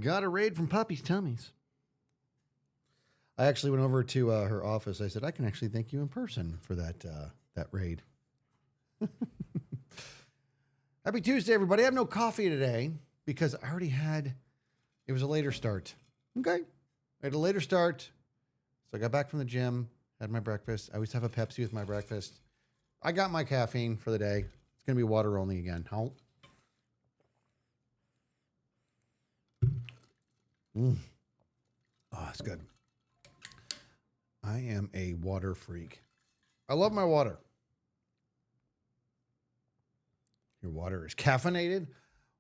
Got a raid from Poppy's Tummies. I actually went over to her office. I said, I can actually thank you in person for that raid. Happy Tuesday, everybody. I have no coffee today because I already had, it was a later start. Okay. I had a later start. So I got back from the gym, had my breakfast. I always have a Pepsi with my breakfast. I got my caffeine for the day. It's going to be water only again. How? Oh, it's good. I am a water freak. I love my water. Your water is caffeinated?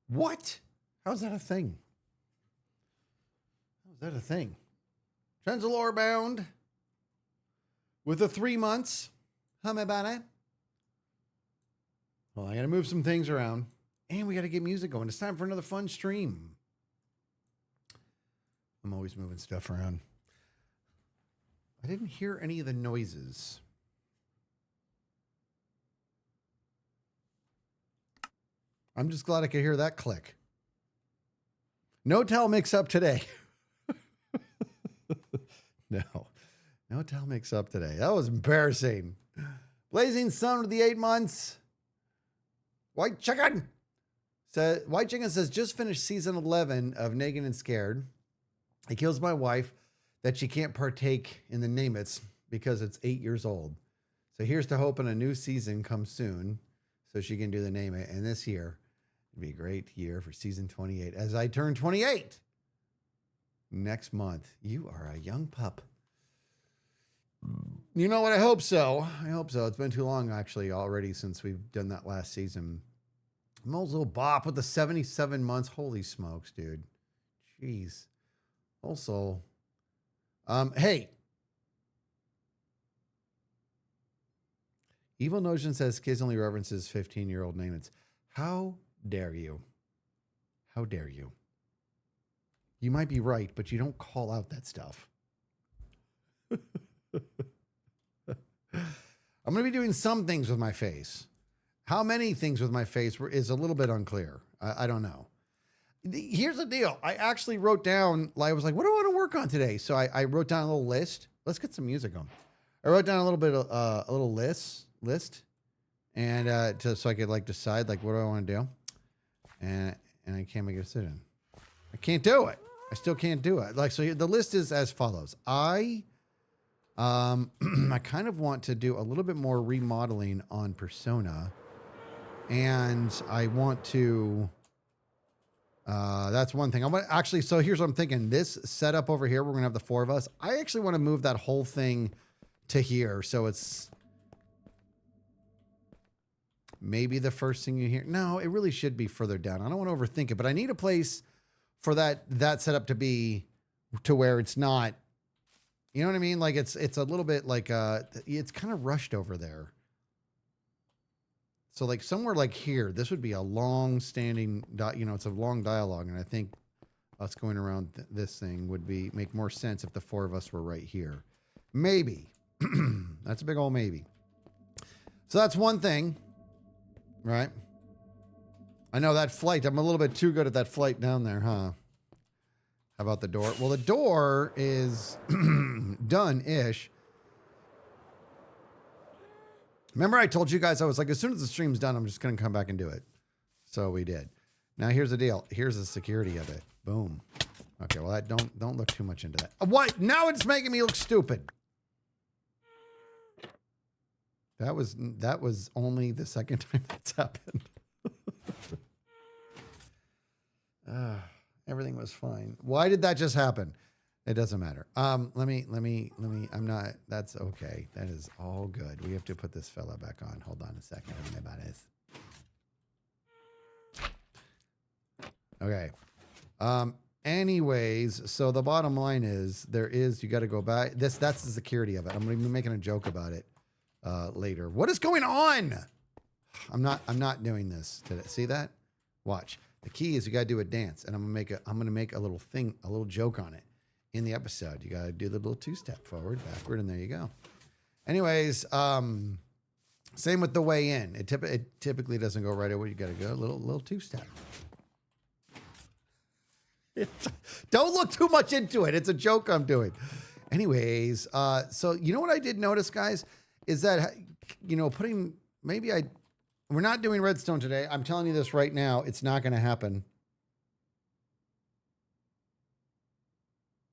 What? How's that a thing? How's that a thing? Trenzalore bound with the 3 months. How am I about it? Well, I got to move some things around and we got to get music going. It's time for another fun stream. I'm always moving stuff around. I didn't hear any of the noises. I'm just glad I could hear that click. No towel mix up today. No towel mix up today. That was embarrassing. Blazing Sun with the 8 months. White Chicken says, just finished season 11 of Naked and Scared. It kills my wife that she can't partake in the Name It's because it's 8 years old. So here's to hoping a new season comes soon so she can do the Name It. And this year, it'd be a great year for season 28 as I turn 28 next month. You are a young pup. You know what? I hope so. I hope so. It's been too long, actually, already since we've done that last season. Mo's little bop with the 77 months. Holy smokes, dude. Jeez. Also, hey. Evil Notion says kids only references 15-year-old names. How dare you? How dare you? You might be right, but you don't call out that stuff. I'm going to be doing some things with my face. How many things with my face is a little bit unclear. I don't know. Here's the deal. I actually wrote down, I was like, what do I want to work on today? So I wrote down a little list. Let's get some music on. I wrote down a little bit of a little list and so I could like decide like what do I want to do. And I can't make a decision. I can't do it. I still can't do it. Like, so the list is as follows. I kind of want to do a little bit more remodeling on Persona, and I want to, that's one thing. I want actually, so here's what I'm thinking. This setup over here, we're going to have the 4 of us. I actually want to move that whole thing to here. So it's maybe the first thing you hear. No, it really should be further down. I don't want to overthink it, but I need a place for that setup to be to where it's not, you know what I mean? Like it's a little bit like, it's kind of rushed over there. So like somewhere like here, this would be a long standing, it's a long dialogue. And I think us going around this thing would make more sense if the 4 of us were right here. Maybe. That's a big old maybe. So that's one thing, right? I know that flight. I'm a little bit too good at that flight down there, huh? How about the door? Well, the door is done-ish. Remember I told you guys, I was like, as soon as the stream's done, I'm just going to come back and do it. So we did. Now here's the deal. Here's the security of it. Boom. Okay, well, don't look too much into that. What? Now it's making me look stupid. That was only the second time that's happened. Everything was fine. Why did that just happen? It doesn't matter. Let me, I'm not, that's okay. That is all good. We have to put this fella back on. Hold on a second. About this. Okay. Anyways, so the bottom line is you got to go back. That's the security of it. I'm going to be making a joke about it later. What is going on? I'm not doing this today. See that? Watch. The key is you got to do a dance, and I'm going to make a little thing, a little joke on it in the episode. You got to do the little 2-step forward, backward, and there you go. Anyways, same with the way in. It typically doesn't go right away. You got to go a little 2-step. Don't look too much into it. It's a joke I'm doing. Anyways, so you know what I did notice, guys, is that, you know, we're not doing redstone today. I'm telling you this right now. It's not going to happen.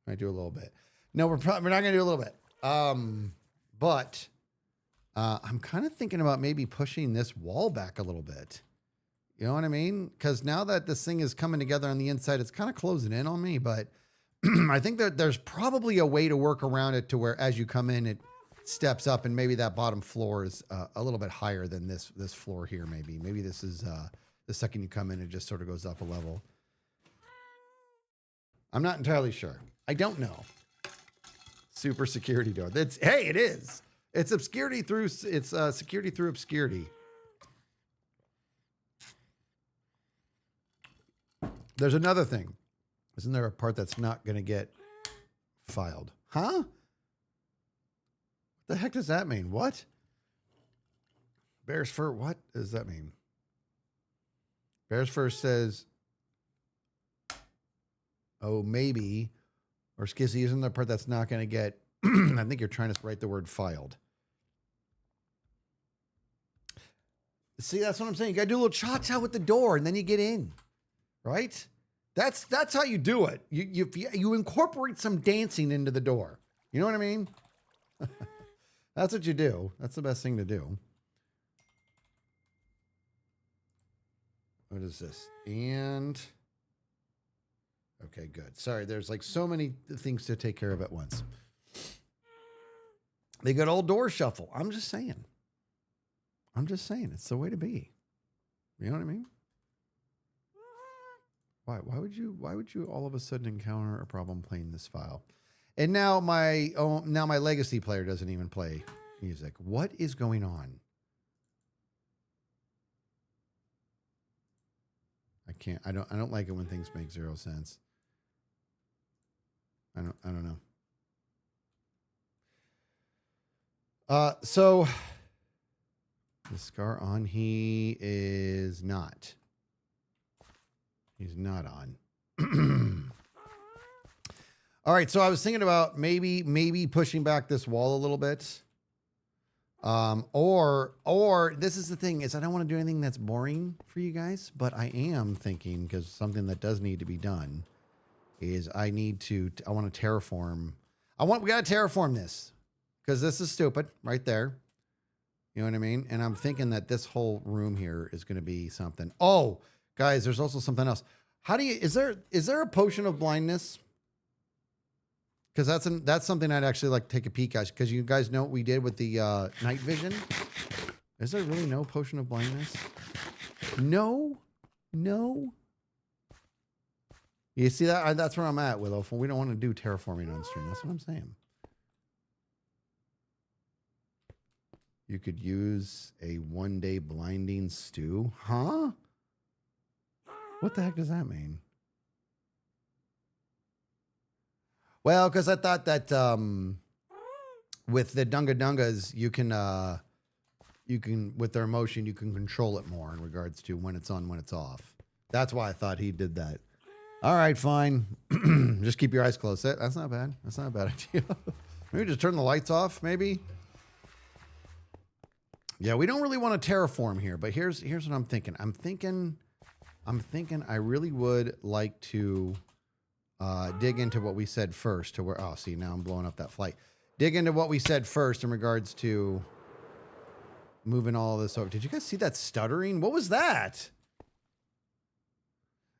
I do a little bit. No, we're not going to do a little bit. But I'm kind of thinking about maybe pushing this wall back a little bit. You know what I mean? Because now that this thing is coming together on the inside, it's kind of closing in on me. But I think that there's probably a way to work around it to where as you come in, it steps up, and maybe that bottom floor is a little bit higher than this floor here. Maybe this is the second you come in, it just sort of goes up a level. I'm not entirely sure. I don't know. Super security door. Hey, it is. It's security through obscurity. There's another thing. Isn't there a part that's not going to get filed? Huh? What the heck does that mean? What? Bear's fur. What does that mean? Bear's fur says, oh, maybe. Or Skizzy, isn't there a part that's not going to get, I think you're trying to write the word filed. See, that's what I'm saying. You got to do a little cha-cha with the door and then you get in. Right? That's how you do it. You incorporate some dancing into the door. You know what I mean? That's what you do. That's the best thing to do. What is this? And okay, good. Sorry, there's like so many things to take care of at once. They got old door shuffle. I'm just saying. It's the way to be. You know what I mean? Why would you all of a sudden encounter a problem playing this file? And now my legacy player doesn't even play music. What is going on? I don't like it when things make zero sense. I don't know. So the scar on, he is not. He's not on. All right, so I was thinking about maybe pushing back this wall a little bit. Or this is the thing, is I don't want to do anything that's boring for you guys, but I am thinking, because something that does need to be done is I want to terraform. We got to terraform this because this is stupid right there. You know what I mean? And I'm thinking that this whole room here is going to be something. Oh, guys, there's also something else. Is there a potion of blindness? Because that's something I'd actually like to take a peek at, because you guys know what we did with the night vision. Is there really no potion of blindness? No. You see that? That's where I'm at, Willow. We don't want to do terraforming on stream. That's what I'm saying. You could use a 1-day blinding stew. Huh? What the heck does that mean? Well, because I thought that with the Dunga Dungas, you can with their emotion, you can control it more in regards to when it's on, when it's off. That's why I thought he did that. All right, fine. Just keep your eyes closed. That's not bad. That's not a bad idea. Maybe just turn the lights off, maybe. Yeah, we don't really want to terraform here, but here's what I'm thinking. I'm thinking I really would like to dig into what we said first to where, oh, see, now I'm blowing up that flight. Dig into what we said first in regards to moving all of this over. Did you guys see that stuttering? What was that?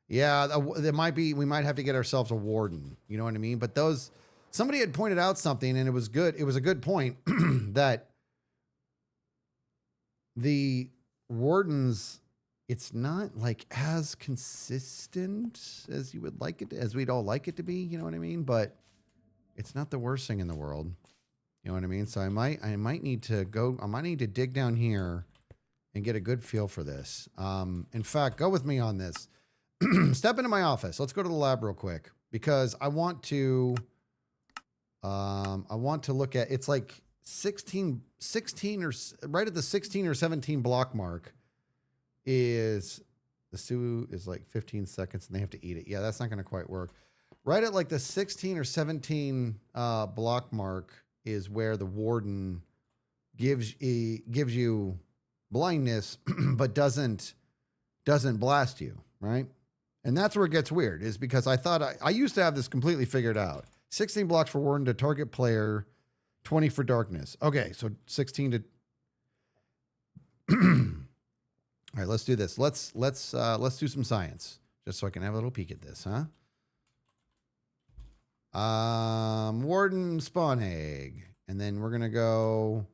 Yeah, we might have to get ourselves a warden. You know what I mean? But somebody had pointed out something, and it was good. It was a good point that the wardens, it's not like as consistent as you would like it, as we'd all like it to be. You know what I mean? But it's not the worst thing in the world. You know what I mean? So I might need to dig down here and get a good feel for this. In fact, go with me on this. Step into my office. Let's go to the lab real quick, because I want to look at, it's like 16 or right at the 16 or 17 block mark is The stew is like 15 seconds and they have to eat it. Yeah, that's not going to quite work. Right at like the 16 or 17 block mark is where the warden gives you blindness, but doesn't blast you, right? And that's where it gets weird, is because I thought I used to have this completely figured out. 16 blocks for warden to target player, 20 for darkness. Okay, so 16 to. All right, let's do this. Let's do some science, just so I can have a little peek at this, huh? Warden spawn egg, and then we're gonna go.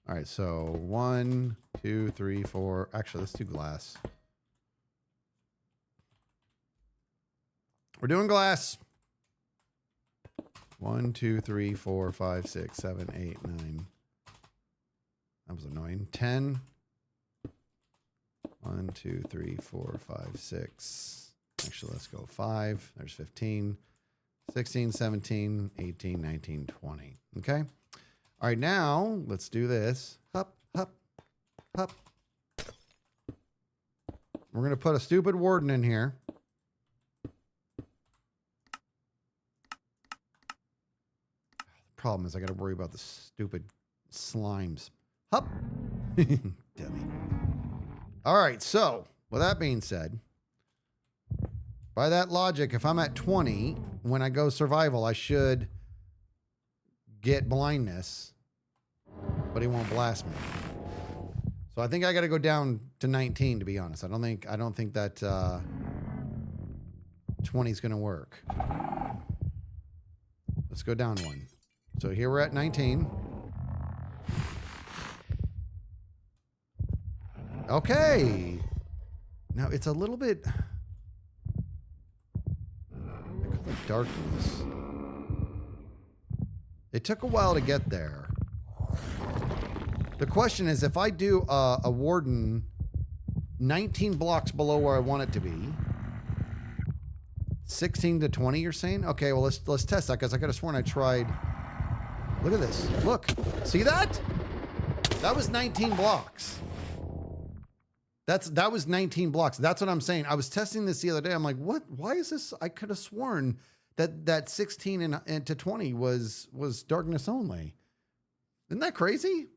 All right, so 1, 2, 3, 4. Actually, let's do glass. We're doing glass. 1, 2, 3, 4, 5, 6, 7, 8, 9. That was annoying. 10. 1, 2, 3, 4, 5, 6. Actually, let's go 5. There's 15. 16, 17, 18, 19, 20. Okay. All right, now let's do this. Hup, hup, hup. We're going to put a stupid warden in here. The problem is I got to worry about the stupid slimes. Hup. Dummy. All right, so with that being said, by that logic, if I'm at 20, when I go survival, I should get blindness, but he won't blast me. So I think I got to go down to 19, to be honest. I don't think that 20 is going to work. Let's go down one. So here we're at 19. Okay. Now it's a little bit darkness. It took a while to get there. The question is, if I do a warden 19 blocks below where I want it to be, 16 to 20, you're saying? Okay, well, let's test that, because I could have sworn I tried. Look at this. Look. See that? That was 19 blocks. That was 19 blocks. That's what I'm saying. I was testing this the other day. I'm like, what? Why is this? I could have sworn that 16 and to 20 was darkness only. Isn't that crazy?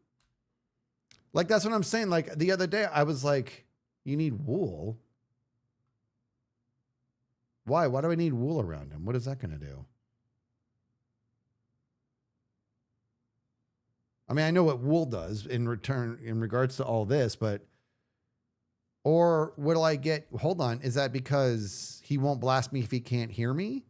Like, that's what I'm saying. Like, the other day, I was like, you need wool? Why? Why do I need wool around him? What is that going to do? I mean, I know what wool does in regards to all this, but... Or will I get... Hold on. Is that because he won't blast me if he can't hear me?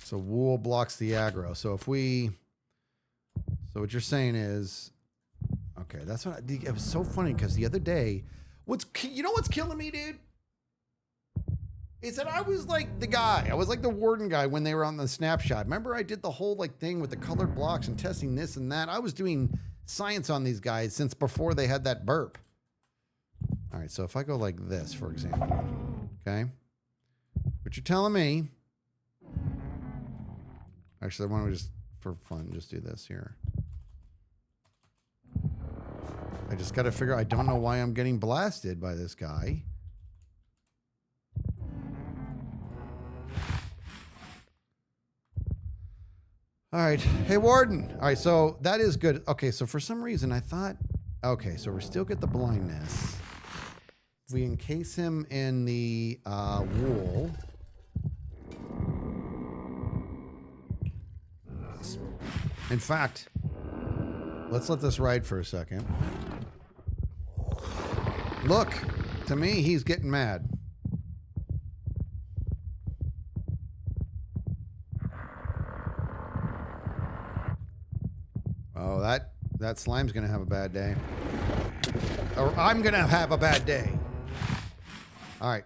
So wool blocks the aggro. So if we... So what you're saying is... Okay, that's what... It was so funny because the other day... You know what's killing me, dude? Is that I was like the guy. I was like the warden guy when they were on the snapshot. Remember I did the whole like thing with the colored blocks and testing this and that. I was doing science on these guys since before they had that burp. All right, so if I go like this, for example, okay? But you're telling me... Actually, why don't we just, for fun, just do this here. I just got to figure... I don't know why I'm getting blasted by this guy. All right. Hey, Warden. All right, so that is good. Okay, so for some reason I thought... Okay, so we still get the blindness. We encase him in the wool. In fact, let's let this ride for a second. Look, to me, he's getting mad. Oh, that slime's gonna have a bad day. Or I'm gonna have a bad day. All right.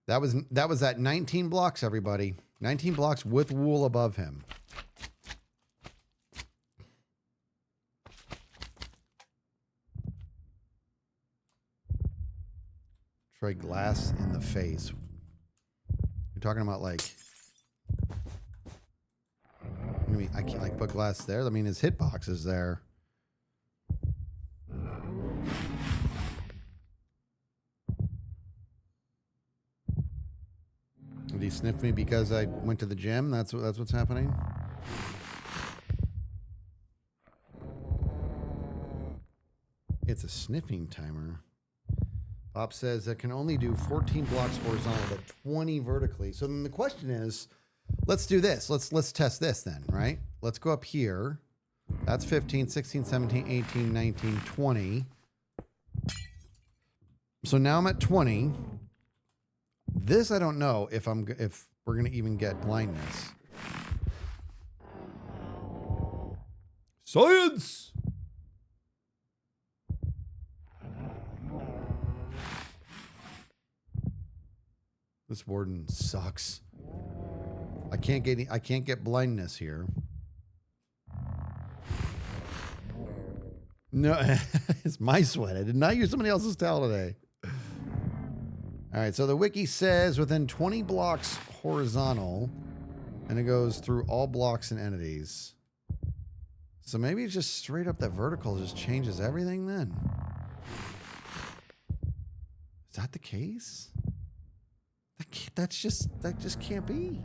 That was at 19 blocks, everybody. 19 blocks with wool above him. Try glass in the face. You're talking about like, I mean, I can't like put glass there. I mean, his hitbox is there. Did he sniff me because I went to the gym? That's what's happening. It's a sniffing timer. Bob says that can only do 14 blocks horizontal, but 20 vertically. So then the question is, let's do this. Let's test this then, right? Let's go up here. That's 15, 16, 17, 18, 19, 20. So now I'm at 20. This I don't know if we're gonna even get blindness. Science. This warden sucks. I can't get blindness here. No, it's my sweat. I did not use somebody else's towel today. All right, so the wiki says within 20 blocks horizontal, and it goes through all blocks and entities. So maybe it's just straight up that vertical just changes everything then. Is that the case? That just can't be.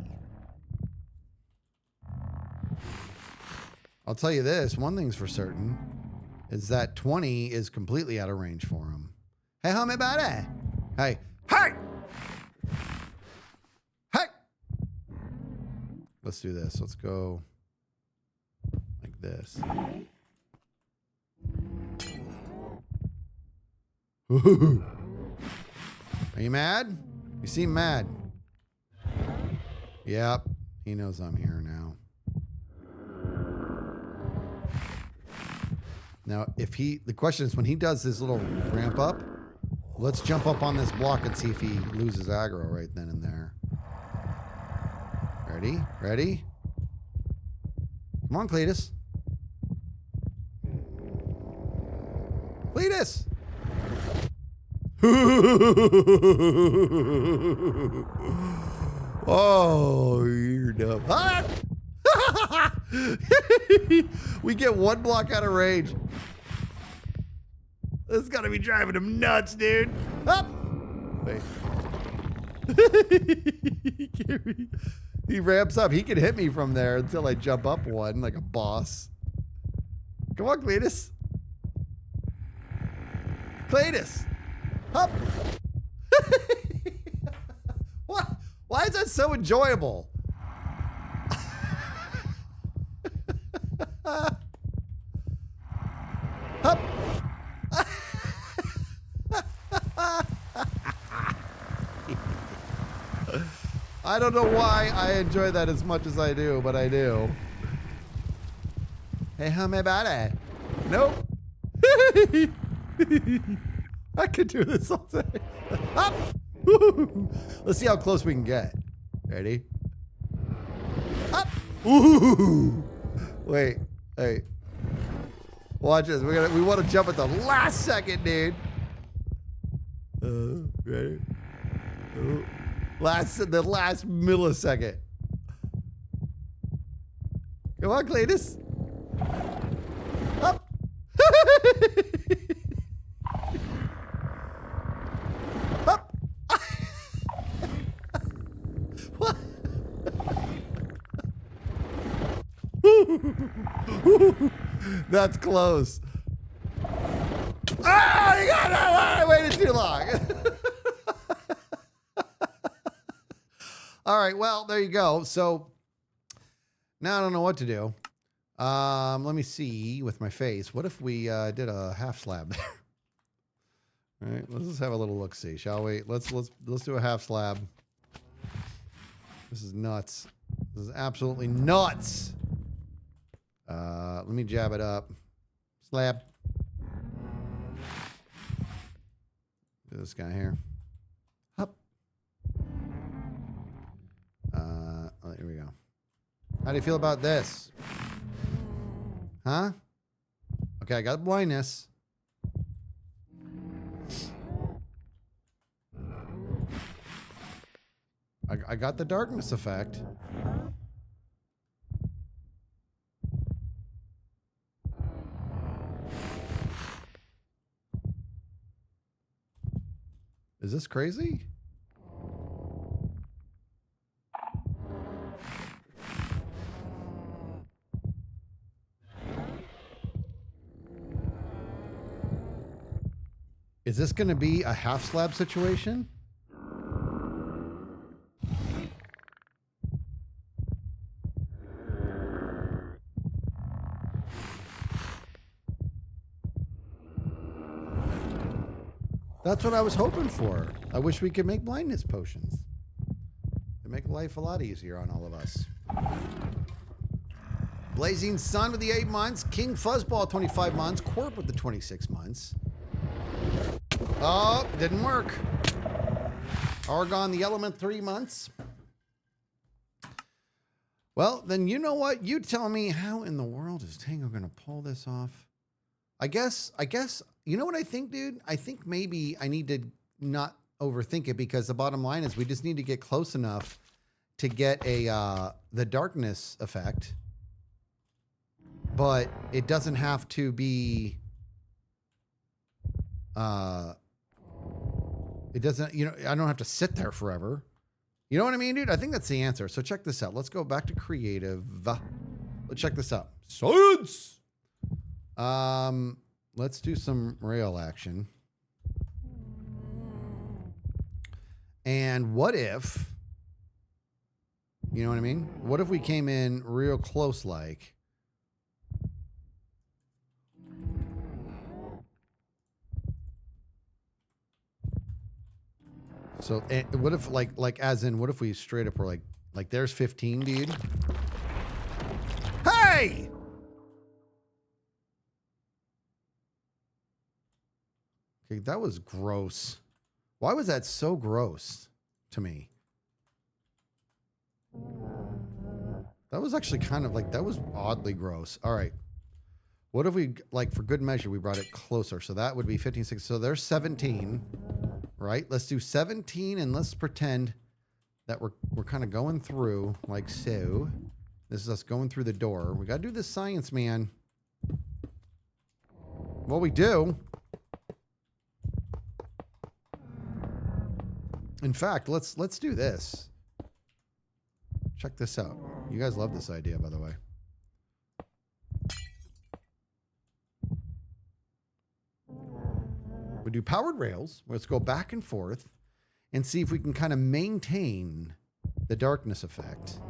I'll tell you this, one thing's for certain, is that 20 is completely out of range for him. Hey, homie buddy. Hey. Hey! Hey! Let's do this. Let's go like this. Ooh. Are you mad? You seem mad. Yep. He knows I'm here now. Now, the question is when he does this little ramp up, let's jump up on this block and see if he loses aggro right then and there. Ready? Ready? Come on, Cletus. Cletus! Oh, you're dumb. Ah! We get one block out of range. This is gotta be driving him nuts, dude. Up! Wait. He ramps up. He can hit me from there until I jump up one like a boss. Come on, Cletus. Cletus! Up! What? Why is that so enjoyable? Up! I don't know why I enjoy that as much as I do, but I do. Hey, how me about it? Nope. I could do this all day. Up! Let's see how close we can get. Ready? Up! Ooh! Wait. Hey. Watch this. We want to jump at the last second, dude. Ready? The last millisecond. Come on, Cletus. Up. Up. What? That's close. Oh, you got it! I waited too long. All right, well, there you go. So now I don't know what to do. Let me see with my face. What if we did a half slab there? All right, let's just have a little look-see, shall we? Let's do a half slab. This is nuts. This is absolutely nuts. Let me jab it up. Slab. Do this guy here. Up. Here we go. How do you feel about this? Huh? Okay, I got blindness. I got the darkness effect. Is this crazy? Is this going to be a half slab situation? That's what I was hoping for. I wish we could make blindness potions. It'd make life a lot easier on all of us. Blazing Sun with the 8 months. King Fuzzball 25 months. Corp with the 26 months. Oh, didn't work. Argon the Element 3 months. Well, then you know what? You tell me, how in the world is Tango going to pull this off? I guess, you know what I think, dude? I think maybe I need to not overthink it, because the bottom line is we just need to get close enough to get the darkness effect. But it doesn't have to be, it doesn't, you know, I don't have to sit there forever. You know what I mean, dude? I think that's the answer. So check this out. Let's go back to creative. Let's check this out. Science! Let's do some rail action. And what if, you know what I mean? What if we came in real close like? So what if like as in, what if we straight up were like there's 15, dude? Hey! Okay, that was gross. Why was that so gross to me? That was actually kind of like, that was oddly gross. All right. What if we, like, for good measure, we brought it closer? So that would be 15, 16. So there's 17, right? Let's do 17 and let's pretend that we're kind of going through like so. This is us going through the door. We got to do this science, man. Well, we do. In fact, let's do this. Check this out. You guys love this idea, by the way. We do powered rails. Let's go back and forth and see if we can kind of maintain the darkness effect.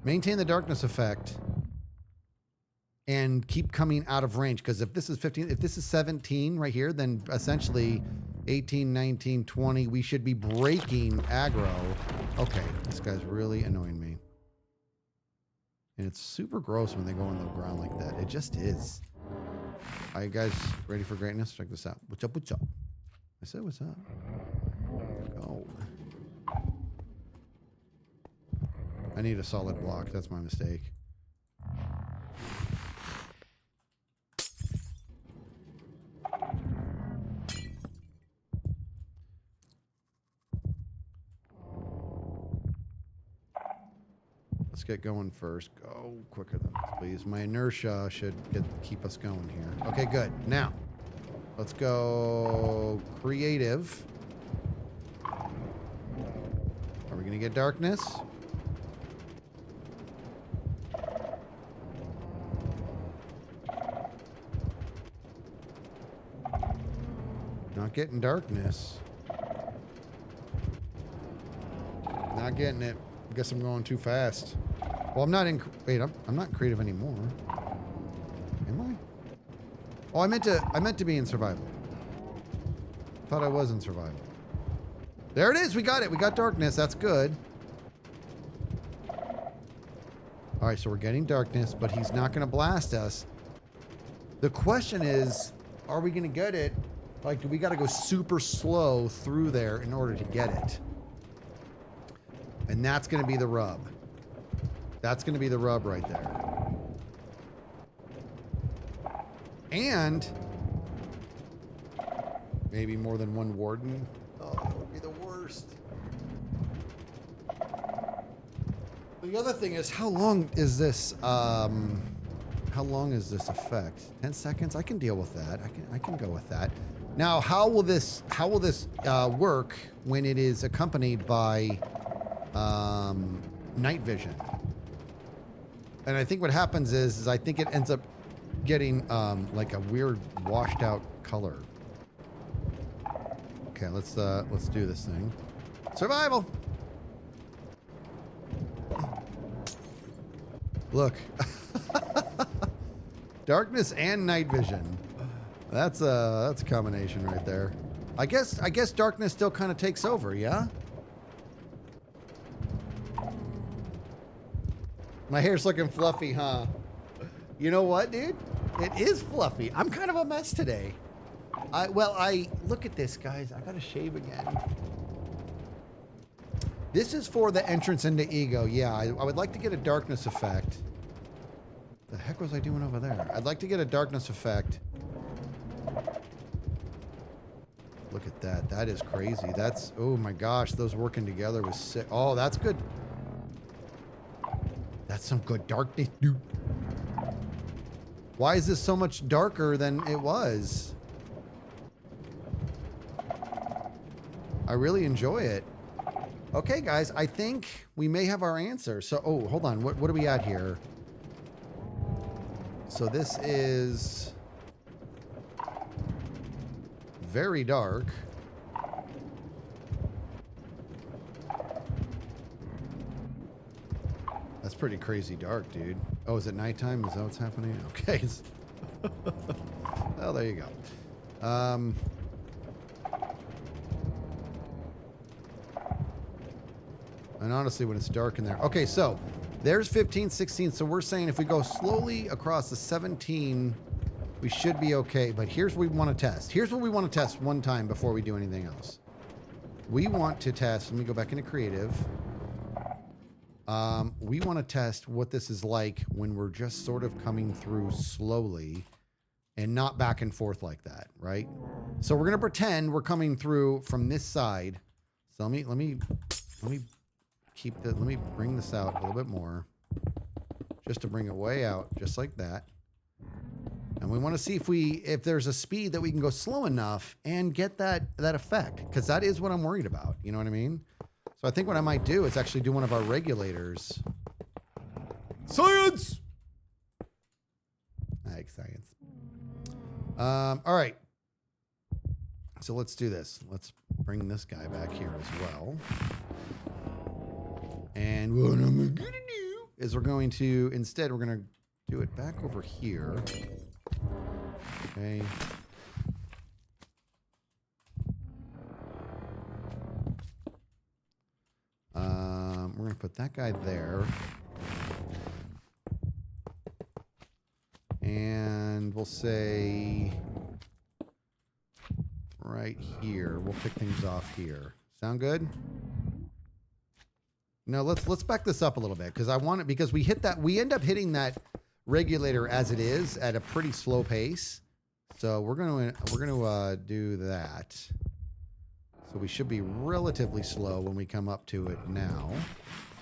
Maintain the darkness effect and keep coming out of range. Because if this is 15, if this is 17 right here, then essentially 18, 19, 20, we should be breaking aggro. Okay, this guy's really annoying me. And it's super gross when they go on the ground like that. It just is. Are you guys ready for greatness? Check this out. What's up, what's up? I said, what's up? Go. I need a solid block. That's my mistake. Let's get going first. Go quicker than this, please. My inertia should keep us going here. Okay, good. Now, let's go creative. Are we going to get darkness? Not getting darkness. Not getting it. I guess I'm going too fast. Well, I'm not in. Wait, I'm not creative anymore. Am I? Oh, I meant to be in survival. Thought I was in survival. There it is. We got it. We got darkness. That's good. All right, so we're getting darkness, but he's not going to blast us. The question is, are we going to get it? Like, do we got to go super slow through there in order to get it? And that's going to be the rub. That's going to be the rub right there. And maybe more than one warden. Oh, that would be the worst. The other thing is, how long is this? How long is this effect? 10 seconds. I can deal with that. I can go with that. Now, how will this work when it is accompanied by night vision? And I think what happens is I think it ends up getting like a weird washed out color. Okay, let's do this thing. Survival. Look. Darkness and night vision. That's a combination right there. I guess darkness still kind of takes over, yeah? My hair's looking fluffy, huh? You know what, dude? It is fluffy. I'm kind of a mess today. I look at this, guys. I gotta shave again. This is for the entrance into ego. Yeah, I would like to get a darkness effect. The heck was I doing over there? I'd like to get a darkness effect. Look at that. That is crazy. That's, oh my gosh, those working together was sick. Oh, that's good. That's some good darkness, dude. Why is this so much darker than it was? I really enjoy it. Okay, guys, I think we may have our answer. So, oh, hold on. What are we at here? So this is very dark. That's pretty crazy dark, dude. Oh, is it nighttime? Is that what's happening? Okay. Well, there you go. And honestly, when it's dark in there. Okay, so there's 15, 16. So we're saying if we go slowly across the 17, we should be okay. But here's what we want to test. Here's what we want to test one time before we do anything else. We want to test. Let me go back into creative. We want to test what this is like when we're just sort of coming through slowly and not back and forth like that, right? So we're going to pretend we're coming through from this side. So let me keep that. Let me bring this out a little bit more just to bring it way out, just like that. And we want to see if there's a speed that we can go slow enough and get that effect, because that is what I'm worried about. You know what I mean? So I think what I might do is actually do one of our regulators. Science! I like science. All right. So let's do this. Let's bring this guy back here as well. And what I'm going to do is we're going to do it back over here. Okay. We're going to put that guy there. And we'll say right here. We'll kick things off here. Sound good? No, let's back this up a little bit because I want it, because we end up hitting that regulator as it is at a pretty slow pace. So we're going to do that. So we should be relatively slow when we come up to it now.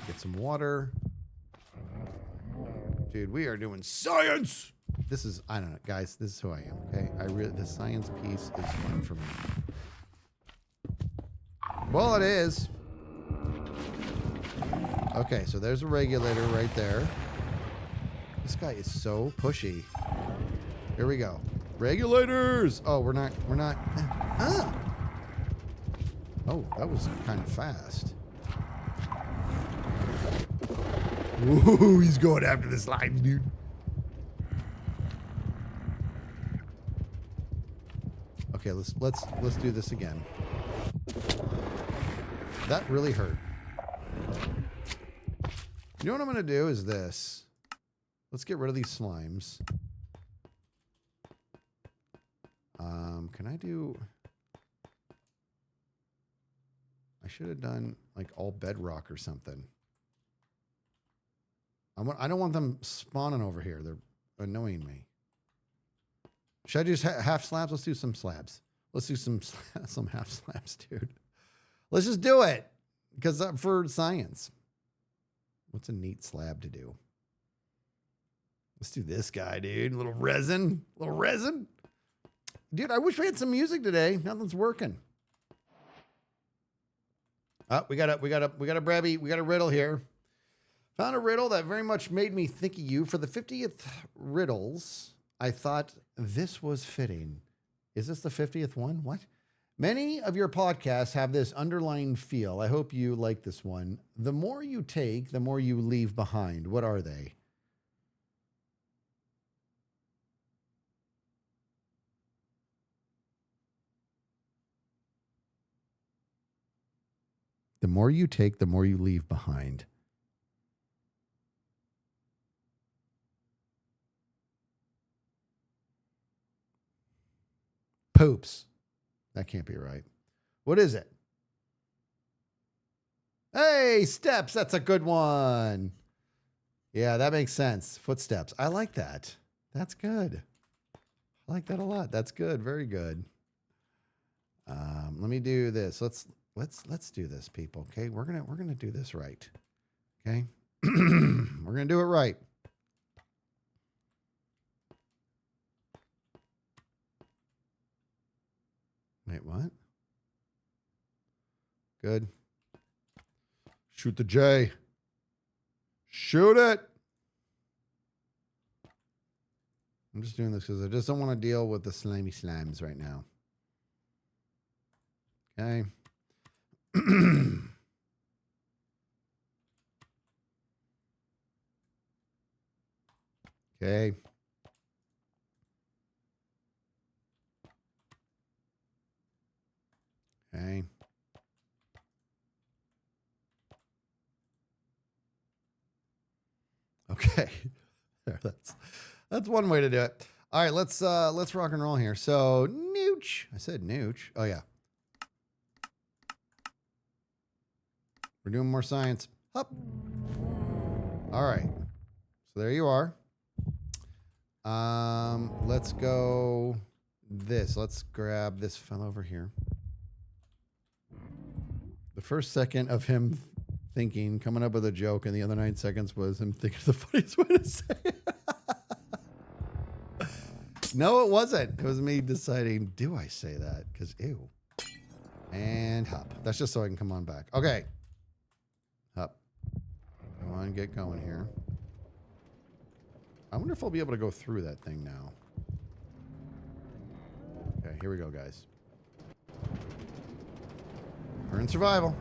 Get some water. Dude, we are doing science. This is, I don't know, guys, this is who I am, okay? The science piece is fun for me. Well, it is. Okay, so there's a regulator right there. This guy is so pushy. Here we go. Regulators! Oh, we're not. Ah! Oh, that was kind of fast. Ooh, he's going after the slime, dude. Okay, let's do this again. That really hurt. You know what I'm going to do is this. Let's get rid of these slimes. Can I do... I should have done like all bedrock or something. I don't want them spawning over here. They're annoying me. Should I do half slabs? Let's do some slabs. Let's do some half slabs, dude. Let's just do it. Because for science. What's a neat slab to do? Let's do this guy, dude. A little resin. Dude, I wish we had some music today. Nothing's working. We got a riddle here. Found a riddle that very much made me think of you. For the 50th riddles, I thought this was fitting. Is this the 50th one? What? Many of your podcasts have this underlying feel. I hope you like this one. The more you take, the more you leave behind. What are they? The more you take, the more you leave behind. Poops. That can't be right. What is it? Hey, steps. That's a good one. Yeah, that makes sense. Footsteps. I like that. That's good. I like that a lot. That's good. Very good. Let me do this. Let's do this, people. Okay, we're gonna do this right. Okay, we're gonna do it right. Wait, what? Good. Shoot the J. Shoot it. I'm just doing this because I just don't want to deal with the slimy slimes right now. Okay. Okay. Okay. Okay. There, that's one way to do it. All right, let's rock and roll here. So, nooch. I said nooch. Oh yeah. We're doing more science. Up. All right. So there you are. Let's go this. Let's grab this fellow over here. The first second of him thinking, coming up with a joke, and the other 9 seconds was him thinking of the funniest way to say it. No, it wasn't. It was me deciding, do I say that? Because ew. And hop. That's just so I can come on back. Okay. Hop. Go on, get going here. I wonder if I'll be able to go through that thing now. Okay, here we go, guys. We're in survival.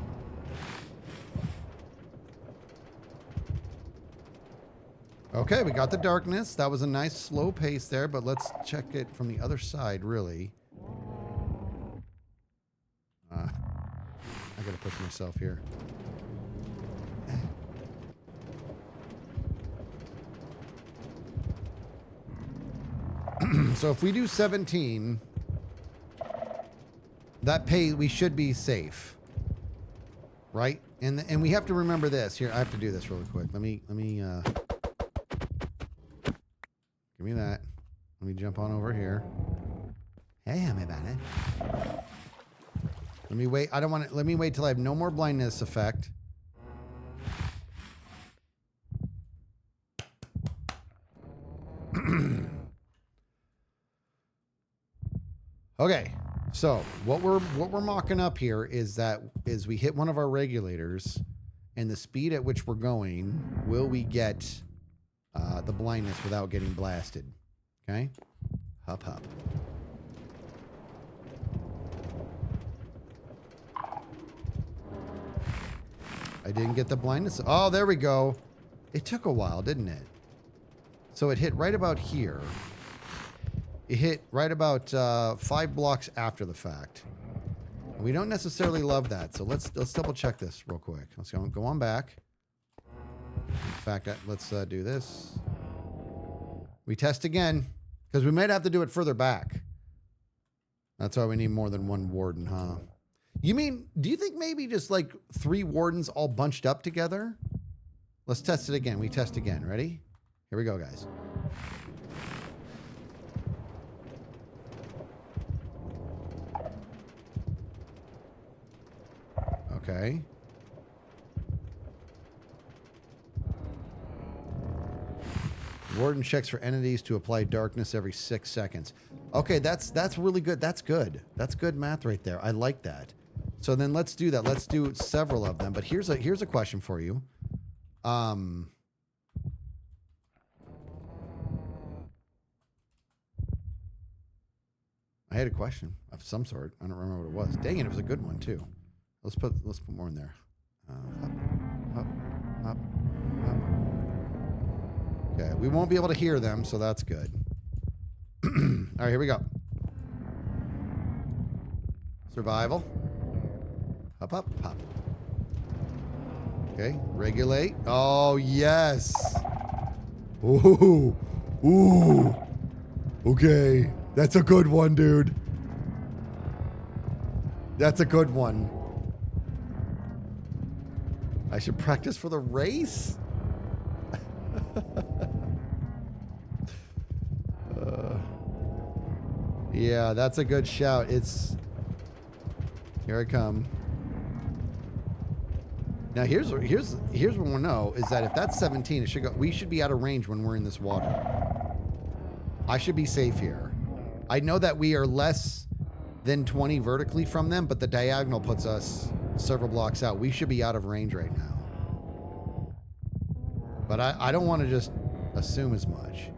Okay, we got the darkness. That was a nice slow pace there, but let's check it from the other side, really. I gotta push myself here. So if we do 17, that we should be safe, right? And we have to remember this. Here, I have to do this really quick. Let me give me that. Let me jump on over here. Hey, how am I about it? Let me wait. I don't want to. Let me wait till I have no more blindness effect. Okay, so what we're mocking up here is we hit one of our regulators, and the speed at which we're going, will we get the blindness without getting blasted? Okay, hop hop. I didn't get the blindness. Oh, there we go. It took a while, didn't it? So it hit right about here. It hit right about 5 blocks after the fact. We don't necessarily love that, so let's double check this real quick. Let's go on back. In fact, let's do this. We test again, because we might have to do it further back. That's why we need more than one warden, huh? You mean, do you think maybe just like 3 wardens all bunched up together? Let's test it again. We test again. Ready? Here we go, guys. Okay. Warden checks for entities to apply darkness every 6 seconds. Okay, that's really good. That's good. That's good math right there. I like that. So then let's do that. Let's do several of them. But here's a question for you. I had a question of some sort. I don't remember what it was. Dang it, it was a good one too. Let's put more in there. Up. Okay, we won't be able to hear them, so that's good. All right, here we go. Survival. Hop. Okay, regulate. Oh, yes. Ooh. Okay, that's a good one, dude. That's a good one. I should practice for the race? Yeah, that's a good shout. It's... Here I come. Now here's what we'll know is that if that's 17, it should go. We should be out of range when we're in this water. I should be safe here. I know that we are less than 20 vertically from them, but the diagonal puts us several blocks out. We should be out of range right now. But I don't want to just assume as much.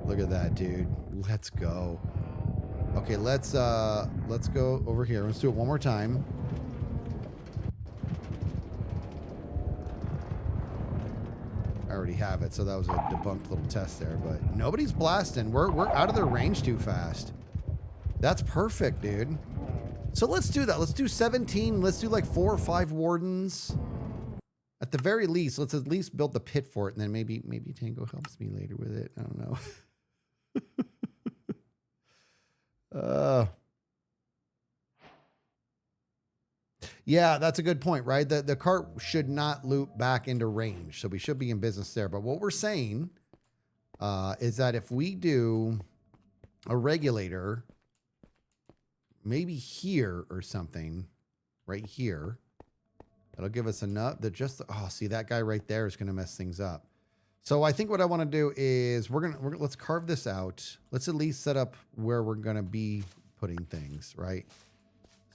Look at that, dude. Let's go. Okay, let's go over here. Let's do it one more time. I already have it, so that was a debunked little test there, but nobody's blasting. We're out of their range too fast. That's perfect, dude. So let's do that. Let's do 17. Let's do like 4 or 5 wardens. At the very least, let's at least build the pit for it, and then maybe Tango helps me later with it. I don't know. Yeah, that's a good point, right? The cart should not loop back into range, so we should be in business there. But what we're saying is that if we do a regulator, maybe here or something, right here, that'll give us enough that just, oh, see, that guy right there is going to mess things up. So I think what I want to do is let's carve this out. Let's at least set up where we're going to be putting things, right?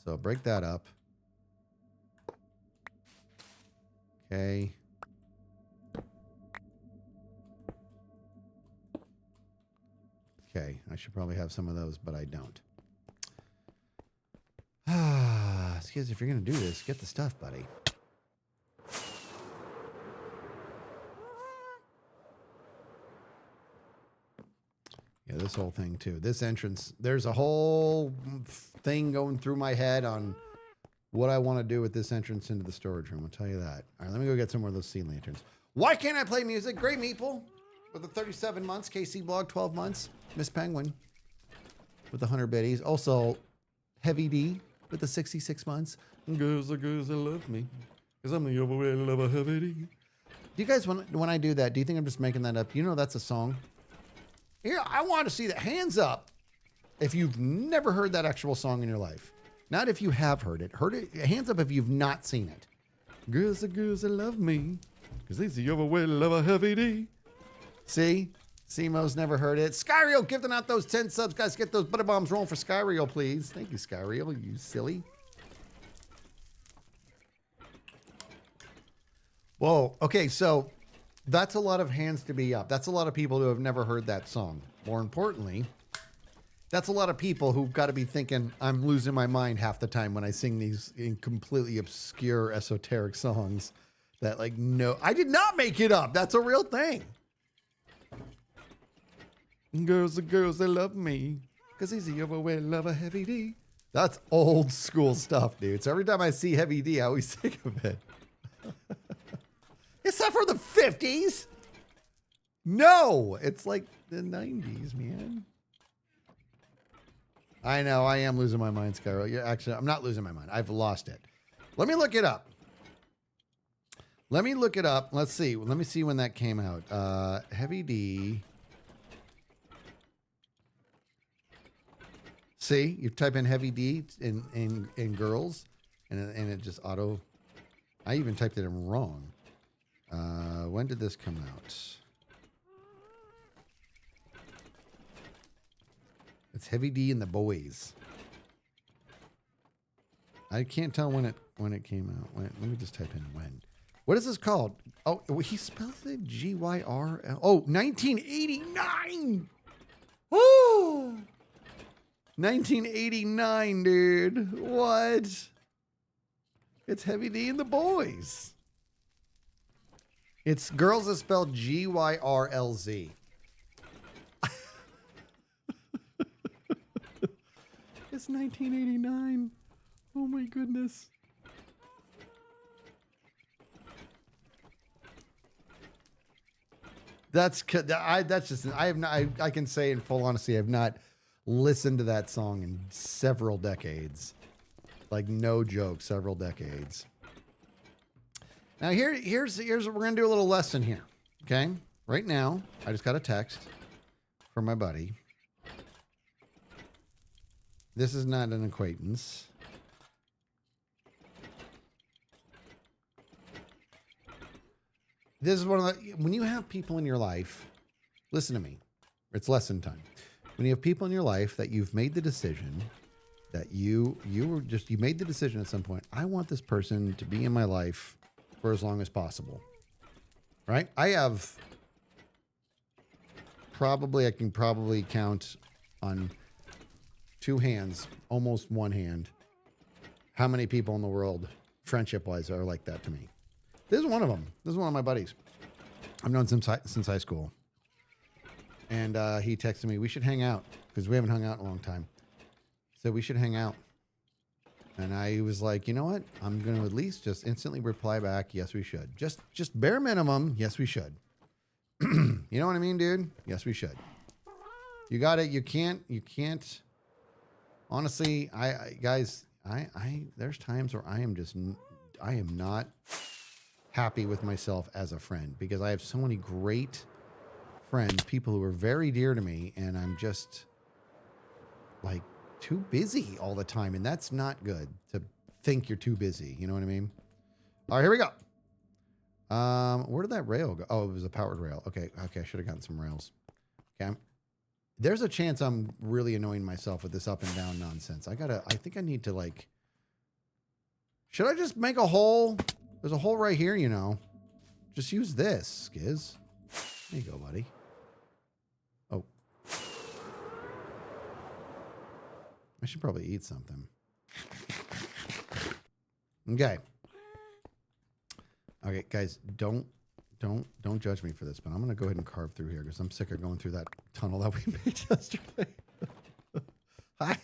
So break that up. Okay. Okay, I should probably have some of those, but I don't. Excuse me, if you're going to do this, get the stuff, buddy. Yeah, this whole thing too. This entrance, there's a whole thing going through my head on what I want to do with this entrance into the storage room. I'll tell you that. All right, let me go get some more of those sea lanterns. Why can't I play music? Great Meeple with the 37 months. KC Blog, 12 months. Miss Penguin with the 100 biddies. Also, Heavy D with the 66 months. Girls are girls that love me. Because I'm the overwhelmed lover, Heavy D. Do you guys, when I do that, do you think I'm just making that up? You know that's a song? Here, I want to see that. Hands up if you've never heard that actual song in your life. Not if you have heard it. Hands up if you've not seen it. Girls are girls that love me. Because they see overwhelmed lover, Heavy D. See? Simo's never heard it. Skyrio gifting out those 10 subs. Guys, get those butter bombs rolling for Skyrio, please. Thank you, Skyrio. You silly. Whoa. Okay, so that's a lot of hands to be up. That's a lot of people who have never heard that song. More importantly, that's a lot of people who've got to be thinking, I'm losing my mind half the time when I sing these completely obscure, esoteric songs that, like, no, I did not make it up. That's a real thing. Girls are girls that love me. Because he's the overwhelmed lover, Heavy D. That's old school stuff, dude. So every time I see Heavy D, I always think of it. Is that for the 50s? No, it's like the 90s, man. I know, I am losing my mind, Skyro. Yeah, actually, I'm not losing my mind. I've lost it. Let me look it up. Let's see. Let me see when that came out. Heavy D See, you type in heavy D in girls, and it just auto. I even typed it in wrong. When did this come out? It's heavy D in the boys. I can't tell when it came out. Let me just type in when. What is this called? Oh, he spells it G-Y-R-L. Oh, 1989. Oh, 1989, dude. What? It's heavy D in the boys. It's girls is spelled G-Y-R-L-Z. It's 1989. Oh my goodness. That's just I have not I can say in full honesty I have not listened to that song in several decades. Like no joke, several decades. Now here's what we're gonna do a little lesson here. Okay? Right now, I just got a text from my buddy. This is not an acquaintance. This is one of the, when you have people in your life, listen to me. It's lesson time. When you have people in your life that you've made the decision that you made the decision at some point, I want this person to be in my life for as long as possible. Right? I can probably count on two hands, almost one hand, how many people in the world, friendship-wise, are like that to me. This is one of them. This is one of my buddies. I've known since high school. And he texted me, we should hang out, because we haven't hung out in a long time. So we should hang out. And I was like, you know what? I'm going to at least just instantly reply back, yes, we should. Just bare minimum, yes, we should. You know what I mean, dude? Yes, we should. You got it. You can't. Honestly, guys, there's times where I am not happy with myself as a friend because I have so many great friends, people who are very dear to me, and I'm just like too busy all the time, and that's not good to think you're too busy. You know what I mean? All right, here we go. Where did that rail go? Oh, it was a powered rail. Okay, I should have gotten some rails. Okay, there's a chance I'm really annoying myself with this up and down nonsense. I think I need to like, should I just make a hole? There's a hole right here, you know. Just use this, Skiz. There you go, buddy. Oh. I should probably eat something. Okay. Okay, guys, don't judge me for this, but I'm going to go ahead and carve through here because I'm sick of going through that tunnel that we made yesterday. I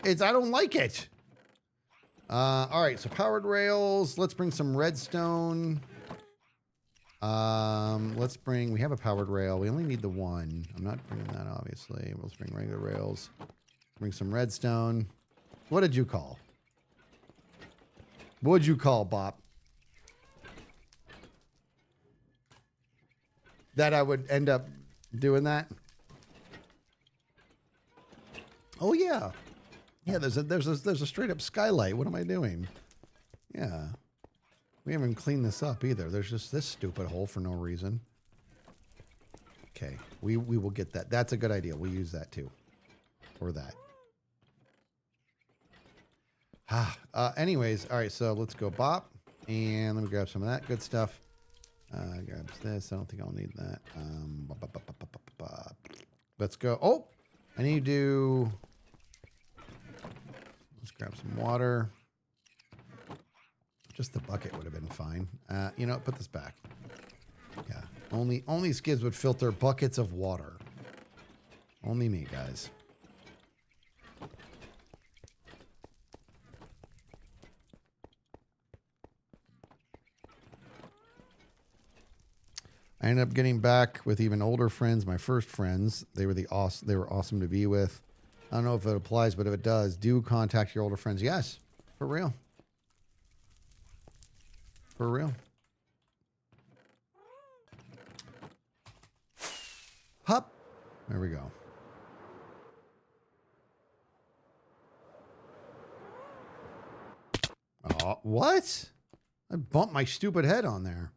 don't like it. All right, so powered rails. Let's bring some redstone. We have a powered rail. We only need the one. I'm not bringing that, obviously. Let's bring regular rails. Bring some redstone. What did you call? What'd you call, Bop? That I would end up doing that? Oh, yeah. Yeah, there's a straight up skylight. What am I doing? Yeah. We haven't cleaned this up either. There's just this stupid hole for no reason. Okay. We will get that. That's a good idea. We'll use that too. Or that. Anyways, all right, so let's go bop. And let me grab some of that good stuff. Grab this. I don't think I'll need that. Let's go. Oh, I need to... Let's grab some water. Just the bucket would have been fine. You know, put this back. Yeah. Only skids would filter buckets of water. Only me, guys. I ended up getting back with even older friends, my first friends. They were awesome to be with. I don't know if it applies, but if it does, do contact your older friends. Yes, for real. For real. Hup. There we go. what? I bumped my stupid head on there.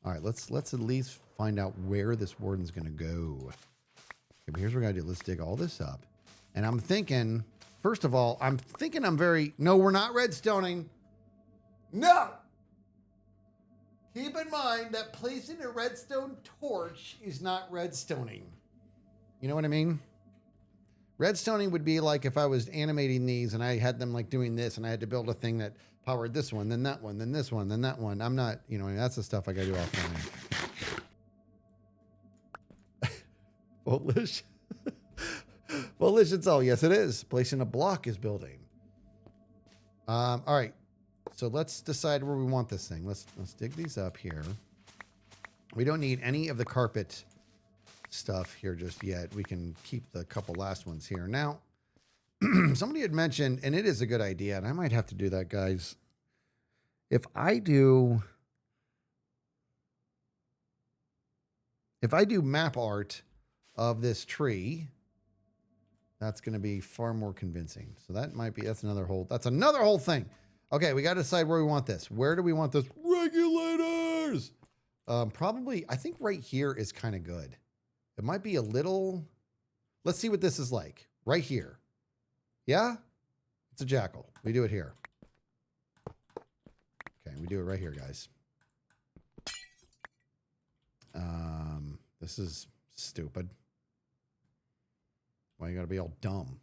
All right, let's at least find out where this warden's gonna go. Okay, but here's what we're gonna do. Let's dig all this up. And I'm thinking, first of all, no, we're not redstoning. No! Keep in mind that placing a redstone torch is not redstoning. You know what I mean? Redstoning would be like if I was animating these and I had them like doing this and I had to build a thing that powered this one, then that one, then this one, then that one. I'm not, you know, that's the stuff I gotta do offline. Foolish. Foolish, it's all. Yes, it is. Placing a block is building. All right. So let's decide where we want this thing. Let's dig these up here. We don't need any of the carpet stuff here just yet. We can keep the couple last ones here. Now, somebody had mentioned, and it is a good idea, and I might have to do that, guys. If I do map art of this tree, that's going to be far more convincing. So that's another whole thing. Okay, we got to decide where we want this. Where do we want this? Regulators! Probably, I think right here is kind of good. It might be a little... Let's see what this is like. Right here. Yeah? It's a jackal. We do it here. Okay, we do it right here, guys. This is stupid. Why you gotta be all dumb?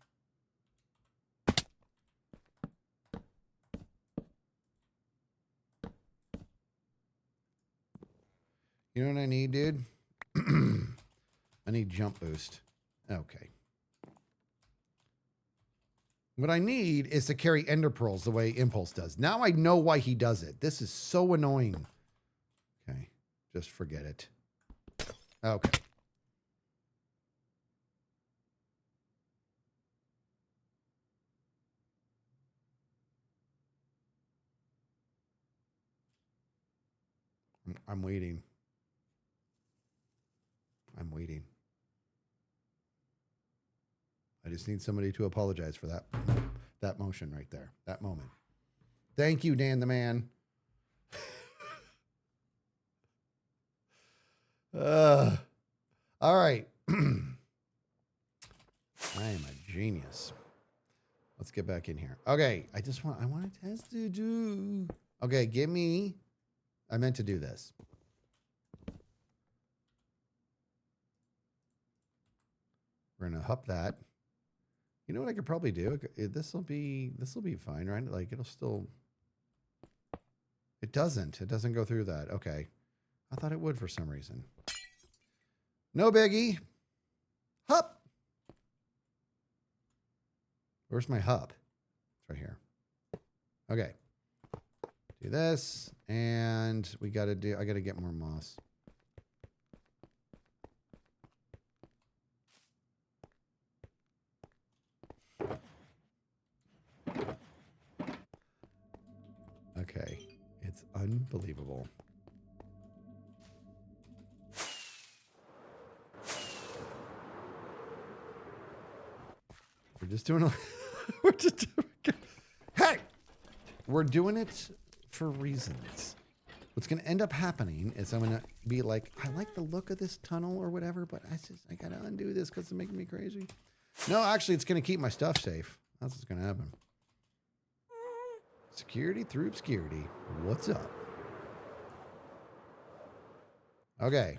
You know what I need, dude? I need jump boost. Okay. What I need is to carry ender pearls the way Impulse does. Now I know why he does it. This is so annoying. Okay. Just forget it. Okay. I'm waiting. I'm waiting. I just need somebody to apologize for that motion right there. That moment. Thank you, Dan the man. All right. I am a genius. Let's get back in here. Okay. I want to test you. Okay. I meant to do this. We're going to hup that. You know what I could probably do? This will be fine, right? Like it doesn't go through that. Okay. I thought it would for some reason. No biggie. Hup. Where's my hup? It's right here. Okay. Do this. And I got to get more moss. Okay. It's unbelievable. We're just doing hey! We're doing it for reasons. What's going to end up happening is I'm going to be like, I like the look of this tunnel or whatever, but I got to undo this because it's making me crazy. No, actually, it's going to keep my stuff safe. That's what's going to happen. Security through obscurity. What's up? Okay.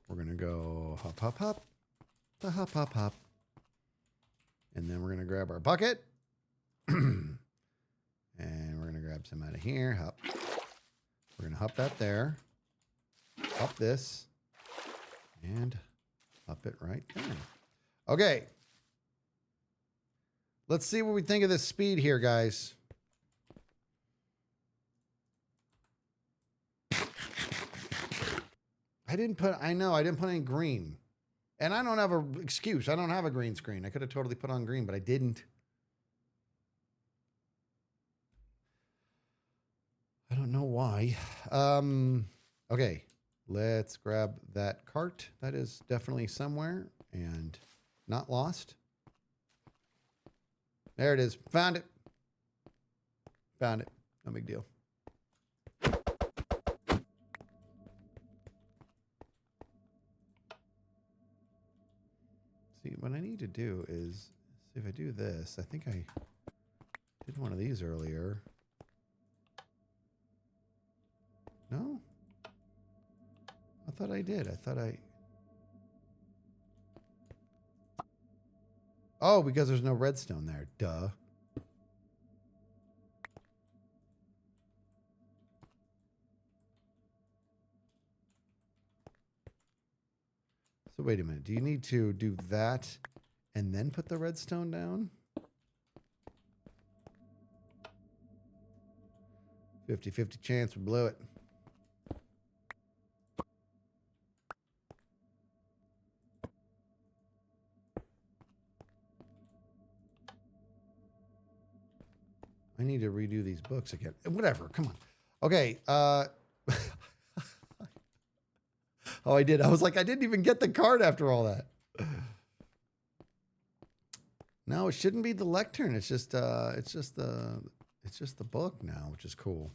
We're going to go hop, hop, hop. The hop, hop, hop. And then we're going to grab our bucket. And we're going to grab some out of here. Hop. We're going to hop that there. Hop this. And hop it right there. Okay. Let's see what we think of this speed here, guys. I didn't put any green. And I don't have an excuse. I don't have a green screen. I could have totally put on green, but I didn't. I don't know why. Okay, let's grab that cart. That is definitely somewhere and not lost. There it is. Found it. Found it. No big deal. See, what I need to do is, see if I do this. I think I did one of these earlier. No? I thought I did. I thought I... Oh, because there's no redstone there. Duh. So wait a minute. Do you need to do that and then put the redstone down? 50-50 chance we blew it. I need to redo these books again. Whatever. Come on. Okay. Oh, I did. I was like, I didn't even get the card after all that. No, it shouldn't be the lectern. It's just the book now, which is cool.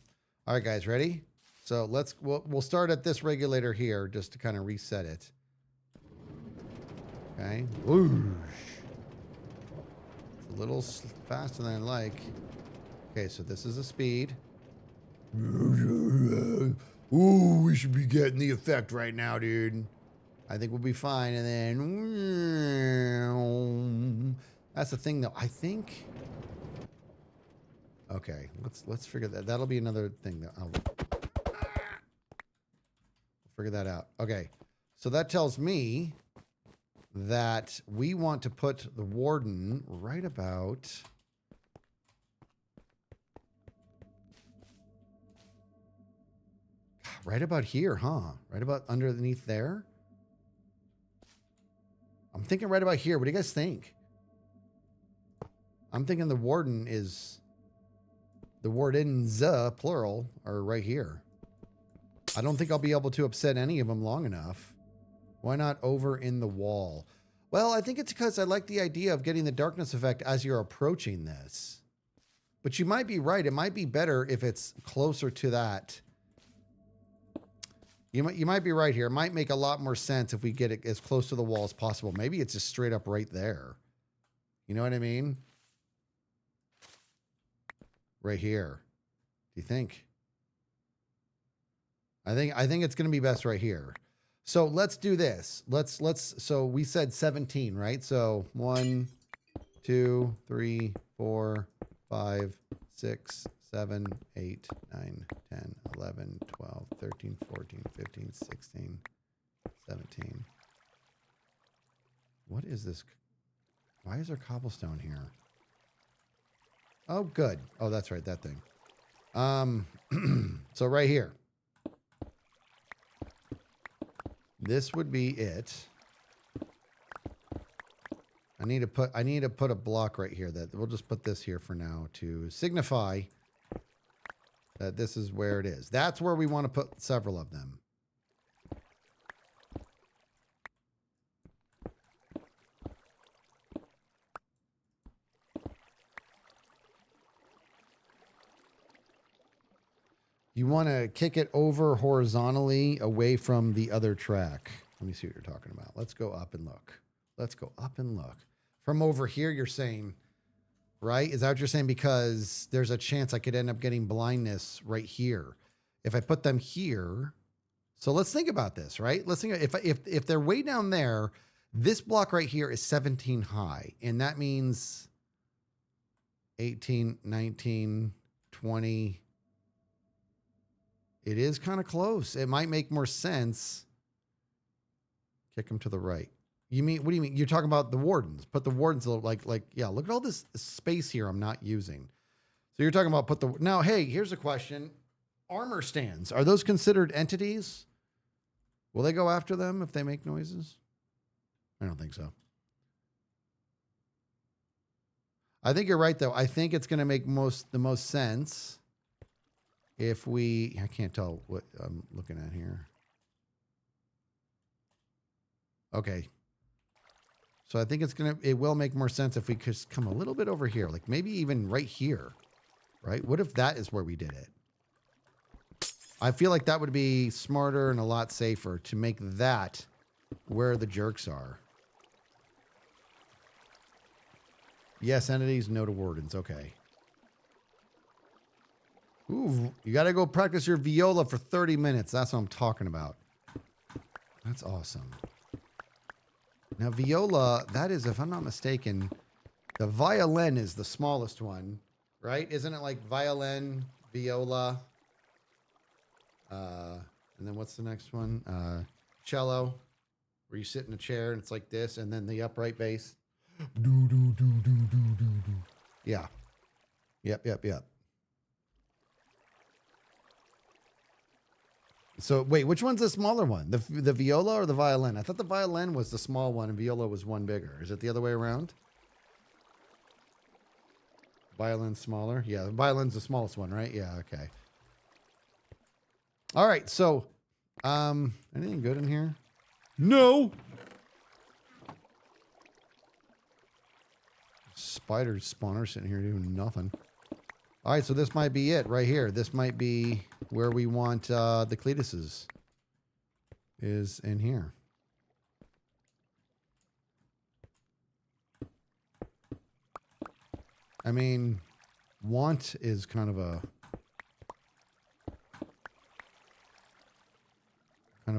All right, guys, ready? So we'll start at this regulator here just to kind of reset it. Okay. Whoosh. It's a little faster than I like. Okay, so this is a speed. Ooh, we should be getting the effect right now, dude. I think we'll be fine. And then that's the thing, though. I think. Okay, let's figure that. That'll be another thing that I'll figure that out. Okay, so that tells me that we want to put the Warden right about. Right about here, huh? Right about underneath there? I'm thinking right about here. What do you guys think? I'm thinking the Warden is... The Wardens, plural, are right here. I don't think I'll be able to upset any of them long enough. Why not over in the wall? Well, I think it's because I like the idea of getting the darkness effect as you're approaching this. But you might be right. It might be better if it's closer to that... You might be right here. It might make a lot more sense if we get it as close to the wall as possible. Maybe it's just straight up right there. You know what I mean? Right here. Do you think? I think it's going to be best right here. So let's do this. So we said 17, right? So 1, 2, 3, 4, 5, 6, 7, 8, 9, 10, 11, 12, 13, 14, 15, 16, 17. What is this? Why is there cobblestone here? Oh, good. Oh, that's right. That thing. So right here. This would be it. I need to put a block right here that we'll just put this here for now to signify that this is where it is. That's where we want to put several of them. You want to kick it over horizontally away from the other track. Let me see what you're talking about. Let's go up and look. Let's go up and look. From over here, you're saying... Right? Is that what you're saying? Because there's a chance I could end up getting blindness right here. If I put them here. So let's think about this, right? Let's think if they're way down there, this block right here is 17 high. And that means 18, 19, 20. It is kind of close. It might make more sense. Kick them to the right. You mean, what do you mean? You're talking about the Wardens. Put the Wardens like, yeah, look at all this space here I'm not using. So you're talking about now, hey, here's a question. Armor stands, are those considered entities? Will they go after them if they make noises? I don't think so. I think you're right, though. I think it's going to make the most sense if I can't tell what I'm looking at here. Okay. So I think it will make more sense if we just come a little bit over here, like maybe even right here, right? What if that is where we did it? I feel like that would be smarter and a lot safer to make that where the jerks are. Yes, entities, no to wardens. Okay. Ooh, you got to go practice your viola for 30 minutes. That's what I'm talking about. That's awesome. Now, viola, that is, if I'm not mistaken, the violin is the smallest one, right? Isn't it like violin, viola, and then what's the next one? Cello, where you sit in a chair and it's like this, and then the upright bass. Yeah. Yep. So wait, which one's the smaller one? The viola or the violin? I thought the violin was the small one and viola was one bigger. Is it the other way around? Violin's smaller? Yeah, the violin's the smallest one, right? Yeah, okay. All right, so anything good in here? No. Spider spawner sitting here doing nothing. All right, so this might be it right here. This might be where we want the Cletuses. Is in here. I mean, want is kind of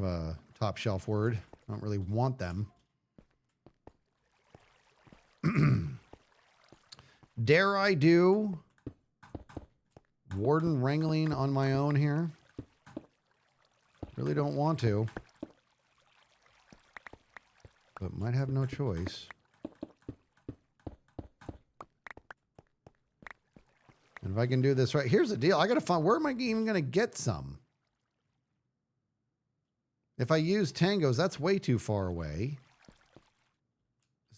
a top shelf word. I don't really want them. Dare I do Warden wrangling on my own here? Really don't want to. But might have no choice. And if I can do this right, here's the deal. I got to find, where am I even going to get some? If I use tangos, that's way too far away.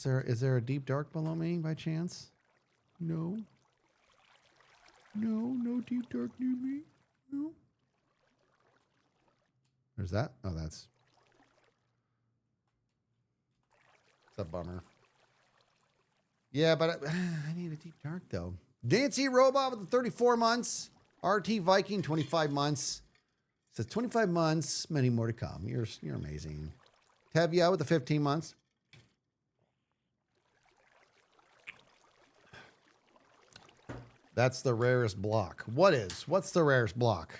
Is there a deep dark below me by chance? No. No deep dark near me. No. There's that. Oh, that's a bummer. Yeah, but I need a deep dark though. Dancy Robot with the 34 months. RT Viking 25 months. Says 25 months, many more to come. You're amazing. Tevya with the 15 months. That's the rarest block. What's the rarest block?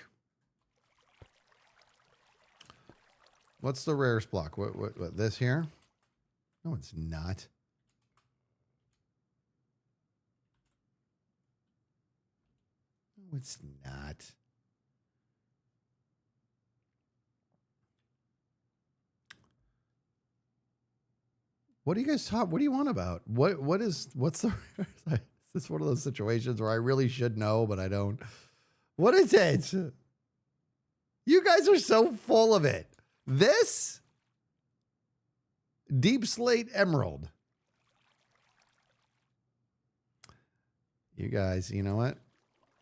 What's the rarest block? What this here? No, it's not. No, it's not. What do you guys talk? What do you want about? What's the is this one of those situations where I really should know, but I don't? What is it? You guys are so full of it. This Deep Slate Emerald. You guys, you know what?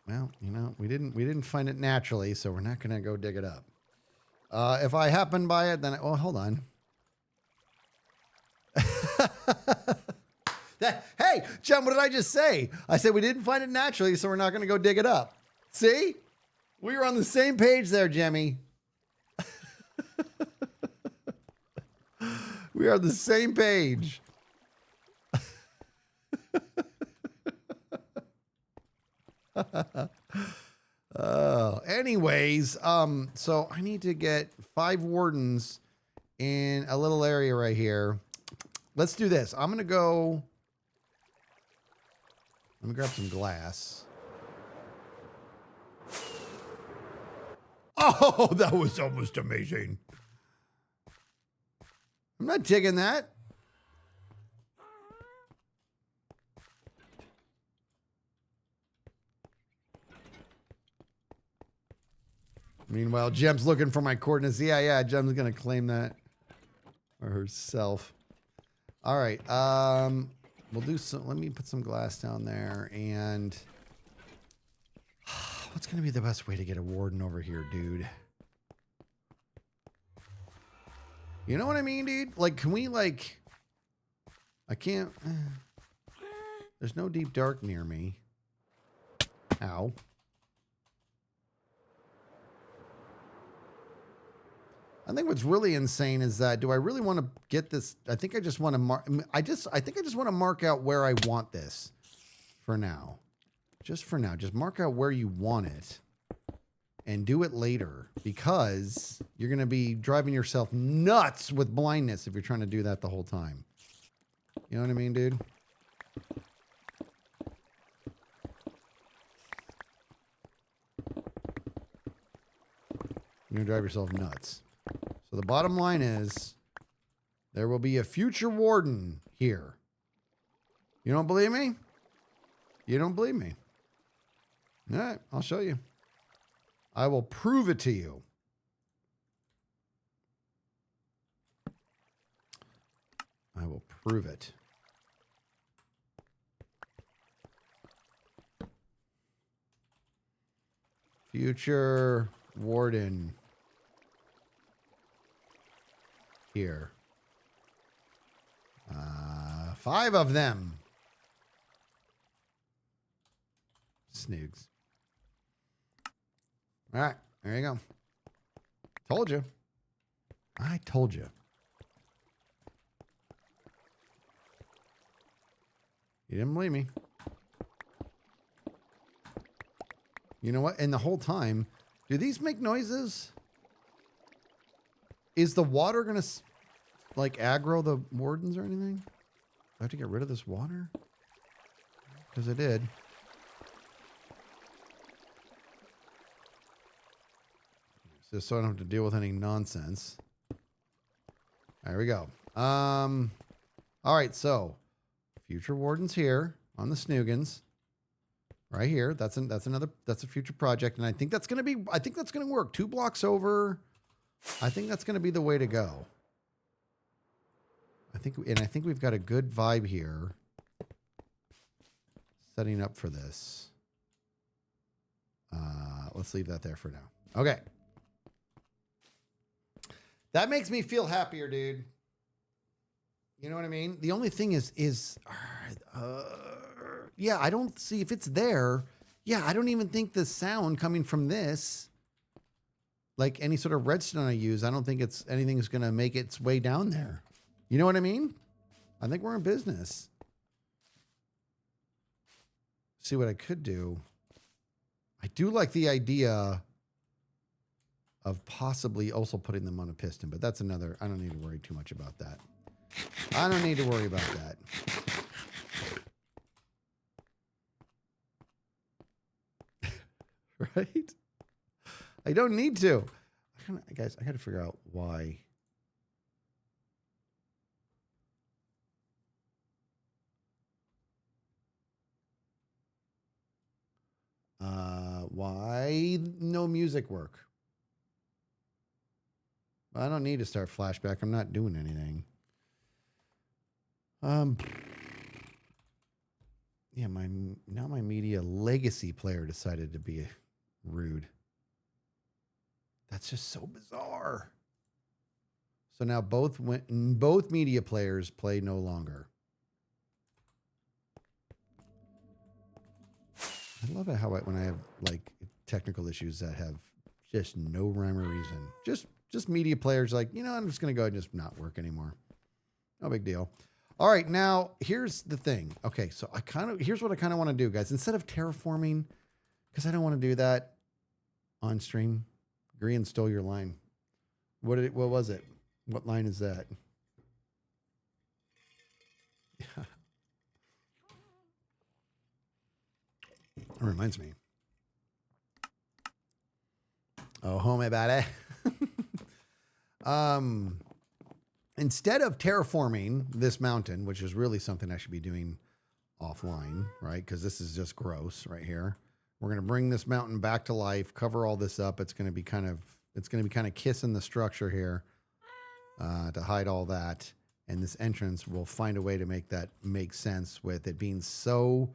Well, you know, we didn't find it naturally, so we're not gonna go dig it up. If I happen by it, then hold on. Hey, Jem, what did I just say? I said we didn't find it naturally, so we're not going to go dig it up. See? We were on the same page there, Jemmy. We are on the same page. Anyways, so I need to get 5 wardens in a little area right here. Let's do this. I'm going to go. Let me grab some glass. Oh, that was almost amazing. I'm not digging that. Meanwhile, Jem's looking for my coordinates. Yeah, Jem's going to claim that for herself. All right. We'll do some. Let me put some glass down there. And what's going to be the best way to get a warden over here, dude? You know what I mean, dude? Like, can we, like, I can't. There's no deep dark near me. Ow. I think what's really insane is that, do I really want to get this? I think I just want to mark. I think I just want to mark out where I want this for now. Just for now. Just mark out where you want it and do it later, because you're going to be driving yourself nuts with blindness if you're trying to do that the whole time. You know what I mean, dude? You're going to drive yourself nuts. So the bottom line is, there will be a future warden here. You don't believe me? You don't believe me? All right, I'll show you. I will prove it to you. I will prove it. Future warden here. 5 of them. Snoogs. All right, there you go. Told you. I told you. You didn't believe me. You know what? And the whole time, do these make noises? Is the water going to, like, aggro the wardens or anything? Do I have to get rid of this water? Because I did. Just so I don't have to deal with any nonsense. There we go. All right, so future warden's here on the Snoogans. Right here. That's a future project. And I think that's going to work. 2 blocks over. I think that's going to be the way to go. I think we've got a good vibe here. Setting up for this. Let's leave that there for now. Okay. That makes me feel happier, dude. You know what I mean? The only thing is, yeah, I don't see if it's there. Yeah, I don't even think the sound coming from this, like any sort of redstone I use, I don't think anything's going to make its way down there. You know what I mean? I think we're in business. See what I could do. I do like the idea of possibly also putting them on a piston, but that's another, I don't need to worry too much about that. I don't need to worry about that. Right? I don't need to. Guys, I got to figure out why. Why no music work? I don't need to start flashback. I'm not doing anything. Yeah, my media legacy player decided to be rude. That's just so bizarre. So now both media players play no longer. I love it how when I have like technical issues that have just no rhyme or reason. Just media players like, you know, I'm just going to go and just not work anymore. No big deal. All right, now here's the thing. Okay, so here's what I kind of want to do, guys. Instead of terraforming, because I don't want to do that on stream. Grian stole your line. What was it? What line is that? Yeah. It reminds me. Oh, homie, buddy. Instead of terraforming this mountain, which is really something I should be doing offline, right? Because this is just gross right here. We're going to bring this mountain back to life, cover all this up. It's going to be kind of kissing the structure here to hide all that. And this entrance will find a way to make that make sense with it being so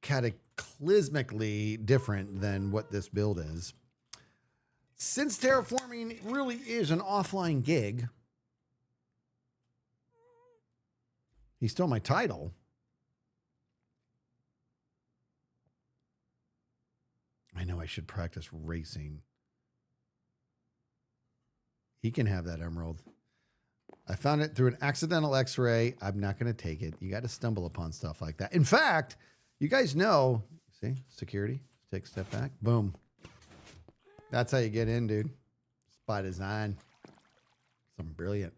cataclysmically different than what this build is. Since terraforming really is an offline gig, He stole my title. I know I should practice racing. He can have that emerald. I found it through an accidental x-ray. I'm not going to take it. You got to stumble upon stuff like that. In fact, you guys know, see, security, take a step back. Boom. That's how you get in, dude. By design. Something brilliant.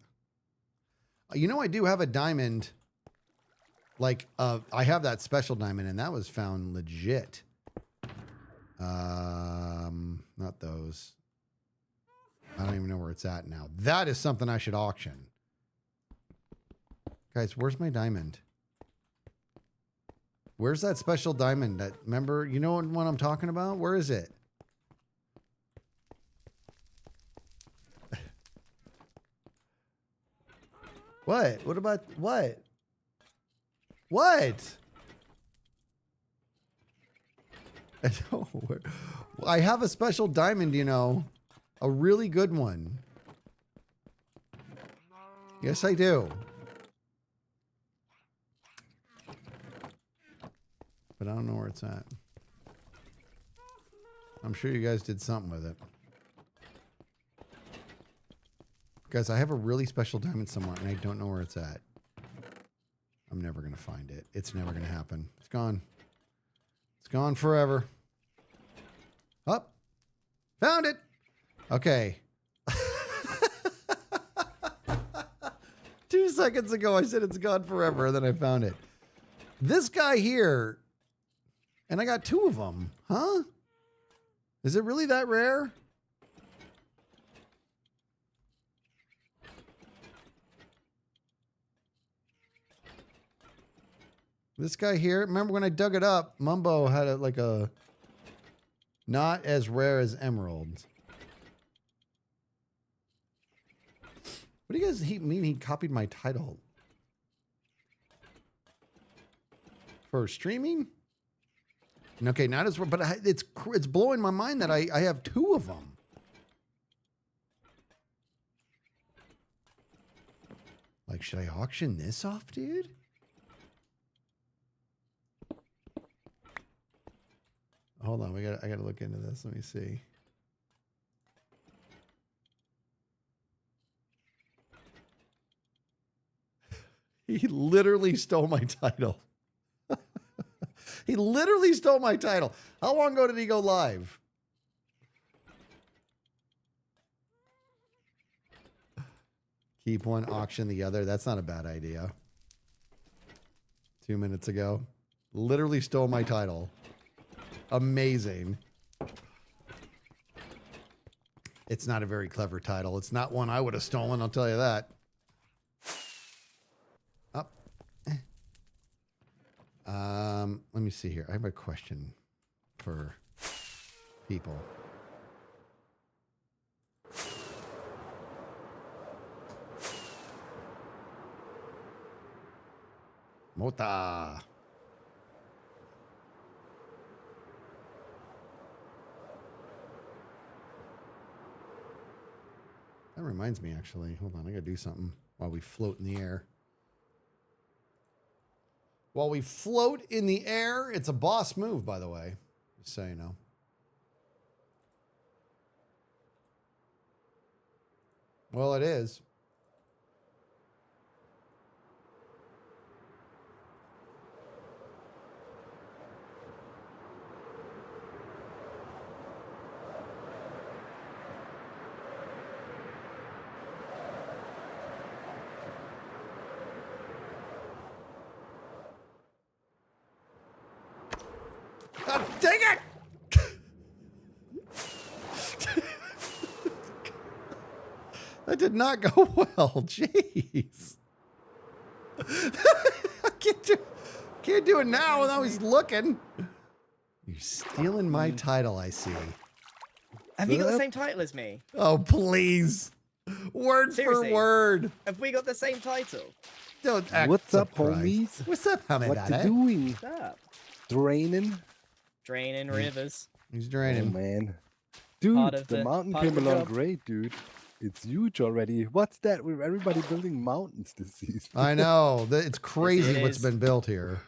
You know, I do have a diamond. Like, I have that special diamond, and that was found legit. Not those. I don't even know where it's at now. That is something I should auction. Guys, where's my diamond? Where's that special diamond? That, remember, you know what I'm talking about? Where is it? What? What about what? What? I have a special diamond, you know, a really good one. Yes, I do. But I don't know where it's at. I'm sure you guys did something with it. Guys, I have a really special diamond somewhere, and I don't know where it's at. I'm never going to find it. It's never going to happen. It's gone. It's gone forever. Up. Found it. Okay. 2 seconds ago, I said it's gone forever, and then I found it. This guy here, and I got 2 of them. Huh? Is it really that rare? This guy here, remember when I dug it up, Mumbo had like a not as rare as emeralds. What do you guys mean he copied my title? For streaming? Okay, not as rare, but it's blowing my mind that I have 2 of them. Like, should I auction this off, dude? Hold on, I gotta look into this. Let me see. He literally stole my title. He literally stole my title. How long ago did he go live? Keep one, auction the other. That's not a bad idea. 2 minutes ago. Literally stole my title. Amazing. It's not a very clever title. It's not one I would have stolen, I'll tell you that. Up. Let me see here. I have a question for people. Mota. That reminds me, actually. Hold on, I gotta do something while we float in the air. While we float in the air, it's a boss move, by the way. Just so you know. Well, it is. Dang it! That did not go well. Jeez. I can't do it now. Now he's looking. You're stealing my title, I see. Have you got the same title as me? Oh, please. Word Seriously? for word. Have we got the same title? Don't act What's up, surprised. homies? What's up, homie? What you doing? What's up? Draining? Draining rivers. He's Oh, draining. man. Dude, Part of the the- mountain part of came the along job. great, dude. It's huge already. What's that with everybody building mountains this season? I know. It's crazy what's is. been built here.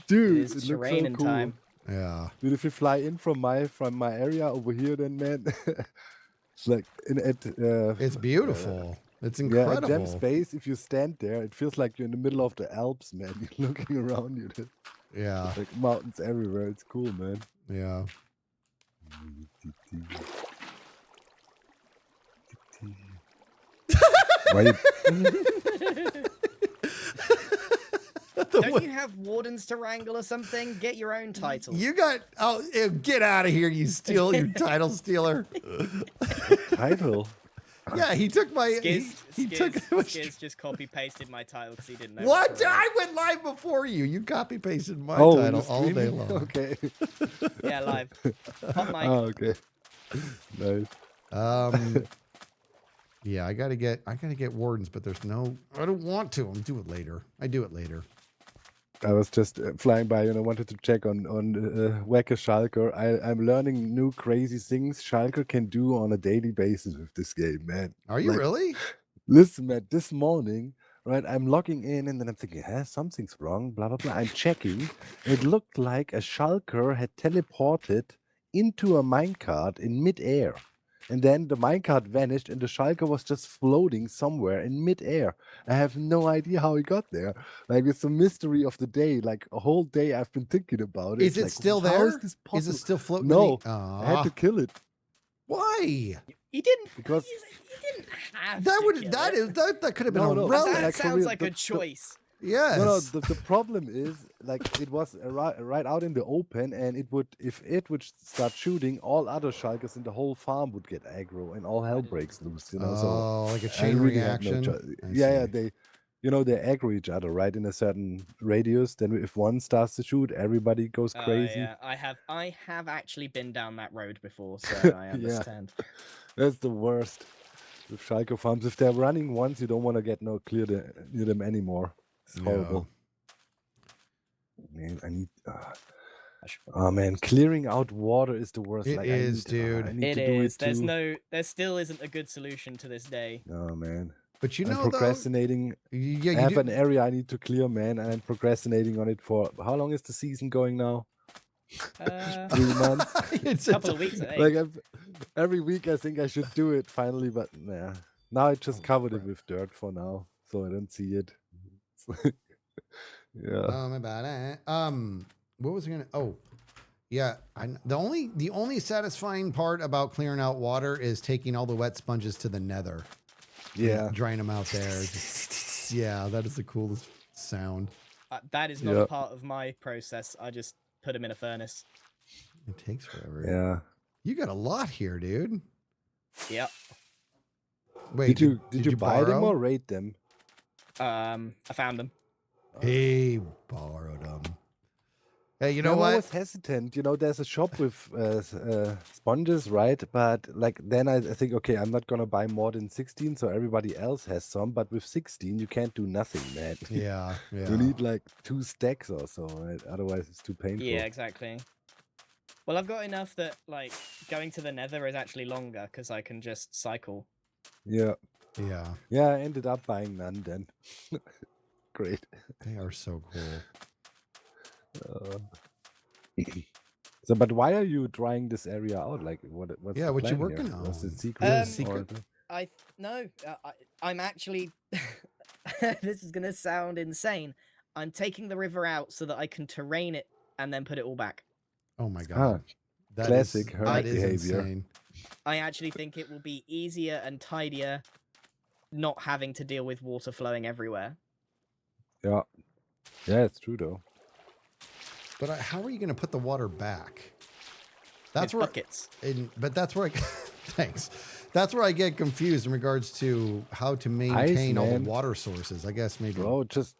Dude, It is it looks so terrain and cool. time. Yeah. Dude, if you fly in from my area over here, then man, it's like It's beautiful. It's yeah, incredible. at Gem Space. If you stand there, it feels like you're in the middle of the Alps, man. You're looking around you. There's Yeah. like mountains everywhere. It's cool, man. Yeah. Why you- Don't you have wardens to wrangle or something? Get your own title. You got get out of here, you title stealer. title? Ah. Yeah, he took my he took Skiz just copy pasted my title because he didn't know. What? to write. I went live before you. You copy pasted my Oh, title the all day streaming? long. Okay. Yeah, live. Hot mic. Oh, okay. Nice. Yeah, I gotta get wardens, but there's no. I don't want to. I'll do it later. I do it later. I was just flying by and I wanted to check on Wacker Schalker. I'm learning new crazy things Schalker can do on a daily basis with this game, man. Are you Like, really? Listen, man, this morning, right, I'm logging in and then I'm thinking, something's wrong, blah, blah, blah. I'm checking. It looked like a Schalker had teleported into a minecart in midair. And then the minecart vanished and the Schalker was just floating somewhere in midair. I have no idea how he got there. Like, it's a mystery of the day. Like, a whole day I've been thinking about it. Is it Like, still how there? is this possible? Is it still floating? No, I had to kill it. Why? You didn't. Because- you didn't have That to would kill that it. is that could have been No, a no, relic. That like, for sounds real, like a choice. Yes. No, the problem is like it was right out in the open, and it would if it would start shooting, all other Schalkers in the whole farm would get aggro, and all hell breaks loose. You know, so Oh, like a I chain really had no reaction. choice. I Yeah, see. they, they aggro each other right in a certain radius. Then if one starts to shoot, everybody goes crazy. Yeah, I have actually been down that road before, so I understand. That's the worst with Schalke farms. If they're running once, you don't want to get near them anymore. It's horrible. Man, I need. Oh man, clearing out water is the worst. It like, is, I need, dude. I need It to do is. it too. There still isn't a good solution to this day. Oh man. But you I'm know, though, procrastinating. yeah, I you have do. an area I need to clear, man, and I'm procrastinating on it for how long is the season going now? 3 months. It's A couple of weeks, I think. Like every week, I think I should do it finally, but nah. Now I just covered it with dirt for now, so I don't see it. Yeah. My bad. What was I gonna? Oh, yeah. The only satisfying part about clearing out water is taking all the wet sponges to the Nether. Yeah. Drying them out there. Yeah, that is the coolest sound. That is not a part of my process. I just put them in a furnace. It takes forever. Yeah. You got a lot here, dude. Yep. Wait, Did you buy them borrow? or raid them? I found them. He borrowed them. Hey, you know I what? was hesitant. There's a shop with sponges, right? But like then I think, okay, I'm not gonna buy more than 16, so everybody else has some. But with 16, you can't do nothing, man. Yeah. You need like 2 stacks or so, right? Otherwise, it's too painful. Yeah, exactly. Well, I've got enough that like going to the Nether is actually longer because I can just cycle. Yeah. Yeah. Yeah, I ended up buying none then. Great. They are so cool. So, but why are you drying this area out? Like, what's Yeah, the what you plan working here? What's the on? secret? Secret? I'm actually. This is gonna sound insane. I'm taking the river out so that I can terrain it and then put it all back. Oh my god. That classic is, hermit that is behavior. insane. I actually think it will be easier and tidier, not having to deal with water flowing everywhere. Yeah. Yeah, it's true though. But how are you going to put the water back? That's With where. buckets. But that's where I. Thanks. That's where I get confused in regards to how to maintain all the man. water sources. I guess maybe. Bro, just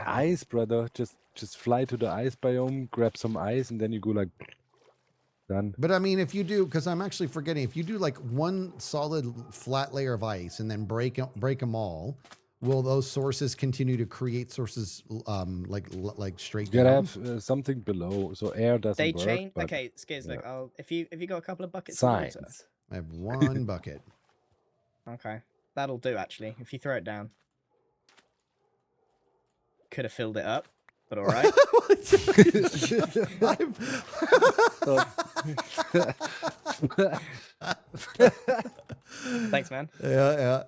ice, brother. Just fly to the ice biome, grab some ice, and then you go like done. But I mean, if you do, because I'm actually forgetting, if you do like one solid flat layer of ice and then break them all, will those sources continue to create sources like straight You down? gotta have something below, so air doesn't They work. change. but Okay, Skiz, look. yeah. If you got a couple of buckets of water. Science. I have one bucket. Okay. That'll do, actually, if you throw it down. Could have filled it up, but all right. Thanks, man. Yeah,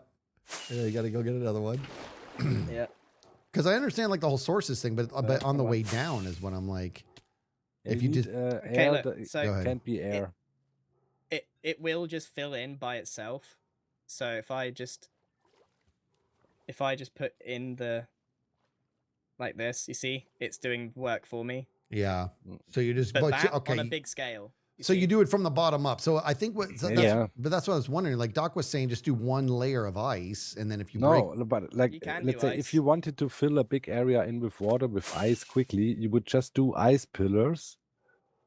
you got to go get another one. Yeah. Because I understand like the whole sources thing, but on the hold on. way down is when I'm like, Yeah, if you need, just air, look, the- so- Go ahead. can't be air. It will just fill in by itself. So if I just put in the like this, you see, it's doing work for me. yeah. So you just But that okay. on a big scale. So you do it from the bottom up. So I think but that's what I was wondering. Like Doc was saying, just do one layer of ice, and then if you break, No, but like You can let's do say if ice. you wanted to fill a big area in with water with ice quickly, you would just do ice pillars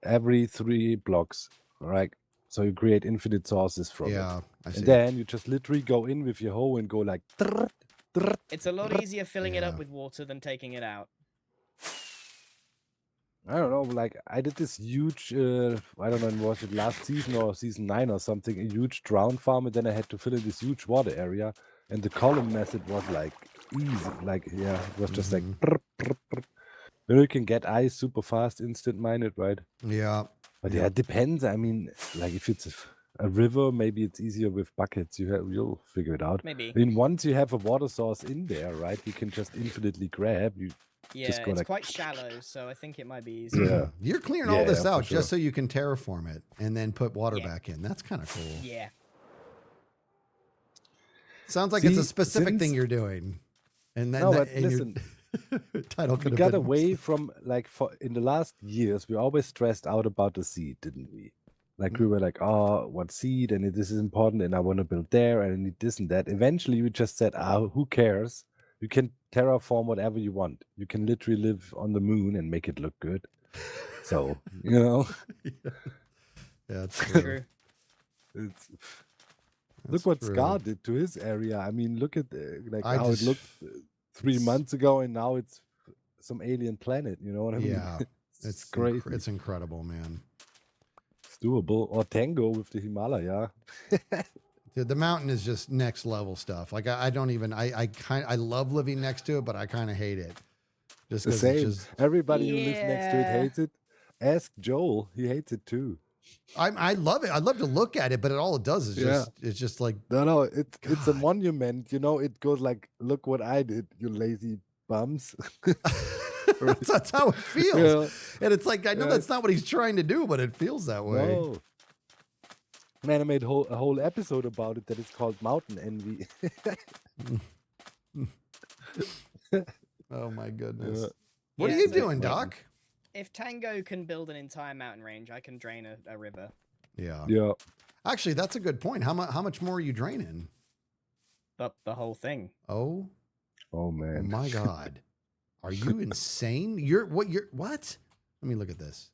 every 3 blocks, right? So you create infinite sources from it. yeah, I see. And then you just literally go in with your hoe and go like trrrt, trrrt. It's a lot easier filling it up Yeah. with water than taking it out. I don't know, like I did this huge I don't know, was it last season or season 9 or something, a huge drown farm, and then I had to fill in this huge water area, and the column method was like easy, like yeah, it was just like prr, prr, prr. You know, you can get ice super fast, instant mine it, right? Yeah, But yeah, it depends. I mean, like if it's a river, maybe it's easier with buckets. You'll figure it out. Maybe. I mean, once you have a water source in there, right, you can just infinitely grab. You Yeah, just go it's like, quite shallow, so I think it might be easier. yeah, You're clearing all this Yeah, for out just so sure. you can terraform it and then put water Yeah. back in. That's kind of cool. Yeah. Sounds like it's a See, specific thing since- you're doing. And then No, that, but and your listen, title we could have got been away from like in the last years, we always stressed out about the seed, didn't we? Like we were like, oh, what seed? And this is important, and I want to build there, and I need this and that. Eventually, we just said, who cares? You can terraform whatever you want. You can literally live on the moon and make it look good. So, you know, Yeah, that's True. true. it's That's look what true. Scar did to his area. I mean, look at I how just- it looked 3 it's- months ago, and now it's some alien planet. You know what I mean? Yeah, it's crazy. It's incredible, man. It's doable. Or Tango with the Himalaya. Dude, the mountain is just next level stuff. Like I don't even I love living next to it, but I kind of hate it. Just The because same. it's just Everybody who lives next to it Yeah. hates it. Ask Joel. He hates it too. I love it. I love to look at it, but all it does is Yeah. it's just like No, it's a God. monument. You know, it goes like, look what I did, you lazy bums. that's how it feels. Yeah. And it's like I know Yeah. that's not what he's trying to do, but it feels that way. No. Man, I made a whole episode about it that is called Mountain Envy. Oh my goodness. Yeah. What Yeah, are you so- doing, Doc? If Tango can build an entire mountain range, I can drain a river. Yeah. Yeah. Actually, that's a good point. How much more are you draining? The whole thing. Oh Oh man. my God. Are you insane? You're what? Let me look at this.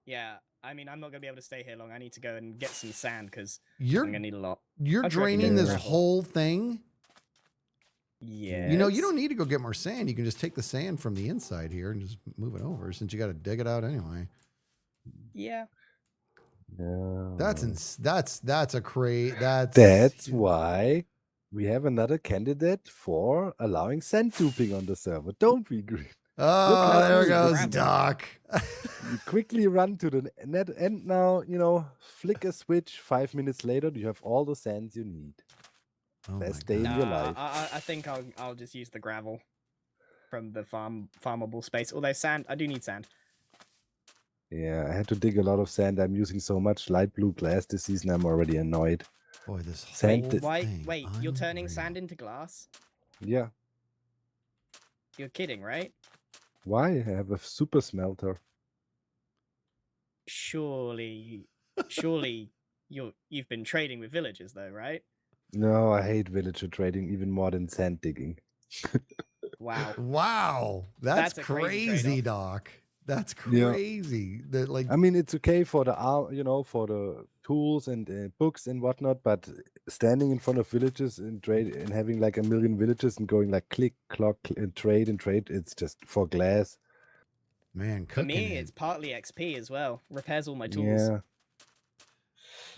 Yeah, I mean, I'm not gonna be able to stay here long. I need to go and get some sand because You're I'm gonna need a lot. you're I'd draining recommend this gravel. whole thing. Yeah. You know, you don't need to go get more sand. You can just take the sand from the inside here and just move it over since you got to dig it out anyway. Yeah. Yeah. That's a crazy. That's why we have another candidate for allowing sand duping on the server, don't we, Griff? Oh, Look, there let's goes grab it. Doc. You quickly run to the net end now, you know, flick a switch. 5 minutes later, you have all the sands you need. Oh my Best day in God. your Nah, life. I think I'll just use the gravel from the farmable space. Although sand, I do need sand. Yeah, I had to dig a lot of sand. I'm using so much light blue glass this season, I'm already annoyed. Boy, this Sand whole did- thing, Wait, you're turning unreal. sand into glass? Yeah. You're kidding, right? Why? I have a super smelter. Surely you've been trading with villagers though, right? No, I hate villager trading even more than sand digging. Wow. Wow, that's That's a crazy crazy, trade-off. Doc. That's Yeah. crazy. That like I mean, it's okay for the you know, for the tools and books and whatnot, but standing in front of villages and trade and having like a million villages and going like click, clock, and trade, it's just for glass. man, For cooking me, it. it's partly XP as well. Repairs all my tools. Yeah.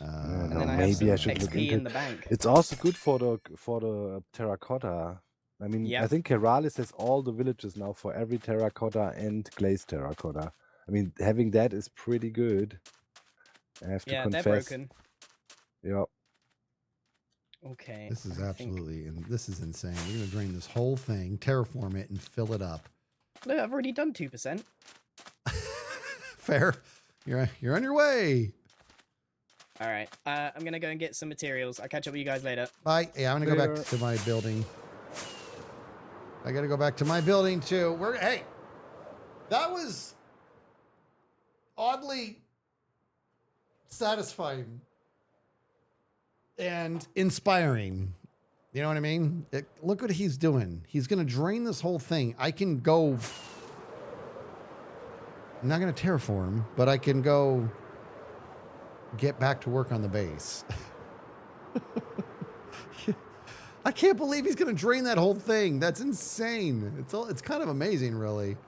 I And don't then I have maybe I some should look XP into in it. the bank. It's also good for the terracotta. I mean, Yeah. I think Keralis has all the villages now for every terracotta and glazed terracotta. I mean, having that is pretty good. I have to Yeah, they're confess. broken. Yeah. Okay. This is I think- absolutely, and this is insane. We're going to drain this whole thing, terraform it, and fill it up. Look, I've already done 2%. Fair. You're on your way. All right. I'm gonna go and get some materials. I'll catch up with you guys later. Bye. Yeah, I'm gonna go back Later. to my building. I gotta go back to my building too. Hey, that was oddly satisfying and inspiring. You know what I mean? Look what he's doing. He's gonna drain this whole thing. I can go. I'm not gonna terraform, but I can go get back to work on the base. I can't believe he's going to drain that whole thing. That's insane. It's kind of amazing, really.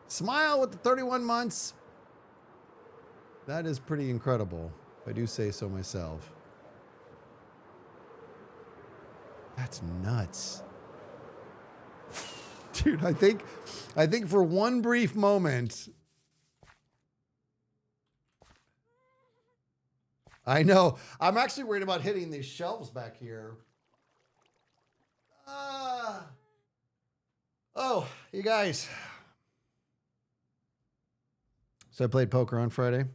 Smile with the 31 months. That is pretty incredible. If I do say so myself. That's nuts. Dude, I think for one brief moment, I know. I'm actually worried about hitting these shelves back here. Oh, you guys. So I played poker on Friday.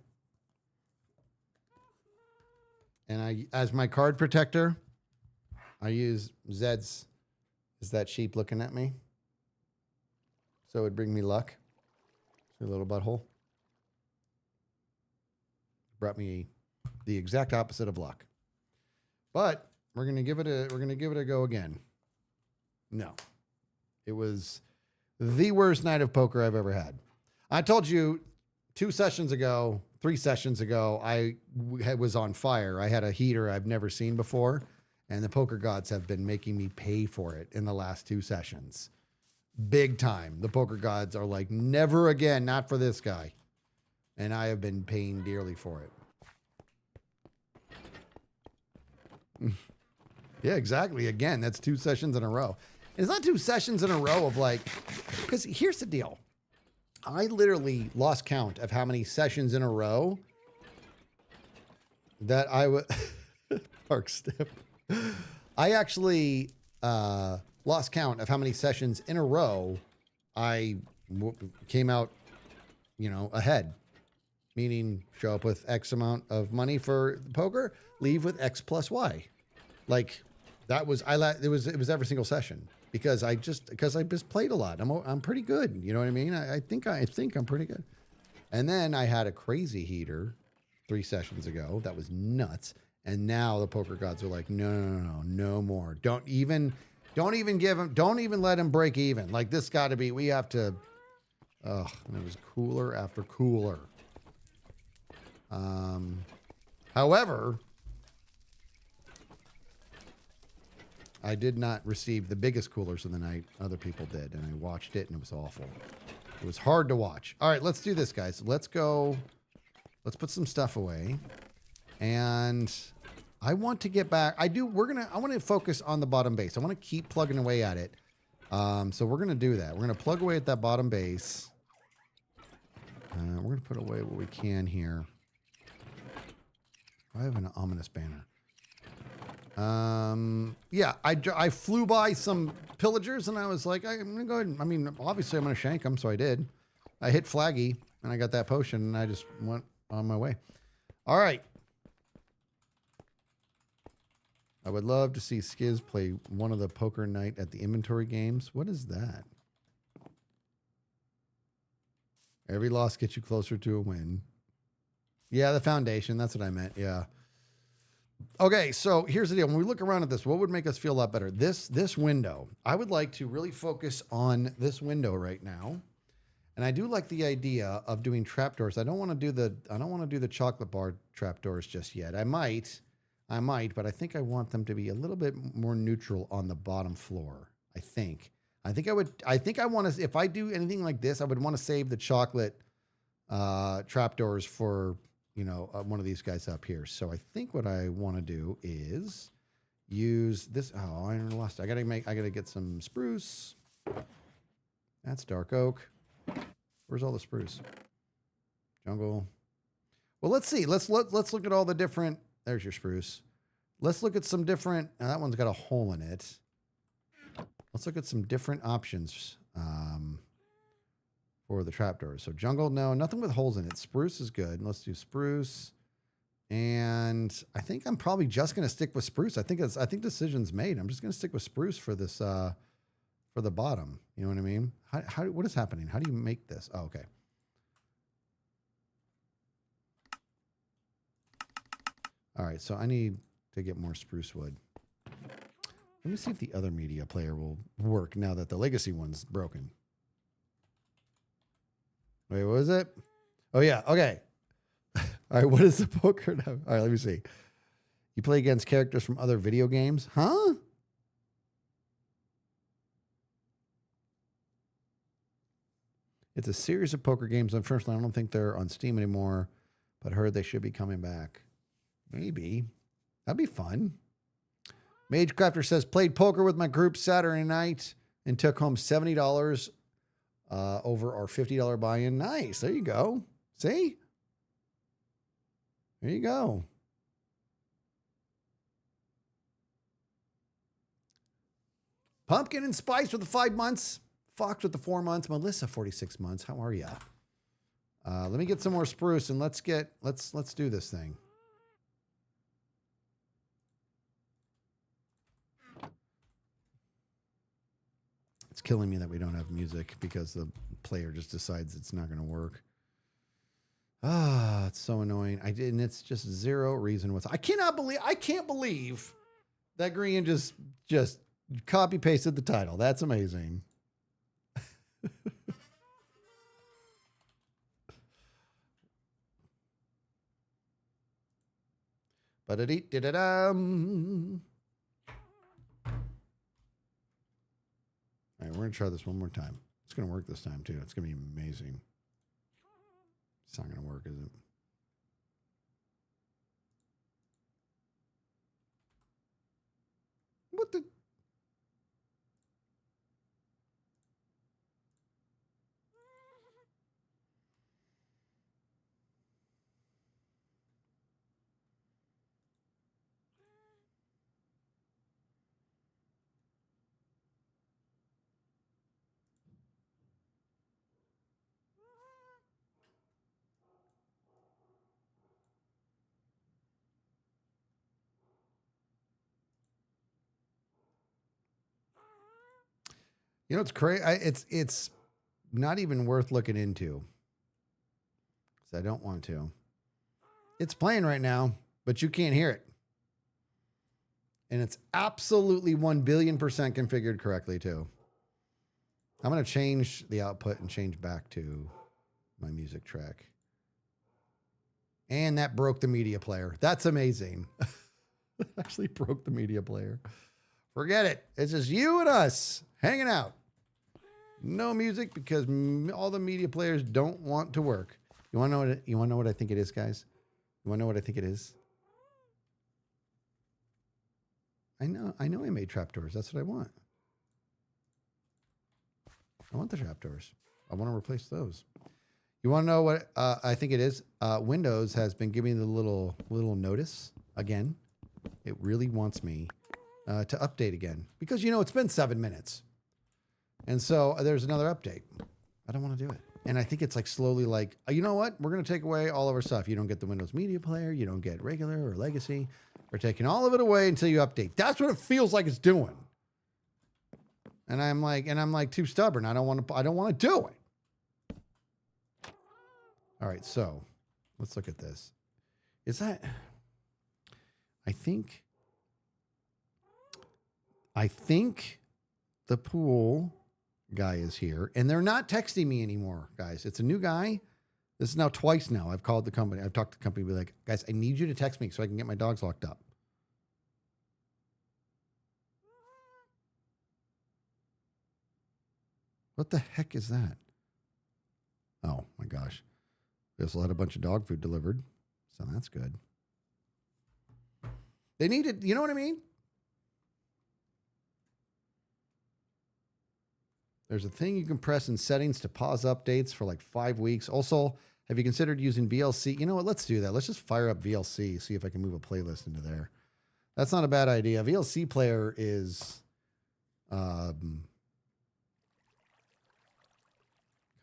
And as my card protector, I use Zed's. Is that sheep looking at me? So it would bring me luck. See a little butthole? Brought me the exact opposite of luck. But we're gonna give it a go again. No. It was the worst night of poker I've ever had. I told you 3 sessions ago, I was on fire. I had a heater I've never seen before, and the poker gods have been making me pay for it in the last 2 sessions. Big time. The poker gods are like, never again, not for this guy. And I have been paying dearly for it. Yeah, exactly. Again, that's 2 sessions in a row. It's not 2 sessions in a row of like, because here's the deal. I literally lost count of how many sessions in a row that I would Park Step. I actually lost count of how many sessions in a row I came out, ahead. Meaning show up with X amount of money for poker, leave with X plus Y. Like that was it was every single session because I just played a lot. I'm pretty good. You know what I mean? I think I'm pretty good. And then I had a crazy heater 3 sessions ago. That was nuts. And now the poker gods are like, no more. Don't even let him break even. Like this got to be, we have to, and it was cooler after cooler. However, I did not receive the biggest coolers of the night. Other people did, and I watched it, and it was awful. It was hard to watch. All right, let's do this, guys. Let's go. Let's put some stuff away. And I want to get back. I want to focus on the bottom base. I want to keep plugging away at it. So we're going to do that. We're going to plug away at that bottom base. We're going to put away what we can here. I have an ominous banner. Yeah, I flew by some pillagers and I was like, I'm going to go ahead. I mean, obviously I'm going to shank them. So I did. I hit flaggy and I got that potion and I just went on my way. All right. I would love to see Skiz play one of the poker night at the inventory games. What is that? Every loss gets you closer to a win. Yeah, the foundation. That's what I meant. Yeah. Okay, so here's the deal. When we look around at this, what would make us feel a lot better? This window. I would like to really focus on this window right now. And I do like the idea of doing trapdoors. I don't want to do the chocolate bar trapdoors just yet. I might, but I think I want them to be a little bit more neutral on the bottom floor. I think I want to, if I do anything like this, I would want to save the chocolate trapdoors for, one of these guys up here. So I think what I want to do is use this. Oh, I lost. I gotta get some spruce. That's dark oak. Where's all the spruce? Jungle. Well, let's see. Let's look at all the different. There's your spruce. Let's look at some different. That one's got a hole in it. Let's look at some different options for the trapdoors. So jungle, no, nothing with holes in it. Spruce is good. Let's do spruce. And I think I'm probably just going to stick with spruce. I think decision's made. I'm just going to stick with spruce for this for the bottom. You know what I mean? What is happening? How do you make this? Oh, okay. All right, so I need to get more spruce wood. Let me see if the other media player will work now that the legacy one's broken. Wait, what was it? Oh, yeah. Okay. All right. What is the poker now? All right. Let me see. You play against characters from other video games? Huh? It's a series of poker games. Unfortunately, I don't think they're on Steam anymore, but I heard they should be coming back. Maybe. That'd be fun. Magecrafter says, played poker with my group Saturday night and took home $70 over our $50 buy-in. Nice. There you go. See? There you go. Pumpkin and Spice with the 5 months. Fox with the 4 months. Melissa, 46 months. How are ya? Let me get some more spruce and let's do this thing. It's killing me that we don't have music because the player just decides it's not going to work. Ah, it's so annoying. And it's just zero reason whatsoever. I can't believe that Grian just copy pasted the title. That's amazing. Ba-da-dee-da-da-dum. All right, we're going to try this one more time. It's going to work this time, too. It's going to be amazing. It's not going to work, is it? What the? You know, it's crazy. It's not even worth looking into. Because I don't want to. It's playing right now, but you can't hear it. And it's absolutely 1 billion % configured correctly, too. I'm going to change the output and change back to my music track. And that broke the media player. That's amazing. It actually broke the media player. Forget it. It's just you and us hanging out. No music because all the media players don't want to work. You want to know what I think it is, guys? You want to know what I think it is? I know I made trapdoors. That's what I want. I want the trapdoors. I want to replace those. You want to know what I think it is? Windows has been giving the little notice again. It really wants me to update again because, you know, it's been 7 minutes. And so there's another update. I don't want to do it. And I think it's like slowly like, you know what? We're going to take away all of our stuff. You don't get the Windows Media Player. You don't get regular or legacy. We're taking all of it away until you update. That's what it feels like it's doing. And I'm like too stubborn. I don't want to do it. All right. So let's look at this. Is that, I think the pool guy is here and they're not texting me anymore, guys. It's a new guy. This is now twice now. I've called the company. I've talked to the company, be like, guys, I need you to text me so I can get my dogs locked up. What the heck is that? Oh my gosh. They also had a bunch of dog food delivered. So that's good. They needed, you know what I mean? There's a thing you can press in settings to pause updates for like 5 weeks. Also, have you considered using VLC? You know what? Let's do that. Let's just fire up VLC, see if I can move a playlist into there. That's not a bad idea. VLC player is kind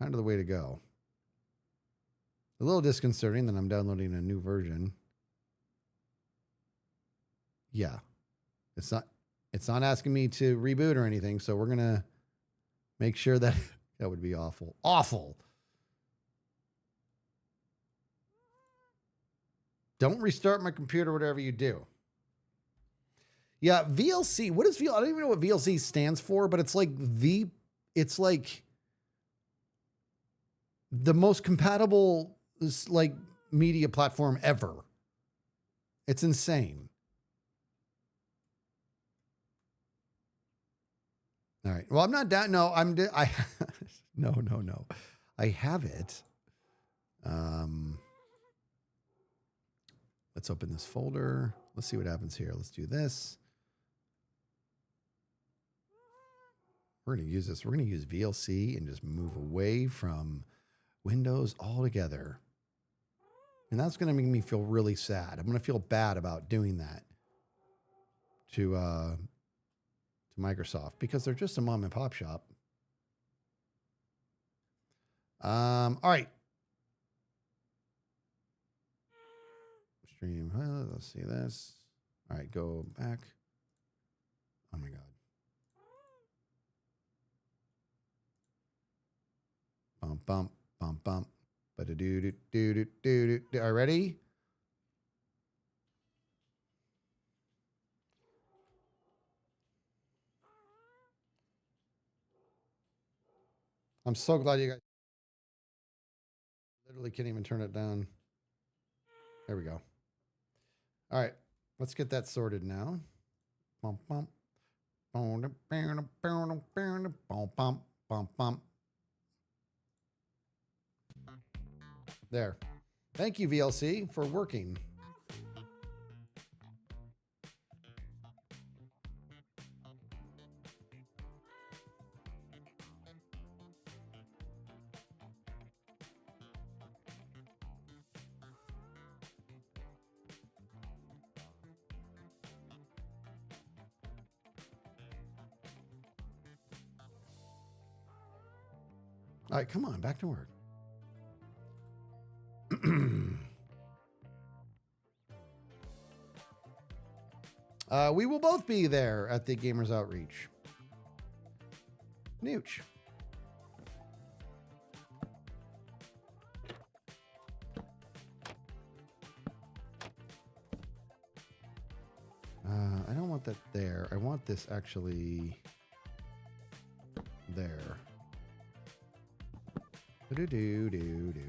of the way to go. A little disconcerting that I'm downloading a new version. Yeah. It's not asking me to reboot or anything, so we're going to make sure that that would be awful. Awful. Don't restart my computer, whatever you do. Yeah, VLC. What is VLC? I don't even know what VLC stands for, but it's like the most compatible like media platform ever. It's insane. All right. Well, I'm not down. No, no. I have it. Let's open this folder. Let's see what happens here. Let's do this. We're going to use this. We're going to use VLC and just move away from Windows altogether. And that's going to make me feel really sad. I'm going to feel bad about doing that to Microsoft because they're just a mom and pop shop. All right. Stream. Let's see this. All right, go back. Oh my God. Bump, bump, bump, bump. Ba-da-doo-doo-doo-doo-doo-doo. All right, ready? I'm so glad you guys literally can't even turn it down. There we go. All right, let's get that sorted now. Bump, bump. Bump, bump, bump, bump, bump. There. Thank you, VLC, for working. All right, come on, back to work. We will both be there at the Gamers Outreach. Nooch. I don't want that there. I want this actually there. Do-do-do-do-do.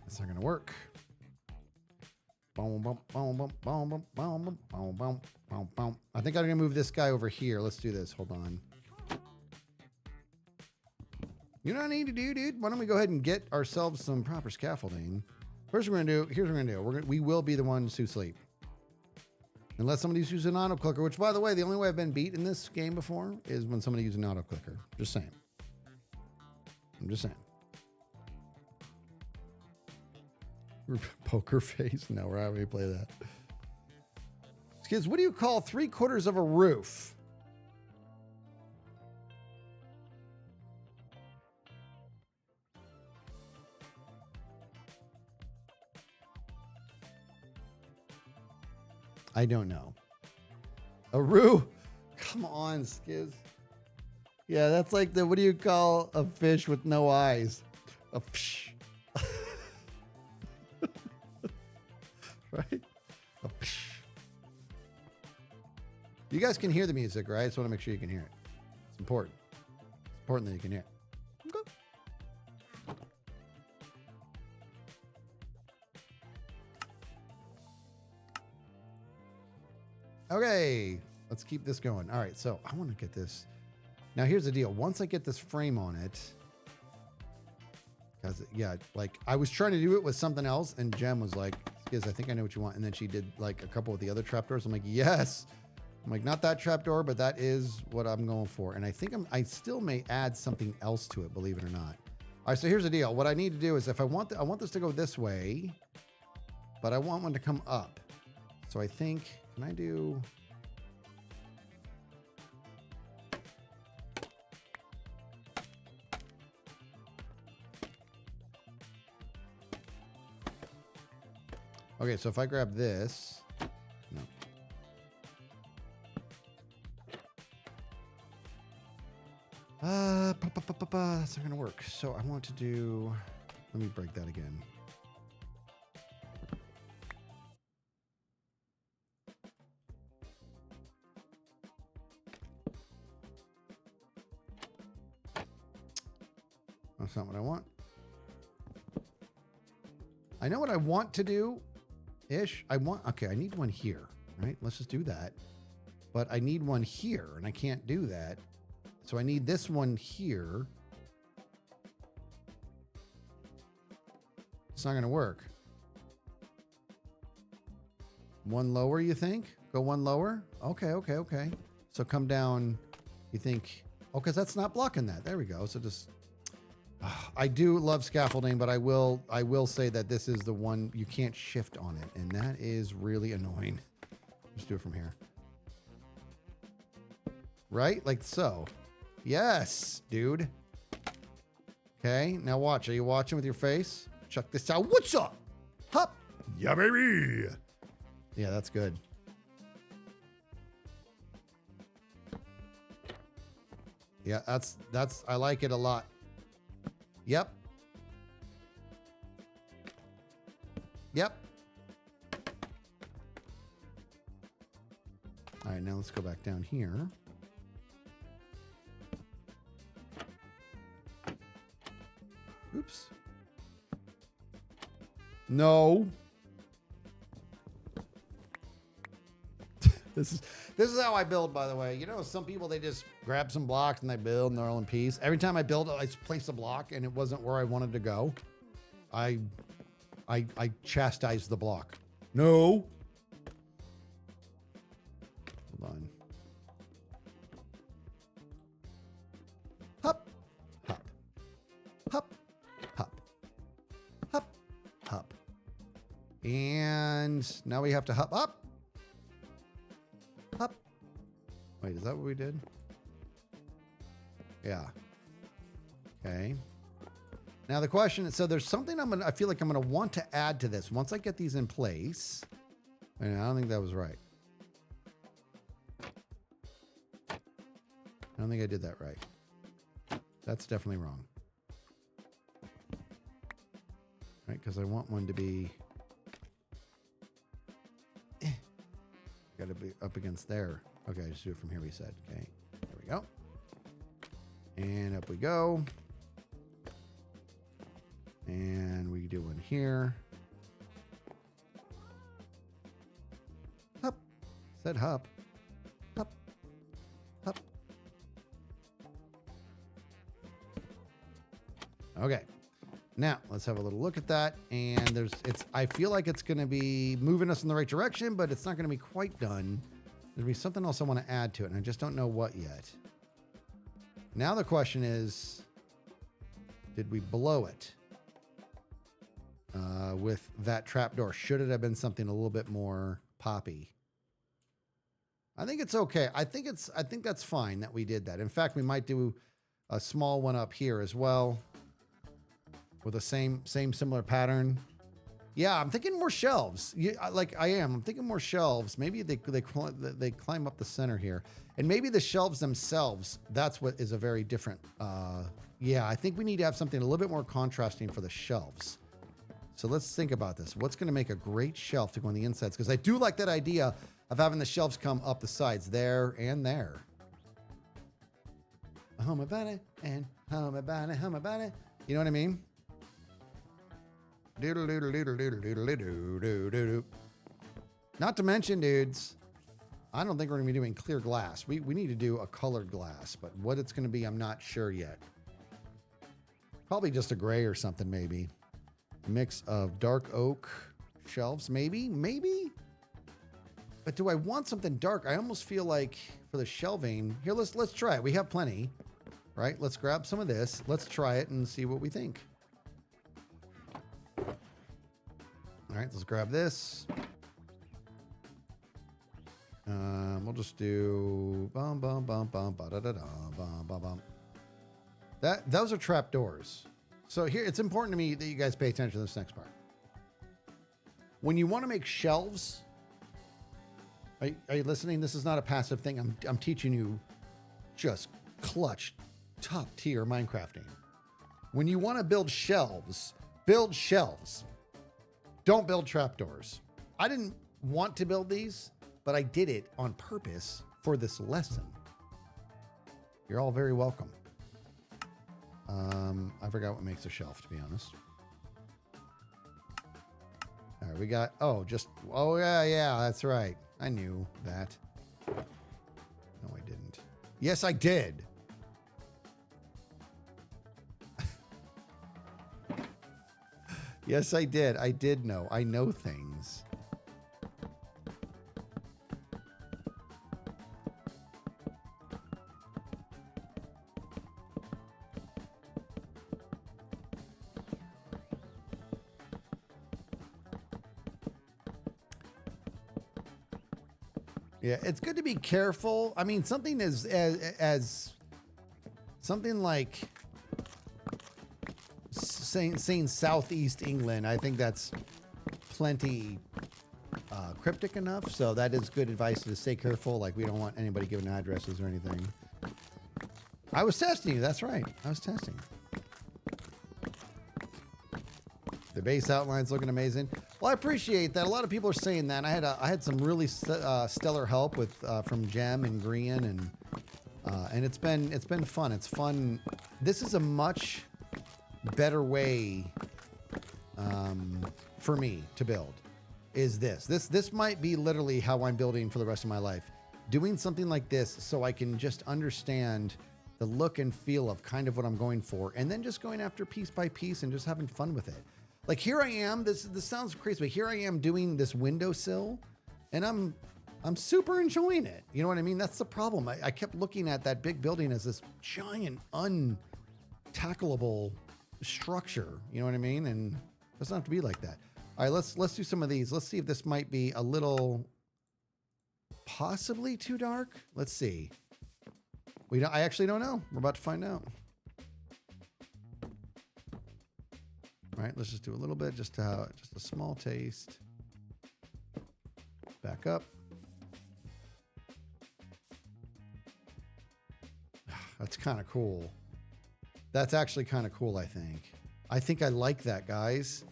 That's not going to work. Boom, boom, boom, boom, boom, boom, boom, boom, boom, boom, boom. I think I'm going to move this guy over here. Let's do this. Hold on. You know what I need to do, dude? Why don't we go ahead and get ourselves some proper scaffolding? First, we're going to do, here's what we're going to do. We will be the ones who sleep. Unless somebody's using an auto clicker, which, by the way, the only way I've been beat in this game before is when somebody uses an auto clicker. Just saying. I'm just saying. Poker face? No, we're not going to play that. Kids, what do you call 3/4 of a roof? I don't know. A roo? Come on, Skiz. Yeah, that's like the, what do you call a fish with no eyes? A psh. Right? A psh. You guys can hear the music, right? I just want to make sure you can hear it. It's important. It's important that you can hear it. Okay, let's keep this going. All right, so I want to get this Now, here's the deal. Once I get this frame on it, because, yeah, like, I was trying to do it with something else, and Jem was like, Skiz, I think I know what you want. And then she did, like, a couple of the other trapdoors. I'm like, yes. I'm like, not that trapdoor, but that is what I'm going for. And I think I still may add something else to it, believe it or not. All right, so here's the deal. What I need to do is if I want this to go this way, but I want one to come up. So I think, can I do... Okay, so if I grab this, no. That's not gonna work. So I want to do, let me break that again. That's not what I want. I know what I want to do. Ish. Okay, I need one here, right? Let's just do that. But I need one here, and I can't do that. So I need this one here. It's not going to work. One lower, you think? Go one lower? Okay, okay, okay. So come down, you think... Oh, because that's not blocking that. There we go. So just... I do love scaffolding, but I will say that this is the one you can't shift on it, and that is really annoying. Just do it from here. Right? Like so. Yes, dude. Okay, now watch. Are you watching with your face? Check this out. What's up? Hop. Yeah, baby. Yeah, that's good. Yeah, that's I like it a lot. Yep. Yep. All right, now let's go back down here. Oops. No. This is how I build, by the way. You know, some people, they just grab some blocks and they build and they're all in peace. Every time I build, I place a block and it wasn't where I wanted to go. I chastise the block. No. Hold on. Hop, hop, hop, hop, hop, hop. And now we have to hop up. Hop. Wait, is that what we did? Yeah. Okay. Now the question is, so there's something I feel like I'm gonna want to add to this once I get these in place. And I don't think that was right. I don't think I did that right. That's definitely wrong. Right, because I want one to be got to be up against there. Okay, just do it from here, we said. Okay, there we go. And up we go. And we do one here. Hop. Said hop. Hop. Hop. Okay. Now, let's have a little look at that. And I feel like it's going to be moving us in the right direction, but it's not going to be quite done. There'll be something else I want to add to it, and I just don't know what yet. Now the question is, did we blow it with that trapdoor? Should it have been something a little bit more poppy? I think it's okay. I think that's fine that we did that. In fact, we might do a small one up here as well, with the same similar pattern. Yeah, I'm thinking more shelves. Yeah, like I am. I'm thinking more shelves. Maybe they climb up the center here, and maybe the shelves themselves. That's what is a very different. Yeah, I think we need to have something a little bit more contrasting for the shelves. So let's think about this. What's going to make a great shelf to go on the insides? Because I do like that idea of having the shelves come up the sides there and there. Hum about it and hum about it, hum about it. You know what I mean? Doodle doodle doodle doodle doodle doodle doodle doodle. Not to mention, dudes, I don't think we're going to be doing clear glass. We need to do a colored glass, but what it's going to be, I'm not sure yet. Probably just a gray or something, maybe. A mix of dark oak shelves, maybe? Maybe? But do I want something dark? I almost feel like for the shelving... Here, let's try it. We have plenty, right? Let's grab some of this. Let's try it and see what we think. All right, let's grab this. We'll just do bum bum bum bum ba da da da bum bum bum. Those are trap doors. So here, it's important to me that you guys pay attention to this next part. When you want to make shelves, are you listening? This is not a passive thing. I'm teaching you just clutch, top tier Minecrafting. When you want to build shelves, build shelves. Don't build trapdoors. I didn't want to build these, but I did it on purpose for this lesson. You're all very welcome. I forgot what makes a shelf, to be honest. All right, we got, oh, yeah, that's right. I knew that. No, I didn't. Yes, I did. Yes, I did. I did know. I know things. Yeah, it's good to be careful. I mean, something as something like saying Southeast England, I think that's plenty cryptic enough. So that is good advice to stay careful. Like, we don't want anybody giving addresses or anything. I was testing you. That's right. I was testing. The base outline's looking amazing. Well, I appreciate that. A lot of people are saying that. I had some really stellar help with from Gem and Grian, and it's been fun. It's fun. This is a much better way for me to build. Is this might be literally how I'm building for the rest of my life. Doing something like this so I can just understand the look and feel of kind of what I'm going for, and then just going after piece by piece and just having fun with it. Like, here I am, this sounds crazy, but here I am doing this windowsill, and I'm super enjoying it. You know what I mean? That's the problem. I kept looking at that big building as this giant, untackleable structure. You know what I mean? And it doesn't have to be like that. All right, let's do some of these. Let's see if this might be a little possibly too dark. Let's see. I actually don't know. We're about to find out. All right, let's just do a little bit, just a small taste. Back up. That's kind of cool. That's actually kind of cool, I think. I think I like that, guys.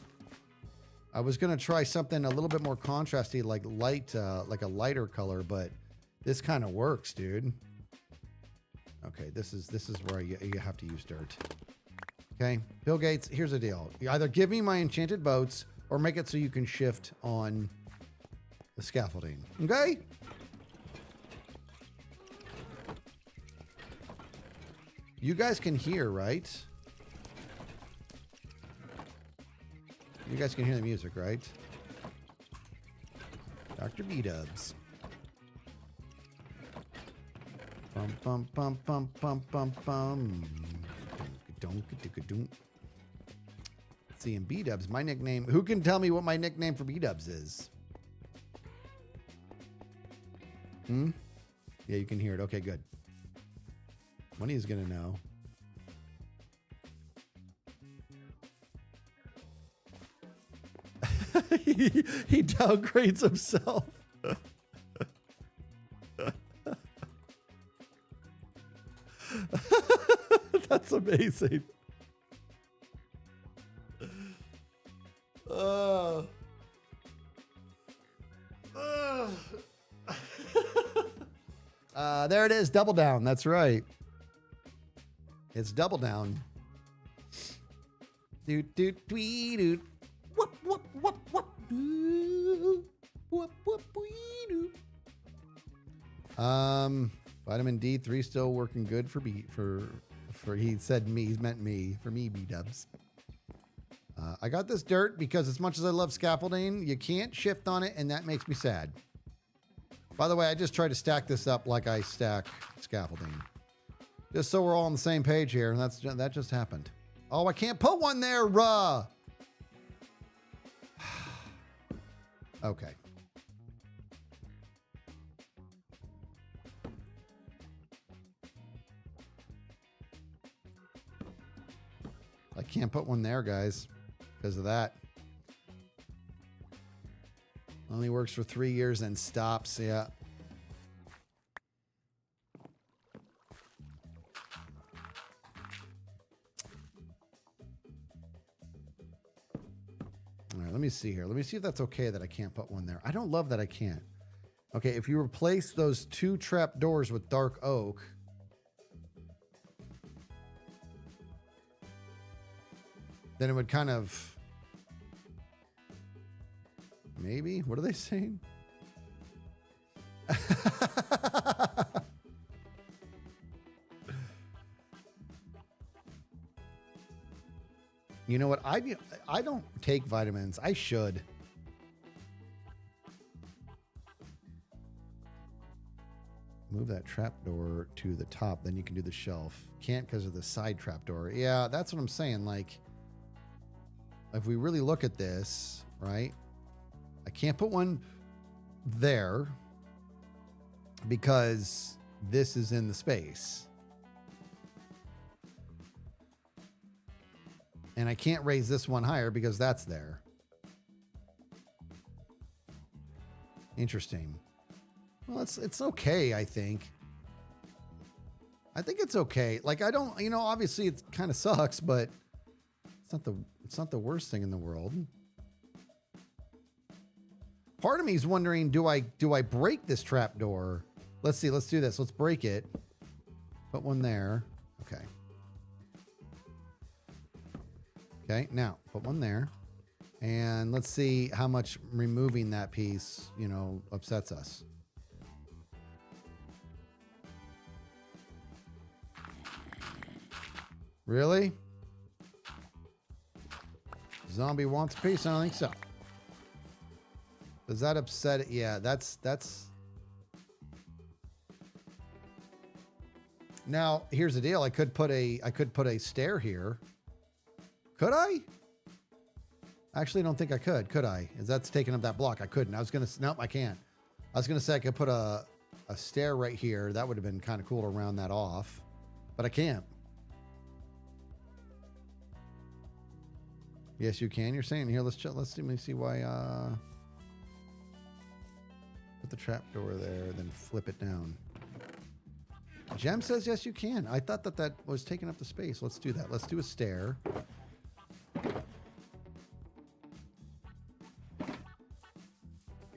I was going to try something a little bit more contrasty, like a lighter color, but this kind of works, dude. Okay, this is where you have to use dirt. Okay, Bill Gates, here's the deal. You either give me my enchanted boats or make it so you can shift on the scaffolding. Okay? You guys can hear, right? You guys can hear the music, right? Dr. B-Dubs. Bum, bum, bum, bum, bum, bum, bum. Seeing B-Dubs, my nickname. Who can tell me what my nickname for B-Dubs is? Yeah, you can hear it. Okay, good. One of you's gonna know. he downgrades himself. That's amazing. There it is, double down. That's right. It's double down. Doot doot tweet doot. Whoop whoop whoop whoop. Whoop whoop wee doot. Vitamin D3 still working good for he said me, he's meant me, for me, B-dubs. I got this dirt because as much as I love scaffolding, you can't shift on it, and that makes me sad. By the way, I just tried to stack this up like I stack scaffolding. Just so we're all on the same page here, and that just happened. Oh, I can't put one there, Okay. I can't put one there, guys, because of that. Only works for 3 years and stops. Yeah. All right, let me see here. Let me see if that's okay that I can't put one there. I don't love that I can't. Okay, if you replace those 2 trap doors with dark oak, then it would kind of, maybe, what are they saying? You know what? I don't take vitamins. I should. Move that trapdoor to the top, then you can do the shelf. Can't because of the side trapdoor. Yeah, that's what I'm saying. Like, if we really look at this, right? I can't put one there because this is in the space. And I can't raise this one higher because that's there. Interesting. Well, it's okay, I think. I think it's okay. Like, I don't, you know, obviously it kind of sucks, but it's not the worst thing in the world. Part of me is wondering, do I break this trapdoor? Let's see, let's do this. Let's break it. Put one there. Okay. Okay, now put one there. And let's see how much removing that piece, you know, upsets us. Really? Zombie wants a piece? I don't think so. Does that upset it? Yeah, that's... Now, here's the deal. I could put a stair here. Could I? I actually don't think I could I? Is that's taking up that block? I couldn't. I was going to... Nope, I can't. I was going to say I could put a stair right here. That would have been kind of cool to round that off. But I can't. Yes, you can. You're saying here. Let me see why. Put the trapdoor there, then flip it down. Gem says yes, you can. I thought that was taking up the space. Let's do that. Let's do a stair.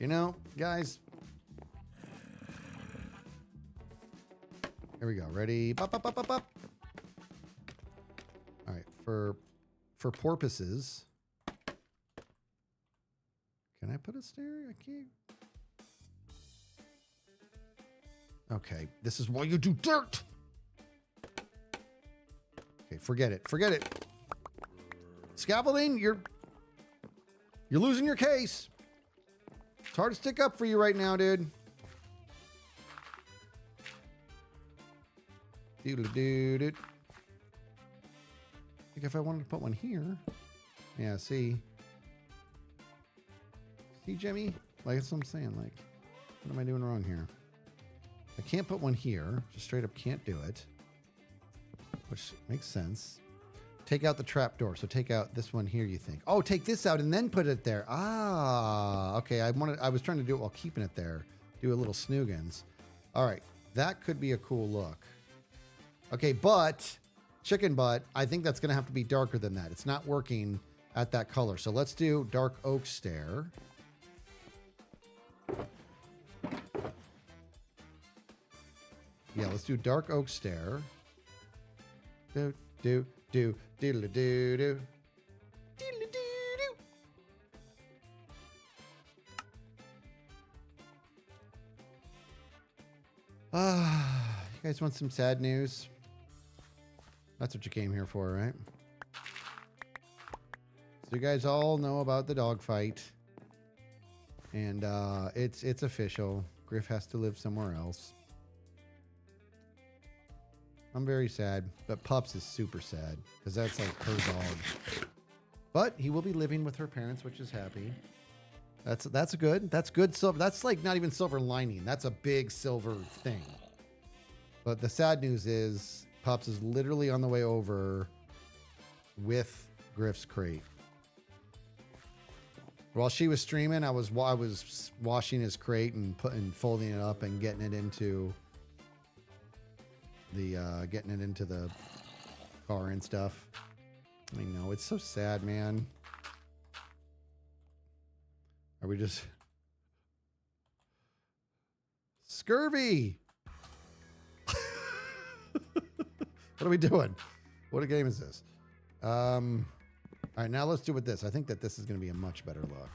You know, guys. Here we go. Ready? Bop, bop, bop, bop, bop. All right. For porpoises. Can I put a stair? I can't. Okay. This is why you do dirt. Okay. Forget it. Forget it. Scaffolding, you're losing your case. It's hard to stick up for you right now, dude. Doodle-doo-doo. I think if I wanted to put one here. Yeah, see? See, Jimmy? Like, that's what I'm saying. Like, what am I doing wrong here? I can't put one here. Just straight up can't do it. Which makes sense. Take out the trap door. So take out this one here, you think. Oh, take this out and then put it there. Ah, okay. I was trying to do it while keeping it there. Do a little snoogans. All right. That could be a cool look. Okay, but chicken butt, I think that's going to have to be darker than that. It's not working at that color. So let's do dark oak stair. Yeah, let's do dark oak stair. Do, do, do, diddle do, do. Diddle do, do. You guys want some sad news? That's what you came here for, right? So you guys all know about the dog fight. And it's official. Griff has to live somewhere else. I'm very sad, but Pups is super sad because that's like her dog. But he will be living with her parents, which is happy. That's good. That's good silver. That's like not even silver lining. That's a big silver thing. But the sad news is Pups is literally on the way over with Griff's crate. While she was streaming, I was washing his crate and folding it up and getting it into the car and stuff. I know, it's so sad, man. Are we just scurvy? What are we doing? What a game is this? All right, now let's do with this. I think that this is going to be a much better look.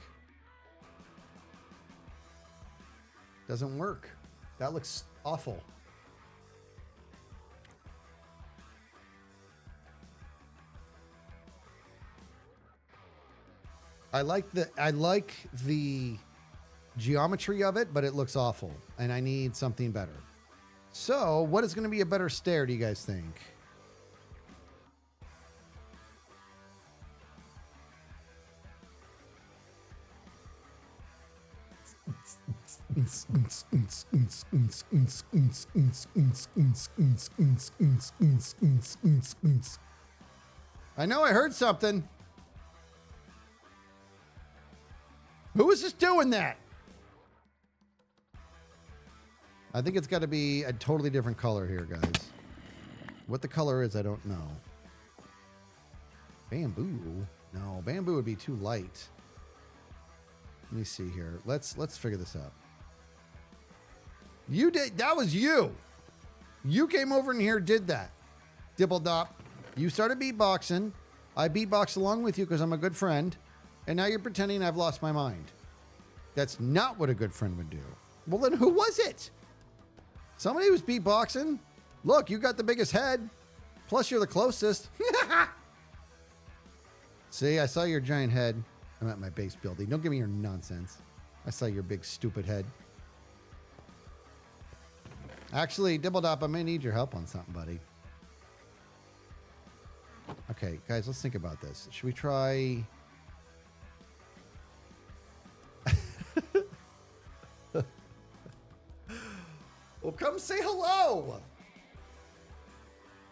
Doesn't work. That looks awful. I like the geometry of it, but it looks awful, and I need something better. So, what is going to be a better stair, do you guys think? I know I heard something. Who is just doing that? I think it's got to be a totally different color here, guys. What the color is, I don't know. Bamboo? No, bamboo would be too light. Let me see here. Let's figure this out. You did. That was you. You came over in here, did that. Dibble-dop. You started beatboxing. I beatboxed along with you because I'm a good friend. And now you're pretending I've lost my mind. That's not what a good friend would do. Well, then who was it? Somebody was beatboxing. Look, you got the biggest head. Plus, you're the closest. See, I saw your giant head. I'm at my base building. Don't give me your nonsense. I saw your big stupid head. Actually, Dibble-Dop, I may need your help on something, buddy. Okay, guys, let's think about this. Should we try... Well, come say hello.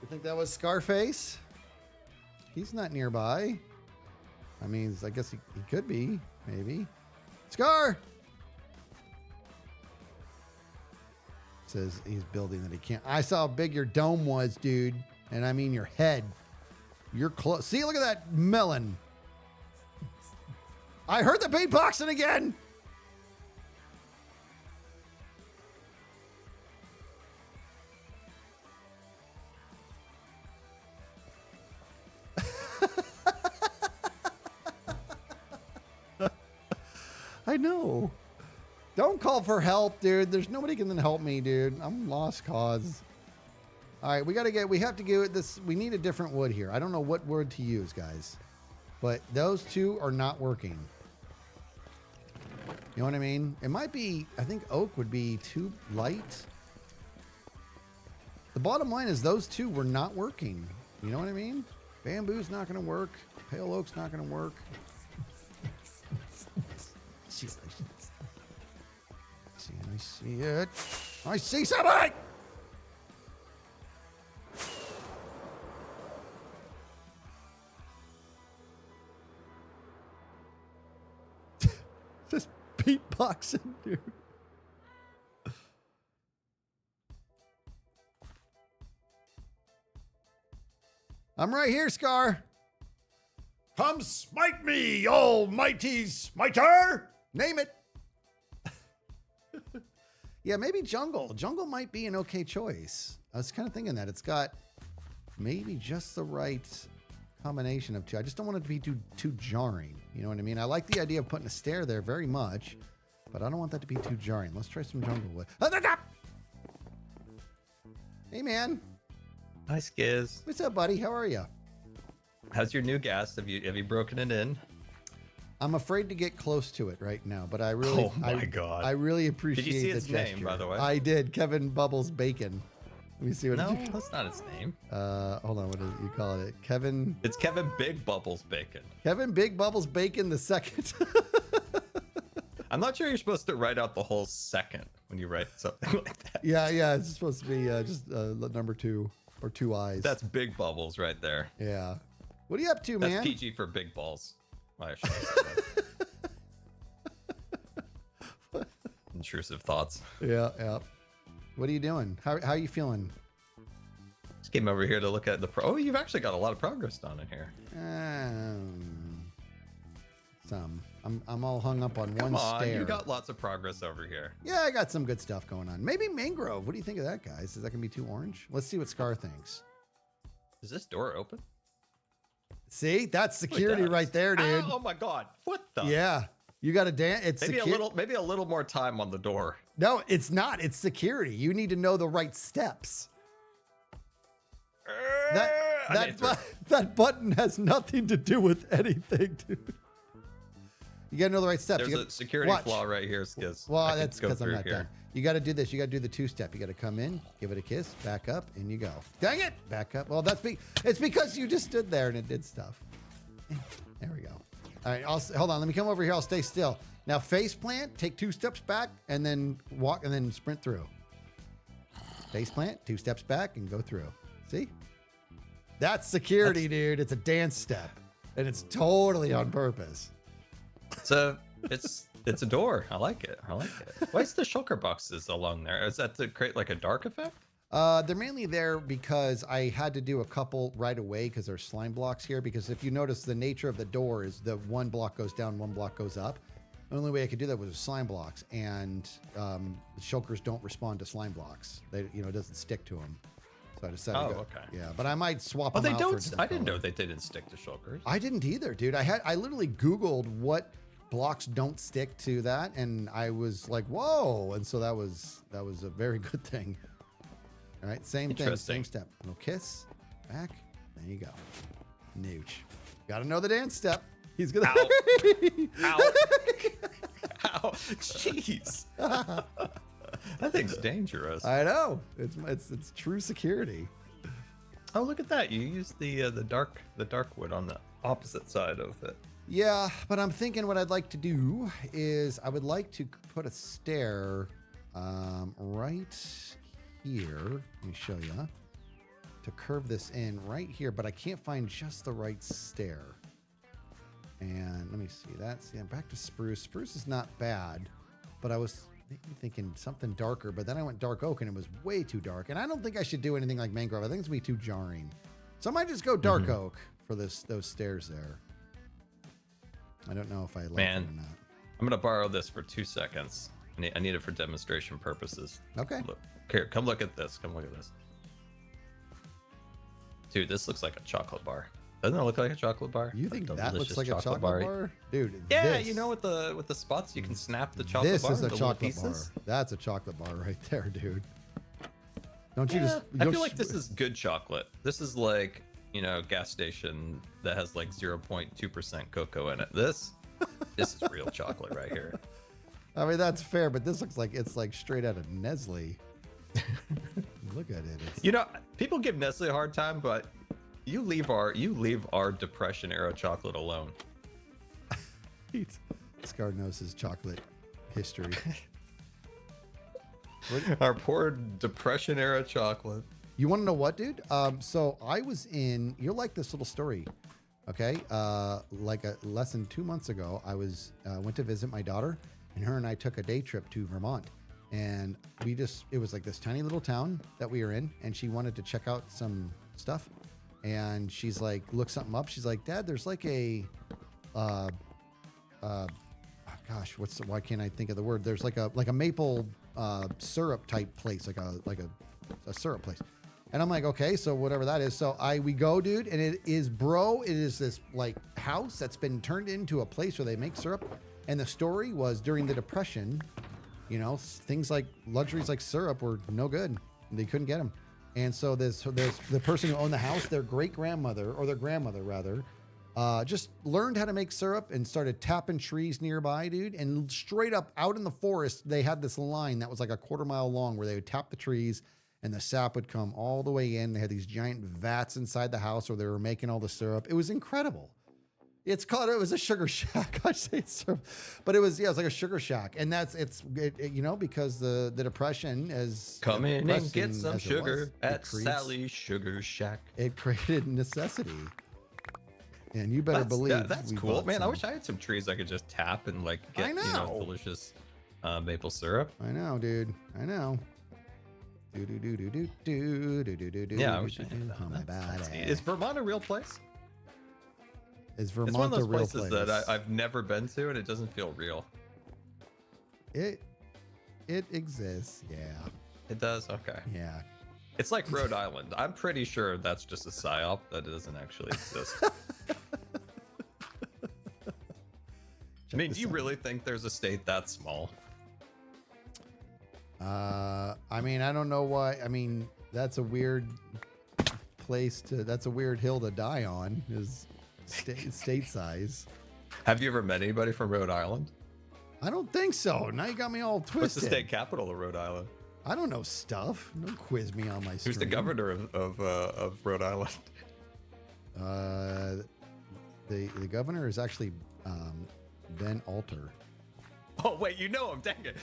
You think that was Scarface? He's not nearby. I mean, I guess he could be, maybe. Scar! Says he's building that he can't. I saw how big your dome was, dude. And I mean your head. You're close. See, look at that melon. I heard the beatboxing again. I know. Don't call for help, dude. There's nobody can help me, dude. I'm lost cause. All right, we have to get this. We need a different wood here. I don't know what wood to use, guys. But those two are not working. You know what I mean? It might be, I think oak would be too light. The bottom line is those two were not working. You know what I mean? Bamboo's not going to work. Pale oak's not going to work. I see it. I see somebody! Just beatboxing, dude. I'm right here, Scar. Come smite me, almighty smiter! Name it. Yeah, maybe jungle. Jungle might be an okay choice. I was kind of thinking that. It's got maybe just the right combination of two. I just don't want it to be too jarring. You know what I mean? I like the idea of putting a stair there very much, but I don't want that to be too jarring. Let's try some jungle wood. Hey, man. Hi, Skiz. What's up, buddy? How are you? How's your new gas? Have you broken it in? I'm afraid to get close to it right now, but I really, Oh my God. I really appreciate Did you see the its gesture. name, by the way? I did. Kevin Bubbles Bacon. Let me see what. No, Did you... that's not its name. Hold on. What did you call it? Kevin. It's Kevin Big Bubbles Bacon. Kevin Big Bubbles Bacon the second. I'm not sure you're supposed to write out the whole second when you write something like that. Yeah. It's supposed to be just number 2 or 2 eyes. That's Big Bubbles right there. Yeah. What are you up to, That's man? PG for big balls. I should have said that. Intrusive thoughts. Yeah. What are you doing? How are you feeling? Just came over here to look at the Oh, you've actually got a lot of progress done in here. Some. I'm all hung up on Come one on, stair. you got lots of progress over here. Yeah, I got some good stuff going on. Maybe mangrove. What do you think of that, guys? Is that gonna be too orange? Let's see what Scar thinks. Is this door open? See, that's security does. right there, dude. Oh my God! What the? Yeah, you got to dance. It's maybe a little more time on the door. No, it's not. It's security. You need to know the right steps. That button has nothing to do with anything, dude. You got to know the right steps. There's a security flaw right here, Skiz. Well, that's because I'm not done. You got to do this. You got to do the 2-step. You got to come in, give it a kiss, back up, and you go. Dang it! Back up. Well, it's because you just stood there and it did stuff. There we go. All right, hold on. Let me come over here. I'll stay still. Now, face plant. Take 2 steps back and then walk and then sprint through. Face plant. 2 steps back and go through. See? That's security, dude. It's a dance step, and it's totally on purpose. It's a door. I like it. Why is the shulker boxes along there? Is that to create like a dark effect? They're mainly there because I had to do a couple right away because there's slime blocks here. Because if you notice, the nature of the door is the 1 block goes down, 1 block goes up. The only way I could do that was with slime blocks, and the shulkers don't respond to slime blocks. It doesn't stick to them. So I decided to go. Okay. Yeah, but I might swap Oh, them they out. don't. I didn't know they didn't stick to shulkers. I didn't either, dude. I literally Googled what blocks don't stick to that, and I was like, whoa. And so that was a very good thing. All right, same thing, same step. No kiss, back, there you go. Nooch. Gotta know the dance step. He's gonna. Ow. Ow. Ow. Jeez. That thing's dangerous. I know. It's true security. Oh, look at that. You used the dark wood on the opposite side of it. Yeah, but I'm thinking what I'd like to do is I would like to put a stair right here. Let me show you. To curve this in right here, but I can't find just the right stair. And let me see. Back to spruce. Spruce is not bad, but I was thinking something darker, but then I went dark oak and it was way too dark. And I don't think I should do anything like mangrove. I think it's gonna be too jarring. So I might just go dark oak for those stairs there. I don't know if I like it or not. I'm gonna borrow this for 2 seconds. I need it for demonstration purposes. Okay. Look, here, come look at this. Come look at this. Dude, this looks like a chocolate bar. Doesn't it look like a chocolate bar? You think that looks like a chocolate bar? Dude, yeah, you know, with the spots you can snap the chocolate bar. This is a the chocolate bar. pieces. That's a chocolate bar right there, dude. Don't you Yeah, just I feel like this is good chocolate. This is like, gas station that has like 0.2% cocoa in it. This is real chocolate right here. I mean, that's fair, but this looks like it's like straight out of Nestle. Look at it. People give Nestle a hard time, but you leave our Depression era chocolate alone. Scar knows his chocolate history. Our poor Depression era chocolate. You want to know what, dude? So I was you'll like this little story. Okay. Less than 2 months ago, I went to visit my daughter, and her and I took a day trip to Vermont. And it was like this tiny little town that we were in, and she wanted to check out some stuff. And she's like, look something up. She's like, Dad, there's like a, why can't I think of the word? There's like a maple syrup type place, like a syrup place. And I'm like, okay, so whatever that is. So we go, dude, and it is this like house that's been turned into a place where they make syrup. And the story was during the Depression, things like luxuries like syrup were no good. They couldn't get them. And so there's the person who owned the house, their great grandmother or their grandmother rather, just learned how to make syrup and started tapping trees nearby, dude. And straight up out in the forest, they had this line that was like a 1/4 mile long where they would tap the trees and the sap would come all the way in. They had these giant vats inside the house where they were making all the syrup. It was incredible. It was a sugar shack. I say it's syrup, but it was like a sugar shack, and because the depression is Come in and depressing get some as it sugar was, at Sally's Sugar Shack. It created necessity, and you better believe that's we cool, bought man. I some. wish I had some trees I could just tap and like I get know. delicious maple syrup. I know, dude. I know. Do do do do do do do do do do. Yeah, I wish I do, had do. that. Oh, my That's body. neat. Is Vermont a real place? Is It's one of Vermont a those real places place? that I've never been to, and it doesn't feel real. It exists. Yeah. It does. Okay. Yeah. It's like Rhode Island. I'm pretty sure that's just a psyop that doesn't actually exist. I mean, do you really think there's a state that small? I mean, I don't know why. I mean, that's a weird that's a weird hill to die on, is state size. Have you ever met anybody from Rhode Island? I don't think so. Now you got me all twisted. What's the state capital of Rhode Island? I don't know stuff. Don't quiz me on my Who's the stream. governor of Rhode Island? The governor is actually Ben Alter. Oh wait, you know him. Dang it!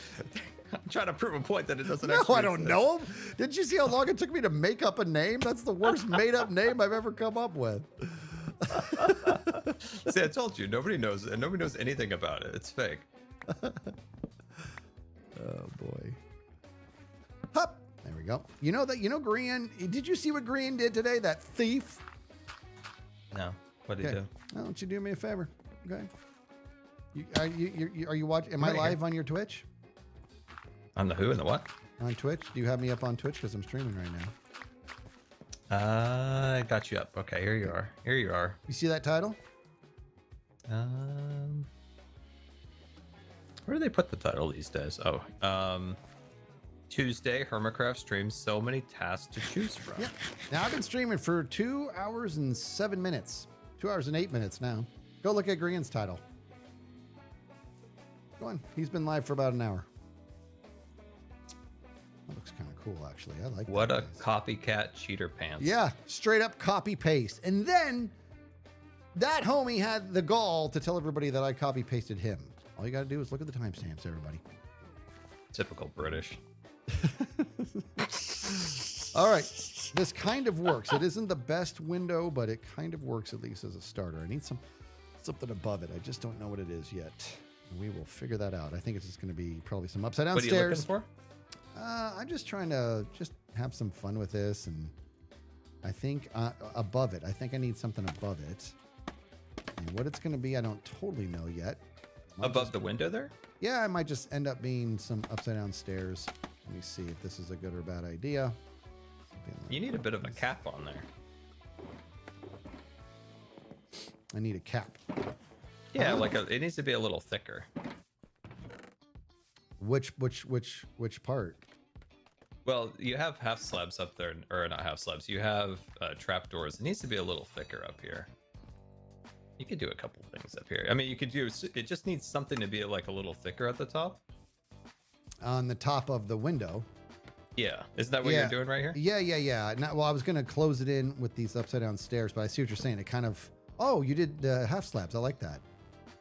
I'm trying to prove a point that it doesn't. No, actually I don't exist. know him. Didn't you see how long it took me to make up a name? That's the worst made up name I've ever come up with. See, I told you, nobody knows, and nobody knows anything about it. It's fake. Oh boy. Hup. There we go. You know Grian, did you see what Grian did today? That thief? No, what did he Okay. do? Why don't you do me a favor? Okay. Are you watching? Am I Right here. live on your Twitch? On the who and the what? On Twitch? Do you have me up on Twitch? Because I'm streaming right now. I got you up. Okay, here you are. Here you are. You see that title? Where do they put the title these days? Oh, Tuesday, Hermitcraft streams so many tasks to choose from. Yeah. Now I've been streaming for 2 hours and 7 minutes. 2 hours and 8 minutes now. Go look at Grian's title. Go on. He's been live for about an hour. That looks kind of cool, actually. I like What that, a guys. copycat cheater pants. Yeah, straight up copy paste. And then that homie had the gall to tell everybody that I copy pasted him. All you got to do is look at the timestamps, everybody. Typical British. All right. This kind of works. It isn't the best window, but it kind of works at least as a starter. I need something above it. I just don't know what it is yet. We will figure that out. I think it's just going to be probably some upside down What are you looking stairs. for? I'm just trying to just have some fun with this, and I think above it. I think I need something above it. And what it's going to be, I don't totally know yet. Might Above just- the window there? Yeah, it might just end up being some upside down stairs. Let me see if this is a good or bad idea. Something like You need a bit of a cap on there. I need a cap. Yeah, Oh. it needs to be a little thicker. Which part? Well, you have half slabs up there, or not half slabs. You have trapdoors. It needs to be a little thicker up here. You could do a couple things up here. I mean, you could do. It just needs something to be like a little thicker at the top. On the top of the window. Yeah, isn't that what Yeah. you're doing right here? Yeah. Well, I was going to close it in with these upside down stairs, but I see what you're saying. It kind of. Oh, you did half slabs. I like that.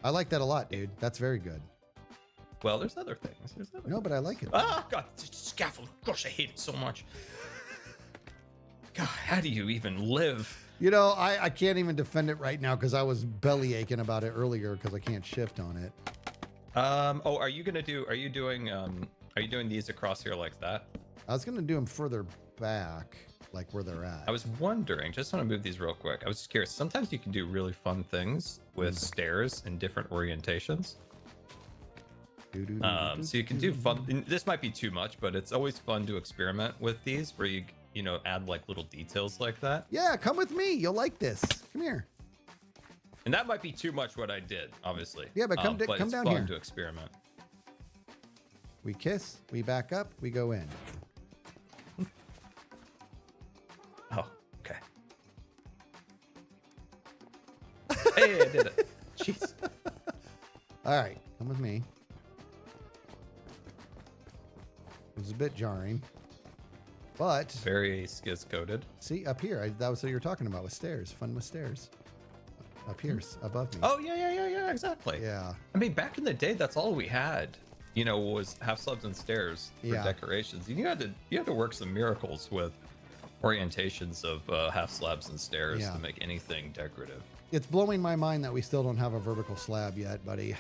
I like that a lot, dude. That's very good. Well, there's other things. No, but I like it. Oh God, scaffold. Gosh, I hate it so much. God, how do you even live? You know, I can't even defend it right now because I was belly aching about it earlier because I can't shift on it. Oh, are you doing these across here like that? I was going to do them further back, like where they're at. I was wondering, just want to move these real quick. I was just curious. Sometimes you can do really fun things with stairs in different orientations. So you can do fun. And this might be too much, but it's always fun to experiment with these where you add like little details like that. Yeah, come with me. You'll like this. Come here. And that might be too much what I did, obviously. Yeah, but come it's down fun here. to experiment. We kiss, we back up, we go in. Yay, I did it. Jeez. All right, come with me. It was a bit jarring, but Very skiz coded. see up here, that was what you were talking about with stairs. Fun with stairs. Up here, above me. Oh yeah, exactly. Yeah. I mean, back in the day, that's all we had. Was half slabs and stairs for Yeah. decorations. You had to work some miracles with orientations of half slabs and stairs Yeah. to make anything decorative. It's blowing my mind that we still don't have a vertical slab yet, buddy.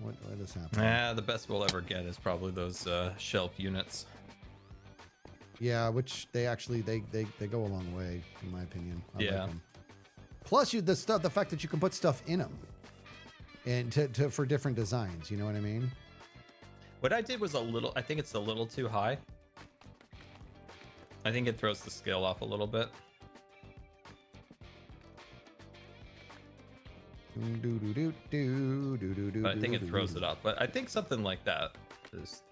What is happening? The best we'll ever get is probably those shelf units. Yeah, which they actually they go a long way in my opinion. I like Yeah. them. Plus, the fact that you can put stuff in them, and for different designs. You know what I mean? What I did was I think it's a little too high. I think it throws the scale off a little bit. But I think it throws it off. But I think something like that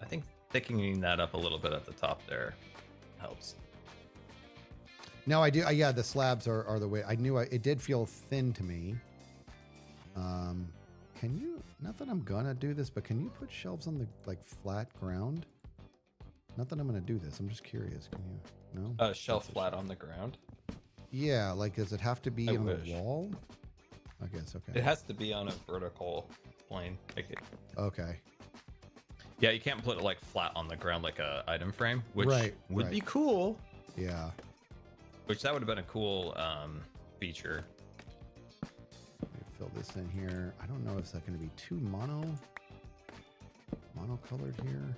I think thickening that up a little bit at the top there helps. No, I do. Yeah, the slabs are the way. I knew it did feel thin to me. Can you? Not that I'm gonna do this, but can you put shelves on the flat ground? Not that I'm gonna do this. I'm just curious. Can you? No. Shelf flat on the ground. Yeah, does it have to be I on wish. the wall? I guess. Okay. It has to be on a vertical plane. Okay. Yeah, you can't put it flat on the ground like a item frame, which would right. be cool. Yeah. Which that would have been a cool feature. Let me fill this in here. I don't know if that's going to be too monocolored here.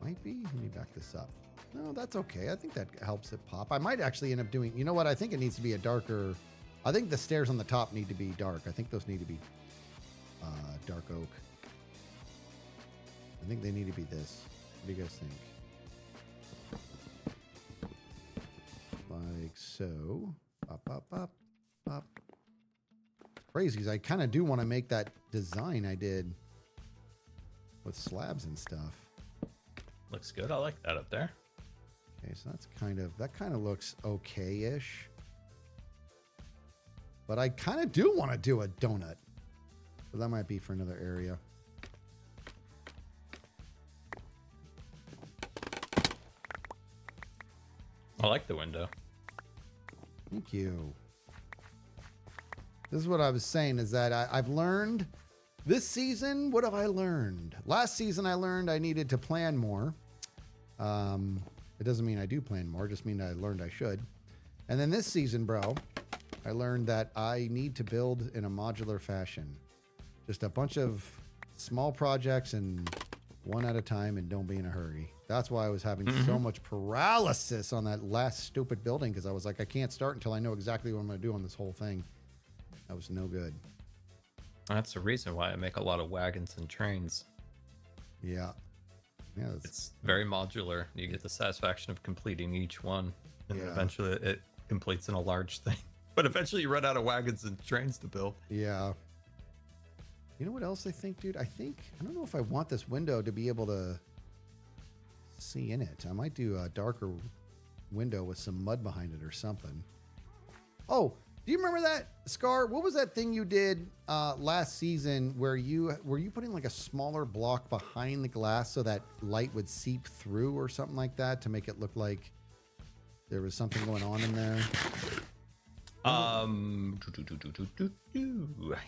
Might be. Let me back this up. No, that's okay. I think that helps it pop. I might actually end up doing, you know what? I think it needs to be a darker, I think the stairs on the top need to be dark. I think those need to be dark oak. I think they need to be this. What do you guys think? Like so. Pop, pop, pop, pop. Crazy, because I kind of do want to make that design I did with slabs and stuff. Looks good. I like that up there. Okay, so that kind of looks okay-ish. But I kind of do want to do a donut. But that might be for another area. I like the window. Thank you. This is what I was saying, is that I've learned this season. What have I learned? Last season, I learned I needed to plan more. It doesn't mean I do plan more, just mean I learned I should. And then this season, bro, I learned that I need to build in a modular fashion. Just a bunch of small projects and one at a time, and don't be in a hurry. That's why I was having so much paralysis on that last stupid building, because I was like, I can't start until I know exactly what I'm going to do on this whole thing. That was no good. That's the reason why I make a lot of wagons and trains. Yeah. Yeah. It's very modular. You get the satisfaction of completing each one, and then Yeah. eventually it completes in a large thing. But eventually you run out of wagons and trains to build. Yeah. You know what else I think, dude? I don't know if I want this window to be able to see in it. I might do a darker window with some mud behind it or something. Oh, do you remember that, Scar? What was that thing you did last season where were you putting like a smaller block behind the glass so that light would seep through or something like that to make it look like there was something going on in there?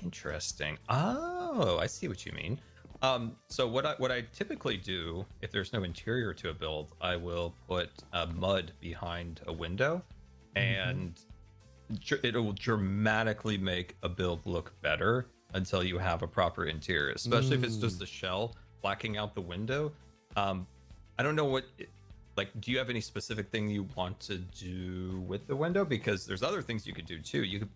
Interesting. Oh, I see what you mean. So what I typically do if there's no interior to a build, I will put mud behind a window, and it will dramatically make a build look better until you have a proper interior, especially if it's just a shell blacking out the window. I don't know what. Do you have any specific thing you want to do with the window? Because there's other things you could do too. You could,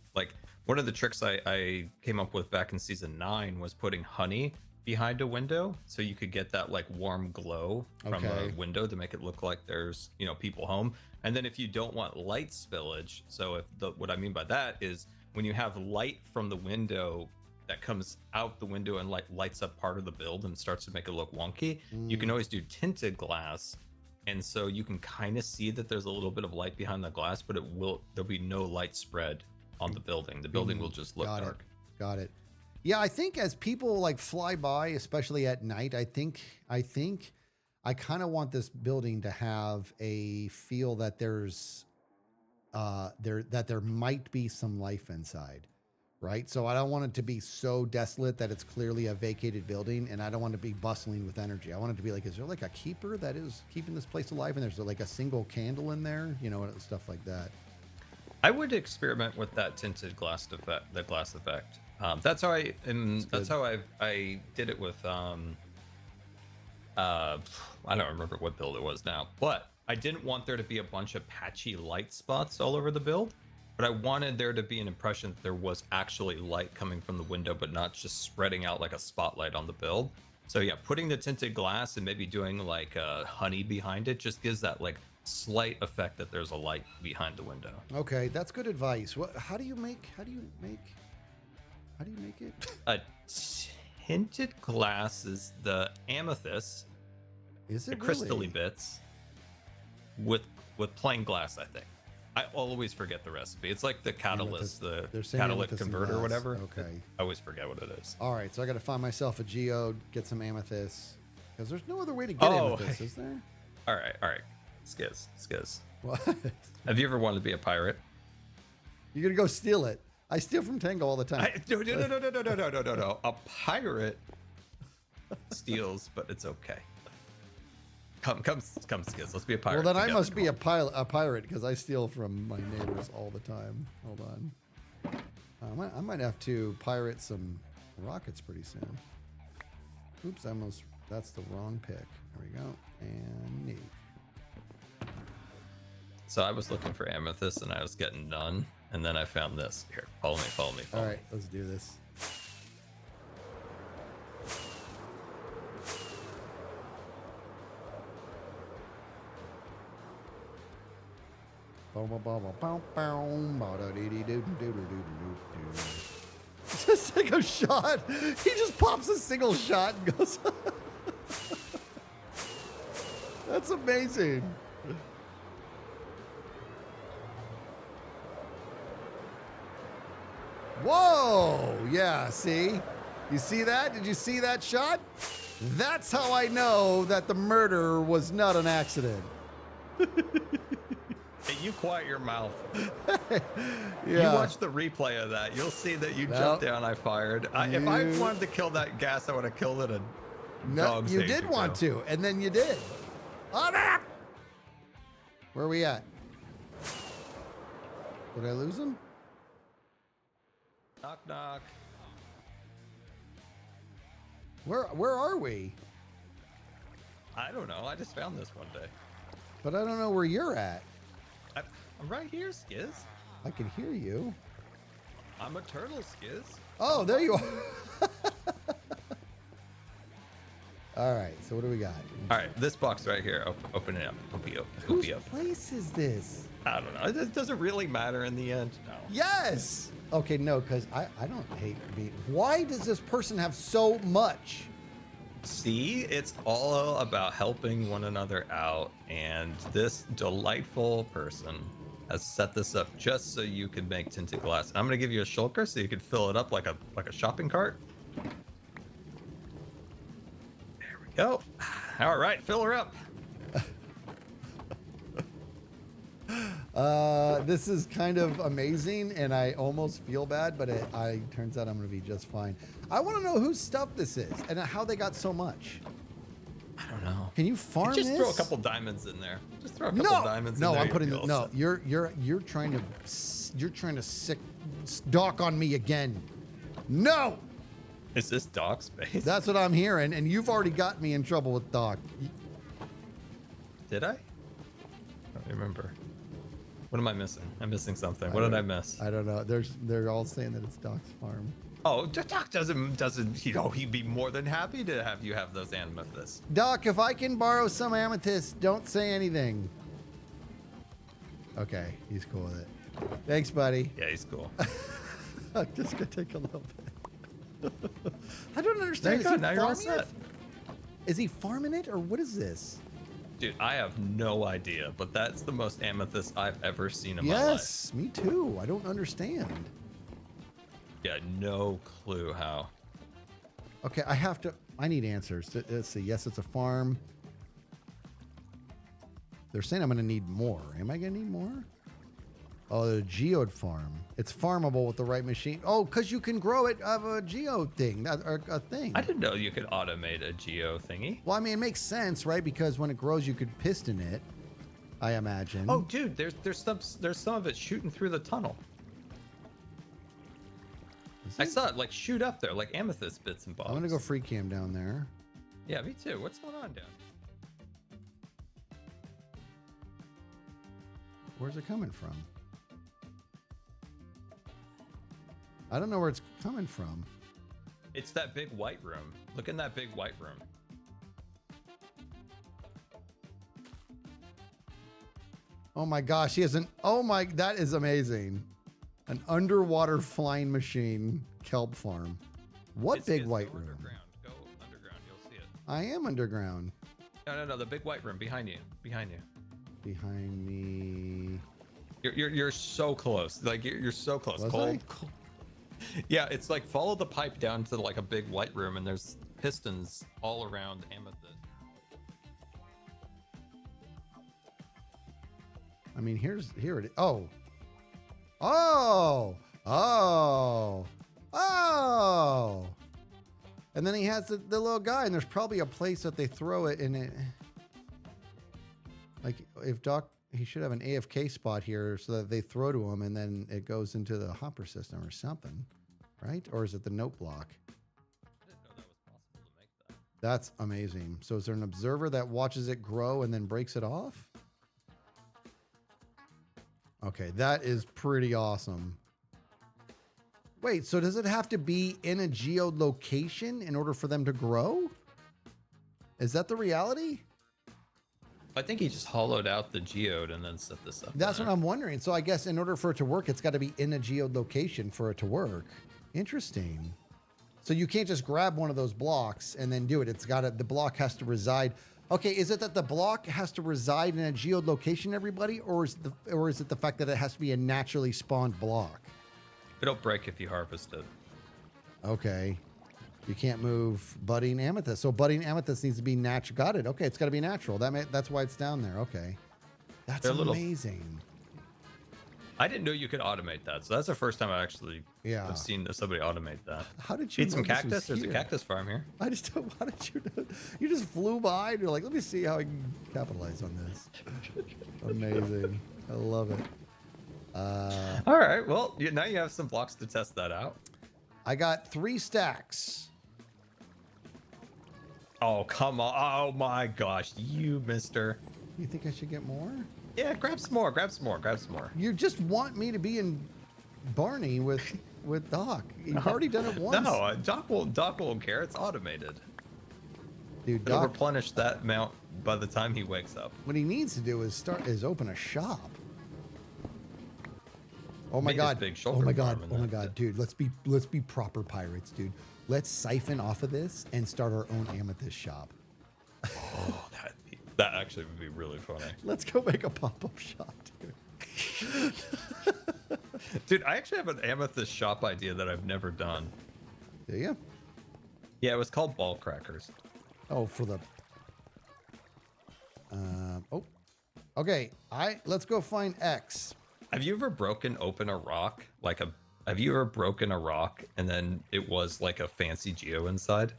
one of the tricks I came up with back in season 9 was putting honey behind a window, so you could get that warm glow from a window to make it look like there's people home. And then if you don't want light spillage, so what I mean by that is when you have light from the window that comes out the window and lights up part of the build and starts to make it look wonky, you can always do tinted glass. And so you can kind of see that there's a little bit of light behind the glass, but there'll be no light spread on the building. The building will just look Got dark. it. Got it. Yeah, I think as people like fly by, especially at night, I think I kind of want this building to have a feel that there's there might be some life inside, right? So I don't want it to be so desolate that it's clearly a vacated building, and I don't want it to be bustling with energy. I want it to be like, is there like a keeper that is keeping this place alive, and there's like a single candle in there, you know, stuff like that. I would experiment with that tinted glass effect. The glass effect. That's how I. That's how I did it with. I don't remember what build it was now, but I didn't want there to be a bunch of patchy light spots all over the build. But I wanted there to be an impression that there was actually light coming from the window, but not just spreading out like a spotlight on the build. So yeah, putting the tinted glass and maybe doing like honey behind it just gives that like slight effect that there's a light behind the window. Okay, that's good advice. How do you make it? A tinted glass is the amethyst, Is the it crystally really? bits, with plain glass. I think. I always forget the recipe. It's like the catalyst, They're the saying catalytic amethyst and converter, or glass. whatever. Okay. I always forget what it is. All right, so I got to find myself a geode, get some amethyst, because there's no other way to get Oh. amethyst, is there? All right. Skiz. What? Have you ever wanted to be a pirate? You're gonna go steal it? I steal from Tango all the time. No. A pirate steals, but it's okay. Come, Skiz. Let's be a pirate. Well, then I together. must be a pirate because I steal from my neighbors all the time. Hold on. I might have to pirate some rockets pretty soon. Oops, that's the wrong pick. There we go. And neat. So I was looking for amethyst and I was getting none, and then I found this. Here, follow me. All right, let's do this. Just take a shot. He just pops a single shot and goes. That's amazing. Whoa! Yeah, see? You see that? Did you see that shot? That's how I know that the murder was not an accident. Hey, you quiet your mouth. Yeah. You watch the replay of that. You'll see that you jumped down. I fired. If I wanted to kill that gas, I would have killed it. No, you did want to, and then you did. Oh, no! Where are we at? Did I lose him? Knock, knock. Where are we? I don't know. I just found this one day. But I don't know where you're at. I'm right here, Skiz. I can hear you. I'm a turtle, Skiz. Oh, there you are. All right, so what do we got? All right, this box right here. Open it up. It'll Whose be up. place is this? I don't know. It doesn't really matter in the end. No. Yes. Okay, no, because I don't hate being. Why does this person have so much? See, it's all about helping one another out, and this delightful person has set this up just so you can make tinted glass. And I'm gonna give you a shulker so you can fill it up like a shopping cart. There we go. All right, fill her up. This is kind of amazing, and I almost feel bad, but it turns out I'm going to be just fine. I want to know whose stuff this is and how they got so much. I don't know. Can you farm Just this? throw a couple diamonds in there. Just throw a couple diamonds in no, there. I'm putting you'll it. be all No, set. you're trying to sick Doc on me again. No, Is this Doc space? that's what I'm hearing, and you've already got me in trouble with Doc. Did I? I don't remember. What am I missing? I'm missing something. What did I miss? I don't know. They're all saying that it's Doc's farm. Oh, Doc doesn't. You know, he'd be more than happy to have you have those amethysts. Doc, if I can borrow some amethyst, don't say anything. Okay, he's cool with it. Thanks, buddy. Yeah, he's cool. I'm just gonna take a little bit. I don't understand. There you go. Now you're all set. Is he farming it, or what is this? Dude, I have no idea, but that's the most amethyst I've ever seen in my life. Yes, me too. I don't understand. Yeah, no clue how. Okay, I need answers. Let's see. Yes, it's a farm. They're saying I'm going to need more. Am I going to need more? Oh, the geode farm. It's farmable with the right machine. Oh, because you can grow it of a geode thing, a thing. I didn't know you could automate a geo thingy. Well, I mean, it makes sense, right? Because when it grows, you could piston it, I imagine. Oh, dude, there's some of it shooting through the tunnel. I saw it like shoot up there, like amethyst bits and bobs. I'm going to go free cam down there. Yeah, me too. What's going on down? Where's it coming from? I don't know where it's coming from. It's that big white room. Look in that big white room. Oh my gosh, he has an, oh my, that is amazing. An underwater flying machine kelp farm. What big white room? Underground. Go underground, you'll see it. I am underground. No, the big white room behind you. Behind you. Behind me. You're so close. Like you're so close. Was Cold, I? cold. Yeah, it's like follow the pipe down to like a big white room, and there's pistons all around amethyst. I mean, here it is. Oh. Oh. Oh. Oh. And then he has the little guy, and there's probably a place that they throw it in it. Like if Doc, he should have an AFK spot here so that they throw to him and then it goes into the hopper system or something, right? Or is it the note block? I didn't know that was possible to make that. That's amazing. So is there an observer that watches it grow and then breaks it off? Okay, that is pretty awesome. Wait, so does it have to be in a geode location in order for them to grow? Is that the reality? I think he just hollowed out the geode and then set this up. That's there. what I'm wondering. So I guess in order for it to work, it's got to be in a geode location for it to work. Interesting. So you can't just grab one of those blocks and then do it. It's got to, the block has to reside. Okay, is it that the block has to reside in a geode location, everybody, or is it the fact that it has to be a naturally spawned block? It'll break if you harvest it. Okay. You can't move budding amethyst. So budding amethyst needs to be natural. Got it. Okay, it's got to be natural. That's why it's down there. Okay. That's They're little- amazing. I didn't know you could automate that, so that's the first time I actually Yeah. have seen somebody automate that. How did you Eat some know this was cactus? There's a here? cactus farm here. I just don't. Why did you know? You just flew by and you're like, let me see how I can capitalize on this. Amazing. I love it. All right, well, now you have some blocks to test that out. I got 3 stacks. Oh, come on. Oh, my gosh. You, mister. You think I should get more? Yeah, grab some more. Grab some more. Grab some more. You just want me to be in Barney with Doc. You've already done it once. No, Doc won't care. It's automated. Dude, It'll Doc, replenish that amount by the time he wakes up. what he needs to do is open a shop. Oh my Make his god. big Oh shoulder my god. farm and Oh my that's god, it. dude. Let's be proper pirates, dude. Let's siphon off of this and start our own amethyst shop. Oh, that actually would be really funny. Let's go make a pop-up shop, dude. Dude, I actually have an amethyst shop idea that I've never done. Do you? Yeah, it was called Ball Crackers. Oh, for the. Oh. Okay. Let's go find X. Have you ever broken open a rock? Have you ever broken a rock and then it was like a fancy geo inside?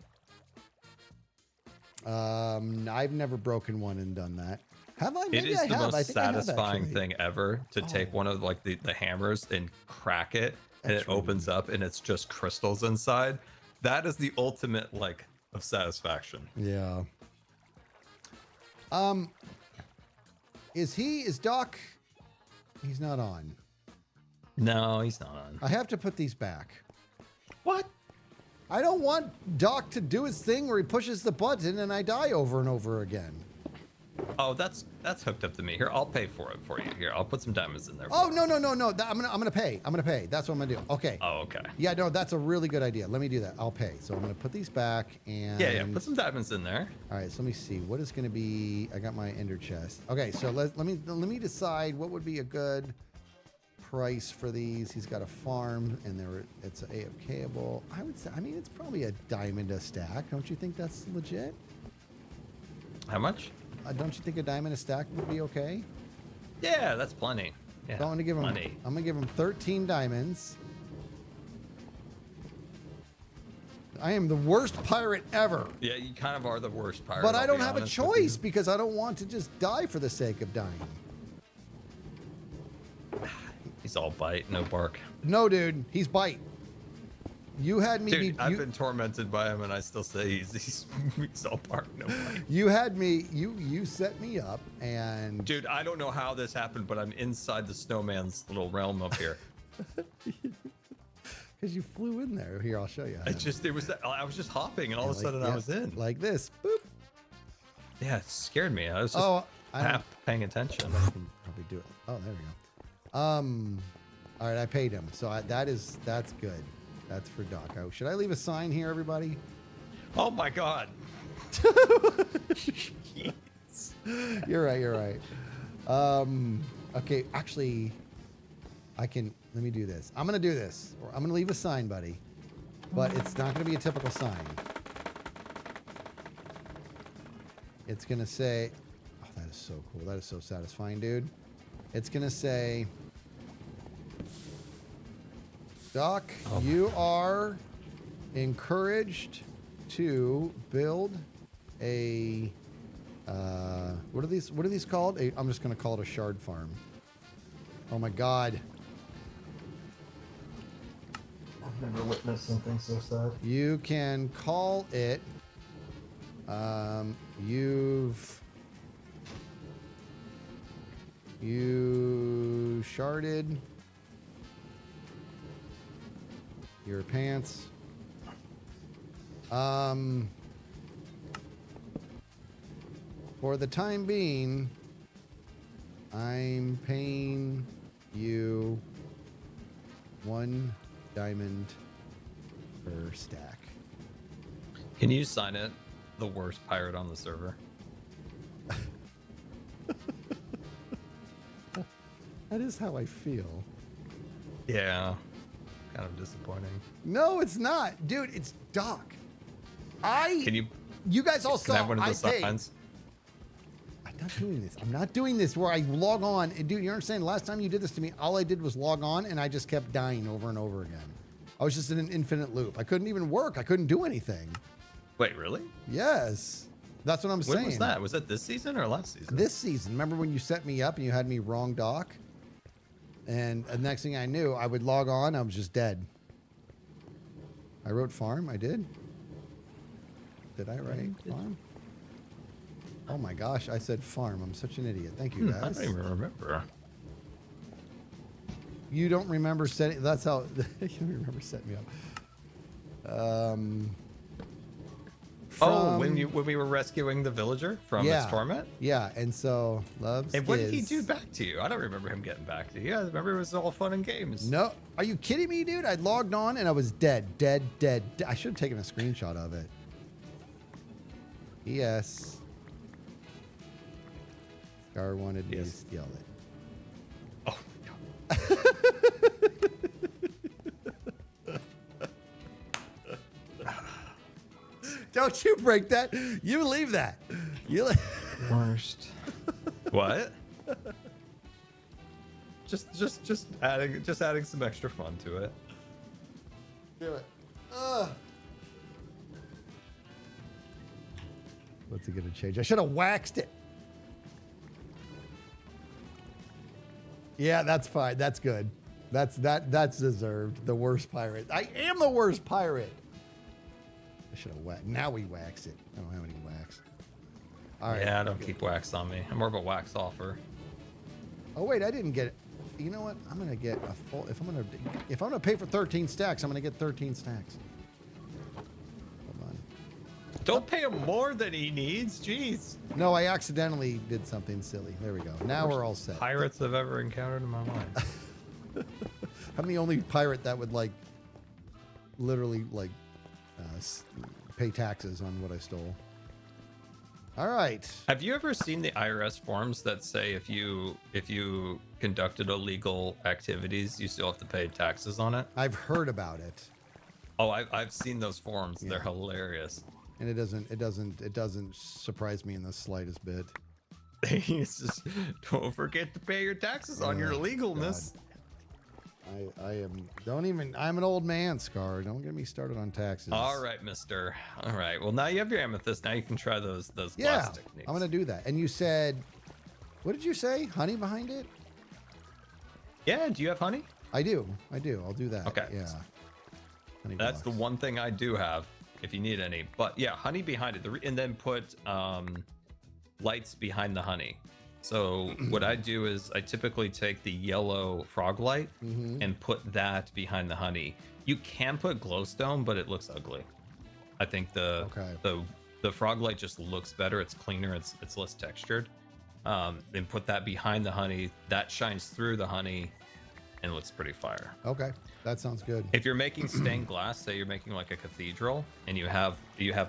I've never broken one and done that. Have I? It Maybe is I the have. I most think I have, satisfying actually. thing ever to take one of like the hammers and crack it and That's it opens up and it's just crystals inside. That is the ultimate like of satisfaction. Yeah. Is Doc? He's not on. No, he's not on. I have to put these back. What? I don't want Doc to do his thing where he pushes the button and I die over and over again. Oh, that's hooked up to me. Here, I'll pay for it for you. Here, I'll put some diamonds in there. Oh, no. I'm gonna pay. I'm gonna pay. That's what I'm gonna do. Okay. Oh, okay. Yeah, no, that's a really good idea. Let me do that. I'll pay. So I'm gonna put these back and Yeah. Put some diamonds in there. all right, so let me see. What is gonna be? I got my ender chest. Okay, so let me decide what would be a good price for these. He's got a farm and it's AFKable. I would say, I mean, it's probably a diamond a stack. Don't you think that's legit? How much? Don't you think a diamond a stack would be okay? Yeah, that's plenty. Yeah, So I'm gonna give him. plenty. I'm gonna give him 13 diamonds. I am the worst pirate ever, Yeah, you kind of are the worst pirate. but I I'll don't be have a honest with choice you. because I don't want to just die for the sake of dying. He's all bite, no bark. No, dude, he's bite. You had me. Dude, I've been tormented by him, and I still say he's all bark, no bite. You had me. You set me up, and Dude, I don't know how this happened, but I'm inside the snowman's little realm up here. because you flew in there. Here, I'll show you. I was just hopping, and all of a sudden I was in. like this. Boop. Yeah, it scared me. I was just Oh, I don't half paying attention. I can probably do it. Oh, there we go. All right, I paid him, so that's good. That's for Doc. Oh, should I leave a sign here, everybody? Oh my god. You're right. Okay, actually, I can. Let me do this. I'm gonna do this. I'm gonna leave a sign, buddy, but it's not gonna be a typical sign. It's gonna say, "Oh, that is so cool. That is so satisfying, dude." It's gonna say, "Doc, you are encouraged to build a." What are these called? I'm just gonna call it a shard farm. Oh my god. I've never witnessed something so sad. You can call it. You sharded your pants. For the time being, I'm paying you 1 diamond per stack. Can you sign it? The worst pirate on the server. That is how I feel. Yeah. Kind of disappointing. No, it's not. Dude, it's Doc. Can you You guys all can I saw have one of the I paid. signs? I'm not doing this. I'm not doing this where I log on. And dude, you understand? Last time you did this to me, all I did was log on and I just kept dying over and over again. I was just in an infinite loop. I couldn't even work. I couldn't do anything. Wait, really? Yes. That's what I'm saying. When was that? Was that this season or last season? This season. Remember when you set me up and you had me wrong Doc? And the next thing I knew, I would log on. I was just dead. I wrote farm. I did. Did I write farm? Oh my gosh, I said farm. I'm such an idiot. Thank you, I guys. don't even remember. You don't remember setting. That's how you don't remember setting me up. When we were rescuing the villager from its torment? Yeah, and so loves. And what did he kids. do back to you? I don't remember him getting back to you. I remember it was all fun and games. No, are you kidding me, dude? I logged on and I was dead. I should have taken a screenshot of it. Yes. Scar wanted me to Yes. steal it. Oh my god. Don't you break that. You leave that. You Worst. What? just adding some extra fun to it. do it. Ugh. What's it gonna change? I should have waxed it. Yeah, that's fine. That's good. That's deserved. The worst pirate. I am the worst pirate. I should have waxed. Now we wax it. I don't have any wax. All right. Yeah, I don't keep wax on me. I'm more of a wax offer. Oh wait, I didn't get it. You know what? I'm gonna get a full. If I'm gonna pay for 13 stacks, I'm gonna get 13 stacks. Hold on. Don't pay him more than he needs. Jeez. No, I accidentally did something silly. There we go. Now we're all set. Pirates I've ever encountered in my life. I'm the only pirate that would literally pay taxes on what I stole. All right. Have you ever seen the IRS forms that say if you conducted illegal activities, you still have to pay taxes on it? I've heard about it, Oh, I've seen those forms. They're Yeah. hilarious. and it doesn't surprise me in the slightest bit. It's just, don't forget to pay your taxes on your Oh, illegalness. I'm an old man, Scar. Don't get me started on taxes. All right, mister. All right. Well, now you have your amethyst. Now you can try those Yeah, glass techniques. I'm gonna do that. And you said, what did you say? Honey behind it? Yeah, do you have honey? I do. I'll do that. Okay. Yeah. Honey That's the blocks. one thing I do have if you need any. But yeah, honey behind it. And then put lights behind the honey. So what I do is I typically take the yellow frog light and put that behind the honey. You can put glowstone, but it looks ugly. I think the frog light just looks better. It's cleaner. It's less textured. Then put that behind the honey. That shines through the honey and looks pretty fire. Okay, that sounds good. If you're making stained glass, say you're making like a cathedral, and you have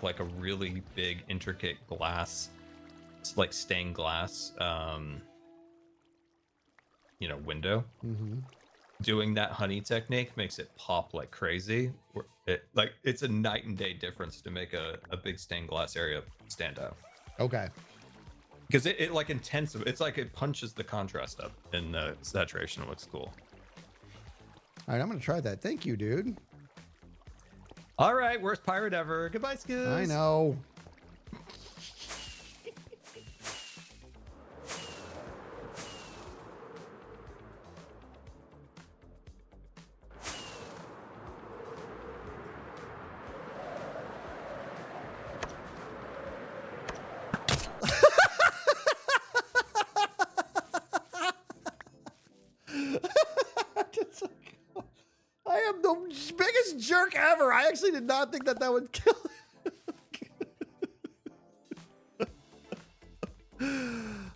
like a really big intricate glass, it's like stained glass, window. Doing that honey technique makes it pop like crazy. It's a night and day difference to make a big stained glass area stand out. Okay. Because it like intense. It's like it punches the contrast up, and the saturation looks cool. All right, I'm gonna try that. Thank you, dude. All right, worst pirate ever. Goodbye, Skills. I know. I am the biggest jerk ever. I actually did not think that would kill him.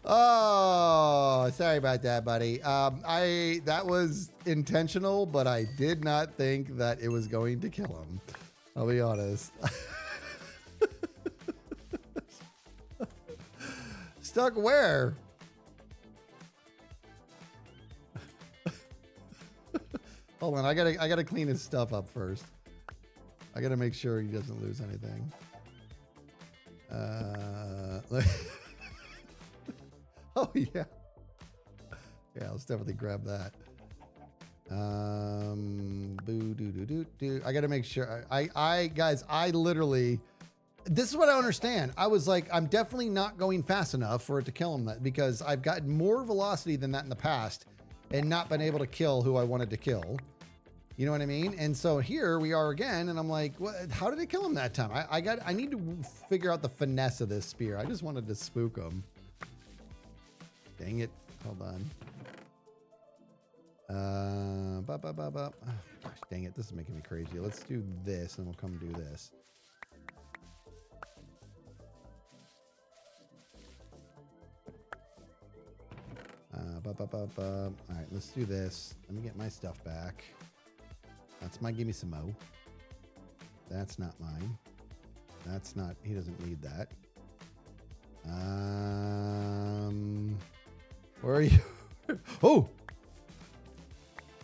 Oh, sorry about that, buddy. That was intentional, but I did not think that it was going to kill him. I'll be honest. Stuck where? Hold on, I gotta clean his stuff up first. I gotta make sure he doesn't lose anything. Oh yeah. Yeah, let's definitely grab that. Boo doo doo doo doo. I gotta make sure. Guys, I literally. This is what I don't understand. I was like, I'm definitely not going fast enough for it to kill him, because I've gotten more velocity than that in the past and not been able to kill who I wanted to kill. You know what I mean? And so here we are again, and I'm like, what? How did it kill him that time? I need to figure out the finesse of this spear. I just wanted to spook him. Dang it. Hold on. Oh, gosh, dang it. This is making me crazy. Let's do this, and we'll come do this. All right, let's do this. Let me get my stuff back. That's my gimme some mo. That's not mine. That's not, he doesn't need that. Where are you? Oh!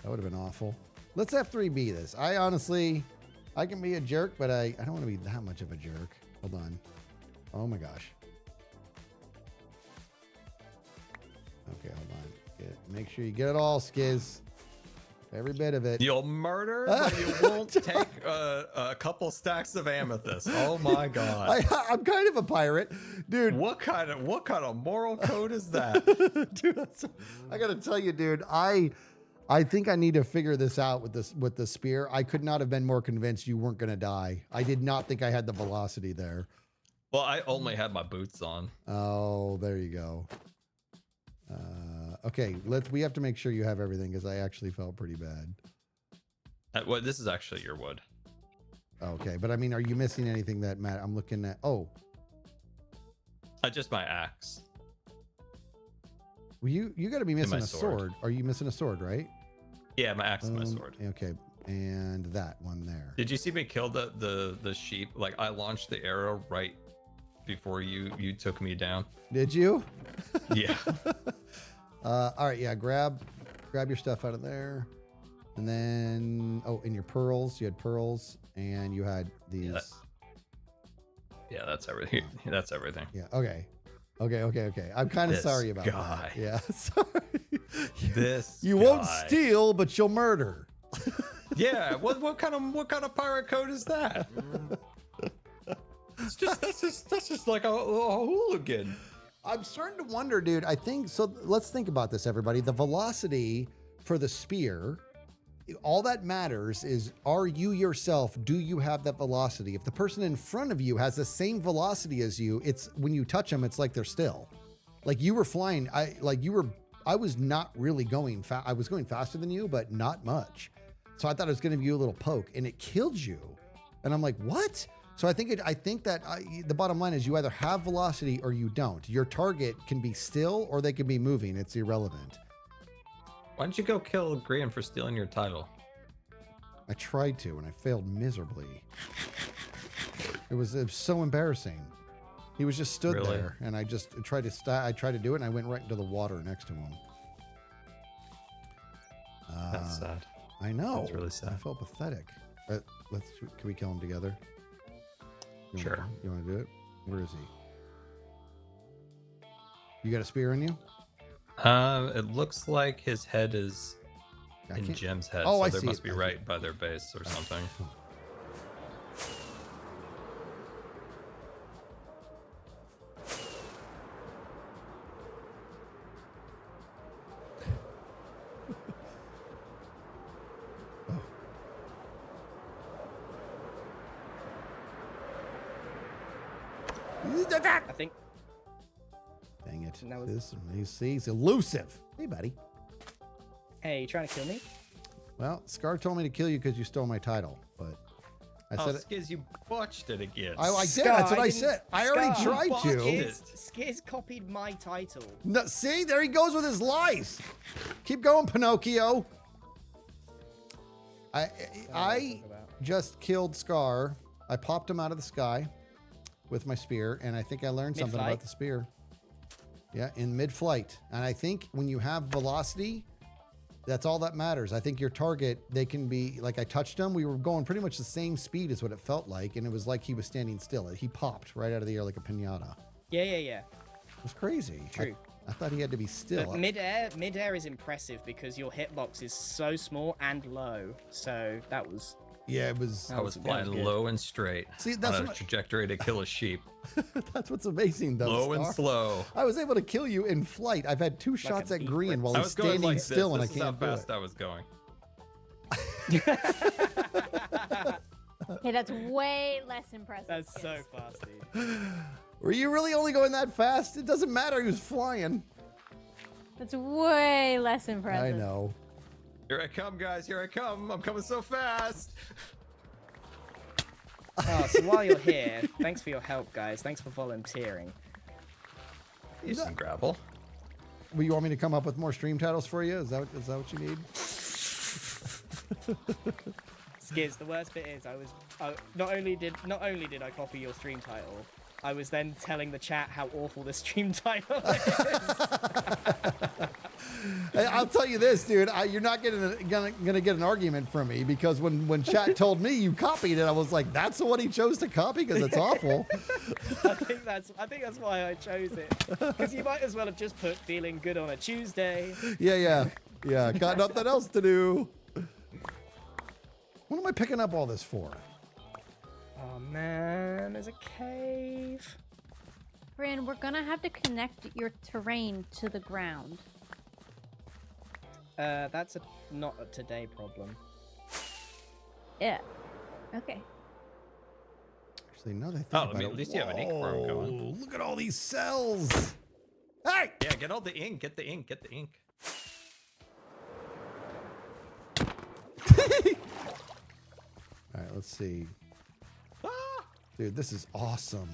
That would have been awful. Let's F3B this. I honestly, I can be a jerk, but I don't want to be that much of a jerk. Hold on. Oh my gosh. Okay, hold on. Make sure you get it all, Skiz. Every bit of it. You'll murder, but you won't take a couple stacks of amethyst. Oh my god! I'm kind of a pirate, dude. What kind of moral code is that? Dude, I gotta tell you, dude. I think I need to figure this out with the spear. I could not have been more convinced you weren't gonna die. I did not think I had the velocity there. Well, I only had my boots on. Oh, there you go. Okay, we have to make sure you have everything, because I actually felt pretty bad. Well, this is actually your wood. Okay, but I mean, are you missing anything that matter? I'm looking at. Oh, Just my axe. well, you got to be missing my a sword. sword. Are you missing a sword, right? Yeah, my axe and my sword. Okay, and that one there. Did you see me kill the sheep? Like I launched the arrow right before you took me down. Did you? Yeah. All right, yeah. Grab your stuff out of there, and then and your pearls. You had pearls, and you had these. Yeah, that's everything. That's everything. Yeah. Okay. I'm kind of This sorry about guy. that. Yeah. Sorry. You won't steal, but you'll murder. Yeah. What kind of pirate code is that? That's just like a hooligan. I'm starting to wonder, dude. I think so. Let's think about this, everybody. The velocity for the spear, all that matters is, are you yourself? Do you have that velocity? If the person in front of you has the same velocity as you, it's when you touch them, it's like they're still. Like you were flying. I was not really going fast. I was going faster than you, but not much. So I thought it was going to give you a little poke, and it killed you. And I'm like, what? So I think that the bottom line is you either have velocity or you don't. Your target can be still or they can be moving. It's irrelevant. Why don't you go kill Grian for stealing your title? I tried to, and I failed miserably. It was so embarrassing. He was just stood Really? there, and I just tried to do it, and I went right into the water next to him. That's sad. I know. That's really sad. I felt pathetic. Can we kill him together? Sure. You want to do it? Where is he? You got a spear in you? It looks like his head is I in can't- Jim's head, Oh, so I there see must it. be I see right by their base or something. I think. Dang it. That was- He's elusive. Hey, buddy. Hey, you trying to kill me? Well, Scar told me to kill you because you stole my title, but I Oh, said Skiz, you botched it again. I did. Scar, That's what I didn't- said. I already Scar, tried fuck to. it. Skiz copied my title. No, see, there he goes with his lies. Keep going, Pinocchio. I talk about. just killed Scar. I popped him out of the sky with my spear, and I think I learned something Mid-flight? about the spear. Yeah, in mid-flight. And I think when you have velocity, that's all that matters. I think your target, they can be, like I touched him, we were going pretty much the same speed as what it felt like, and it was like he was standing still. He popped right out of the air like a piñata. Yeah. It was crazy. True. I thought he had to be still. But mid-air is impressive because your hitbox is so small and low. So that was. Yeah, it was. I was that was flying good. low and straight. See, that's on a what- trajectory to kill a sheep. That's what's amazing, though. Low and Scar. slow. I was able to kill you in flight. I've had 2 shots a at beef Grian while I he's was going standing like still, this. and I This is how can't do fast it. I was going. Okay, that's way less impressive. That's so Skiz. fast, dude. Were you really only going that fast? It doesn't matter. He was flying. That's way less impressive. I know. Here I come, guys. Here I come. I'm coming so fast. Oh, so while you're here, thanks for your help, guys. Thanks for volunteering. Use some gravel. Well, you want me to come up with more stream titles for you? Is that what you need? Skiz, the worst bit is not only did I copy your stream title, I was then telling the chat how awful the stream title is. Hey, I'll tell you this, dude. You're not gonna get an argument from me because when chat told me you copied it, I was like, that's the one he chose to copy because it's awful. I think that's why I chose it. Because you might as well have just put feeling good on a Tuesday. Yeah. Got nothing else to do. What am I picking up all this for? Oh man, there's a cave. Brian, we're gonna have to connect your terrain to the ground. That's not a today problem. Yeah. Okay. Actually, no, they think Oh, about I mean, it. at least you have an ink farm going. Whoa, look at all these cells. Hey! Yeah, get all the ink. Get the ink. Get the ink. All right, let's see. Dude, this is awesome.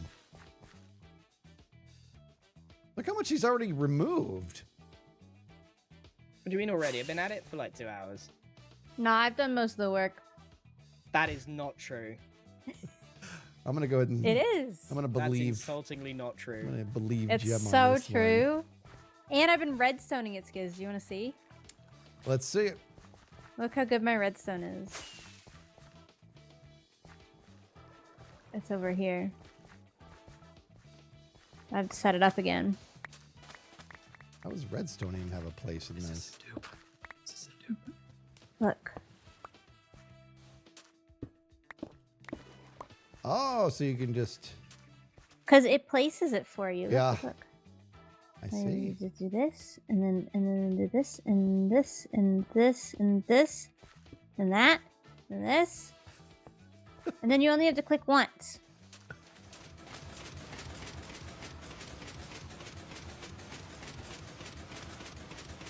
Look how much he's already removed. What do you mean already? I've been at it for like 2 hours. No, I've done most of the work. That is not true. I'm gonna go ahead and. It is. I'm gonna That's believe. insultingly not I'm true. gonna believe It's Gem on so this one. true. And I've been redstoning it, Skiz. Do you want to see? Let's see it. Look how good my redstone is. It's over here. I have to set it up again. How does redstone even have a place in This this? is a dupe. This is a dupe. Look. Oh, so you can just. Because it places it for you. Look, Yeah. Look, look. I And see. you just do this, and then do this, and this, and this, and this, and that, and this. And then you only have to click once.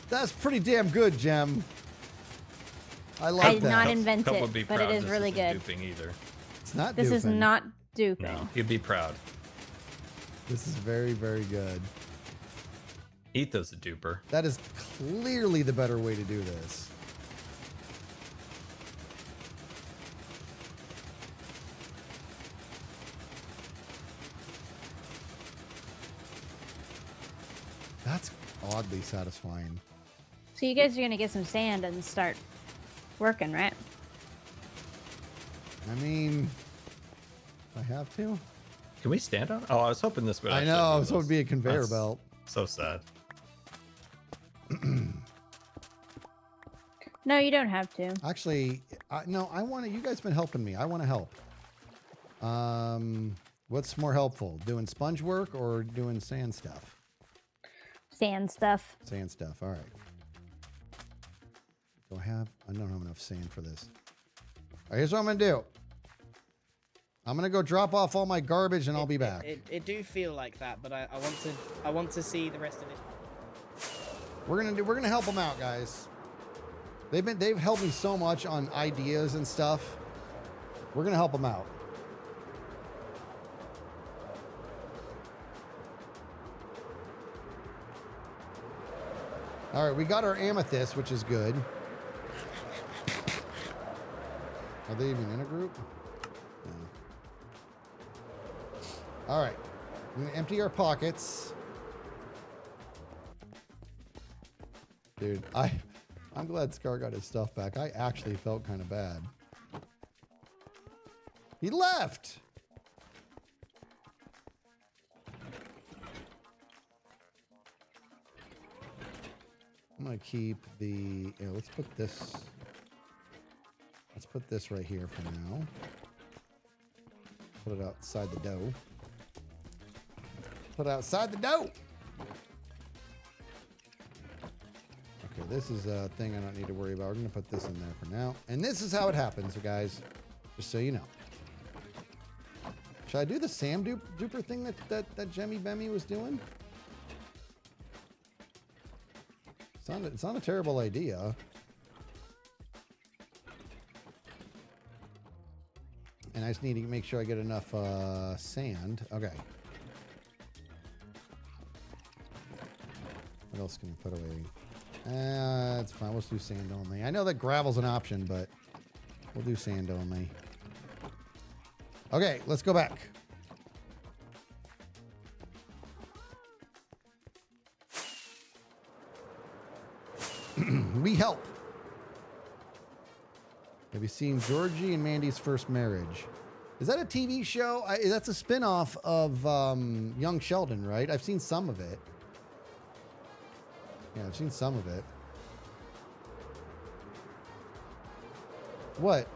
That's pretty damn good, Gem. I I like did that. not invent Cup it, would be but proud it is this really isn't good. duping either. It's not. This is duping. not duping. No, he'd be proud. This is very, very good. Etho's a duper. That is clearly the better way to do this. That's oddly satisfying. So you guys are gonna get some sand and start working, right? I mean, I have to. Can we stand on? Oh, I was hoping this would. I actually know. move So it'd us. be a conveyor That's belt. So sad. No, you don't have to. Actually, no. I want to. You guys been helping me. I want to help. What's more helpful, doing sponge work or doing sand stuff? Sand stuff. Sand stuff. All right. Do I have? I don't have enough sand for this. All right, here's what I'm gonna do. I'm gonna go drop off all my garbage and I'll be back. It do feel like that, but I want to see the rest of this. We're gonna help them out, guys. They've helped me so much on ideas and stuff. We're gonna help them out. All right, we got our amethyst, which is good. Are they even in a group? No. All right, I'm gonna empty our pockets. Dude, I'm glad Scar got his stuff back. I actually felt kind of bad. He left. I'm gonna keep the. Yeah, let's put this. Let's put this right here for now. Put it outside the dough. Put it outside the dough. Okay, this is a thing I don't need to worry about. We're gonna put this in there for now. And this is how it happens, guys. Just so you know. Should I do the Sam Duper thing that Jemmy Bemmy was doing? It's not a terrible idea. And I just need to make sure I get enough sand. Okay. What else can we put away? That's fine. Let's do sand only. I know that gravel's an option, but we'll do sand only. Okay, let's go back. We help. Have you seen Georgie and Mandy's First Marriage? Is that a TV show? That's a spin-off of Young Sheldon, right? I've seen some of it. Yeah, I've seen some of it. What?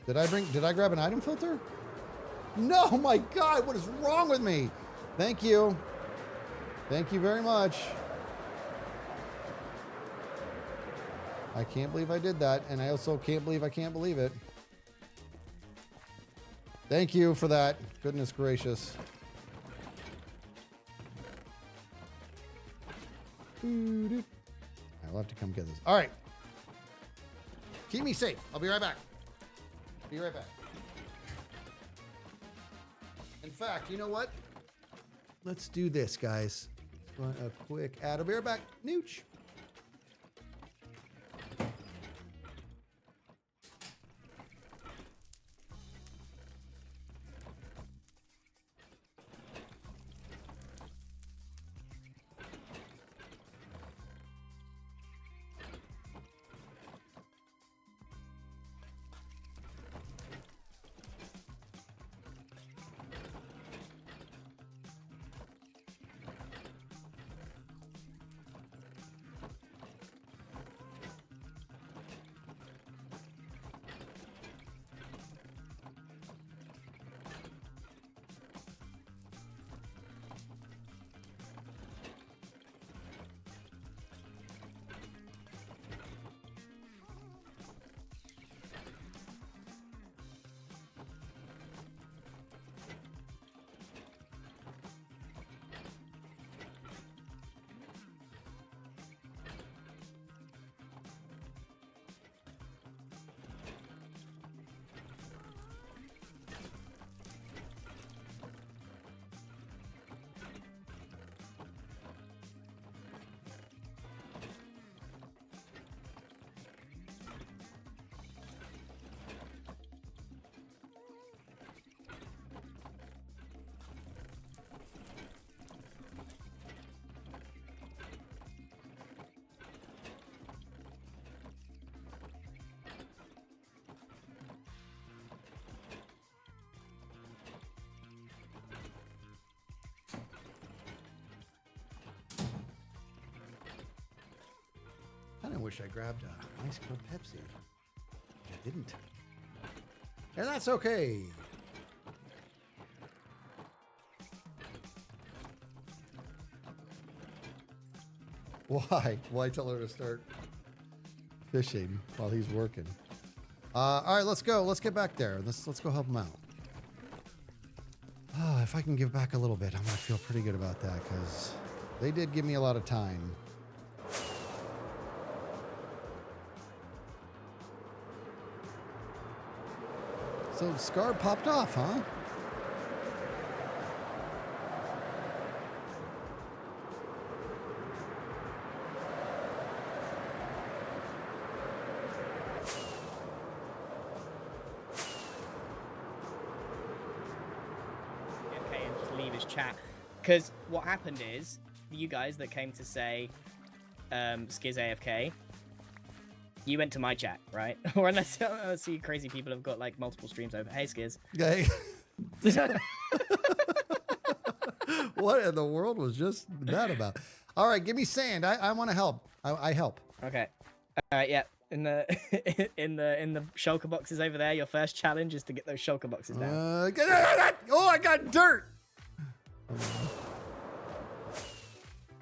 Did I grab an item filter? No, my God, what is wrong with me? Thank you. Thank you very much. I can't believe I did that, and I also can't believe I can't believe it. Thank you for that. Goodness gracious. I'll have to come get this. All right. Keep me safe. I'll be right back. Be right back. In fact, you know what? Let's do this, guys. A quick add. I'll be right back. Nooch. I wish I grabbed a ice cold Pepsi. I didn't. And that's okay. Why? Why tell her to start fishing while he's working? All right, let's go. Let's get back there. Let's go help him out. Oh, if I can give back a little bit, I'm gonna feel pretty good about that because they did give me a lot of time. So Scar popped off, huh? Okay, and just leave his chat. Because what happened is, you guys that came to say Skiz AFK, you went to my chat, right? Or unless I see crazy people have got like multiple streams over. Hey, Skiz. Okay. What in the world was just that about? All right, give me sand. I want to help. I help. Okay. All right. Yeah. In the in the shulker boxes over there, your first challenge is to get those shulker boxes down. Oh, I got dirt.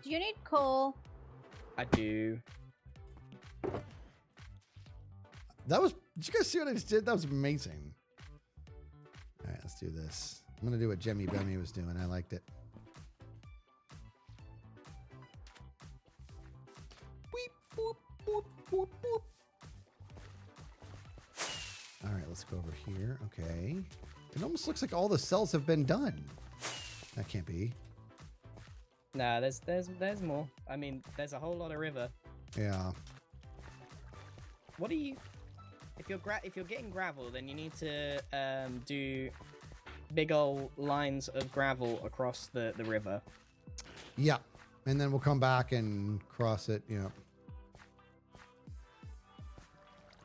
Do you need coal? I do. That was. Did you guys see what I just did? That was amazing. All right, let's do this. I'm gonna do what Jemmy Bemmy was doing. I liked it. Weep, boop, boop, boop, boop. All right, let's go over here. Okay. It almost looks like all the cells have been done. That can't be. Nah, there's more. I mean, there's a whole lot of river. Yeah. What do you? If you're getting gravel, then you need to do big old lines of gravel across the river. Yeah. And then we'll come back and cross it. Yeah.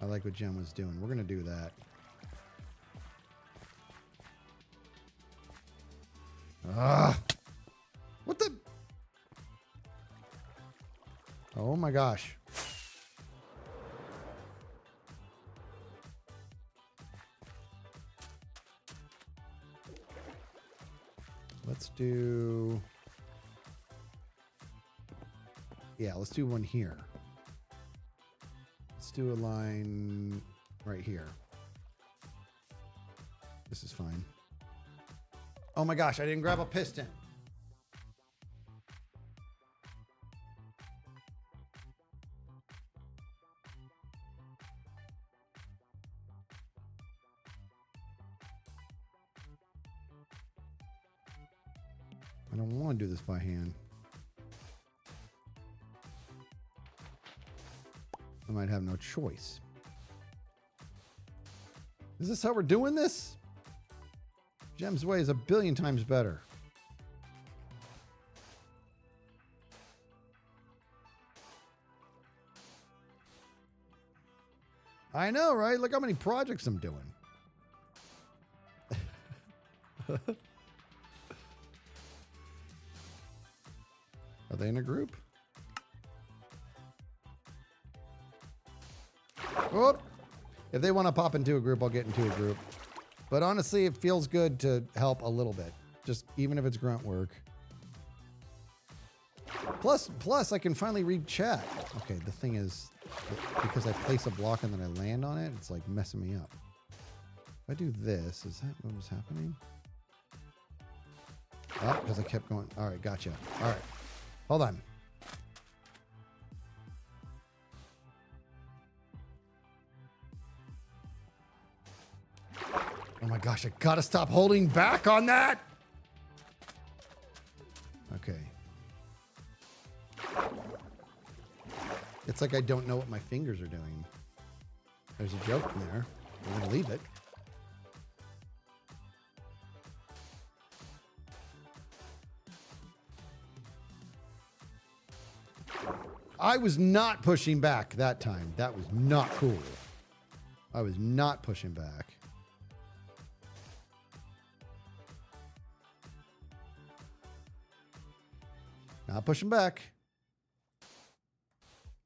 I like what Jen was doing. We're going to do that. Ah. What the? Oh my gosh. Let's do... Yeah, let's do one here. Let's do a line right here. This is fine. Oh my gosh, I didn't grab a piston. I don't want to do this by hand. I might have no choice. Is this how we're doing this? Gem's way is a billion times better. I know, right? Look how many projects I'm doing. Are they in a group? Whoop. If they want to pop into a group, I'll get into a group. But honestly, it feels good to help a little bit. Just even if it's grunt work. Plus, I can finally read chat. Okay, the thing is, because I place a block and then I land on it, it's like messing me up. If I do this, is that what was happening? Oh, because I kept going. All right, gotcha. All right, hold on. Oh my gosh, I gotta stop holding back on that. Okay. It's like I don't know what my fingers are doing. There's a joke in there. I'm gonna leave it. I was not pushing back that time. That was not cool. I was not pushing back. Not pushing back.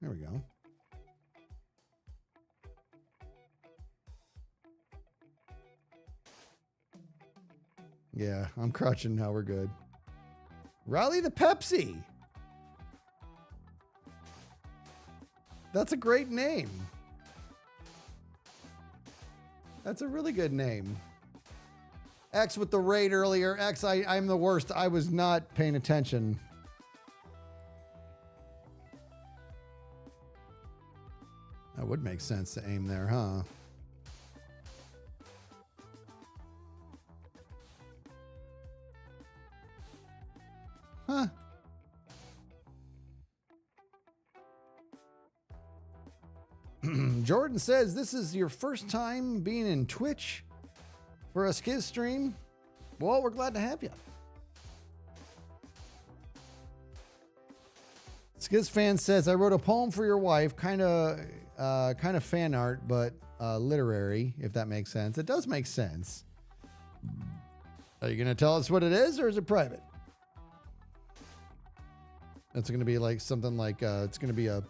There we go. Yeah, I'm crouching now. We're good. Rally the Pepsi. That's a great name. That's a really good name. X with the raid earlier. X, I'm the worst. I was not paying attention. That would make sense to aim there, huh? Huh. Jordan says, this is your first time being in Twitch for a Skiz stream? Well, we're glad to have you. Skiz fan says, I wrote a poem for your wife, kind of fan art, but literary, if that makes sense. It does make sense. Are you going to tell us what it is, or is it private? It's going to be like something like, it's going to be a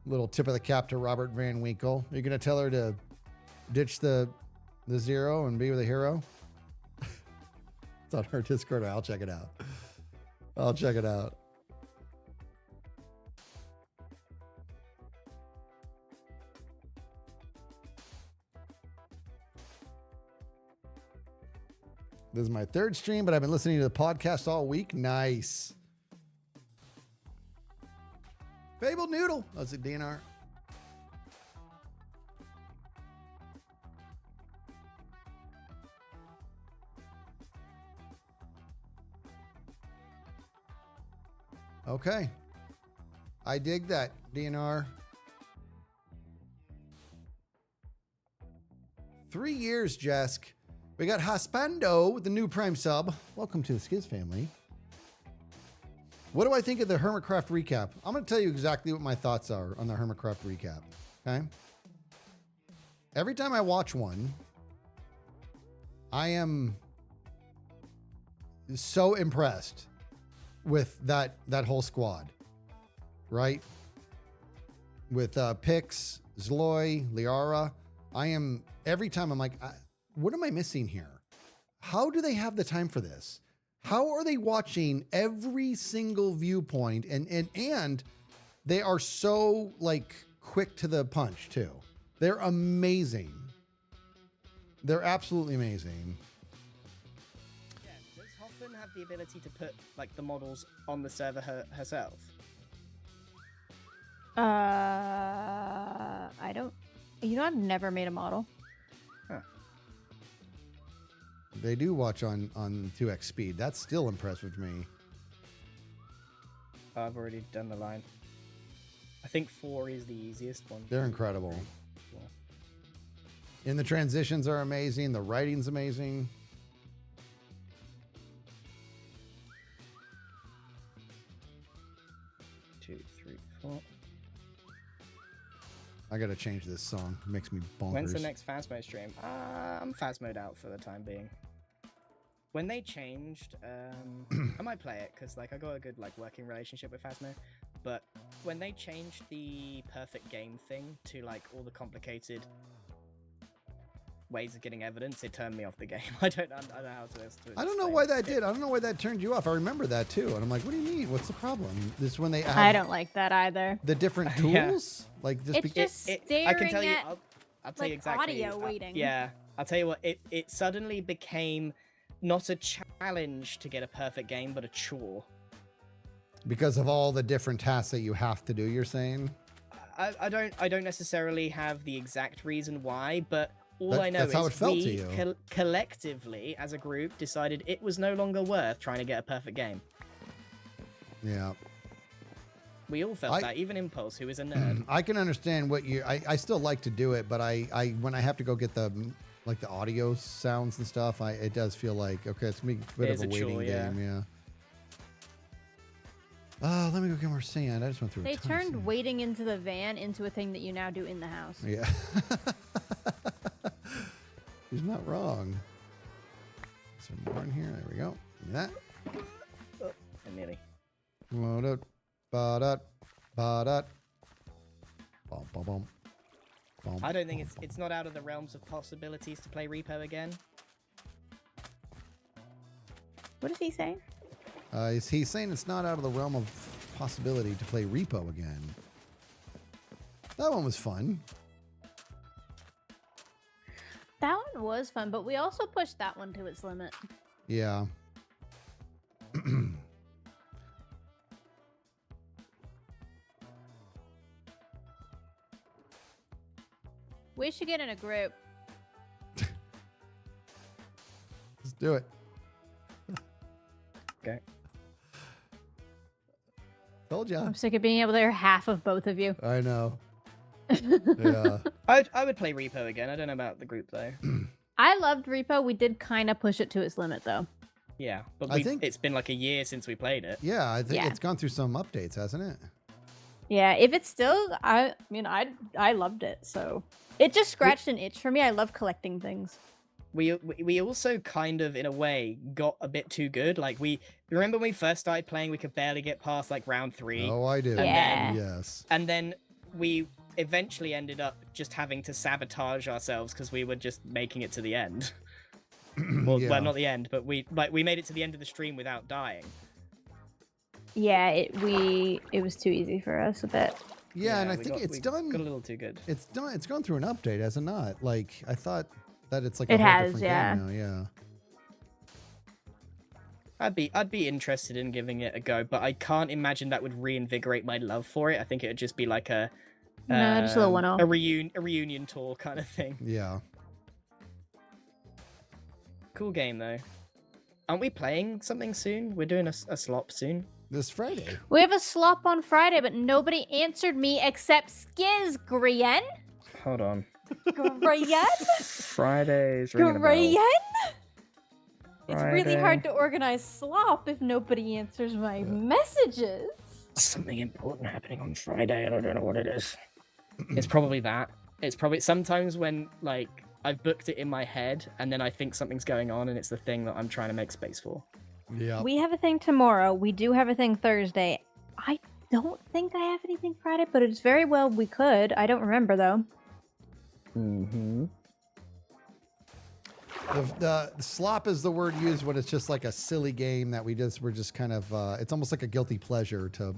little tip of the cap to Robert Van Winkle. Are you going to tell her to ditch the zero and be with a hero? It's on her Discord. I'll check it out. I'll check it out. This is my third stream, but I've been listening to the podcast all week. Nice. Fabled Noodle. That's a DNR. Okay. I dig that, DNR. 3 years, Jesk. We got Haspando with the new Prime sub. Welcome to the Skiz family. What do I think of the Hermitcraft recap? I'm going to tell you exactly what my thoughts are on the Hermitcraft recap. Okay. Every time I watch one, I am so impressed with that whole squad, right? With Pix, Zloy, Liara. Every time I'm like, what am I missing here? How do they have the time for this? How are they watching every single viewpoint? And they are so like quick to the punch too. They're amazing. They're absolutely amazing. Yeah, does Hoffman have the ability to put like the models on the server herself? I don't. You know, I've never made a model. They do watch on 2x speed. That's still impressive to me. I've already done the line. I think 4 is the easiest one. They're incredible. 4. And the transitions are amazing. The writing's amazing. Two, 3, 4. I gotta change this song. It makes me bonkers. When's the next Phasmo stream? I'm Phasmoed out for the time being. When they changed, I might play it because like I got a good like working relationship with Phasmo. But when they changed the perfect game thing to like all the complicated ways of getting evidence, it turned me off the game. I don't know how to. I don't know why that did. I don't know why that turned you off. I remember that too. And I'm like, what do you mean? What's the problem? This is when they I add don't like that either. the different Yeah. tools? Like just It's just staring I can tell you. at I'll tell you like exactly. audio waiting. Yeah, I'll tell you what. It suddenly became not a challenge to get a perfect game, but a chore. because of all the different tasks that you have to do, you're saying? I don't necessarily have the exact reason why, but all I know That's is how it felt to we you. collectively, as a group, decided it was no longer worth trying to get a perfect game. Yeah. We all felt that, even Impulse, who is a nerd. I can understand what you I still like to do it, but I when I have to go get the like the audio sounds and stuff, it does feel like okay, it's a bit It of is a a waiting chore, yeah. game, yeah. Let me go get more sand. I just went through They a ton of turned sand. waiting into the van into a thing that you now do in the house. Yeah. He's not wrong. Is there more in here? There we go. Give me that. And nearly. Ba-da, ba-da, ba-da. Bum, bum, bum. Bum, I don't think bum, it's not out of the realms of possibilities to play Repo again. What is he saying? He's saying it's not out of the realm of possibility to play Repo again. That one was fun. That one was fun, but we also pushed that one to its limit. Yeah. We should get in a group. Let's do it. Okay. Told ya. I'm sick of being able to hear half of both of you. I know. Yeah. I would play Repo again. I don't know about the group though. I loved Repo. We did kind of push it to its limit, though. Yeah, but I think- it's been like a year since we played it. Yeah, I think Yeah. it's gone through some updates, hasn't it? Yeah, if it's still, I mean, I loved it. So it just scratched an itch for me. I love collecting things. We also kind of, in a way, got a bit too good. Like, remember when we first started playing, we could barely get past, like, round 3. Oh, I do. Yeah. Yes. And then we eventually ended up just having to sabotage ourselves because we were just making it to the end. Well, Yeah. well, not the end, but we made it to the end of the stream without dying. Yeah, it was too easy for us a bit. Yeah, and I we think got- it's we done. Got a little too good. It's done. It's gone through an update, has it not? Like I thought that it's like It a whole has, different yeah. game now. Yeah. I'd be interested in giving it a go, but I can't imagine that would reinvigorate my love for it. I think it would just be like a No, just a little one-off. a reunion tour kind of thing. Yeah. Cool game though. Aren't we playing something soon? We're doing a slop soon. This Friday. We have a slop on Friday, but nobody answered me except Skiz, Grian. Hold on. Grian? Fridays. Grian? It's really Friday. hard to organize slop if nobody answers my messages. Something important happening on Friday, and I don't know what it is. It's probably that. It's probably sometimes when like I've booked it in my head, and then I think something's going on, and it's the thing that I'm trying to make space for. Yeah. We have a thing tomorrow. We do have a thing Thursday. I don't think I have anything Friday, but it's very well we could. I don't remember though. Mm-hmm. The slop is the word used when it's just like a silly game that we're just kind of it's almost like a guilty pleasure to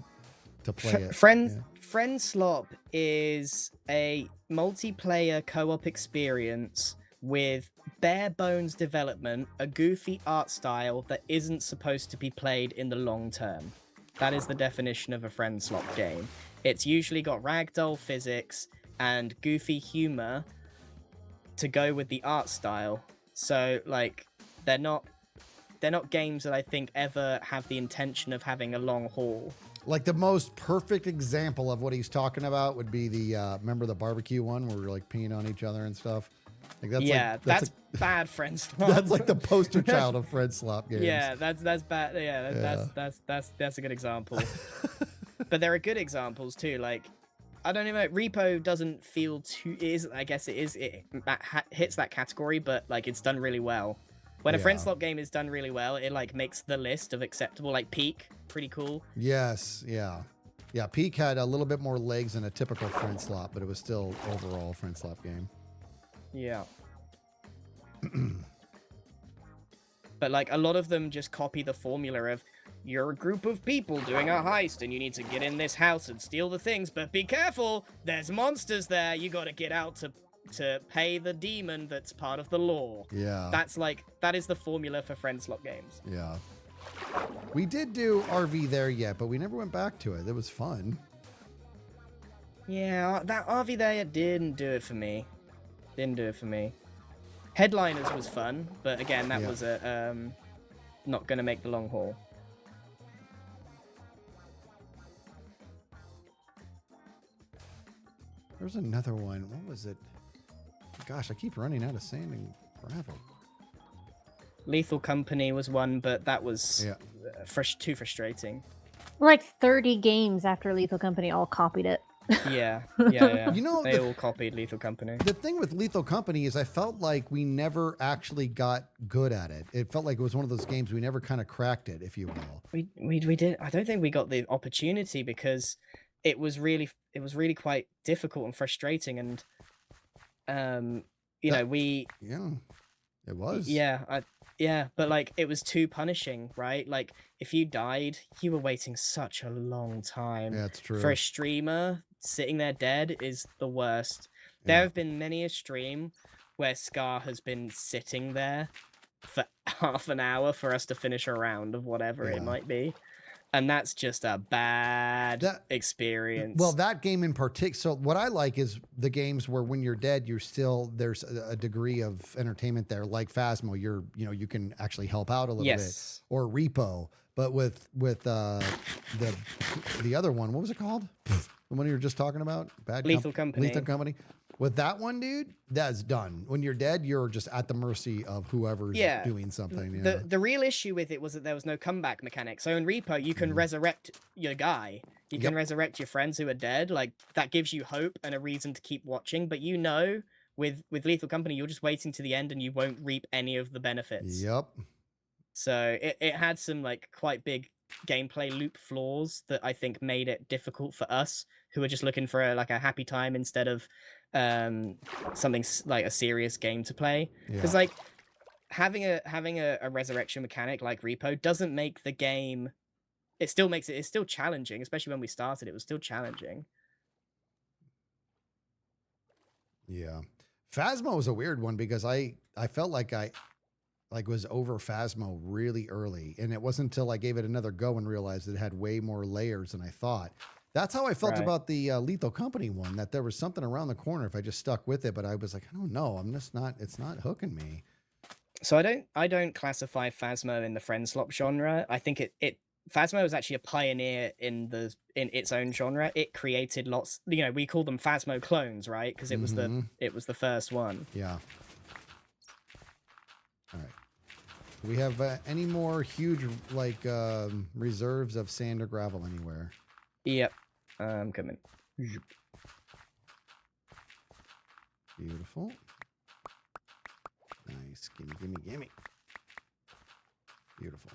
play it. Friend Slop is a multiplayer co-op experience with bare bones development, a goofy art style that isn't supposed to be played in the long term. That is the definition of a Friend Slop game. It's usually got ragdoll physics and goofy humor to go with the art style. So like they're not games that I think ever have the intention of having a long haul. Like the most perfect example of what he's talking about would be the remember the barbecue one where we're like peeing on each other and stuff. Like that's yeah, like that's bad friend slop. that's like the poster child of friend slop games. Yeah, that's bad. Yeah, that's a good example. But there are good examples too. Like, I don't know, Repo doesn't feel too. I guess it is. It hits that category, but like it's done really well. When a friend Yeah. slot game is done really well, it like makes the list of acceptable. Like Peak, pretty cool. Yes, yeah. Yeah, Peak had a little bit more legs than a typical friend slot, but it was still overall friend slot game. Yeah. But like a lot of them just copy the formula of you're a group of people doing a heist and you need to get in this house and steal the things, but be careful, there's monsters there. You got to get out to pay the demon that's part of the law. Yeah. That is the formula for friend slot games. Yeah. We did do RV there yet, but we never went back to it. It was fun. Yeah, that RV there didn't do it for me. Didn't do it for me. Headliners was fun, but again, that was not gonna make the long haul. There's another one. What was it? Gosh, I keep running out of sand and gravel. Lethal Company was one, but that was Yeah. too frustrating. Like 30 games after Lethal Company all copied it. Yeah. You know, they all copied Lethal Company. The thing with Lethal Company is I felt like we never actually got good at it. It felt like it was one of those games we never kind of cracked it, if you will. We did. I don't think we got the opportunity because it was really quite difficult and frustrating, and Yeah, it was. Yeah, but like it was too punishing, right? Like if you died, you were waiting such a long time. Yeah, it's true. For a streamer, sitting there dead is the worst. There Yeah. have been many a stream where Scar has been sitting there for half an hour for us to finish a round of whatever Yeah. it might be. And that's just a bad experience. Well, that game in particular. So what I like is the games where when you're dead, there's a degree of entertainment there, like Phasmo. You can actually help out a little bit, or Repo. But with the other one, what was it called? The one you were just talking about, Lethal Company. Lethal Company. With that one, dude, that's done. When you're dead, you're just at the mercy of whoever's doing something. You know? The real issue with it was that there was no comeback mechanic. So in Repo, you can resurrect your guy. You can resurrect your friends who are dead. Like that gives you hope and a reason to keep watching. But with Lethal Company, you're just waiting to the end and you won't reap any of the benefits. Yep. So it had some like quite big gameplay loop flaws that I think made it difficult for us who were just looking for a happy time instead of something like a serious game to play. Because like having a resurrection mechanic like Repo doesn't make the game. It's still challenging, especially when we started. It was still challenging. Yeah, Phasmo was a weird one because I felt like I was over Phasmo really early, and it wasn't until I gave it another go and realized it had way more layers than I thought. That's how I felt about the Lethal Company one, that there was something around the corner if I just stuck with it, but I was like, I don't know, it's not hooking me. So I don't classify Phasmo in the friend slop genre. I think Phasmo was actually a pioneer in its own genre. It created lots, we call them Phasmo clones, right? Because it was the first one. Yeah. All right. Do we have any more huge reserves of sand or gravel anywhere? Yep. I'm coming. Beautiful. Nice. Gimme. Beautiful.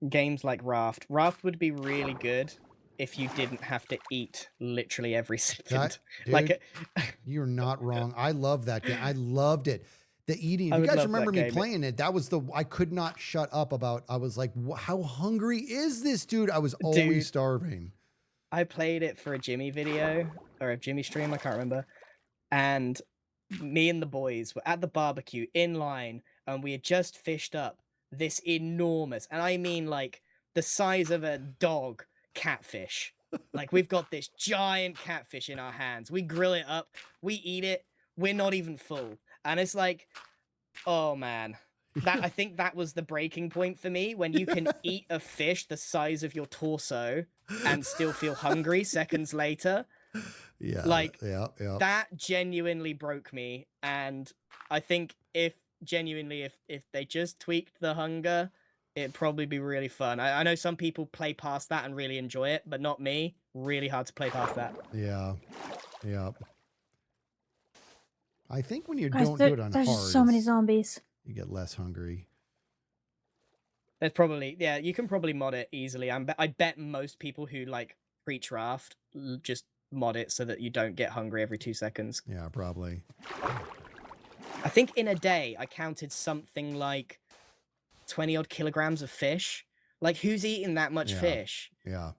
Games like Raft. Raft would be really good if you didn't have to eat literally every second. Dude, you're not wrong. I love that game. I loved it. The eating. If you guys remember me playing it, that was I could not shut up about. I was like, how hungry is this dude? I was always starving. I played it for a Jimmy video or a Jimmy stream, I can't remember. And me and the boys were at the barbecue in line, and we had just fished up this enormous, and I mean like the size of a dog, catfish. Like, we've got this giant catfish in our hands. We grill it up, we eat it, we're not even full. And it's like, oh man. I think that was the breaking point for me, when you can eat a fish the size of your torso and still feel hungry seconds later. Yeah. Like, yeah. that genuinely broke me. And I think if they just tweaked the hunger, it'd probably be really fun. I know some people play past that and really enjoy it, but not me. Really hard to play past that. Yeah. Yeah. I think when you Guys, don't do it on there's hard, so many zombies. you get less hungry. There's probably, yeah, you can probably mod it easily. I bet most people who like pre-draft just mod it so that you don't get hungry every 2 seconds. Yeah, probably. I think in a day I counted something like 20 odd kilograms of fish. Like, who's eating that much fish? Yeah.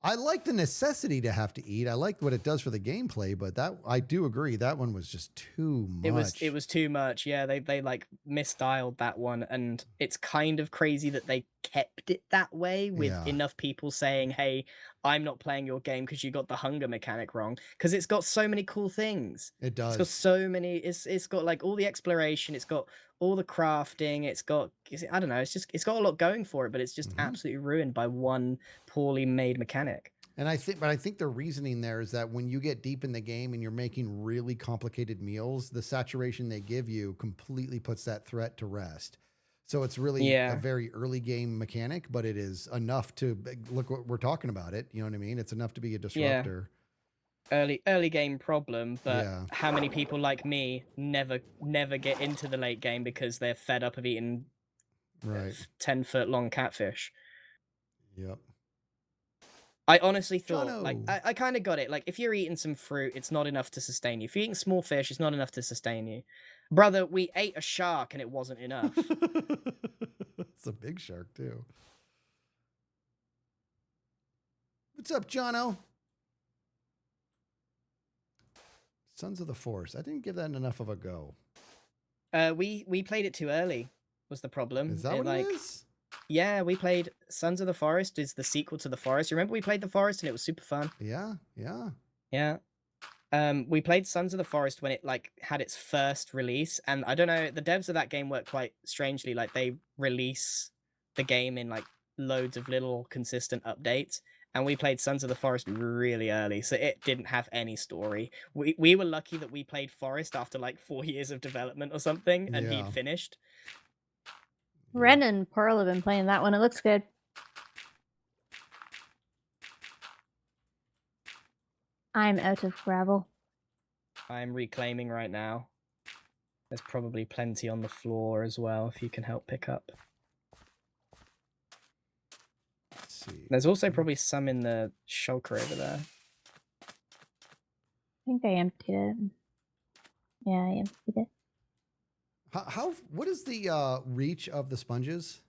I like the necessity to have to eat. I like what it does for the gameplay, but that I do agree that one was just too much. It was too much. Yeah, they like misstyled that one, and it's kind of crazy that they kept it that way with enough people saying, "Hey, I'm not playing your game because you got the hunger mechanic wrong." Because it's got so many cool things. It does. It's got so many. It's got like all the exploration. It's got all the crafting. It's got, I don't know. It's got a lot going for it, but it's just absolutely ruined by one poorly made mechanic. And I think the reasoning there is that when you get deep in the game and you're making really complicated meals, the saturation they give you completely puts that threat to rest. So it's really a very early game mechanic, but it is enough to look what we're talking about it. You know what I mean? It's enough to be a disruptor. Early game problem, but how many people like me never get into the late game because they're fed up of eating 10-foot long catfish? Yep. I honestly thought, like, I kind of got it. Like, if you're eating some fruit, it's not enough to sustain you. If you're eating small fish, it's not enough to sustain you. Brother, we ate a shark and it wasn't enough. It's a big shark, too. What's up, Jono? Sons of the Forest. I didn't give that enough of a go. We played it too early, was the problem. Is that what it is? Yeah, we played Sons of the Forest is the sequel to The Forest. You remember we played The Forest and it was super fun? Yeah. We played Sons of the Forest when it like had its first release, and I don't know, the devs of that game work quite strangely. Like, they release the game in like loads of little consistent updates, and we played Sons of the Forest really early, so it didn't have any story. We were lucky that we played Forest after like 4 years of development or something, and he'd finished. Ren and Pearl have been playing that one. It looks good. I'm out of gravel. I'm reclaiming right now. There's probably plenty on the floor as well, if you can help pick up. Let's see. There's also probably some in the shulker over there. I think I emptied it. Yeah, I emptied it. What is the reach of the sponges?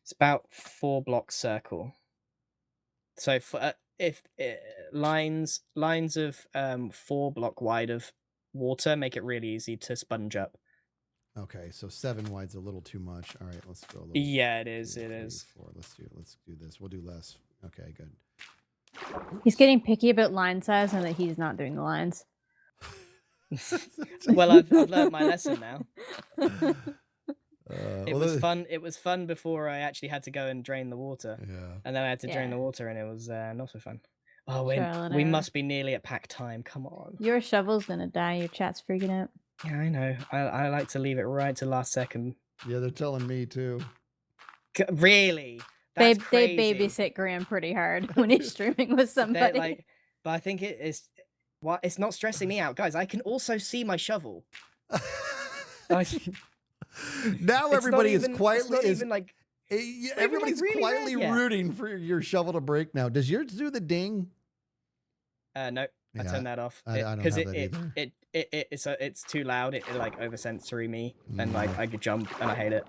It's about 4 block circle. So if lines of 4 block wide of water make it really easy to sponge up. Okay, so 7 wide's a little too much. All right, let's go a little. Yeah, it is. 2, it 3, is. 4. Let's do this. We'll do less. Okay, good. He's getting picky about line size and that he's not doing the lines. Well, I've learned my lesson now. It was fun before I actually had to go and drain the water. Yeah. And then I had to drain the water, and it was not so fun. Oh, Trial we and must be nearly at pack time. Come on. Your shovel's gonna die. Your chat's freaking out. Yeah, I know. I like to leave it right to last second. Yeah, they're telling me too. Really? That's crazy. They babysit Grian pretty hard when he's streaming with somebody. But I think it is. It's not stressing me out, guys. I can also see my shovel. Now everybody is quietly everybody's really quietly rooting for your shovel to break now. Does yours do the ding? No, I turned that off. I don't have that either. It's too loud. It like oversensory me, and like I could jump, and I hate it.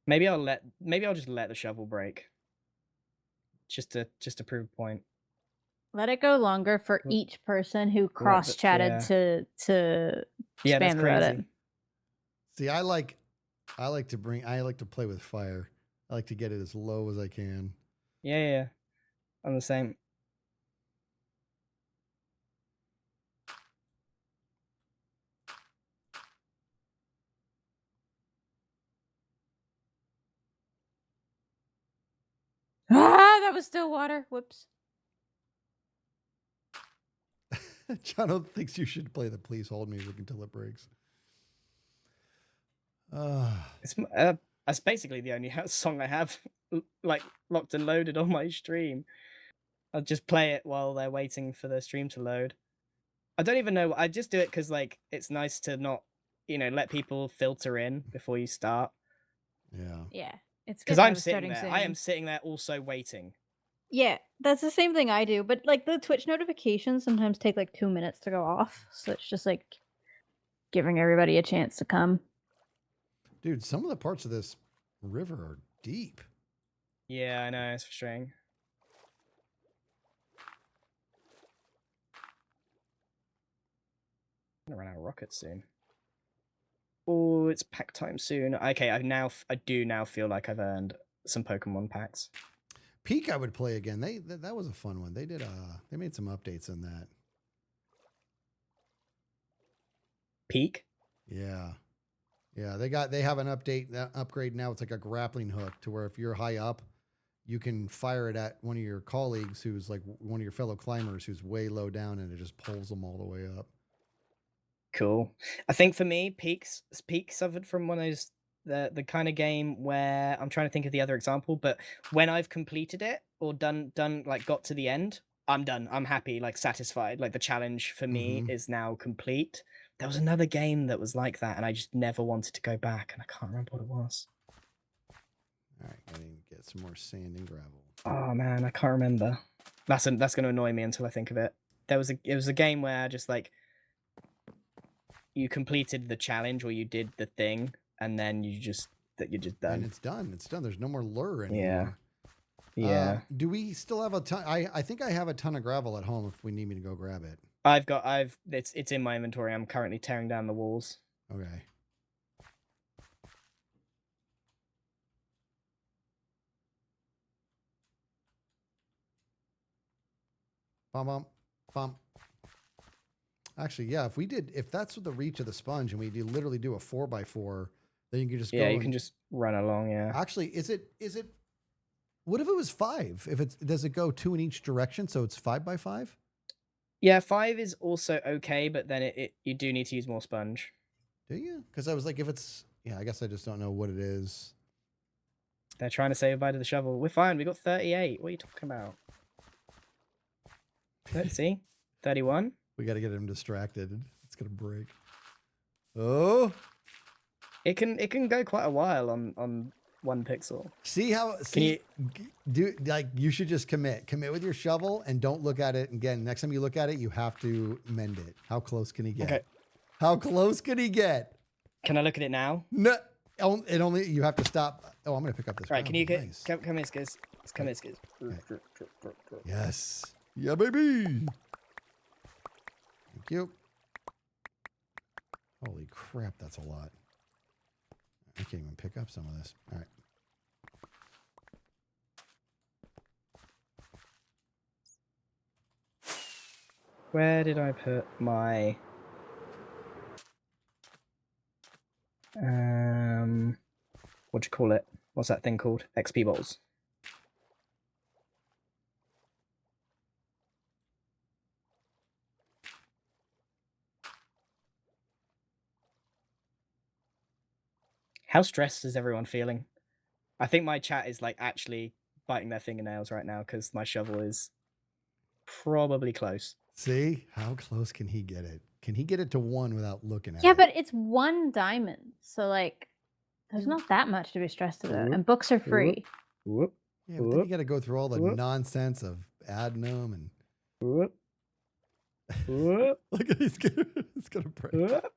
Maybe I'll just let the shovel break. Just to prove a point. Let it go longer for each person who cross-chatted to spam about it. See, I like to play with fire. I like to get it as low as I can. Yeah. I'm the same. Ah, that was still water. Whoops. Jono thinks you should play the Please Hold music until it breaks. That's basically the only song I have like locked and loaded on my stream. I'll just play it while they're waiting for the stream to load. I don't even know. I just do it because like it's nice to not, let people filter in before you start. Yeah. Yeah, it's Because good to I'm have a sitting starting there. soon. I am sitting there also waiting. Yeah, that's the same thing I do. But like the Twitch notifications sometimes take like 2 minutes to go off, so it's just like giving everybody a chance to come. Dude, some of the parts of this river are deep. Yeah, I know, it's frustrating. I'm gonna run out of rockets soon. Oh, it's pack time soon. Okay, I do now feel like I've earned some Pokemon packs. Peak I would play again. That was a fun one. They made some updates on that. Peak? Yeah. Yeah, they have an upgrade now. It's like a grappling hook to where if you're high up, you can fire it at one of your colleagues who's like one of your fellow climbers who's way low down, and it just pulls them all the way up. Cool. I think for me, Peak suffered from one of those the kind of game where I'm trying to think of the other example, but when I've completed it or done like got to the end, I'm done. I'm happy, like satisfied. Like the challenge for me is now complete. There was another game that was like that, and I just never wanted to go back, and I can't remember what it was. All right, I need to get some more sand and gravel. Oh man, I can't remember. That's going to annoy me until I think of it. It was a game where just like you completed the challenge or you did the thing, and then you're just done. And it's done. It's done. There's no more lure anymore. Yeah. Do we still have a ton? I think I have a ton of gravel at home if we need me to go grab it. It's in my inventory. I'm currently tearing down the walls. Okay. Bump. Actually, yeah, if that's what the reach of the sponge and we literally do a 4x4, then you can just go. Yeah, you can just run along, yeah. Actually, is it what if it was 5? Does it go 2 in each direction, so it's 5x5? Yeah, 5 is also okay, but then you do need to use more sponge. Do you? Because I was like, I guess I just don't know what it is. They're trying to say goodbye to the shovel. We're fine. We got 38. What are you talking about? Let's see. 31. We got to get him distracted. It's gonna break. Oh, it can go quite a while on 1 pixel. You should just commit with your shovel and don't look at it again. Next time you look at it, you have to mend it. How close can he get? Okay. How close can he get? Can I look at it now? No, you have to stop. Oh, I'm gonna pick up this. All right, can you get nice. come here, Skiz? Come here, Skiz. Okay. Yes. Yeah, baby. Thank you. Holy crap, that's a lot. I can't even pick up some of this. All right. Where did I put my what do you call it? What's that thing called? XP balls. How stressed is everyone feeling? I think my chat is like actually biting their fingernails right now because my shovel is probably close. See? How close can he get it? Can he get it to 1 without looking at it? Yeah, but it's 1 diamond, so like, there's not that much to be stressed about, and books are free. Whoop. Yeah, but then you got to go through all the nonsense of adding them and. Whoop. Whoop. Look at he's gonna break. Whoop.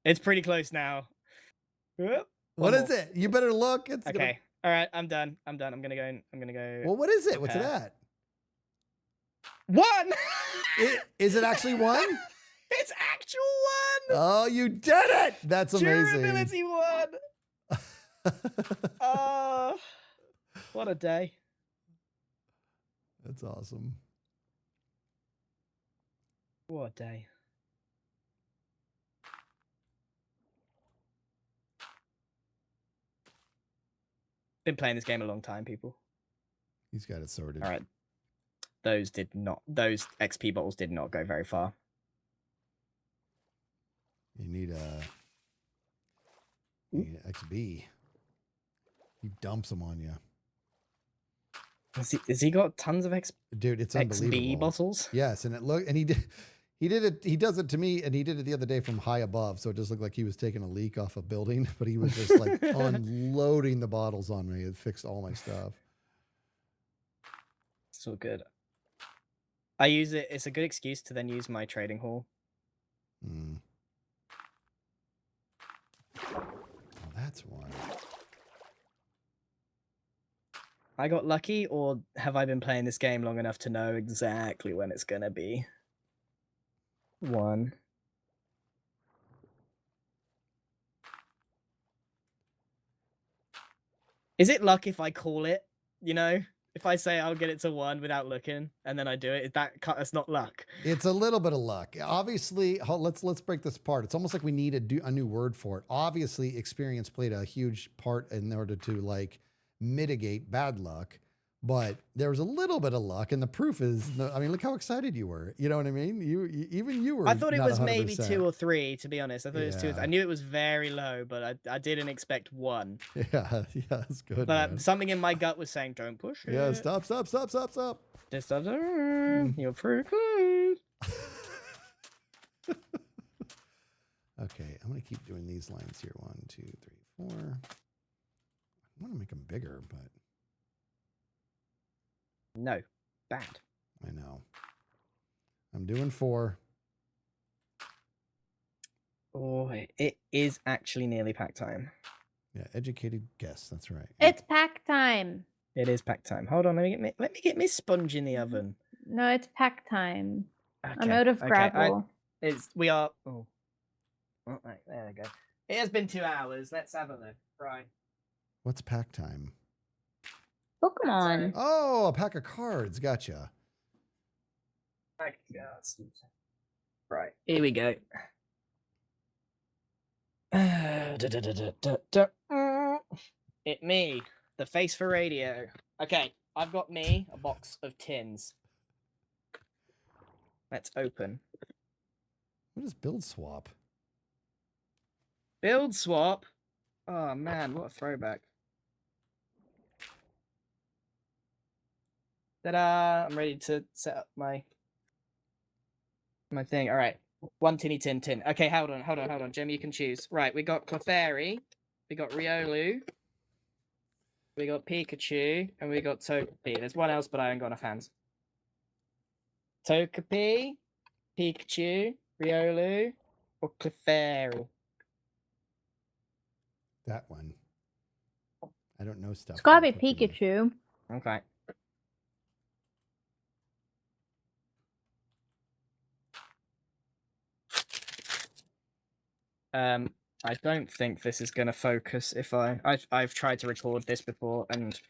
It's pretty close now. Whoop. What is it? You better look. It's okay. All right, I'm done. I'm gonna go. Well, what is it? What's it at? 1. Is it actually 1? It's actual Oh, you did it! That's amazing. Durability 1. Oh, what a day. That's awesome. What a day. Been playing this game a long time, people. He's got it sorted. All right. Those XP bottles did not go very far. You need an XB. He dumps them on you. Has he got tons of Dude, it's unbelievable. XB bottles? Yes, and he did it. He does it to me, and he did it the other day from high above, so it just looked like he was taking a leak off a building, but he was just like unloading the bottles on me. It fixed all my stuff. So good. I use it. It's a good excuse to then use my trading hall. Mm. Oh, that's why. I got lucky, or have I been playing this game long enough to know exactly when it's gonna be? 1. Is it luck if I call it? You know, if I say I'll get it to 1 without looking, and then I do it, that's not luck. It's a little bit of luck. Obviously, let's break this apart. It's almost like we need a new word for it. Obviously, experience played a huge part in order to like mitigate bad luck, but there was a little bit of luck, and the proof is, I mean, look how excited you were. You know what I mean? Even you were. I thought it not was maybe 100%. 2 or 3, to be honest. I thought it was 2. Yeah. I knew it was very low, but I didn't expect 1. Yeah, that's good. But man. something in my gut was saying, "Don't push it." Yeah, stop. This doesn't. You're pretty close. Okay, I'm gonna keep doing these lines here. 1, 2, 3, 4. I want to make them bigger, but No, bad. I know. I'm doing 4. Oh, it is actually nearly pack time. Yeah, educated guess. That's right. It's pack time. It is pack time. Hold on, let me get me sponge in the oven. No, it's pack time. Okay, I'm out of gravel. We are. Oh, right, there we go. It has been 2 hours. Let's have a look. Right. What's pack time? Pokemon. Oh, a pack of cards. Gotcha. Right, here we go. It me, the face for radio. Okay, I've got me a box of tins. Let's open. What is build swap? Build swap. Oh man, what a throwback. Ta-da! I'm ready to set up my thing. All right, 1 tinny tin. Okay, hold on. Jim, you can choose. Right, we got Clefairy, we got Riolu, we got Pikachu, and we got Togepi. There's one else, but I haven't got enough hands. Togepi, Pikachu, Riolu, or Clefairy? That one. I don't know stuff. It's gotta be about Pokemon. Pikachu. Okay. I don't think this is gonna focus if I've tried to record this before and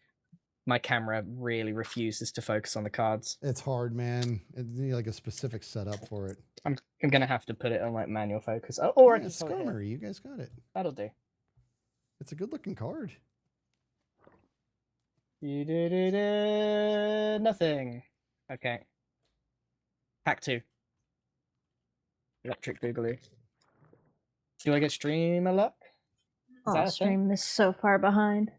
my camera really refuses to focus on the cards. It's hard, man. It need like a specific setup for it. I'm gonna have to put it on like manual focus. Or I Yeah, can hold it here. Skarmory, you guys got it. That'll do. It's a good looking card. Nothing. Okay. Pack 2. Electric Boogaloo. Do I get Stream a luck? Is that Oh, a thing? stream is so far behind.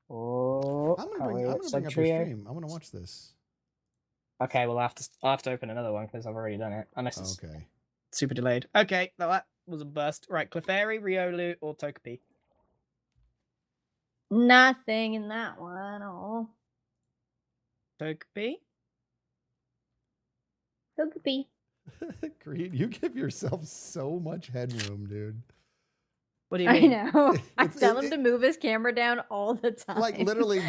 Oh, I'm can't gonna bring we up watch your Sub-Trio? stream. I want to watch this. Okay, well, I'll have to open another one because I've already done it. Unless it's Okay. super delayed. Okay, no, that was a burst. Right, Clefairy, Riolu, or Togepi? Nothing in that one. Oh, Togepi? Togepi. Grian, you give yourself so much headroom, dude. What do you I mean? know. I It's- tell it- him to move his camera down all the time. Like literally,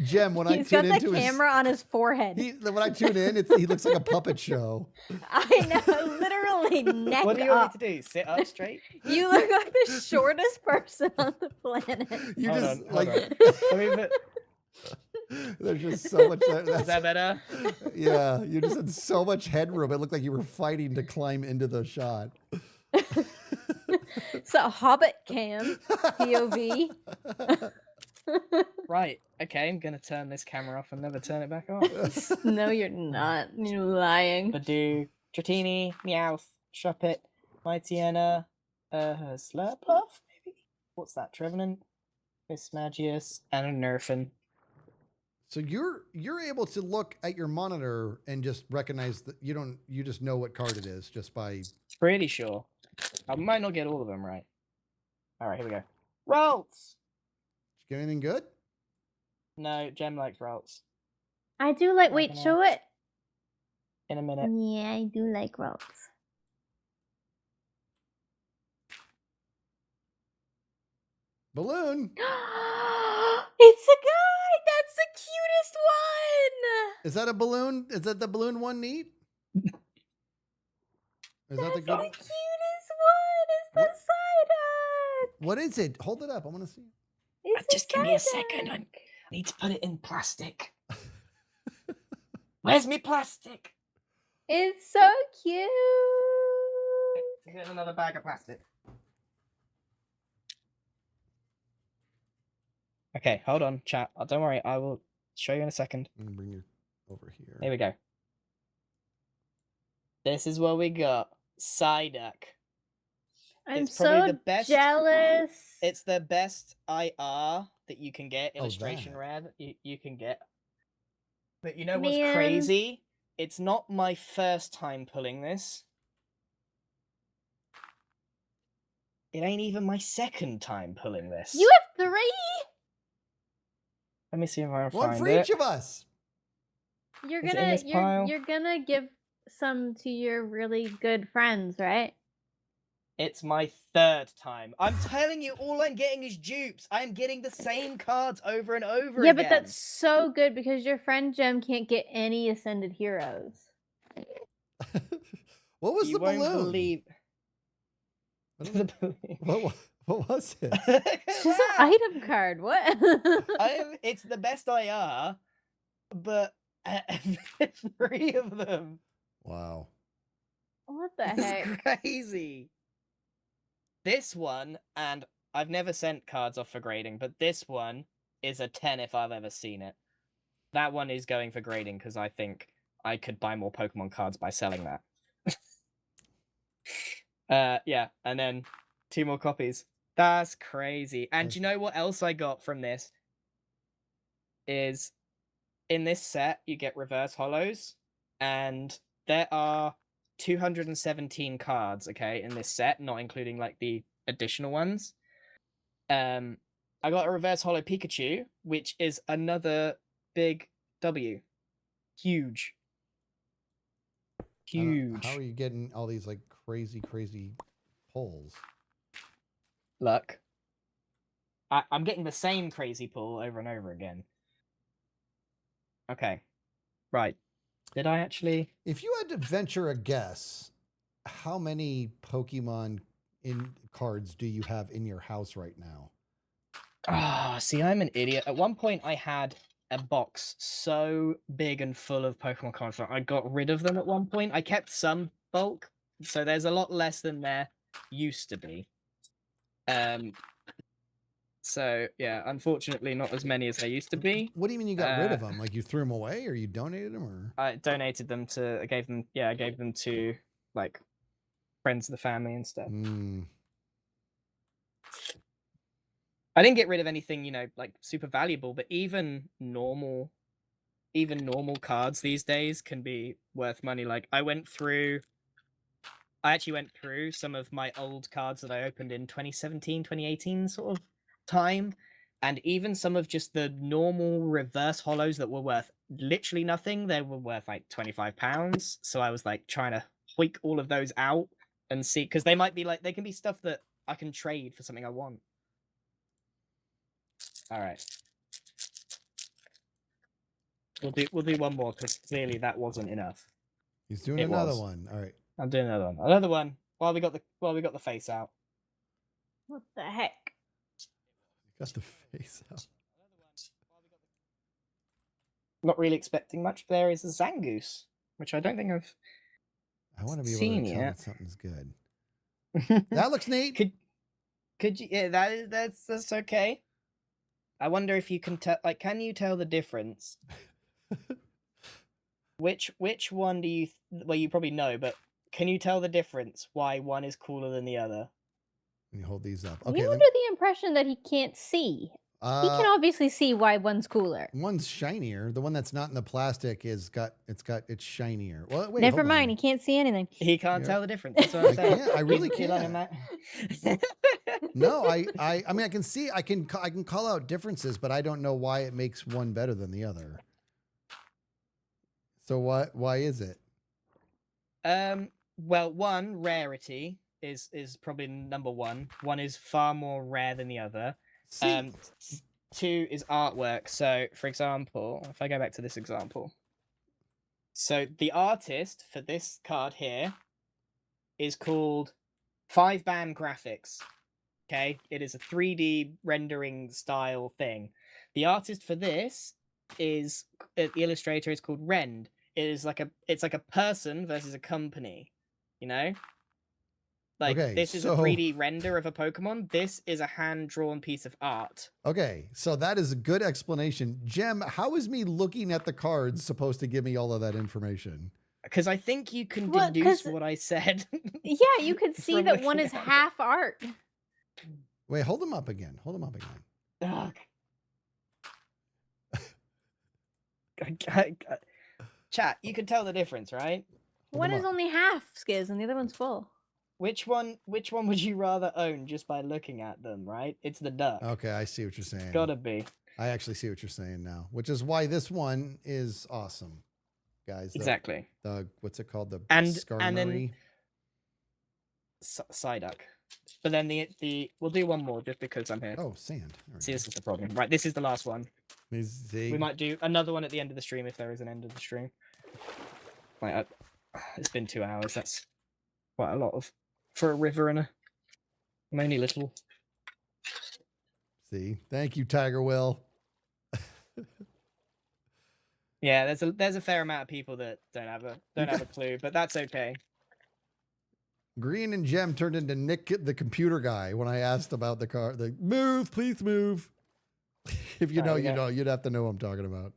Jem, when I He's tune got into the his camera on his forehead. when I tune in, he looks like a puppet show. I know, literally neck What do you want up. me to do? Sit up straight? You look like the shortest person on the planet. You Hold just on, like hold on. Let me put- there's just so much. Is that better? Yeah, you just had so much headroom. It looked like you were fighting to climb into the shot. It's a Hobbit cam POV. Right. Okay, I'm gonna turn this camera off and never turn it back on. No, you're not. You're lying. Badoo, Dratini, Meowth, Shuppet, Mightyena, Slurpuff, maybe? What's that? Trevenant, Mismagius, and a Nerfin. So you're able to look at your monitor and just recognize that you just know what card it is just by. Pretty sure. I might not get all of them right. Alright, here we go. Rolls! Did you get anything good? No, Jem likes rolls. I do like. Not Wait, gonna- show it. In a minute. Yeah, I do like rolls. Balloon. It's a guy. That's the cutest one. Is that a balloon? Is that the balloon one neat? Is that That's the the good? cutest one. It's the What- Psyduck. What is it? Hold it up. I want to see. It's the Just give me a Psyduck. second. I need to put it in plastic. Where's me plastic? It's so cute. Get another bag of plastic. Okay, hold on, chat. Oh, don't worry, I will show you in a second. I'm gonna bring you over here. Here we go. This is what we got. Psyduck. I'm It's probably so the best- jealous. It's the best IR that you can get, Oh, illustration that. rare that you can get. But you know what's Man. crazy? It's not my first time pulling this. It ain't even my second time pulling this. You have 3. Let me see if I can One find for it. each of us. You're Is it in gonna this pile? you're gonna give some to your really good friends, right? It's my third time. I'm telling you, all I'm getting is dupes. I am getting the same cards over and over Yeah, again. but that's so good because your friend Jem can't get any ascended heroes. What was you the won't balloon? believe. What, is The it? balloon. What was it? It's just an item card. What? It's the best IR, but 3 of them. Wow. What the It's heck? crazy. This one, and I've never sent cards off for grading, but this one is a 10 if I've ever seen it. That one is going for grading because I think I could buy more Pokemon cards by selling that. Yeah, and then 2 more copies. That's crazy. And do you know what else I got from this? Is in this set you get reverse hollows, and there are 217 cards, okay, in this set, not including like the additional ones. I got a reverse hollow Pikachu, which is another big W. Huge. I don't- Huge. How are you getting all these like crazy pulls? Luck. I'm getting the same crazy pull over and over again. Okay. Right. Did I actually? If you had to venture a guess, how many Pokemon in cards do you have in your house right now? Ah, see, I'm an idiot. At one point, I had a box so big and full of Pokemon cards that I got rid of them at one point. I kept some bulk, so there's a lot less than there used to be. So yeah, unfortunately, not as many as there used to be. What do you mean you got rid of them? Like you threw them away, or you donated them, or? I donated them to. I gave them to like friends of the family and stuff. Mm. I didn't get rid of anything, like super valuable, but even normal cards these days can be worth money. Like I actually went through some of my old cards that I opened in 2017, 2018 sort of time, and even some of just the normal reverse hollows that were worth literally nothing, they were worth like £25. So I was like trying to hoik all of those out and see, because they might be like, they can be stuff that I can trade for something I want. All right. We'll do one more because clearly that wasn't enough. He's doing It another was. one. All right. I'm doing another one. Another one. While we got the face out. What the heck? Got the face out. Not really expecting much. There is a Zangoose, which I don't think I've I want to be able seen to tell yet. that something's good. That looks neat. Could you? Yeah, that's okay. I wonder if you can tell. Like, can you tell the difference? Which one do you? Well, you probably know, but can you tell the difference? Why one is cooler than the other? Let me hold these up. You Okay. under the impression that he can't see. He can obviously see why one's cooler. One's shinier. The one that's not in the plastic it's shinier. Well, wait. Never hold mind, on. he can't see anything. He can't Yeah. tell the difference. That's what I'm I saying. can't. I really He's letting can't. him out. No, I mean I can see. I can call out differences, but I don't know why it makes one better than the other. So why is it? Well, one, rarity is probably number one. One is far more rare than the other. See, Two is artwork. So, for example, if I go back to this example, so the artist for this card here is called 5-Band Graphics. Okay, it is a 3D rendering style thing. The artist for this is the illustrator is called Rend. It's like a person versus a company. You know, like Okay, this is a so- 3D render of a Pokemon. This is a hand drawn piece of art. okay, so that is a good explanation. Jem, how is me looking at the cards supposed to give me all of that information? Because I think you can Well, deduce 'cause- what I said. Yeah, you could see From that one looking is at it. half art. Wait, hold them up again. Hold them up again. Ugh. Chat, you can tell the difference, right? Hold One them is up. only half Skiz and the other one's full. Which one would you rather own just by looking at them, right? It's the duck. Okay, I see what you're saying. Gotta be. I actually see what you're saying now, which is why this one is awesome, guys. Exactly. The what's it called? The And Skarmory? then Psyduck. But then the we'll do one more just because I'm here. Oh, sand. All right. See, this is the problem. Right, this is the last one. See? We might do another one at the end of the stream if there is an end of the stream. Like, it's been 2 hours. That's quite a lot for a river and I'm only little. See? Thank you, Tiger Will. Yeah, there's a fair amount of people that don't have a clue, but that's okay. Grian and Jem turned into Nick, the computer guy, when I asked about the car. Like, move, please move. If you know, we you got- know. You'd have to know what I'm talking about.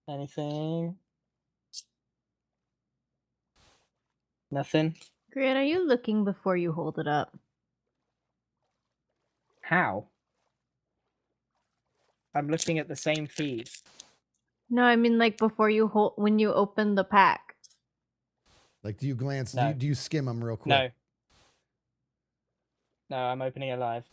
Anything? Nothing? Grian, are you looking before you hold it up? How? I'm looking at the same feed. No, I mean like before you hold when you open the pack. Like, do you glance? No. Do you skim them real quick? No. No, I'm opening it live.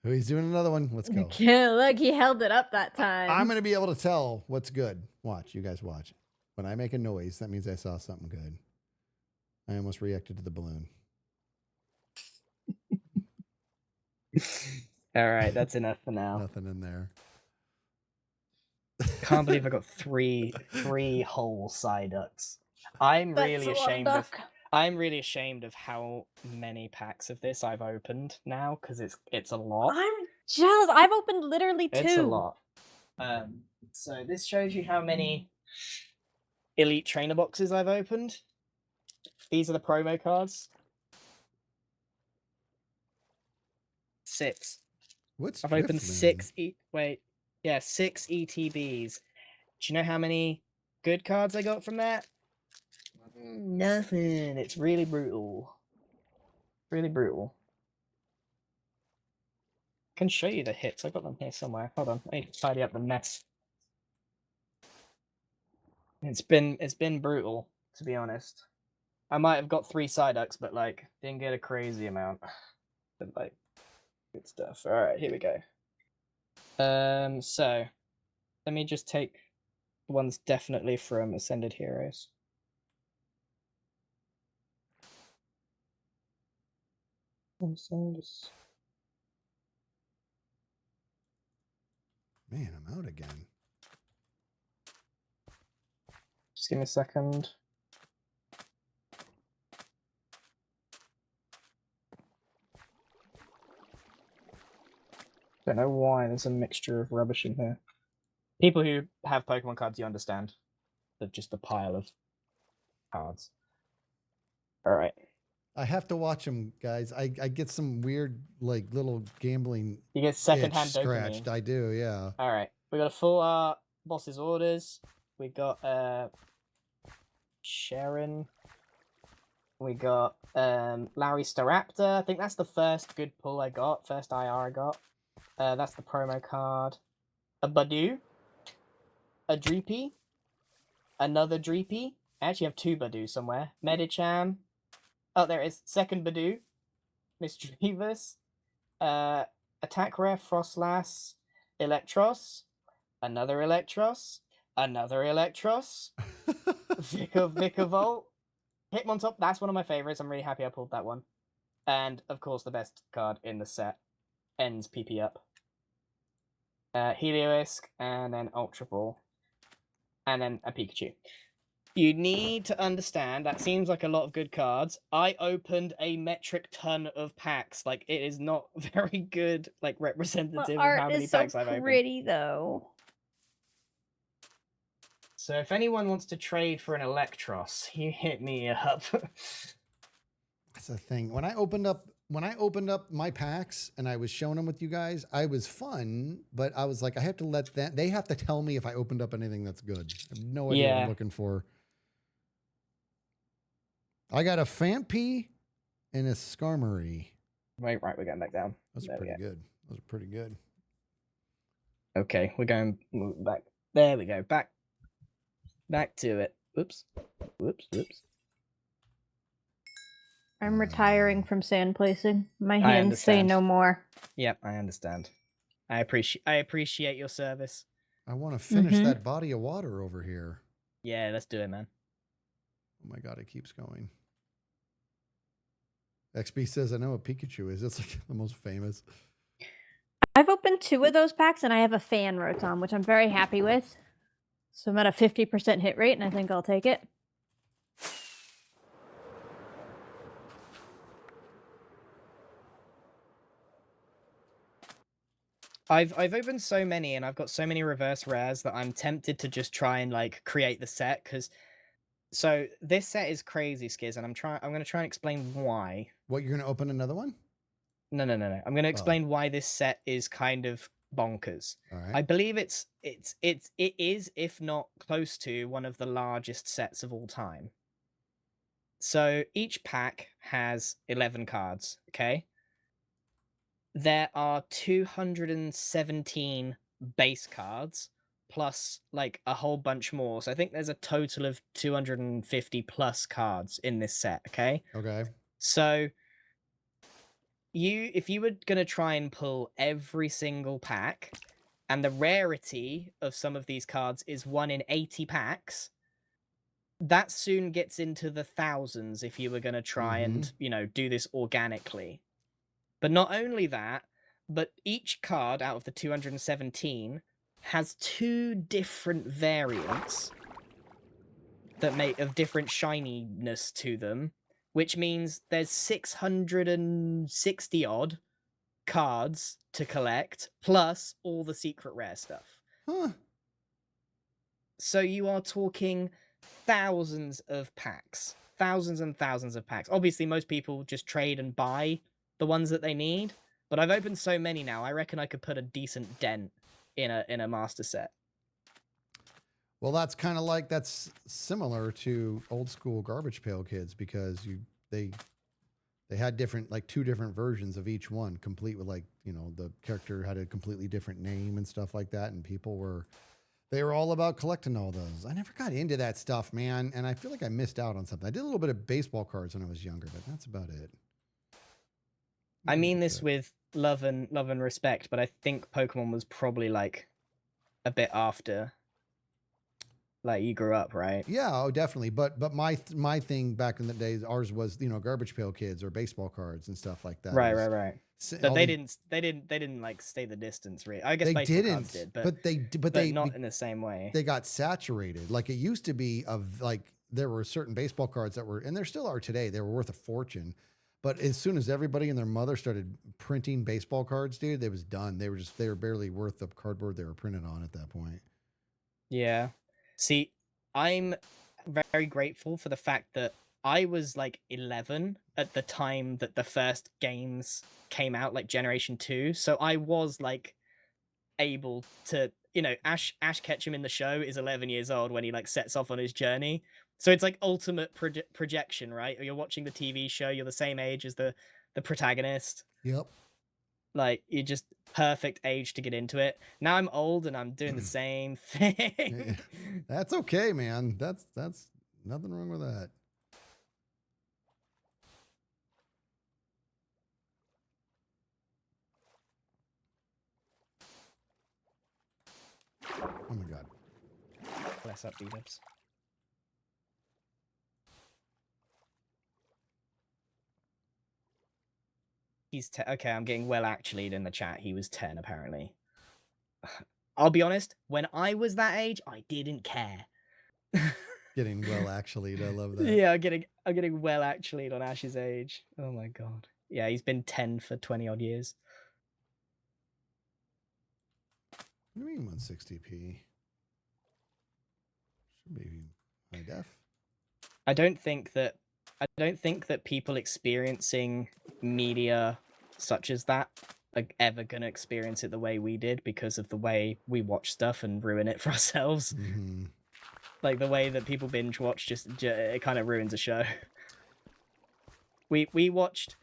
Oh, he's doing another one. Let's go. Yeah, look, he held it up that time. I'm going to be able to tell what's good. Watch. You guys watch. When I make a noise, that means I saw something good. I almost reacted to the balloon. All right, that's enough for now. Nothing in there. Can't believe I got three whole Psyducks. I'm That's really a lot of ashamed of. duck. I'm really ashamed of how many packs of this I've opened now because it's a lot. I'm jealous. I've opened literally 2. It's a lot. So this shows you how many elite trainer boxes I've opened. These are the promo cards. 6. What's I've opened Grifflin? 6. 6 ETBs. Do you know how many good cards I got from that? Nothing. It's really brutal. Really brutal. I can show you the hits. I've got them here somewhere. Hold on. I need to tidy up the mess. It's been brutal, to be honest. I might have got 3 Psyducks, but like didn't get a crazy amount. But like good stuff. Alright, here we go. So let me just take the ones definitely from Ascended Heroes. Just Man, I'm out again. give me a second. Don't know why there's a mixture of rubbish in here. People who have Pokemon cards, you understand. Just a pile of cards. Alright. I have to watch them, guys. I get some weird, like, little gambling You get secondhand itch dopamine. scratched. I do, yeah. All right, we got a full art boss's orders. We got Sharon. We got Larry Staraptor. I think that's the first good pull I got. First IR I got. That's the promo card. A Badoo. A Dreepy. Another Dreepy. I actually have two Badoo somewhere. Medicham. Oh, there it is. Second Badoo. Mischievous. Attack Rare, Frostlass. Electros. Another Electros. Another Electros. Vicavolt. Hitmontop, that's one of my favorites. I'm really happy I pulled that one. And, of course, the best card in the set. Ends PP up. Helioisk, and then Ultra Ball. And then a Pikachu. You need to understand, that seems like a lot of good cards. I opened a metric ton of packs. Like, it is not very good, like, representative of art how many is so packs I've opened. pretty, though. So if anyone wants to trade for an Electros, you hit me up. That's the thing. When I opened up my packs and I was showing them with you guys, I was fun, but I was like, I have to let that. They have to tell me if I opened up anything that's good. I have no idea what I'm looking for. I got a Fampi and a Skarmory. Right, we're going back down. Those are There we pretty good. Those are pretty good. Okay, we're going back. There we go. Back to it. Whoops. I'm retiring from sand placing. My I hands say understand. no more. Yep, I understand. I appreciate your service. I want to finish that body of water over here. Yeah, let's do it, man. Oh my god, it keeps going. XB says, I know what Pikachu is. It's like the most famous. I've opened 2 of those packs and I have a fan Rotom, which I'm very happy with. So I'm at a 50% hit rate and I think I'll take it. I've opened so many and I've got so many reverse rares that I'm tempted to just try and like create the set because so this set is crazy, Skiz, and I'm gonna try and explain why. What, you're gonna open another one? No. I'm gonna explain why this set is kind of bonkers. All right. I believe it is, if not close to, one of the largest sets of all time. So each pack has 11 cards, okay? There are 217 base cards, plus like a whole bunch more. So I think there's a total of 250 plus cards in this set, okay? Okay. So if you were going to try and pull every single pack, and the rarity of some of these cards is 1 in 80 packs, that soon gets into the thousands if you were going to try and, do this organically. But not only that, but each card out of the 217 has 2 different variants that make of different shininess to them, which means there's 660 odd cards to collect, plus all the secret rare stuff. Huh. So you are talking thousands of packs. Thousands and thousands of packs. Obviously, most people just trade and buy the ones that they need, but I've opened so many now, I reckon I could put a decent dent in a master set. Well, that's similar to old school Garbage Pail Kids because they had different, like 2 different versions of each one, complete with like, the character had a completely different name and stuff like that. And people were all about collecting all those. I never got into that stuff, man. And I feel like I missed out on something. I did a little bit of baseball cards when I was younger, but that's about it. I mean this with love and respect, but I think Pokemon was probably like a bit after like you grew up, right? Yeah, oh, definitely. But my thing back in the days, ours was, you know, Garbage Pail Kids or baseball cards and stuff like that. Right, It was right, right. s- But all they the- didn't like stay the distance, really. I guess they baseball cards didn't, did, but but they not in the same way. they got saturated. Like it used to be of like there were certain baseball cards that were, and there still are today. They were worth a fortune. But as soon as everybody and their mother started printing baseball cards, dude, it was done. They were barely worth the cardboard they were printed on at that point. Yeah. See, I'm very grateful for the fact that I was like 11 at the time that the first games came out, like Generation 2. So I was like able to, you know, Ash Ketchum in the show is 11 years old when he like sets off on his journey. So it's like ultimate projection, right? You're watching the TV show, you're the same age as the protagonist. Yep. Like you're just perfect age to get into it. Now I'm old and I'm doing the same thing. That's okay, man. That's nothing wrong with that. Oh my god. Bless up, B-dubs. He's okay. I'm getting well actually in the chat. He was 10 apparently. I'll be honest. When I was that age, I didn't care. Getting well actually, I love that. Yeah, I'm getting well actually on Ash's age. Oh my god. Yeah, he's been 10 for 20 odd years. What do you mean 160p? Should be high def. I don't think that people experiencing media such as that are ever gonna experience it the way we did because of the way we watch stuff and ruin it for ourselves. Mm-hmm. Like the way that people binge watch just it kind of ruins a show. We watched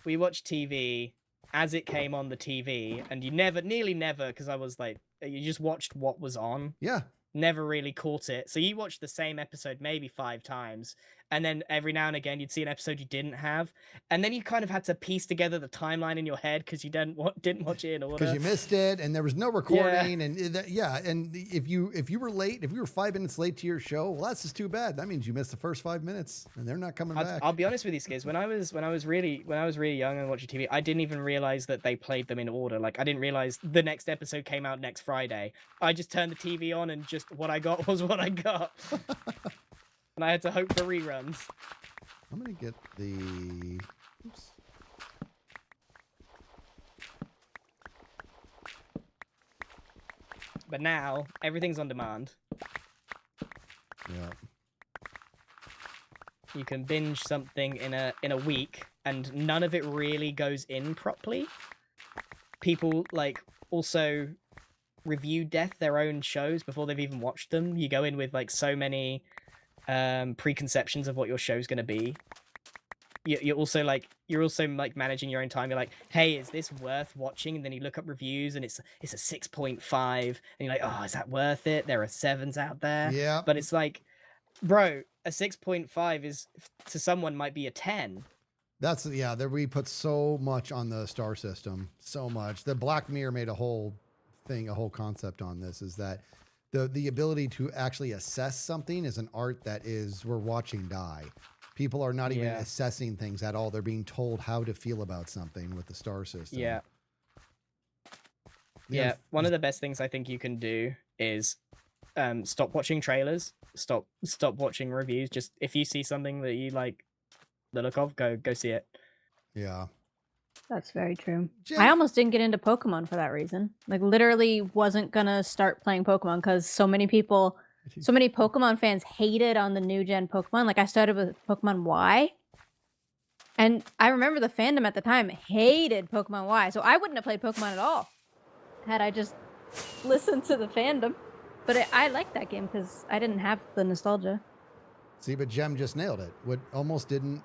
TV as it came on the TV, and you nearly never, because I was like, you just watched what was on. Yeah. Never really caught it. So you watched the same episode maybe 5 times, and then every now and again you'd see an episode you didn't have, and then you kind of had to piece together the timeline in your head because you didn't watch it in order. Because you missed it, and there was no recording, and and if you were late, if you were 5 minutes late to your show, well, that's just too bad. That means you missed the first 5 minutes, and they're not coming back. I'll be honest with you, Skiz. When I was really young and watching TV, I didn't even realize that they played them in order. Like I didn't realize the next episode came out next Friday. I just turned the TV on, and just what I got was what I got. And I had to hope for reruns. I'm gonna get the. Oops. But now everything's on demand. Yeah. You can binge something in a week, and none of it really goes in properly. People like also review their own shows before they've even watched them. You go in with like so many preconceptions of what your show's going to be. You're also managing your own time. You're like, hey, is this worth watching? And then you look up reviews, and it's a 6.5, and you're like, oh, is that worth it? There are 7s out there. Yeah. But it's like, bro, a 6.5 is to someone might be a 10. That's there we put so much on the star system, so much. The Black Mirror made a whole concept on this, is that the ability to actually assess something is an art that we're watching die. People are not even assessing things at all. They're being told how to feel about something with the star system. Yeah. Yeah. One of the best things I think you can do is stop watching trailers, stop watching reviews. Just if you see something that you like the look of, go see it. Yeah. That's very true. Jim. I almost didn't get into Pokemon for that reason. Like literally wasn't gonna start playing Pokemon because so many Pokemon fans hated on the new gen Pokemon. Like I started with Pokemon Y. And I remember the fandom at the time hated Pokemon Y. So I wouldn't have played Pokemon at all had I just listened to the fandom. But I liked that game because I didn't have the nostalgia. See, but Jem just nailed it. What almost didn't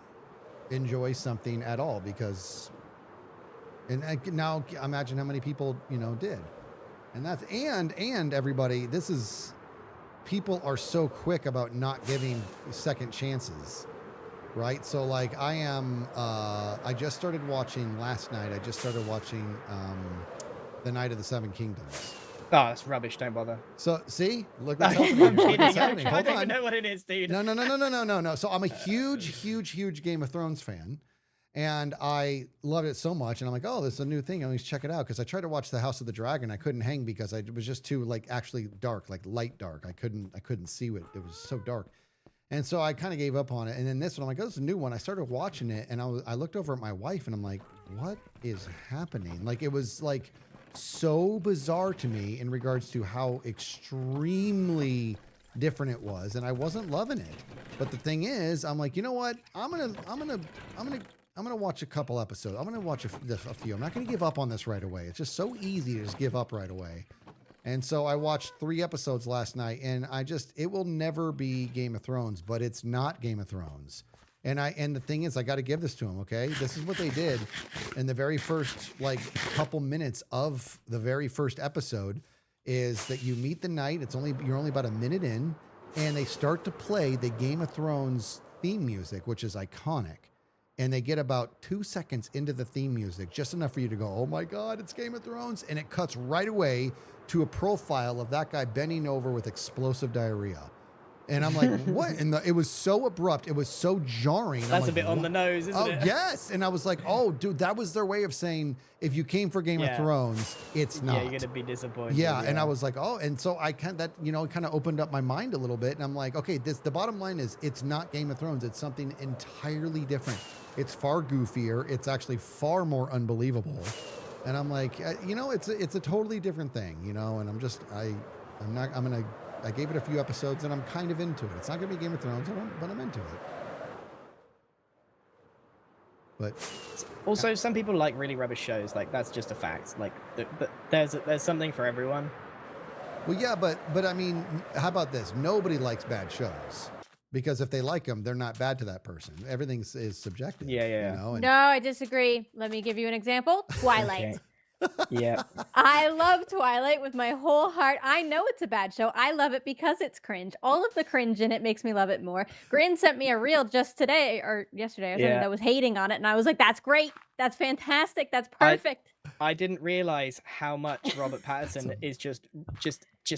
enjoy something at all because, and now imagine how many people, did. And that's, and everybody, this is, people are so quick about not giving second chances, right? So like I just started watching last night. I just started watching The Night of the Seven Kingdoms. Oh, that's rubbish. Don't bother. So see, look I'm what's happening. Look kidding. what's I happening. Hold don't even on. know what it is, dude. No. So I'm a huge Game of Thrones fan. And I loved it so much. And I'm like, oh, this is a new thing. I'm going to check it out. Because I tried to watch The House of the Dragon. I couldn't hang because it was just too like actually dark, like light dark. I couldn't see it. It was so dark. And so I kind of gave up on it. And then this one, I'm like, oh, this is a new one. I started watching it and I looked over at my wife and I'm like, what is happening? Like, it was like so bizarre to me in regards to how extremely different it was. And I wasn't loving it. But the thing is, I'm like, you know what? I'm going to watch a couple episodes. I'm going to watch a few. I'm not going to give up on this right away. It's just so easy to just give up right away. And so I watched 3 episodes last night and it will never be Game of Thrones, but it's not Game of Thrones. And the thing is, I got to give this to them. Okay. This is what they did in the very first, like couple minutes of the very first episode is that you meet the knight. You're only about a minute in and they start to play the Game of Thrones theme music, which is iconic. And they get about 2 seconds into the theme music, just enough for you to go, oh my God, it's Game of Thrones. And it cuts right away to a profile of that guy bending over with explosive diarrhea. And I'm like, what? And it was so abrupt. It was so jarring. That's like, a bit on the nose, isn't it? Oh, yes. And I was like, oh, dude, that was their way of saying, if you came for Game of Thrones, it's not. Yeah, you're going to be disappointed. Yeah. And I was like, oh, and so I kind of opened up my mind a little bit. And I'm like, okay, the bottom line is it's not Game of Thrones. It's something entirely different. It's far goofier. It's actually far more unbelievable. And I'm like, it's a totally different thing, and I gave it a few episodes and I'm kind of into it. It's not going to be Game of Thrones, but I'm into it. But also, some people like really rubbish shows. Like, that's just a fact. Like, there's something for everyone. Well, yeah, but I mean, how about this? Nobody likes bad shows. Because if they like them, they're not bad to that person. Everything is subjective. Yeah. And No, I disagree. Let me give you an example. Twilight. Okay. Yeah. I love Twilight with my whole heart. I know it's a bad show. I love it because it's cringe. All of the cringe in it makes me love it more. Grian sent me a reel just today or yesterday or something that was hating on it. And I was like, that's great. That's fantastic. That's perfect. I didn't realize how much Robert Pattinson is just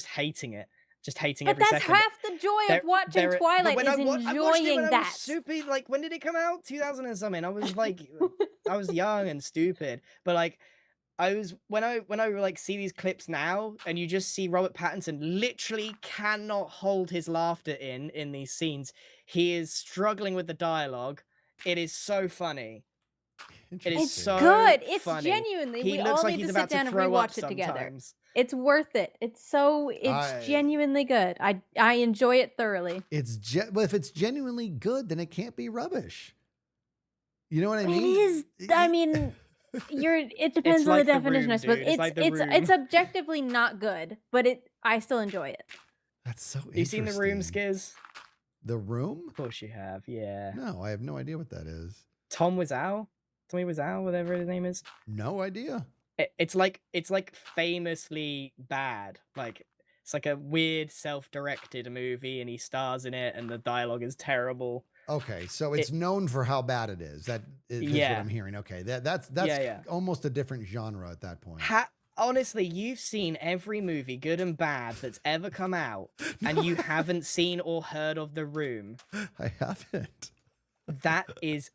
hating it. Just hating every second. But that's half the joy of watching Twilight is enjoying that. I was super, like, when did it come out? 2000 and something. I was like, I was young and stupid. But like, when I like see these clips now, and you just see Robert Pattinson literally cannot hold his laughter in these scenes. He is struggling with the dialogue. It is so funny. It is so good. It's funny. Genuinely. He We looks all like need he's to about sit down to and throw up rewatch it together. sometimes. It's worth it. It's genuinely good. I enjoy it thoroughly. But if it's genuinely good, then it can't be rubbish. You know what I mean? It is. I mean, it depends on like the The definition, Room, I suppose. dude. It's like The Room. It's objectively not good, but I still enjoy it. That's so interesting. You seen The Room, Skiz? The Room? Of course you have, yeah. No, I have no idea what that is. Tommy Wiseau, whatever his name is. No idea. It's like famously bad. Like, it's like a weird self-directed movie, and he stars in it, and the dialogue is terrible. Okay, so it's known for how bad it is. That is what I'm hearing. Okay, that's almost a different genre at that point. Honestly, you've seen every movie, good and bad, that's ever come out, and you haven't seen or heard of The Room. I haven't. That is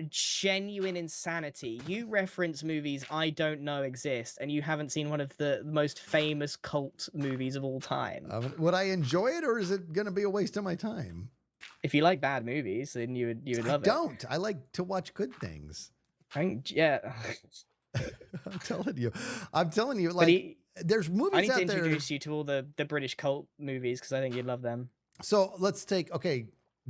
genuine insanity. You reference movies I don't know exist, and you haven't seen one of the most famous cult movies of all time. Would I enjoy it, or is it going to be a waste of my time? If you like bad movies, then you would love it. I don't. I like to watch good things. Yeah. I'm telling you. Like, there's movies out there. I need to introduce you to all the British cult movies because I think you'd love them. So let's take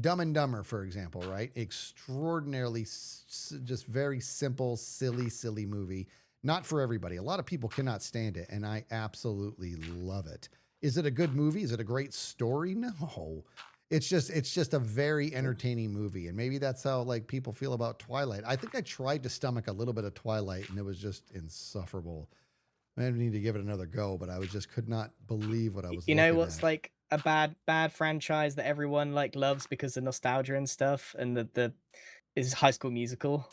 Dumb and Dumber, for example, right? Extraordinarily, just very simple, silly movie. Not for everybody. A lot of people cannot stand it, and I absolutely love it. Is it a good movie? Is it a great story? No. It's just a very entertaining movie, and maybe that's how like people feel about Twilight. I think I tried to stomach a little bit of Twilight, and it was just insufferable. I need to give it another go, but I could not believe what I was. You know what's like a bad franchise that everyone like loves because of nostalgia and stuff, and the is High School Musical.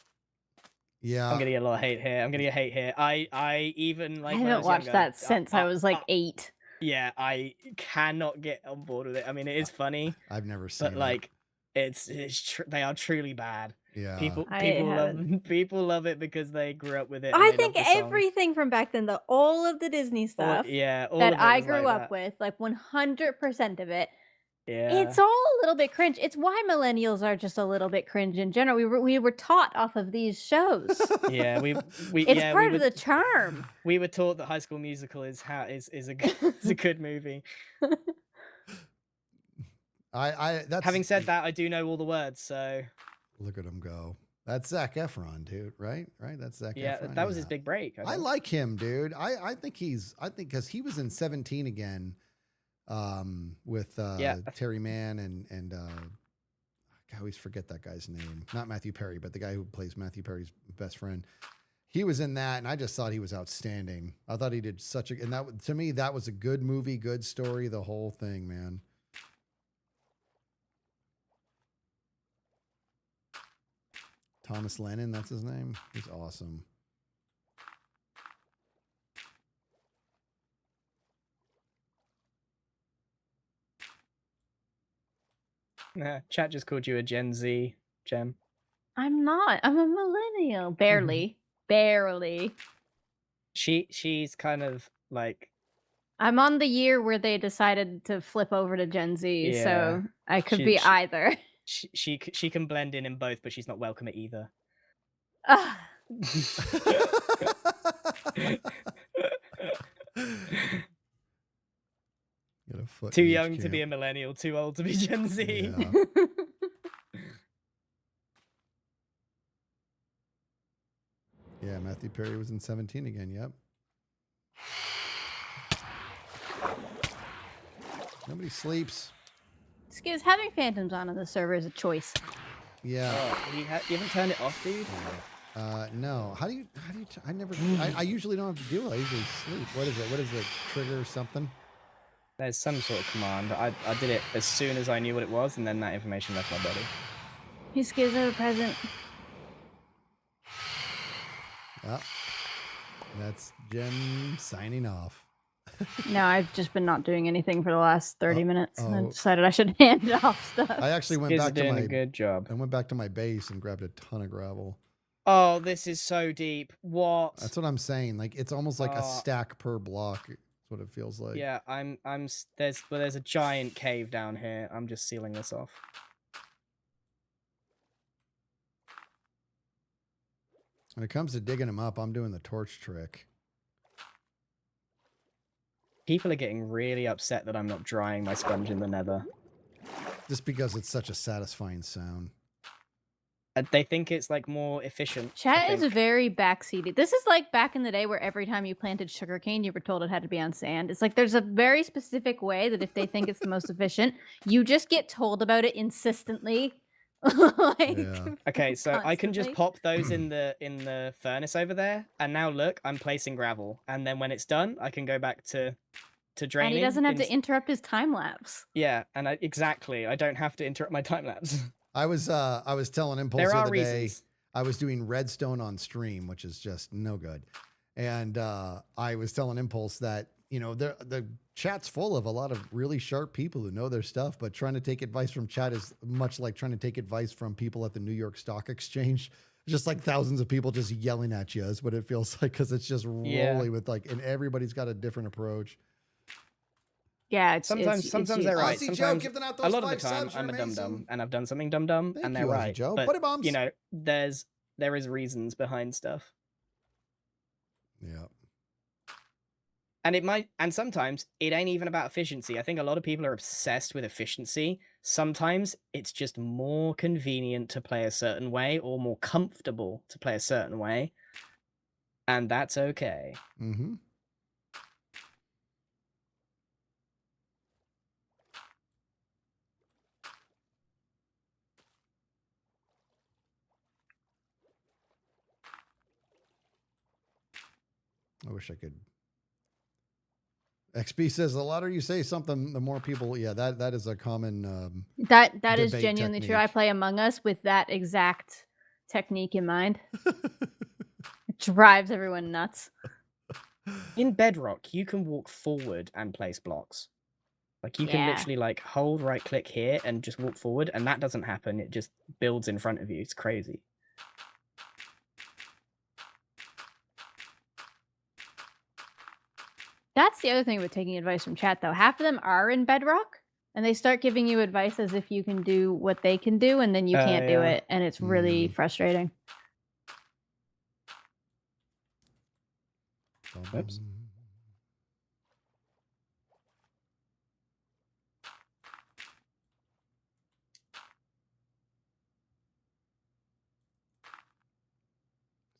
Yeah. I'm gonna get a lot of hate here. I'm gonna get hate here. I even like I when haven't was watched younger, that since I was like 8. Yeah, I cannot get on board with it. I mean, it is funny, I've never seen but like, they are truly bad. it. Yeah. People I people haven't. love people love it because they grew up with it. And I they think love the songs. everything from back then, all of the Disney stuff all that of it I was grew like up that. with, like 100% of it, Yeah, it's all a little bit cringe. It's why millennials are just a little bit cringe in general. We were taught off of these shows. yeah. It's part of the charm. We were taught that High School Musical is a good, is a good movie. That's Having said that, I do know all the words, so look at him go. That's Zac Efron, dude. Right? That's Zac Efron. that was his big break. I like him, dude. I think because he was in 17 again, with Terry Mann and I always forget that guy's name. Not Matthew Perry, but the guy who plays Matthew Perry's best friend. He was in that, and I just thought he was outstanding. I thought he did and that, to me, that was a good movie, good story, the whole thing, man. Thomas Lennon, that's his name. He's awesome. Chat just called you a Gen Z, Gem. I'm not. I'm a millennial. Barely. Barely. She's kind of like, I'm on the year where they decided to flip over to Gen Z, Yeah. so I could She- be she- either. she can blend in both, but she's not welcome at either. Ugh. Got a foot Too in each young to be camp. a millennial, too old to be Gen Z. Yeah. Yeah, Matthew Perry was in 17 again. Yep. Nobody sleeps. Excuse, having phantoms on the server is a choice. Yeah. Oh, you haven't turned it off, dude? No. How do you? I never. I usually don't have to do it. I usually sleep. What is it? What is it? Trigger something? There's some sort of command. I did it as soon as I knew what it was, and then that information left my body. He scares of a present. Oh, that's Jen signing off. No, I've just been not doing anything for the last 30 minutes, and I oh. decided I should hand off stuff. I actually went Skiz's back to doing my. a good job. I went back to my base and grabbed a ton of gravel. Oh, this is so deep. What? That's what I'm saying. Like it's almost like a Oh. stack per block. That's what it feels like. Yeah, there's a giant cave down here. I'm just sealing this off. When it comes to digging them up, I'm doing the torch trick. People are getting really upset that I'm not drying my sponge in the nether. Just because it's such a satisfying sound. They think it's like more efficient. I Chat is think. very backseated. This is like back in the day where every time you planted sugarcane, you were told it had to be on sand. It's like there's a very specific way that if they think it's the most efficient, you just get told about it insistently. like, Yeah. Okay, so I can just constantly. pop those in the furnace over there, and now look, I'm placing gravel, and then when it's done, I can go back to draining. And he doesn't have in- to interrupt his time lapse. Yeah, and exactly, I don't have to interrupt my time lapse. I was telling Impulse There the are other day. reasons. I was doing redstone on stream, which is just no good. And I was telling Impulse that, you know, the chat's full of a lot of really sharp people who know their stuff, but trying to take advice from chat is much like trying to take advice from people at the New York Stock Exchange. Just like thousands of people just yelling at you is what it feels like, because it's just Yeah. rolling with like, and everybody's got a different approach. Yeah, it's Sometimes they're right. Aussie Joe Sometimes giving out a those lot of the 5 time subs, you're I'm a dum dum, amazing. and I've done something dum dum, Thank and you, they're Aussie right. Joe. But Buddy bombs. you know, there is reasons behind stuff. Yeah. And sometimes it ain't even about efficiency. I think a lot of people are obsessed with efficiency. Sometimes it's just more convenient to play a certain way, or more comfortable to play a certain way. And that's okay. Mm-hmm. I wish I could. XP says the louder you say something, the more people. Yeah, that is a common. That is debate genuinely true. I technique. play Among Us with that exact technique in mind. drives everyone nuts. In Bedrock, you can walk forward and place blocks. Like you can Yeah. literally like hold right click here and just walk forward, and that doesn't happen. It just builds in front of you. It's crazy. That's the other thing with taking advice from chat, though. Half of them are in Bedrock, and they start giving you advice as if you can do what they can do, and then you can't do yeah. it, and it's really frustrating. Oops.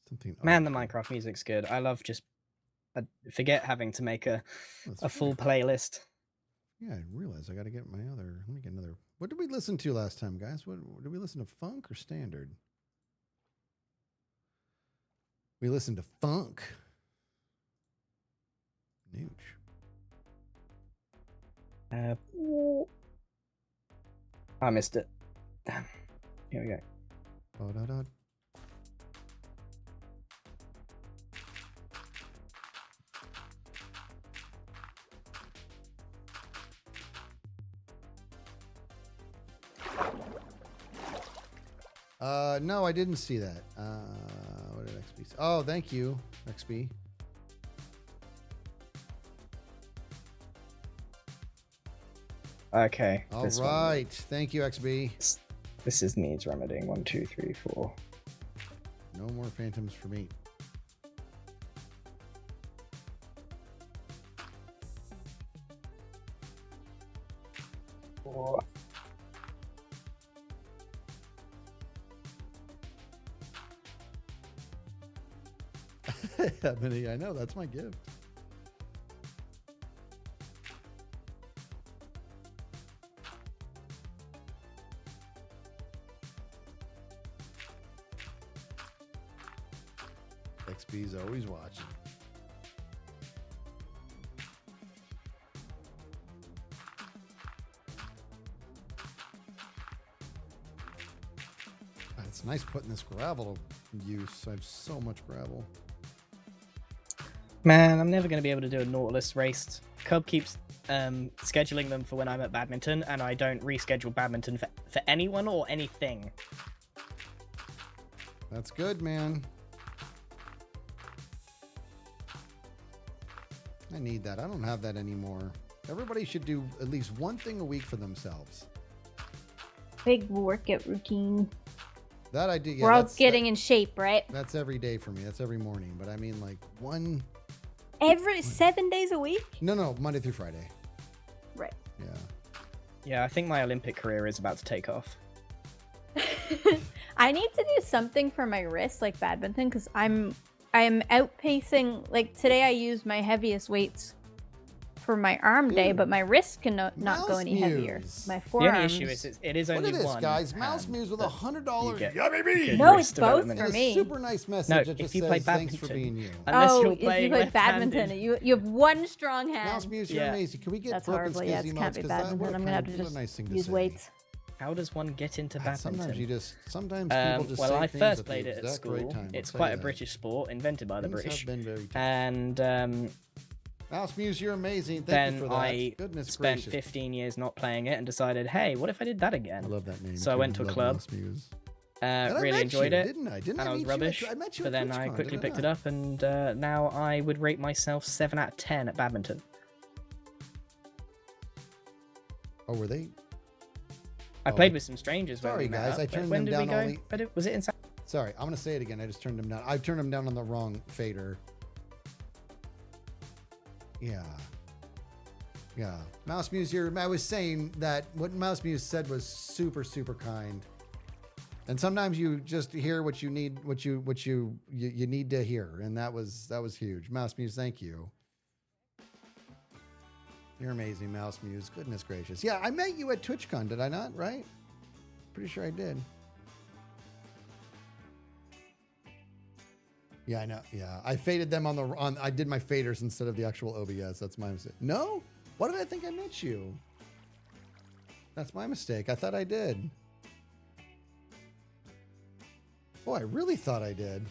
Something. Man, the Minecraft music's good. I love just. I forget having to make a full playlist. Yeah, I realize I got to get my other. Let me get another. What did we listen to last time, guys? What did we listen to? Funk or standard? We listened to funk. Nooch. I missed it. Damn. Here we go. Oh, da, da. No, I didn't see that. What did XP say? Oh, thank you, XP. Okay. All this right. Thank you, XB. This is needs remedying. 1, 2, 3, 4. No more phantoms for me. I know, that's my gift. XB's always watching. It's nice putting this gravel to use. I have so much gravel. Man, I'm never going to be able to do a Nautilus race. Cub keeps scheduling them for when I'm at badminton, and I don't reschedule badminton for anyone or anything. That's good, man. I need that. I don't have that anymore. Everybody should do at least one thing a week for themselves. Big workout routine. That I do. Yeah, We're all getting in shape, right? That's every day for me. That's every morning. But I mean, like one. Every 7 days a week? No, Monday through Friday. Right. Yeah. Yeah, I think my Olympic career is about to take off. I need to do something for my wrist, like badminton, because I am outpacing. Like today, I used my heaviest weights for my arm day, but my wrist cannot go any heavier. My The forearms. only issue is it is only Look at this, one. guys. Mouse hand Muse with that $100. you get Yeah, baby. good No, wrist it's both development. for And me. a super nice message No, that just if you says play thanks for badminton, being you. Unless oh, you're if playing you play left-handed. badminton, you have one strong hand. Mouse Muse, you're Yeah. amazing. Can we get That's broken horrible. Yeah, skizzy it modes? can't be 'Cause that- badminton. what a I'm gonna have to what a just nice thing to use say. weights. How does one get into God, badminton? sometimes people just Well, say I things first at played the it at exact right school. time. I'll It's tell quite you a that. British sport invented by the Things British. have been very tough. And Mouse Muse, you're amazing. Thank then you for that. I Goodness spent gracious. 15 years not playing it and decided, hey, what if I did that again? I love that name. So I too. went to a Love club. Mouse Muse. And I Really met enjoyed you, it. Didn't I? Didn't And I was meet you rubbish. I met you But at then I TwitchCon, quickly didn't picked it I? up, and now I would rate myself 7 out of 10 at badminton. Oh, were they? I Oh, played with some strangers. sorry, when we met guys, up, I but turned when them did we down go? all the- But was it in? Sorry, I'm gonna say it again. I just turned them down. I turned them down on the wrong fader. Yeah. Mouse Muse, I was saying that what Mouse Muse said was super, super kind. And sometimes you just hear what you need, what you need to hear, and that was huge. Mouse Muse, thank you. You're amazing, Mouse Muse. Goodness gracious. Yeah, I met you at TwitchCon, did I not? Right? Pretty sure I did. Yeah, I know. Yeah, I faded them I did my faders instead of the actual OBS. That's my mistake. No? Why did I think I met you? That's my mistake. I thought I did. Oh, I really thought I did.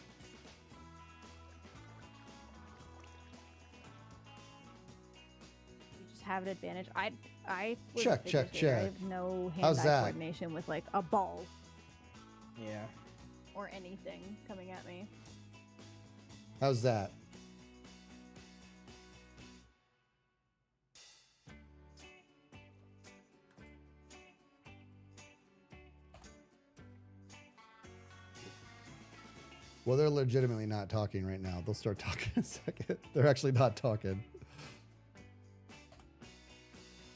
have an advantage. I was a Check, figure check, skater. I check. have no How's hand-eye that? coordination with like a ball Yeah. or anything coming at me. How's that? Well, they're legitimately not talking right now. They'll start talking in a second. They're actually not talking.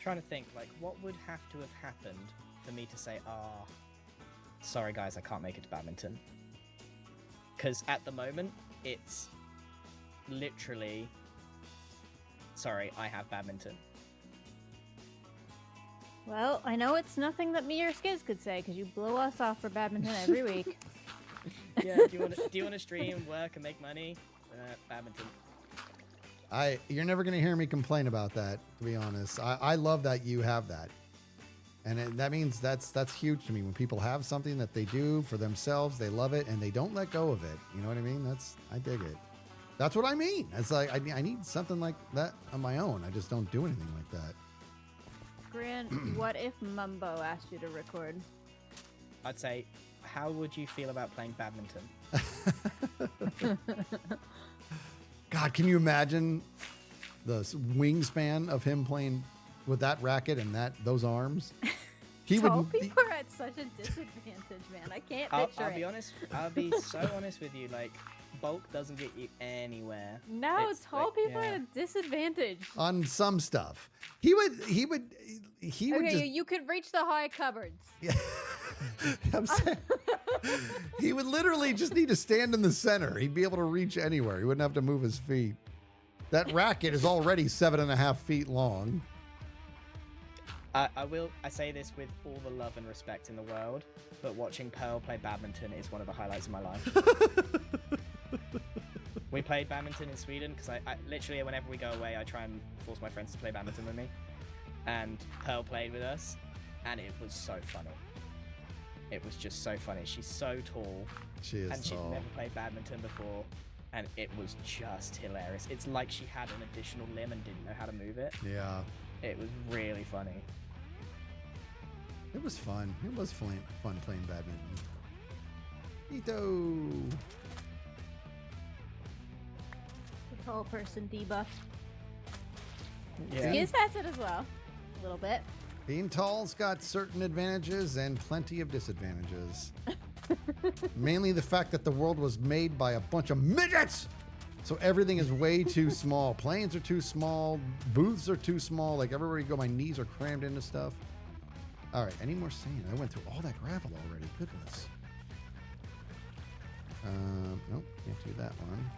Trying to think, like, what would have to have happened for me to say, sorry guys, I can't make it to badminton. Because at the moment, it's literally, sorry, I have badminton. Well, I know it's nothing that me or Skiz could say because you blow us off for badminton every week. Yeah, do you want to stream, work, and make money? Badminton. You're never going to hear me complain about that, to be honest. I love that you have that. And that means that's huge to me. When people have something that they do for themselves, they love it, and they don't let go of it. You know what I mean? I dig it. That's what I mean. It's like, I need something like that on my own. I just don't do anything like that. Grian, what if Mumbo asked you to record? I'd say, how would you feel about playing badminton? God, can you imagine the wingspan of him playing with that racket and those arms? Tall people are at such a disadvantage, man. I can't picture I'll be it. honest. I'll be so honest with you. Like, bulk doesn't get you anywhere. No, It's tall like, people are yeah. at a disadvantage. On some stuff. He would Okay, just, you could reach the high cupboards. I'm saying, he would literally just need to stand in the center. He'd be able to reach anywhere. He wouldn't have to move his feet. That racket is already 7.5 feet long. I say this with all the love and respect in the world, but watching Pearl play badminton is one of the highlights of my life. We played badminton in Sweden because I literally, whenever we go away, I try and force my friends to play badminton with me. And Pearl played with us, and it was so funny. It was just so funny. She's so tall. She is and tall. she'd never played badminton before, and it was just hilarious. It's like she had an additional limb and didn't know how to move it. Yeah. It was really funny. It was fun. It was fun playing badminton. Ito. The tall person debuff. Yeah. Skiz has it as well. A little bit. Being tall's got certain advantages and plenty of disadvantages. Mainly the fact that the world was made by a bunch of midgets. So everything is way too small. Planes are too small. Booths are too small. Like everywhere you go, my knees are crammed into stuff. All right, I need more sand. I went through all that gravel already. Goodness. Nope, can't do that one.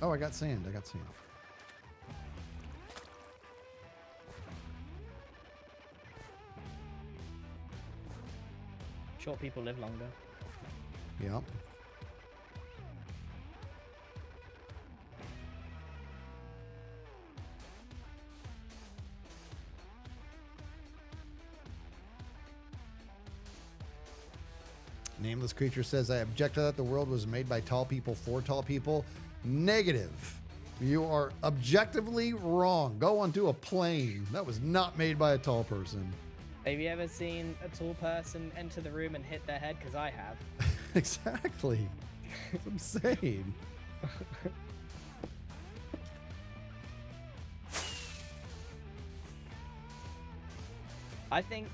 Oh, I got sand. Short people live longer. Yep. Nameless Creature says, I object to that. The world was made by tall people for tall people. Negative. You are objectively wrong. Go onto a plane. That was not made by a tall person. Have you ever seen a tall person enter the room and hit their head? Because I have. Exactly. That's what I'm saying. I think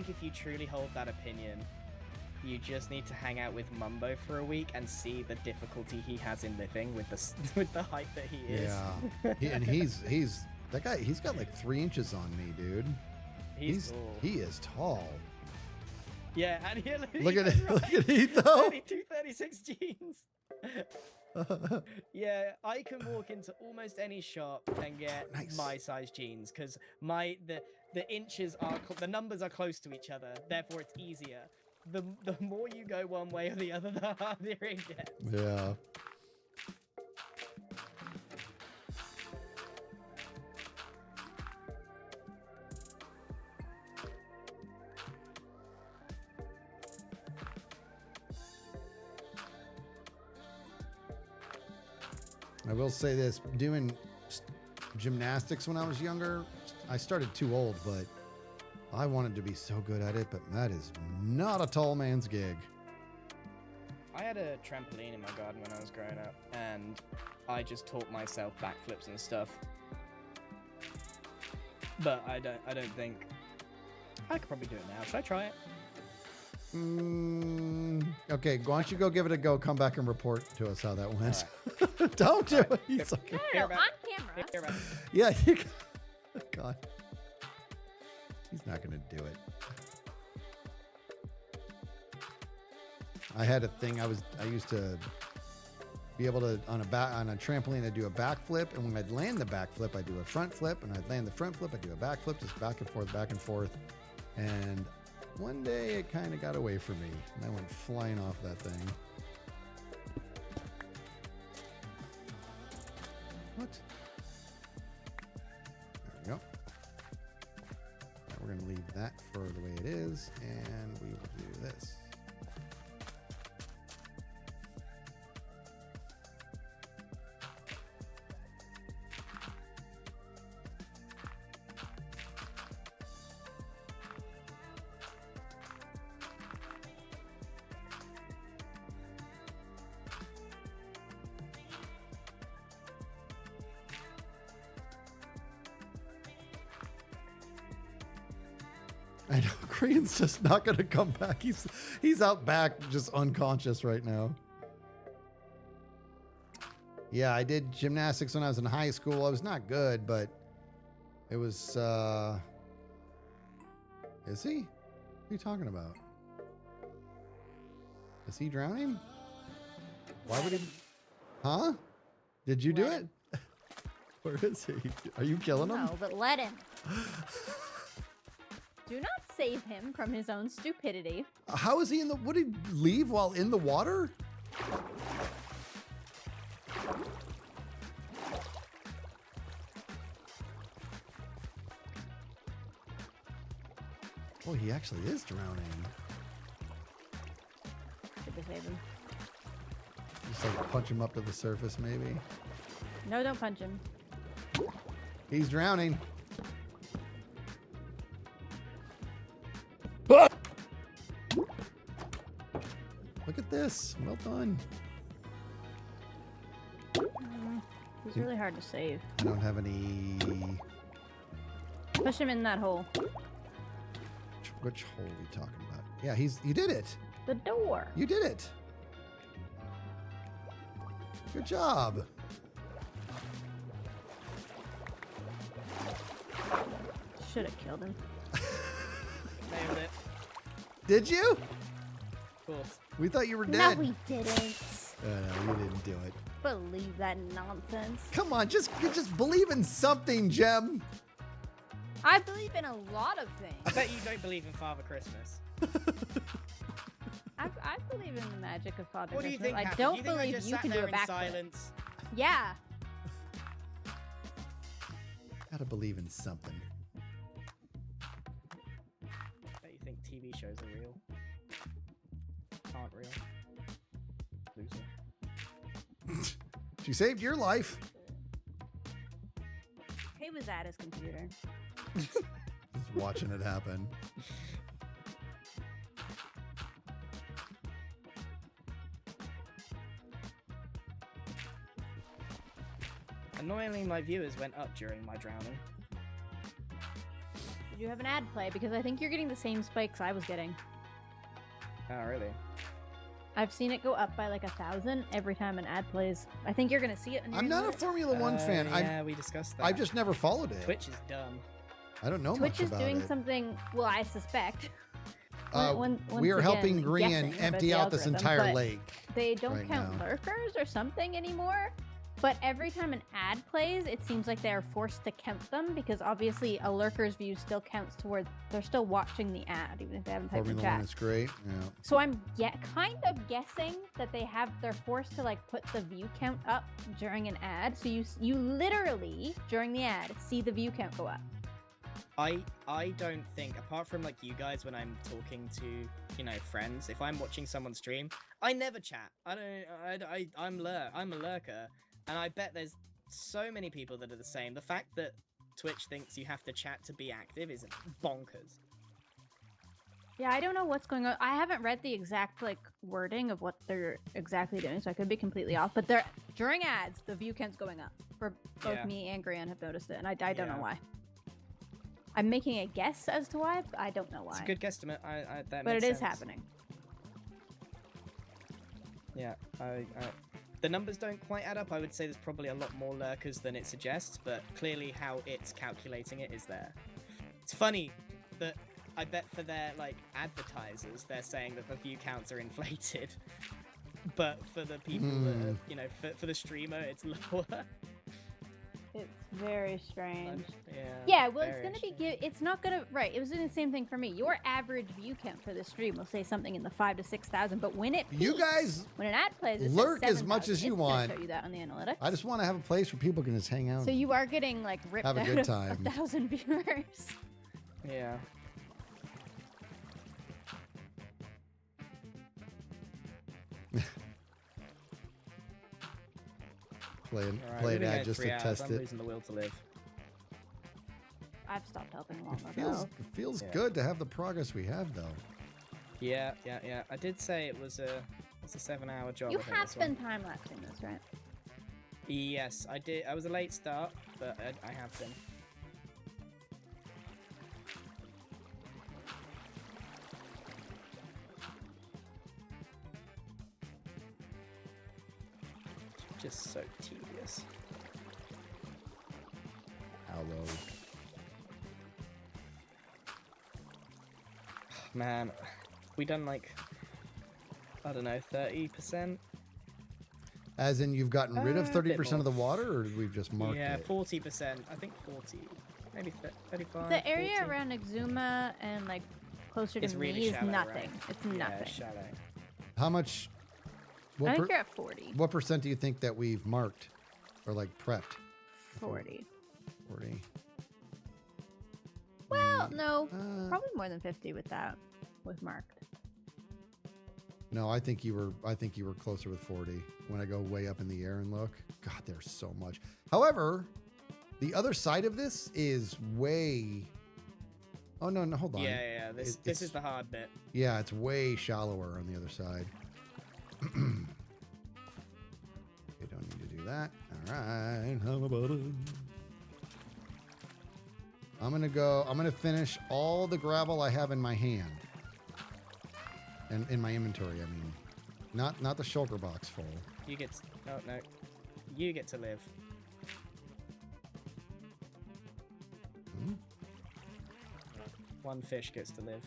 if you truly hold that opinion, you just need to hang out with Mumbo for a week and see the difficulty he has in living with the height that he is. Yeah. He's that guy. He's got like 3 inches on me, dude. He's tall. He is tall. Yeah, and Look at it. Look at Heath though. 32, 36 jeans. Yeah, I can walk into almost any shop and get Nice. my size jeans because the inches are the numbers are close to each other. Therefore, it's easier. The more you go one way or the other, the harder it gets. Yeah. I will say this: doing gymnastics when I was younger, I started too old, but I wanted to be so good at it. But that is not a tall man's gig. I had a trampoline in my garden when I was growing up, and I just taught myself backflips and stuff. But I don't think I could probably do it now. Should I try it? Okay, why don't you go give it a go? Come back and report to us how that went. All Don't do All right. it. He's like, No, Here, on back. camera. Here, back. yeah, you God. He's not going to do it. I had a thing. I used to be able to on a trampoline. I'd do a backflip, and when I'd land the backflip, I'd do a front flip, and I'd land the front flip. I'd do a backflip, just back and forth. And one day it kind of got away from me, and I went flying off that thing. What? There we go. Now we're going to leave that for the way it is, and we will do this. I know Grian's just not gonna come back. He's out back, just unconscious right now. Yeah, I did gymnastics when I was in high school. I was not good, but it was is he? What are you talking about? Is he drowning? Why would he? Huh? Did you do it? Where is he? Are you killing him? No, but let him. Do not save him from his own stupidity. How is he in the? Would he leave while in the water? Oh, he actually is drowning. Should we save him? Just like punch him up to the surface, maybe. No, don't punch him. He's drowning. Look at this. Well done. He's really hard to save. I don't have any. Push him in that hole. Which hole are you talking about? Yeah, you did it. The door. You did it. Good job. Should have killed him. Nailed it. Did you? Of course. We thought you were No, dead. we didn't. No, you didn't do it. Believe that nonsense. Come on, just believe in something, Gem. I believe in a lot of I things. bet you don't believe in Father Christmas. I believe in the magic of Father What do you Christmas. think I happened? don't Do you think I believe just you sat can do there a in backflip. silence? Yeah. Gotta believe in something. Bet you think TV shows are real. Aren't real. Loser. She saved your life. He was at his computer. Just watching it happen. Annoyingly, my viewers went up during my drowning. Did you have an ad play? Because I think you're getting the same spikes I was getting. Oh, really? I've seen it go up by like 1,000 every time an ad plays. I think you're gonna see it. I'm not a Formula One fan. Yeah, we discussed that. I've just never followed it. Twitch is dumb. I don't know Twitch much is about doing it. something. Well, I suspect. We Once are helping again, Grian guessing about empty the out this algorithm, entire but lake. They don't right count now. lurkers or something anymore. But every time an ad plays, it seems like they are forced to count them because obviously a lurker's view still counts toward they're still watching the ad even if they haven't typed in Formula One chat. is great. Yeah. So I'm kind of guessing that they're forced to like put the view count up during an ad. So you literally during the ad see the view count go up. I don't think, apart from like you guys when I'm talking to, friends, if I'm watching someone stream, I never chat. I'm a lurker. And I bet there's so many people that are the same. The fact that Twitch thinks you have to chat to be active is bonkers. Yeah, I don't know what's going on. I haven't read the exact like wording of what they're exactly doing, so I could be completely off. But they're during ads, the view count's going up. For both Yeah. me and Grian have noticed it, and I don't know Yeah. why. I'm making a guess as to why, but I don't know why. It's a good guesstimate. That but makes it is sense. happening. Yeah, the numbers don't quite add up. I would say there's probably a lot more lurkers than it suggests, but clearly how it's calculating it is there. It's funny that I bet for their like advertisers, they're saying that the view counts are inflated, but for the people that are, you know, for the streamer, it's lower. It's very strange. Yeah. Yeah, well, it's very gonna be strange. it's not gonna right. It was doing the same thing for me. Your average view count for the stream will say something in the 5,000 to 6,000, but when it You peaks, guys when an ad plays, it says lurk as much 7,000. as you It's gonna want. Show you that on the analytics. I just want to have a place where people can just hang out. So you are getting like ripped Have a out good of time. 1,000 viewers. Yeah. play an, All right, play we've an been ad going just 3 to hours. test I'm it. losing the will to live. I've stopped helping long It feels, ago. it feels Yeah. good to have the progress we have, though. Yeah. I did say it was a 7-hour job. You I think, have this one. been time lapsing this, right? Yes, I did. I was a late start, but I have been. Just so tedious. How low? Man, we done like, I don't know, 30%? As in, you've gotten rid of A bit 30% of the more. water, or we've just marked Yeah, it? 40%. I think 40. Maybe 35. The area 40. around Exuma and like closer to It's me really is shallow, nothing. right? It's Yeah, nothing. shallow. How much? I What, think you're at 40. what percent do you think that we've marked, or like prepped? 40. 40. Well, no, Uh, probably more than 50 with that, with marked. No, I think you were closer with 40. When I go way up in the air and look, God, there's so much. However, the other side of this is way. Oh no, hold on. Yeah. This It's- is the hard bit. Yeah, it's way shallower on the other side. Okay, don't need to do that. All right, how about it? I'm gonna finish all the gravel I have in my hand. And in my inventory, I mean. Not the shulker box full. You get. Oh no. You get to live. Hmm? One fish gets to live.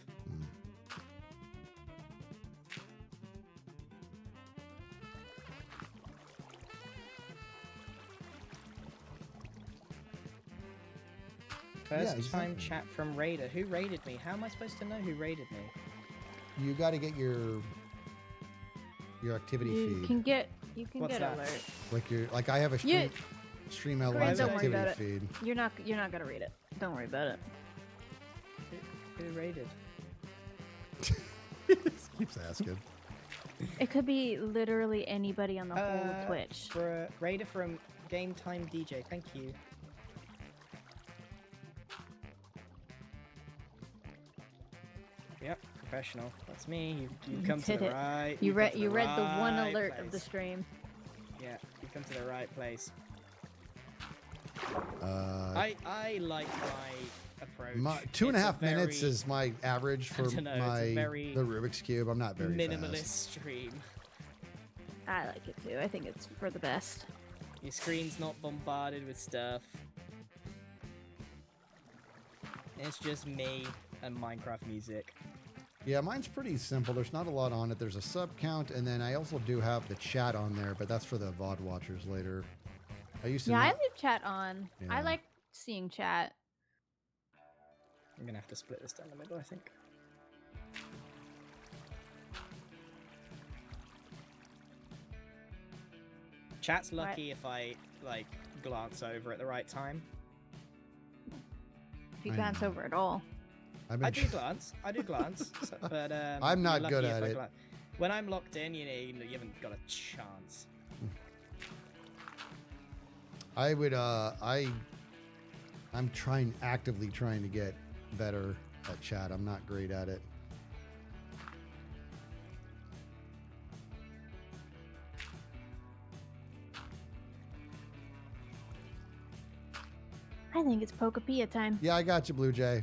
First time exactly. chat from Raider. Who raided me? How am I supposed to know who raided me? You got to get your activity You feed. can get What's that? alert. Like I have a You- stream Grant, LY's don't worry about activity it. feed. You're not gonna read it. Don't worry about it. Who raided? Keeps asking. It could be literally anybody on the whole of Twitch. For a Raider from Game Time DJ. Thank you. Yep, professional. That's me. You've come to did the it. right. You you've read come to the one right alert of the place. stream. Yeah, you've come to the right place. Uh, I like my approach. my 2.5 It's a minutes very is my average for dunno, it's a my very the Rubik's cube. I'm not very minimalist fast. stream. I like it too. I think it's for the best. Your screen's not bombarded with stuff. It's just me and Minecraft music. Yeah, mine's pretty simple. There's not a lot on it. There's a sub count, and then I also do have the chat on there, but that's for the VOD watchers later. I used to Yeah, I not- leave chat on. Yeah. I like seeing chat. I'm gonna have to split this down the middle, I think. Chat's lucky if I like glance over at the right time. If you I glance know. over at all. I've I been do glance. I do glance. But I'm not you're good lucky at if I it. When I'm locked in, you haven't got a chance. I would I'm actively trying to get better at chat. I'm not great at it. I think it's Pokepia time. Yeah, I got you, Blue Jay.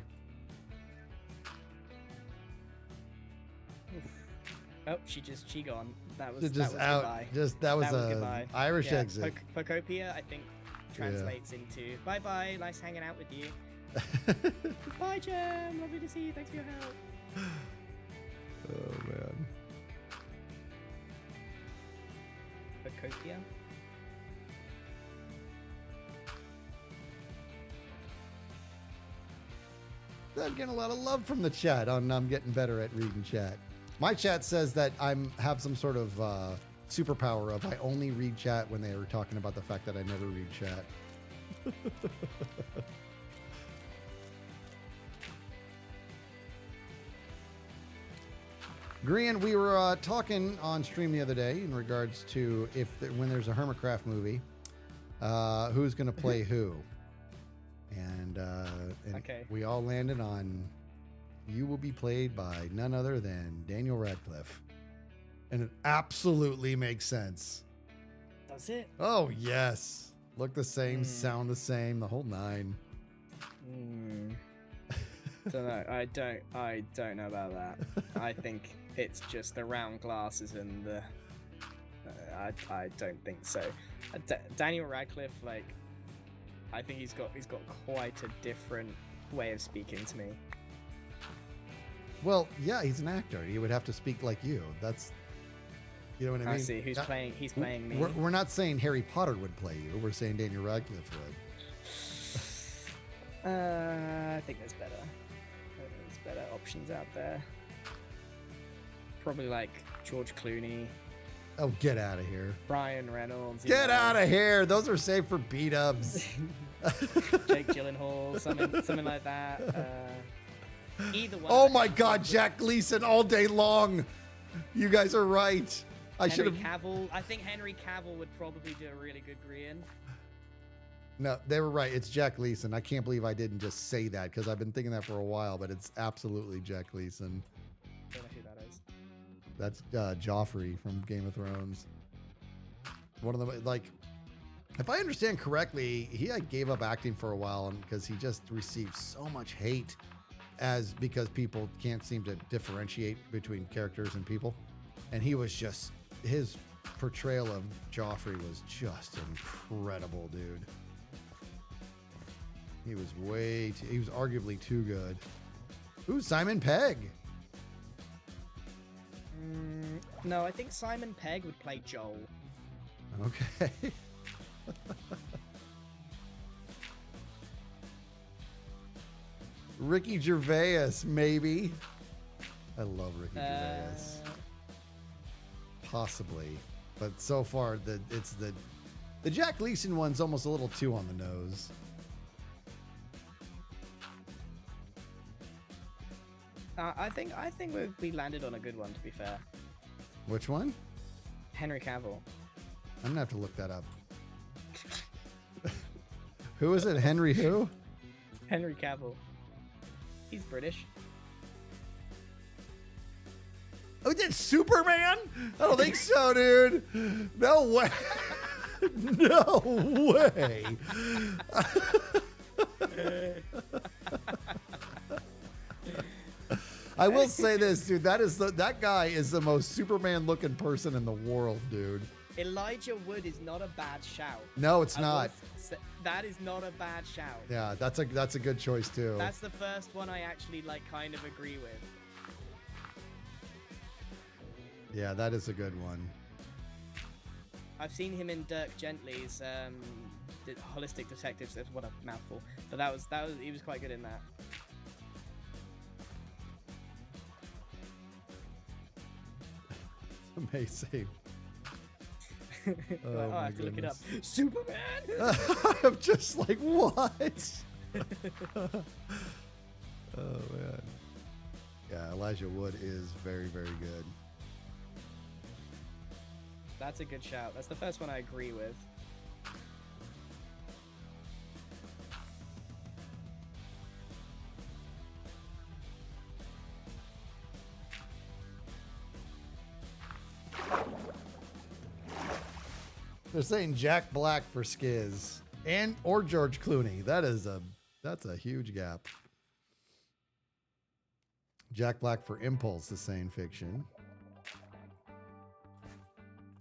Oh, she gone. That was Just that was out. goodbye. That was a goodbye. Irish Yeah, exit. Pokopia, I think, translates into bye bye. Nice hanging out with you. Bye, Jem. Lovely to see you. Thanks for your help. Oh man. Pokopia. I'm getting a lot of love from the chat on I'm getting better at reading chat. My chat says that have some sort of superpower of I only read chat when they were talking about the fact that I never read chat. Grian, we were talking on stream the other day in regards to when there's a Hermitcraft movie, who's going to play who. And Okay. we all landed on you will be played by none other than Daniel Radcliffe. And it absolutely makes sense. Does it? Oh, yes. Look the same, sound the same, the whole nine. Don't know. I don't know about that. I think it's just the round glasses and the. I don't think so. Daniel Radcliffe, like, I think he's got quite a different way of speaking to me. Well, yeah, he's an actor. He would have to speak like you. That's, you know what I mean? I see. Who's playing? He's playing me. We're not saying Harry Potter would play you. We're saying Daniel Radcliffe would. I think there's better. There's better options out there. Probably like George Clooney, Oh, get out of here. Ryan Reynolds. Get out of here. Those are safe for beat-ups. Jake Gyllenhaal, something like that. Either one. Oh my God, Jack Gleason all day long. You guys are right. I should Henry have. Cavill. I think Henry Cavill would probably do a really good Grian. No, they were right. It's Jack Gleason. I can't believe I didn't just say that because I've been thinking that for a while, but it's absolutely Jack Gleason. I don't know who that is. That's Joffrey from Game of Thrones. One of them, like, if I understand correctly, he gave up acting for a while because he just received so much hate because people can't seem to differentiate between characters and people. And he was just, his portrayal of Joffrey was just incredible, dude. He was he was arguably too good. Ooh, Simon Pegg. No, I think Simon Pegg would play Joel. Okay. Ricky Gervais, maybe. I love Ricky Gervais. Possibly. But so far, the Jack Gleason one's almost a little too on the nose. I think we landed on a good one, to be fair. Which one? Henry Cavill. I'm gonna have to look that up. Who is it? Henry who? Henry Cavill. He's British. Oh, did Superman? I don't think so, dude. No way. No way. I will say this, dude. That guy is the most Superman-looking person in the world, dude. Elijah Wood is not a bad shout. No, it's not. That is not a bad shout. Yeah, that's a good choice too. That's the first one I actually kind of agree with. Yeah, that is a good one. I've seen him in Dirk Gently's Holistic Detectives. What a mouthful. But he was quite good in that. Amazing. Oh, I have to look it up. Superman. I'm just like, what? Oh man. Yeah, Elijah Wood is very, very good. That's a good shout. That's the first one I agree with. They're saying Jack Black for Skiz or George Clooney. That's a huge gap. Jack Black for Impulse is saying fiction.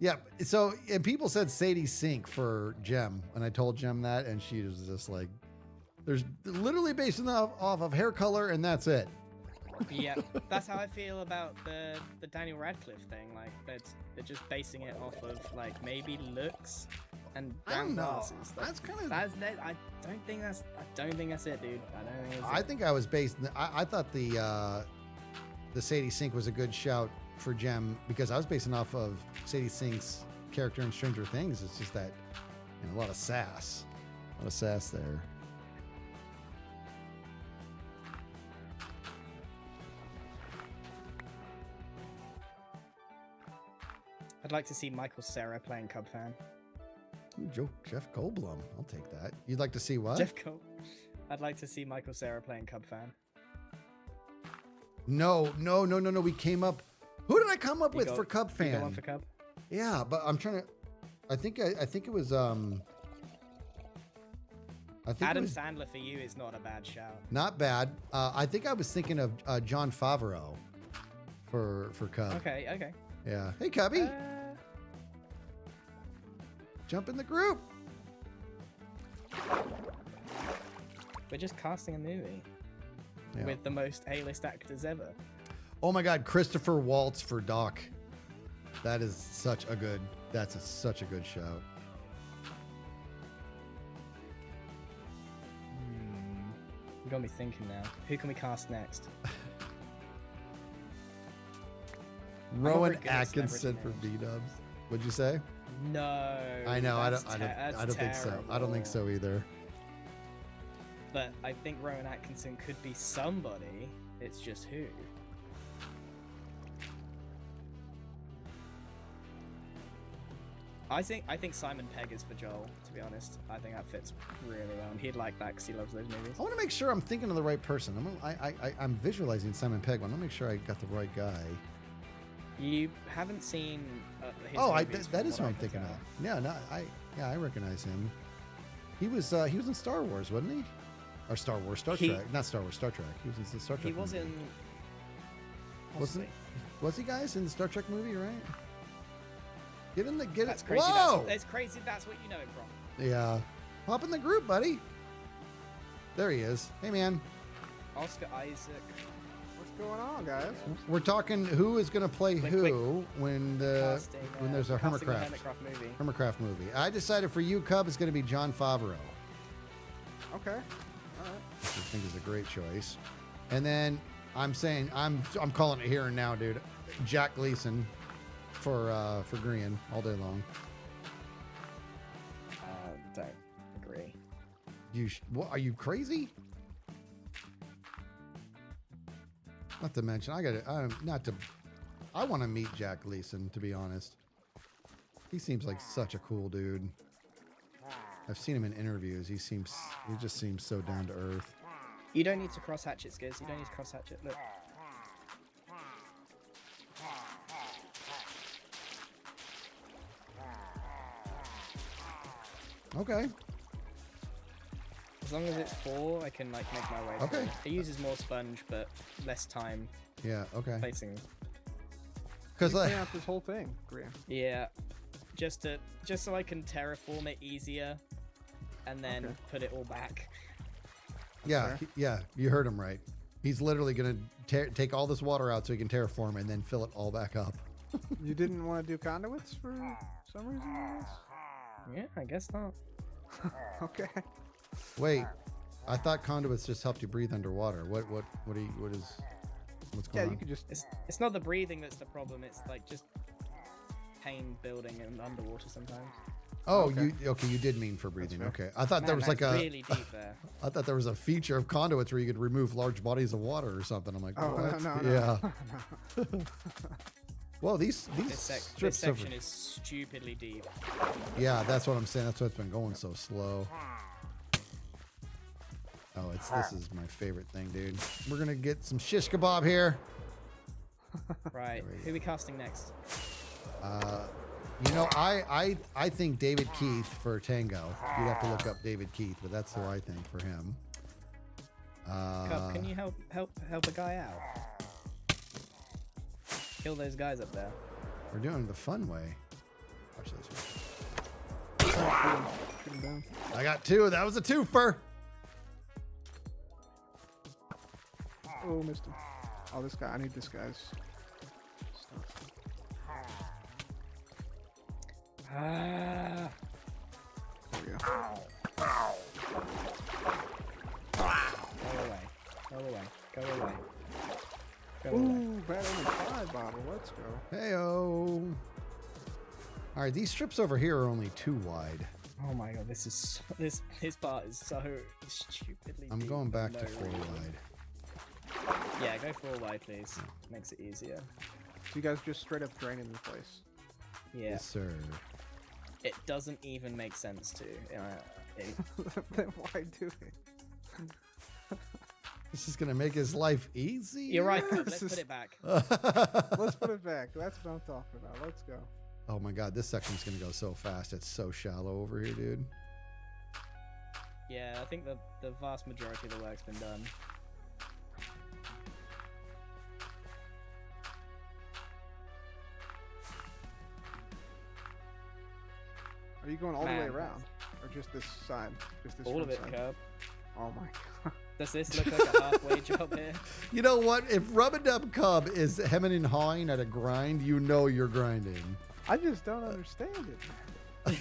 Yeah, so and people said Sadie Sink for Gem, and I told Gem that, and she was just like, "There's literally based off of hair color, and that's it." Yeah, that's how I feel about the Daniel Radcliffe thing. Like they're just basing it off of like maybe looks and I don't brown know. glasses. That's kind of. I don't think that's it, dude. I don't think. I think I was based. I thought the Sadie Sink was a good shout for Gem because I was basing off of Sadie Sink's character in Stranger Things. It's just that a lot of sass, there. I'd like to see Michael Cera playing Cub fan. Ooh, Jeff Goldblum. I'll take that. You'd like to see what? I'd like to see Michael Cera playing Cub fan. No. We came up. Who did I come up with for Cub You fan? got one for Cub? Yeah, but I'm trying to. I think it was. I think Adam it was Sandler for you is not a bad shout. not bad. I think I was thinking of John Favreau for Cub. Okay. Yeah. Hey, Cubby, jump in the group. We're just casting a movie Yeah. with the most A-list actors ever. Oh my God, Christopher Waltz for Doc. That is such a good. That's such a good shout. You got me thinking now. Who can we cast next? Rowan good at Atkinson celebrity for names. B-dubs. What'd you say? No. I know. I that's don't think so. terrible. I don't think so either. But I think Rowan Atkinson could be somebody. It's just who. I think Simon Pegg is for Joel, to be honest. I think that fits really well. And he'd like that because he loves those movies. I want to make sure I'm thinking of the right person. I'm visualizing Simon Pegg. I want to make sure I got the right guy. You haven't seen his Oh, movies that from is what who I'm can thinking tell. of. Yeah, I recognize him. He was in Star Wars, wasn't he? Or Star Trek. Not Star Wars, Star Trek. He was in the Star Trek. He was movie. in... Wasn't Was he, guys, in the Star Trek movie, right? That's crazy. Whoa! That's crazy. That's what you know him from. Yeah. Hop in the group, buddy. There he is. Hey, man. Oscar Isaac. What's going on, guys? We're talking who is going to play Quick, who when there's a casting Hermitcraft movie. Hermitcraft movie. I decided for you, Cub, it's going to be John Favreau, Okay. All right. which I think is a great choice. And then I'm saying I'm calling it here and now, dude. Jack Gleason for Grian all day long. Don't agree. What, are you crazy? Not to mention, I want to meet Jack Gleason, to be honest. He seems like such a cool dude. I've seen him in interviews. He just seems so down to earth. You don't need to cross hatchet, Skiz. You don't need to cross hatchet. Look. Okay. As long as it's 4, I can like make my way through. Okay. It uses more sponge, but less time Yeah. Okay. placing. Because Clean out this whole thing, Grian. Yeah, just so I can terraform it easier, and then Okay. put it all back. yeah, you heard him right. He's literally gonna take all this water out so he can terraform and then fill it all back up. You didn't want to do conduits for some reason? I guess? Yeah, I guess not. Okay. Wait, I thought conduits just helped you breathe underwater. What's Yeah, going you on? could just. It's not the breathing that's the problem. It's like just pain building and underwater sometimes. Oh, Okay. you did mean for breathing. fair. Okay, I thought there was Man, like that's a. really deep there. I thought there was a feature of conduits where you could remove large bodies of water or something. I'm like, Oh, what? no. Yeah. Well, these This strips section is stupidly deep. Yeah, that's what I'm saying. That's why it's been going so slow. Oh, this is my favorite thing, dude. We're gonna get some shish kebab here. Right. There we Who are we casting next? You know, I think David Keith for Tango. You'd have to look up David Keith, but that's who I think for him. Cub, can you help a guy out? Kill those guys up there. We're doing it the fun way. Watch this one. Shoot him down. I got 2. That was a twofer. Oh, missed him. Oh, this guy. I need this guy's stuff. Ah. There we go. Go away. Go away. Go away. Go away. Ooh, bad only 5 bottle. Let's go. Heyo. All right, these strips over here are only 2 wide. Oh my god, this part is so stupidly. I'm deep going for back no to 4 reason. wide. Yeah, go 4 wide, please. Makes it easier. So you guys just straight up draining the place. Yeah, Yes, sir. it doesn't even make sense to. Then why do it? This is gonna make his life easy. You're right, Cub, let's put it back. Let's put it back. That's what I'm talking about. Let's go. Oh my god, this section's gonna go so fast. It's so shallow over here, dude. Yeah, I think the vast majority of the work's been done. Are you going all the way Man. around, or just this side? Just this All of front it, side? Cub. Oh my god. Does this look like a halfway job here? You know what? If Rub-a-Dub Cub is hemming and hawing at a grind, you know you're grinding. I just don't understand it.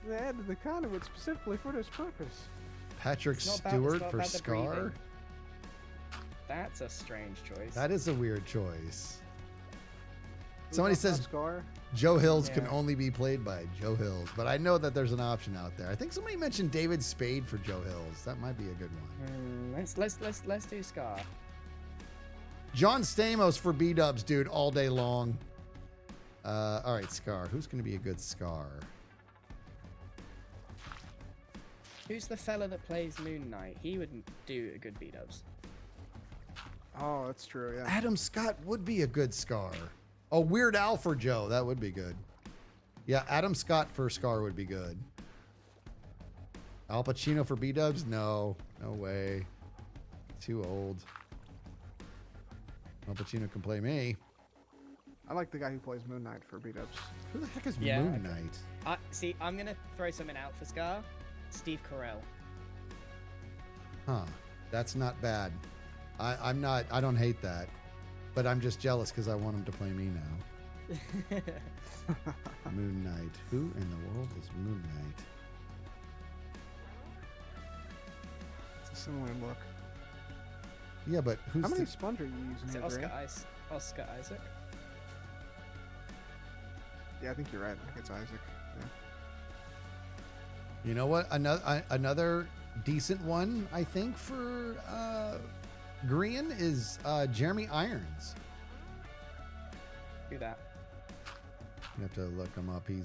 They added the conduit specifically for this purpose. Patrick It's not bad- Stewart it's not for bad, the Scar. breathing. That's a strange choice. That is a weird choice. Who Somebody talked about says Scar. Joe Hills can Yeah. only be played by Joe Hills, but I know that there's an option out there. I think somebody mentioned David Spade for Joe Hills. That might be a good one. Let's do Scar. John Stamos for B-dubs, dude, all day long. All right, Scar. Who's going to be a good Scar? Who's the fella that plays Moon Knight? He would do a good B-dubs. Oh, that's true. Yeah. Adam Scott would be a good Scar. Oh, Weird Al for Joe. That would be good. Yeah, Adam Scott for Scar would be good. Al Pacino for B-dubs? No. No way. Too old. Al Pacino can play me. I like the guy who plays Moon Knight for beat-ups. Who the heck is Yeah, Moon okay. Knight? See, I'm gonna throw something out for Scar. Steve Carell. Huh. That's not bad. I don't hate that. But I'm just jealous because I want him to play me now. Moon Knight. Who in the world is Moon Knight? It's a similar look. Yeah, but who's How many the... sponge are you using Is here, it Oscar Grian? Oscar Isaac? Yeah, I think you're right. I think it's Isaac. Yeah. You know what? Another decent one, I think, for Grian is Jeremy Irons. Do that. You have to look him up. He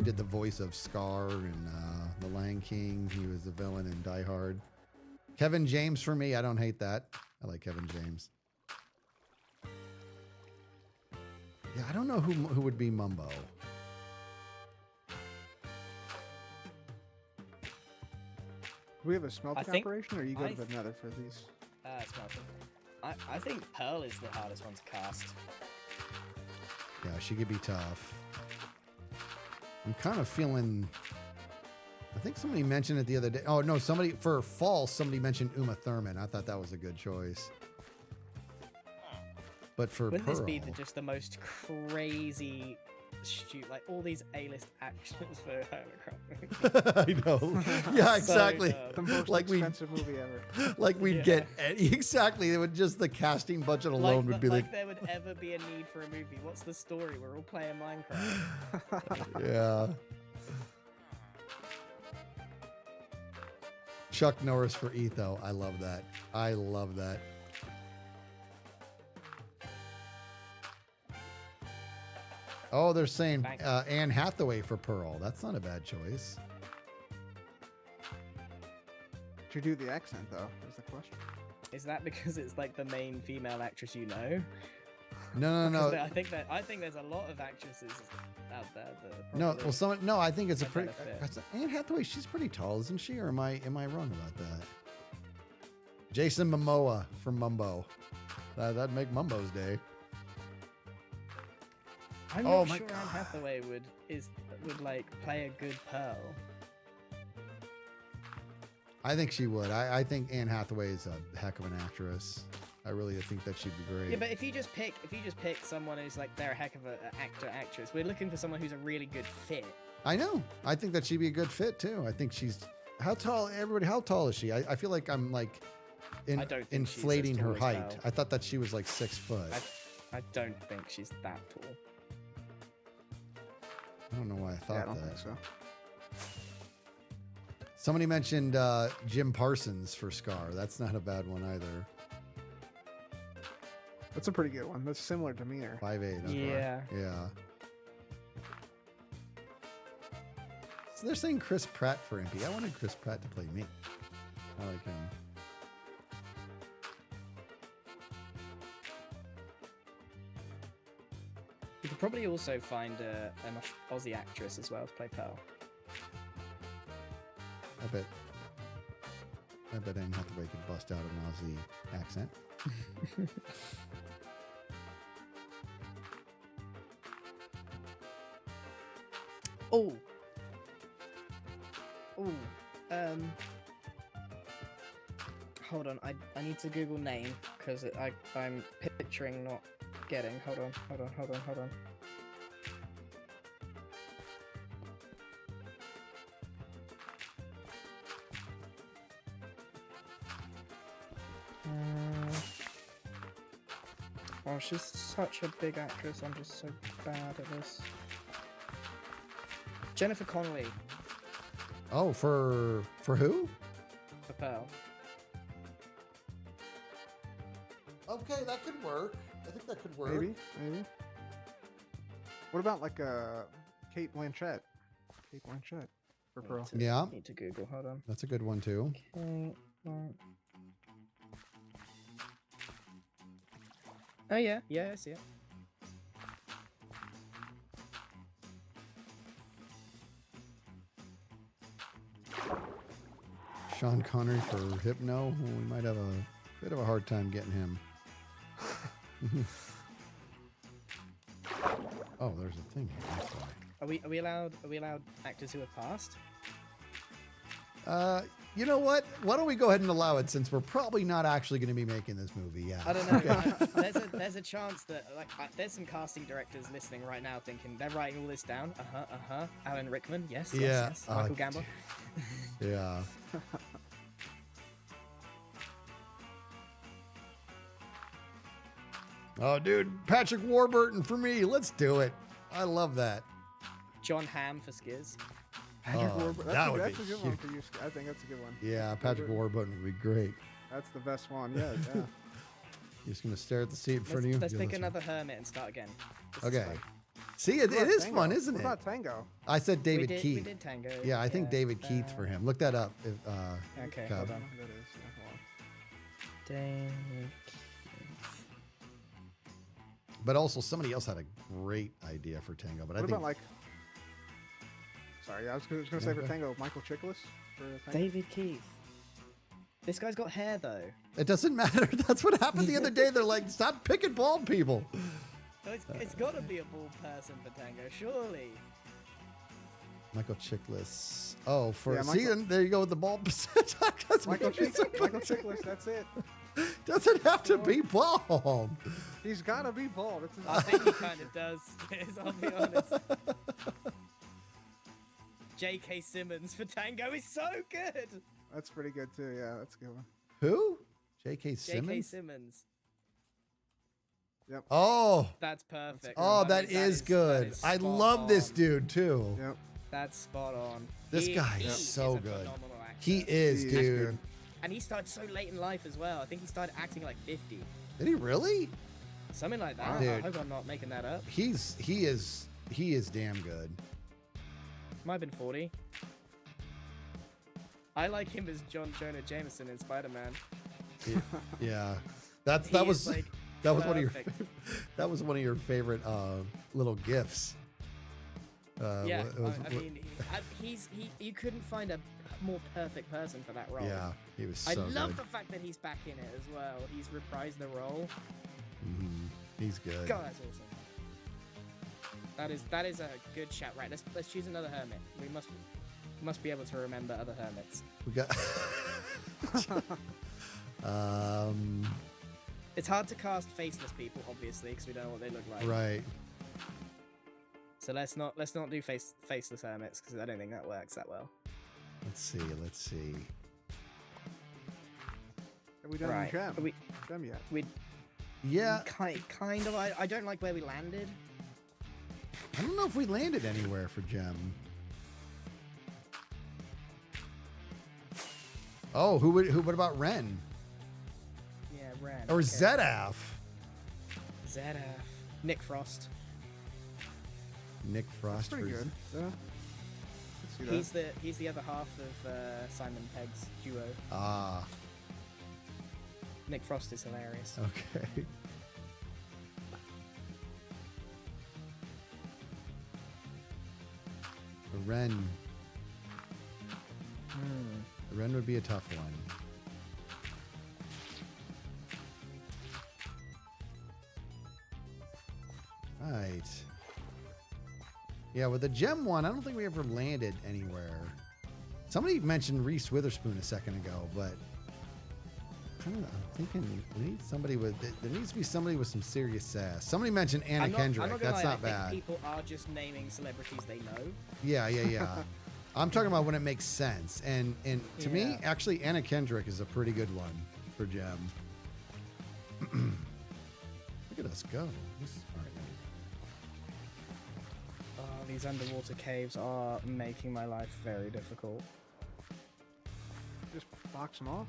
did the voice of Scar in The Lion King. He was the villain in Die Hard. Kevin James for me. I don't hate that. I like Kevin James. Yeah, I don't know who would be Mumbo. Do we have a smelting think- operation, or are you going I to another for these? Smelting. I think Pearl is the hardest one to cast. Yeah, she could be tough. I'm kind of feeling. I think somebody mentioned it the other day. Oh no, somebody for false. Somebody mentioned Uma Thurman. I thought that was a good choice. But for Wouldn't Pearl, this be just the most crazy like all these A-list actions for Hermitcraft? I know. Yeah, exactly. dumb. The most Like we- expensive movie ever. Like we'd Yeah. get exactly. It would just the casting budget alone would be like, there would ever be a need for a movie. What's the story? We're all playing Minecraft. yeah. Chuck Norris for Etho. I love that. I love that. Oh, they're saying Thanks. Anne Hathaway for Pearl. That's not a bad choice. Did you do the accent though? Is the question. Is that because it's like the main female actress you know? No, no, 'Cause no. I think there's a lot of actresses out there that are No, probably well, no, I think it's a a pretty. better fit. Anne Hathaway, she's pretty tall, isn't she? Or am I wrong about that? Jason Momoa from Mumbo. That'd make Mumbo's day. I'm Oh not my sure God. Anne Hathaway would like play a good Pearl. I think she would. I think Anne Hathaway is a heck of an actress. I really think that she'd be great. Yeah, but if you just pick someone who's like they're a heck of an actress, we're looking for someone who's a really good fit. I know. I think that she'd be a good fit too. I think she's how tall? Everybody, how tall is she? I feel like I'm like I don't think she's as inflating her tall as height. Belle. I thought that she was like 6 foot. I don't think she's that tall. I don't know why I Yeah, thought I don't that. think so. Somebody mentioned Jim Parsons for Scar. That's not a bad one either. That's a pretty good one. That's similar to me. 5'8". Yeah. Yeah. So they're saying Chris Pratt for Impy. I wanted Chris Pratt to play me. I like him. You could probably also find an Aussie actress as well to play Pearl. I bet Anne Hathaway could bust out an Aussie accent. Oh. Hold on. I need to Google name because I'm picturing not getting. Hold on. Oh, she's such a big actress. I'm just so bad at this. Jennifer Connelly Oh, for who? for Pearl. Okay, that could work. I think that could work. Maybe. What about like Kate Blanchett? Kate Blanchett for Pearl. Yeah. Need to Google. Hold on. That's a good one too. Okay. Oh yeah, I see it. Sean Connery for Hypno. We might have a bit of a hard time getting him. Oh, there's a thing here. That's why. Are we allowed actors who have passed? You know what? Why don't we go ahead and allow it since we're probably not actually going to be making this movie? Yeah. I don't know. There's a chance that there's some casting directors listening right now thinking they're writing all this down. Alan Rickman, yes. Yeah. Michael Gambon. Yeah. Oh, dude, Patrick Warburton for me. Let's do it. I love that. John Hamm for Skiz. Patrick Oh, Warburton. that would That's be a good one for you. I think that's a good one. Yeah, Patrick Warburton would be great. That's the best one. Yeah. You're just going to stare at the seat in front of you? Let's Yeah, pick that's another hermit and start again. This is Okay. fun. See, it What about is Tango? fun, isn't What it? about Tango? I said David we Keith. did Tango. Yeah, I think David Keith for him. Look that up. If, Okay, Cub. hold That on. is. Yeah, hold on. David Keith. But also, somebody else had a great idea for Tango. But I What think about like? Sorry, I was going to say for Tango, Michael Chiklis. For Tango. David Keith. This guy's got hair though. it doesn't matter. That's what happened the other day. They're like, stop picking bald people. No, it's got to be a bald person for Tango, surely. Michael Chiklis. Oh, for Yeah, see, Michael- then there you go with the bald percentage. That's Michael making me so Michael crazy. Chiklis. That's it. Doesn't have to be bald. He's got to be bald. It's his I think he kind of does, I'll be honest. J.K. Simmons for Tango is so good. That's pretty good too. Yeah, that's a good one. Who? J.K. J.K. Simmons? Simmons. Oh, That's perfect. oh, I that mean, is good. I spot love this on. dude too. Yep. That's spot on. This guy is so a good. phenomenal actor. He is, He is dude. good. And he started so late in life as well. I think he started acting like 50. Did he really? Something like that. Dude. I hope I'm not making that up. He is damn good. Might have been 40. I like him as John Jonah Jameson in Spider-Man. Yeah. He that is, was like, that was one of your perfect. that was one of your favorite little gifs. Yeah, what- I mean, you couldn't find a more perfect person for that role. yeah, he was so I love good. the fact that he's back in it as well. He's reprised the role. He's good. God, that's awesome. That is a good shout. Right, let's choose another hermit. We must be able to remember other hermits. We got. It's hard to cast faceless people, obviously, because we don't know what they look like. Right. So let's not do faceless hermits because I don't think that works that well. Let's see. Have we done Right. gem? We Gem yet? Yeah, kind of. I don't like where we landed. I don't know if we landed anywhere for gem. Oh, what about Ren Yeah, Ren. or okay. Zedaf? Zedaf. Nick Frost. Nick Frost. Pretty for- good. Yeah. Let's see that. He's the other half of Simon Pegg's duo. Ah, Nick Frost is hilarious. okay. Ren. Ren would be a tough one. Right. Yeah, with the gem one, I don't think we ever landed anywhere. Somebody mentioned Reese Witherspoon a second ago, but I'm thinking we need somebody with. There needs to be somebody with some serious sass. Somebody mentioned Anna Kendrick. I'm not gonna That's lie, not I bad. think people are just naming celebrities they know. Yeah. I'm talking about when it makes sense. And to me, Yeah. actually, Anna Kendrick is a pretty good one for Gem. Look at us go. All right. Oh, these underwater caves are making my life very difficult. Just box them off.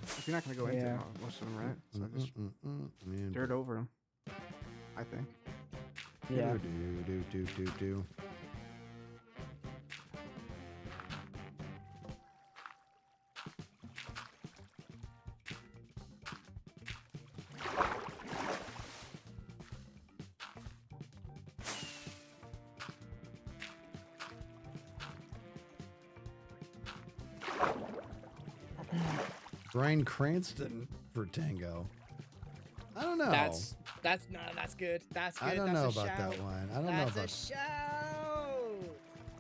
If you're not going to go into Yeah. most of them, right? So just Man, dirt over them. I think. Yeah. Do. Brian Cranston for Tango. I don't know. That's good. That's good. I don't That's know a about shout. that one. I don't know That's about. a shout.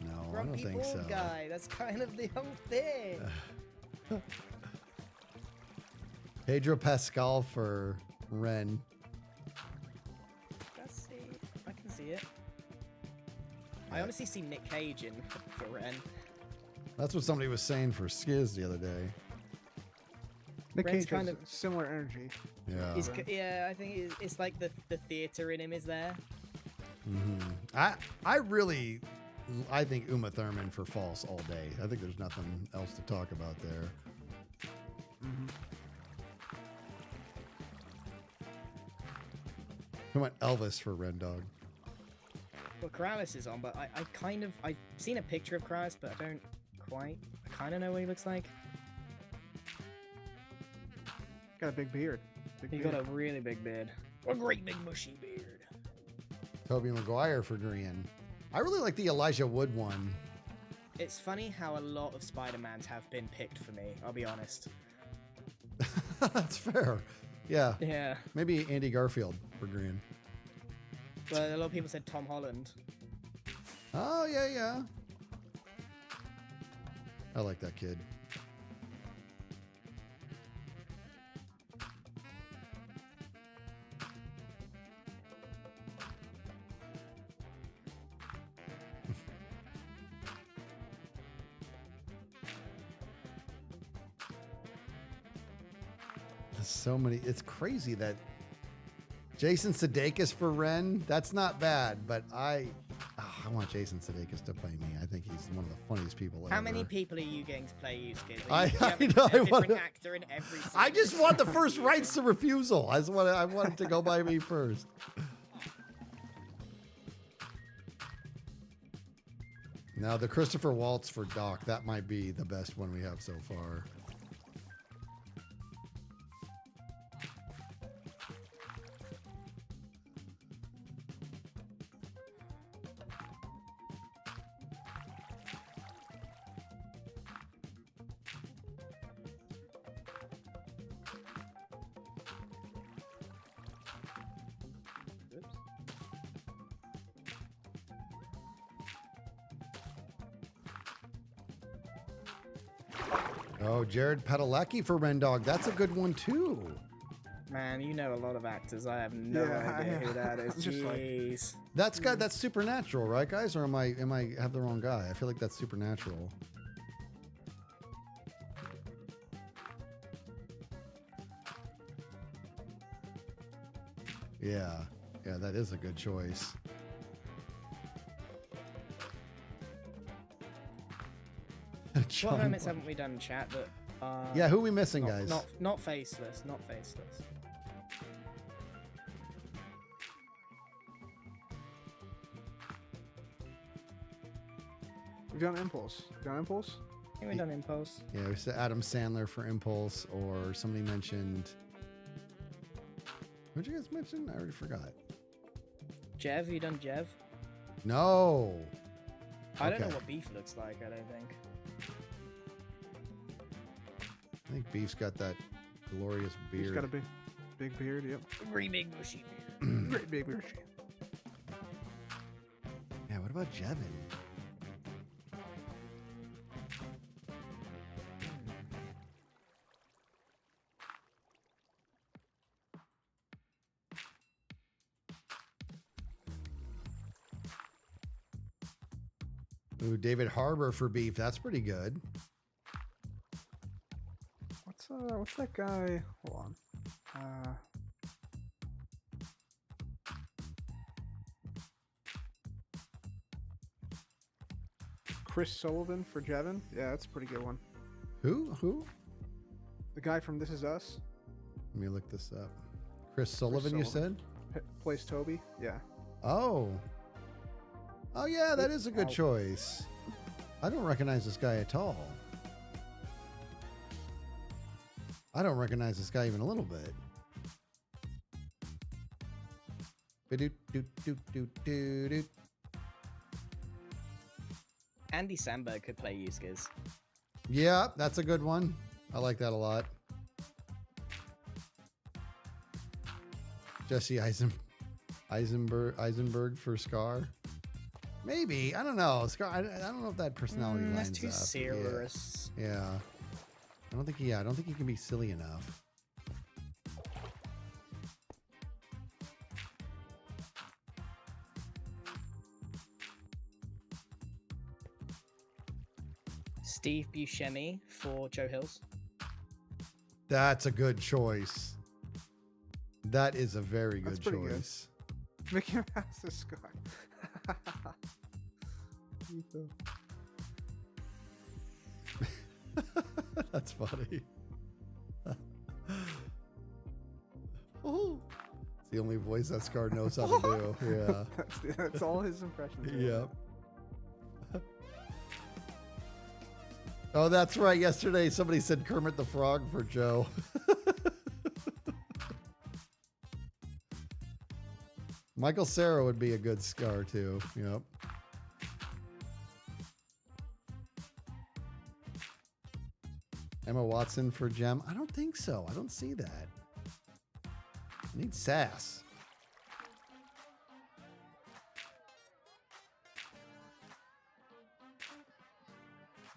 No, I don't Grumpy think bald so. guy. That's kind of the whole thing. Pedro Pascal for Ren. Let's see. I can see it. I honestly see Nick Cage in for Ren. That's what somebody was saying for Skiz the other day. Nick Ren's Cage kind has of- similar energy. Yeah. Yeah, I think it's like the theater in him is there. I think Uma Thurman for False all day. I think there's nothing else to talk about there. I went Elvis for Ren Dog. Well, Corrales is on, but I've seen a picture of Corrales, but I don't quite. I kind of know what he looks like. Got a big beard. He got a really big beard. A great big mushy beard. Tobey Maguire for Grian. I really like the Elijah Wood one. It's funny how a lot of Spider-Mans have been picked for me, I'll be honest. That's fair. Yeah. Yeah. Maybe Andy Garfield for Grian. But a lot of people said Tom Holland. Oh, yeah. I like that kid. There's so many. It's crazy that Jason Sudeikis for Ren. That's not bad, but I want Jason Sudeikis to play me. I think he's one of the funniest people ever. How many people are you getting to play you, Skiz? I You have know, a I different wanna- actor in every scene. I just want the first rights to refusal. I want it to go by me first. Now the Christopher Waltz for Doc. That might be the best one we have so far. Oh, Jared Padalecki for Rendog. That's a good one too. Man, you know a lot of actors. I have no idea who that is. I'm just like- Jeez. That's guy. That's Supernatural, right, guys? Or am I have the wrong guy? I feel like that's Supernatural. Yeah, that is a good choice. What John- moments haven't we done in chat that Yeah, who are we missing, guys? Not faceless, not faceless. We've done Impulse. Done Impulse? I think we done Impulse. Yeah, we said Adam Sandler for Impulse, or somebody mentioned. Who'd you guys mention? I already forgot. Jev, you done Jev? No. I don't know Okay. what beef looks like, I don't think. I think Beef's got that glorious beard. He's got a big beard, yep. Very big bushy beard. Great big beard. Yeah, what about Jevin? Ooh, David Harbour for Beef. That's pretty good. What's that guy? Hold on. Chris Sullivan for Jevin. Yeah, that's a pretty good one. Who? The guy from This Is Us. Let me look this up. Chris Sullivan, you said? Plays Toby. Yeah. Oh. Oh, yeah, that is a good choice. I don't recognize this guy at all. I don't recognize this guy even a little bit. Ba-doot-doot-doot-doot-doot. Andy Samberg could play Yuskiz. Yeah, that's a good one. I like that a lot. Jesse Eisenberg for Scar. Maybe. I don't know. Scar. I don't know if that personality lines That's too up. serious. Yeah. I don't think. Yeah, I don't think he can be silly enough. Steve Buscemi for Joe Hills. That's a good choice. That is a very That's good pretty good. choice. Mickey Mouse is Scar. That's funny. Oh, it's the only voice that Scar knows how to do. Yeah. That's all his impressions. Yep. Oh, that's right. Yesterday, somebody said Kermit the Frog for Joe. Michael Cera would be a good Scar too. Yep. Emma Watson for Gem. I don't think so. I don't see that. I need sass.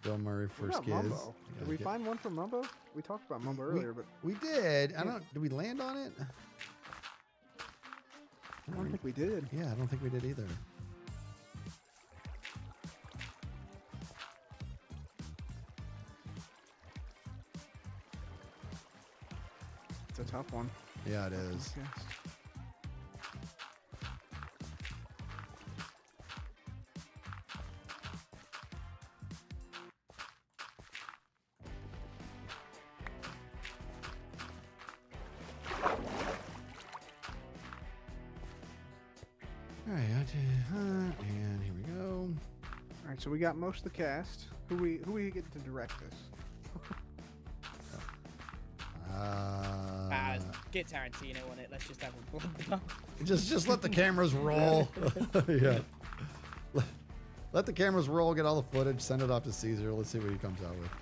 Bill Murray for What about Skiz. Mumbo? Did we find one for Mumbo? We talked about Mumbo earlier, but We did. I don't. Did we land on it? I don't think we did. Yeah, I don't think we did either. It's a tough one. Yeah, it is. Yes. All right, and here we go. All right, so we got most of the cast. Who we get to direct this? Get Tarantino on it. Let's just have a bloodbath. Just let the cameras roll. Yeah. Let the cameras roll. Get all the footage. Send it off to Caesar. Let's see what he comes out with.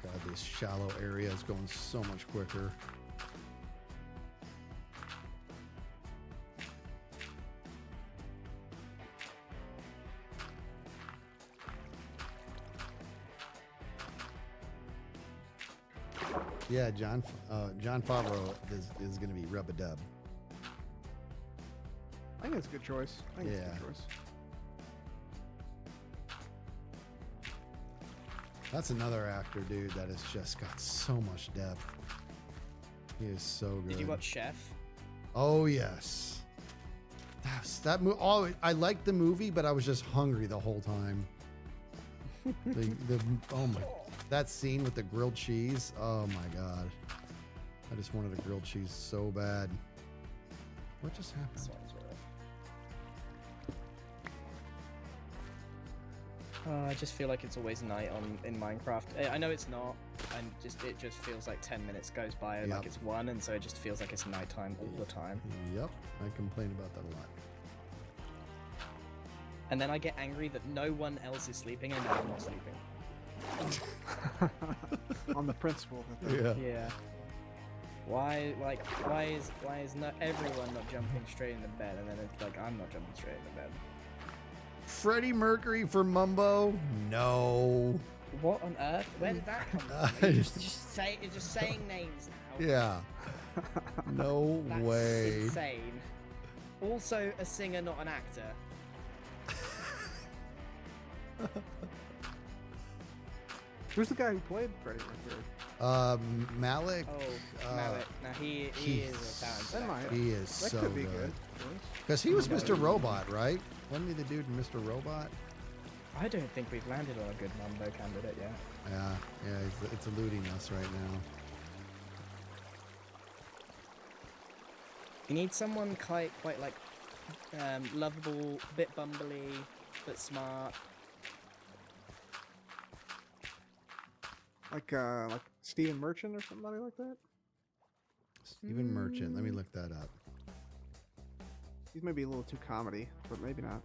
God, this shallow area is going so much quicker. Yeah, John Favreau is going to be rub-a-dub. I think it's a good choice. I think it's a Yeah. good choice. That's another actor, dude, that has just got so much depth. He is so good. Did you watch Chef? Oh yes. That movie. Oh, I liked the movie, but I was just hungry the whole time. Oh my, that scene with the grilled cheese. Oh my god, I just wanted a grilled cheese so bad. What just happened? I just feel like it's always night in Minecraft. I know it's not, and it just feels like 10 minutes goes by Yep. like it's 1, and so it just feels like it's nighttime all the time. Yep, I complain about that a lot. And then I get angry that no one else is sleeping and I'm not sleeping. On the principle that Yeah. Yeah. Why is not everyone not jumping straight into bed, and then it's like I'm not jumping straight into bed? Freddie Mercury for Mumbo? No. What on earth? Where did that come from? You're just saying names now. Yeah. No That's way. insane. Also a singer, not an actor. Who's the guy who played Freddie Mercury? Malik. Oh, Malik. Now he is a talented That might- actor. He is That so could be good. good. Because he was Mr. Robot, right? Wasn't he the dude in Mr. Robot? I don't think we've landed on a good Mumbo candidate yet. Yeah, it's eluding us right now. You need someone quite like lovable, bit bumbly, but smart. Like Stephen Merchant or somebody like that? Stephen Merchant. Let me look that up. He's maybe a little too comedy, but maybe not.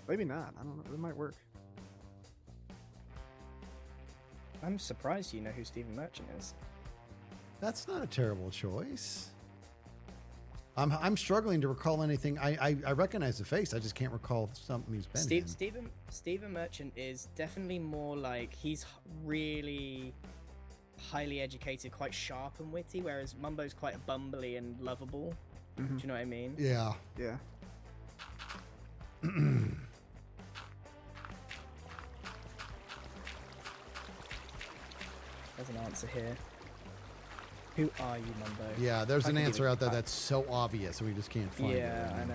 Maybe not. I don't know. It might work. I'm surprised you know who Stephen Merchant is. That's not a terrible choice. I'm struggling to recall anything. I recognize the face. I just can't recall something he's been in. Stephen Merchant is definitely more like he's really highly educated, quite sharp and witty, whereas Mumbo's quite bumbly and lovable. Mhm. Do you know what I mean? Yeah. Yeah. There's an answer here. Who are you, Mumbo? Yeah, there's I an can give answer it out there back. that's so obvious and we just can't find it. Yeah, right I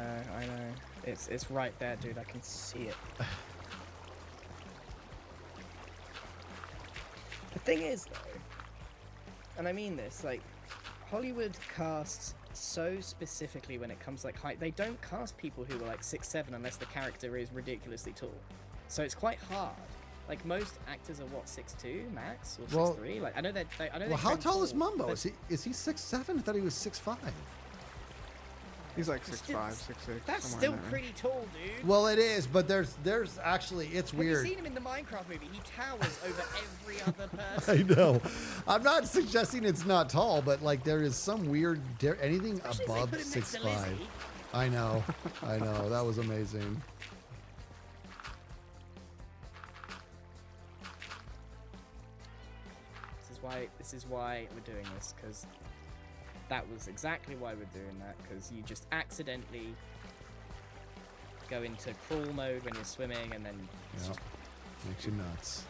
now. know. It's right there, dude. I can see it. The thing is, though, and I mean this, like, Hollywood casts so specifically when it comes to, like, height. They don't cast people who are like 6'7" unless the character is ridiculously tall. So it's quite hard. Like, most actors are what, 6'2" max or 6'3"? Like, I know that. I know. Well, how train tall is tall, Mumbo? but Is he 6'7"? I thought he was 6'5". He's like It's 6'5", still- 6'6". That's somewhere in still that range. pretty tall, dude. Well, it is, but there's actually, it's Have weird. you seen him in the Minecraft movie? He towers over every other I person. know. I'm not suggesting it's not tall, but like there is some weird anything Especially if they above put him next to 6'5". Lizzie. I know. I know. That was amazing. This is why we're doing this, because that was exactly why we're doing that, because you just accidentally go into crawl mode when you're swimming, and then it's Yeah. just Makes you nuts.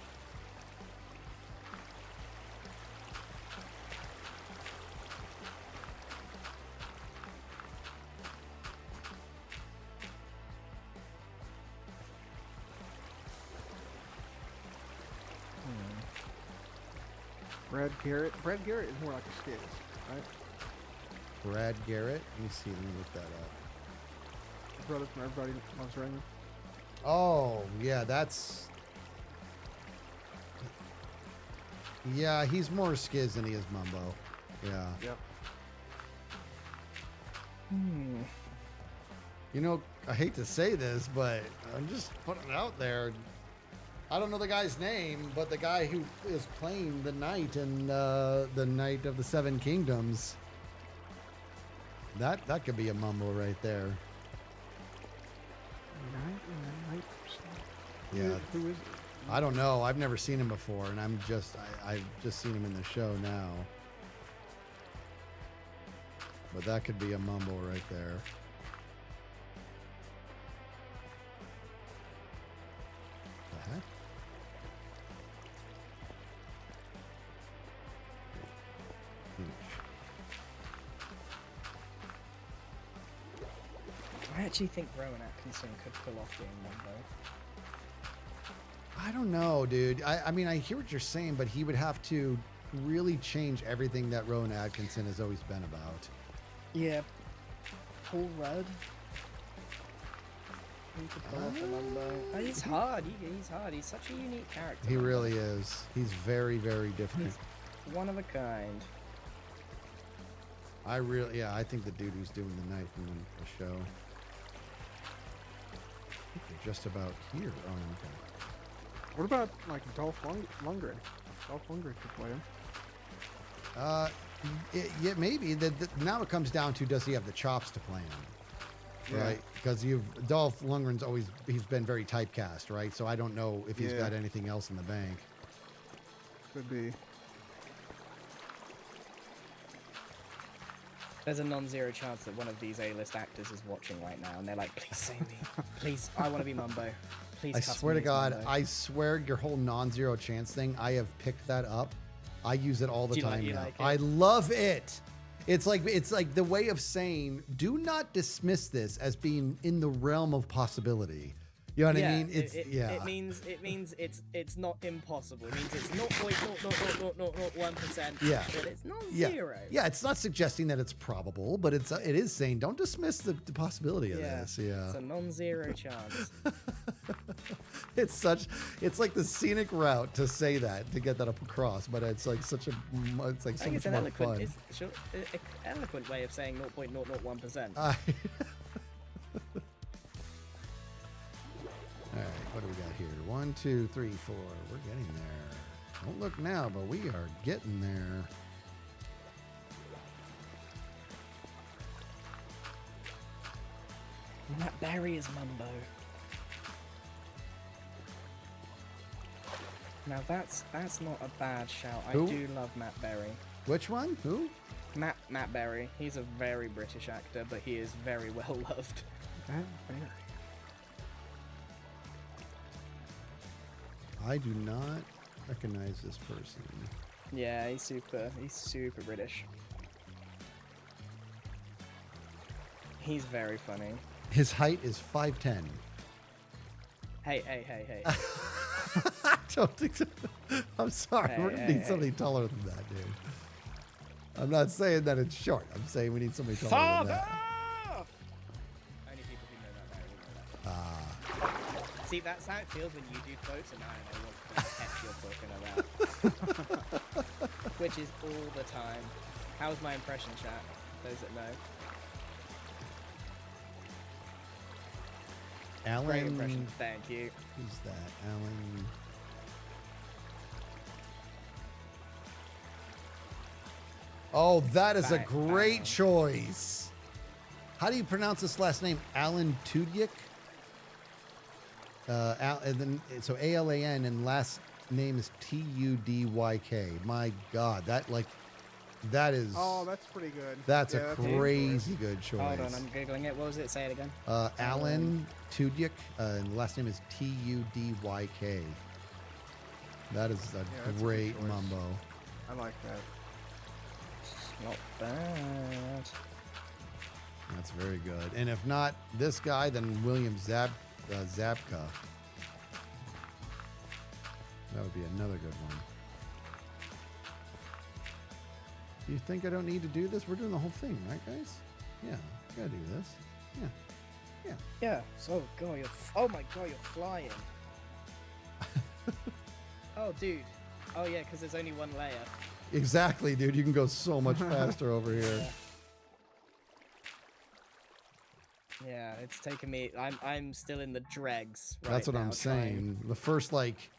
Brad Garrett. Brad Garrett is more like a Skiz, right? Brad Garrett. Let me see. Let me look that up. The brother from Everybody Loves Raymond. Oh, yeah, that's... Yeah, he's more Skiz than he is Mumbo. Yeah. Yep. You know, I hate to say this, but I'm just putting it out there. I don't know the guy's name, but the guy who is playing the knight in the Knight of the Seven Kingdoms. That could be a mumble right there. Night. Yeah. Who is it? I don't know. I've never seen him before, and I've just seen him in the show now. But that could be a mumble right there. The heck? I actually think Rowan Atkinson could pull off being Mumbo. I don't know, dude. I mean, I hear what you're saying, but he would have to really change everything that Rowan Atkinson has always been about. Yeah. Paul Rudd. He could pull off a Mumbo. Oh, he's hard. He's hard. He's such a unique character. He Mumbo. really is. He's very, very different. He's one of a kind. I think the dude who's doing the knife in the show. I think they're just about here. Oh, okay. What about like Dolph Lundgren? Dolph Lundgren could play him. Yeah, maybe. Now it comes down to, does he have the chops to play him? Yeah. Right? Because Dolph Lundgren's he's been very typecast, right? So I don't know if he's got anything else in the bank. Could be. There's a non-zero chance that one of these A-list actors is watching right now, and they're like, "Please save me, please. I want to be Mumbo. Please." I cast swear me to as God, Mumbo." I swear your whole non-zero chance thing, I have picked that up. I use it all the Do you like- time you now. like it? I love it. It's like the way of saying, do not dismiss this as being in the realm of possibility. You know what I mean? It means it's not impossible. It means it's 0.00001%. Yeah. But it's not Yeah. zero. Yeah, it's not suggesting that it's probable, but it is saying don't dismiss the possibility of this. Yeah. It's a non-zero chance. It's like the scenic route to say that, to get that up across, but it's like so I think much it's an more eloquent, fun. eloquent way of saying 0.001%. All right, what do we got here? 1, 2, 3, 4. We're getting there. Don't look now, but we are getting there. Matt Berry is Mumbo. Now that's not a bad shout. Who? I do love Matt Berry. Which one? Who? Matt Berry. He's a very British actor, but he is very well loved. That Berry. I do not recognize this person. Yeah, he's super British. He's very funny. His height is 5'10". Hey. I don't think so. I'm sorry. Hey, We're gonna hey, need somebody taller than that, dude. I'm not saying that it's short. I'm saying we need somebody taller than that. Only people who know that Berry will know that. See, that's how it feels when you do quotes, and now I know what the heck you're talking about. Which is all the time. How's my impression, chat? Those that know. Alan. Great impression. Thank you. Who's that? Alan. Oh, that is a Bang, great bang. choice. How do you pronounce this last name? Alan Tudyk? And then so Alan and last name is Tudyk. My God, that is. Oh, that's pretty good. That's Yeah, a that's a good crazy good choice. Hold on, I'm googling it. What was it? Say it again. Alan Tudyk, and last name is Tudyk. That is that's a a good great choice. mumbo. I like that. Not bad. That's very good. And if not this guy, then William Zabka. That would be another good one. You think I don't need to do this? We're doing the whole thing, right, guys? Yeah, I gotta do this. Yeah. Yeah. So, God, oh my God, you're flying. Oh, dude. Oh yeah, because there's only one layer. Exactly, dude. You can go so much faster over here. Yeah, it's taken me. I'm still in the dregs. Right That's what now, I'm trying- saying. The first like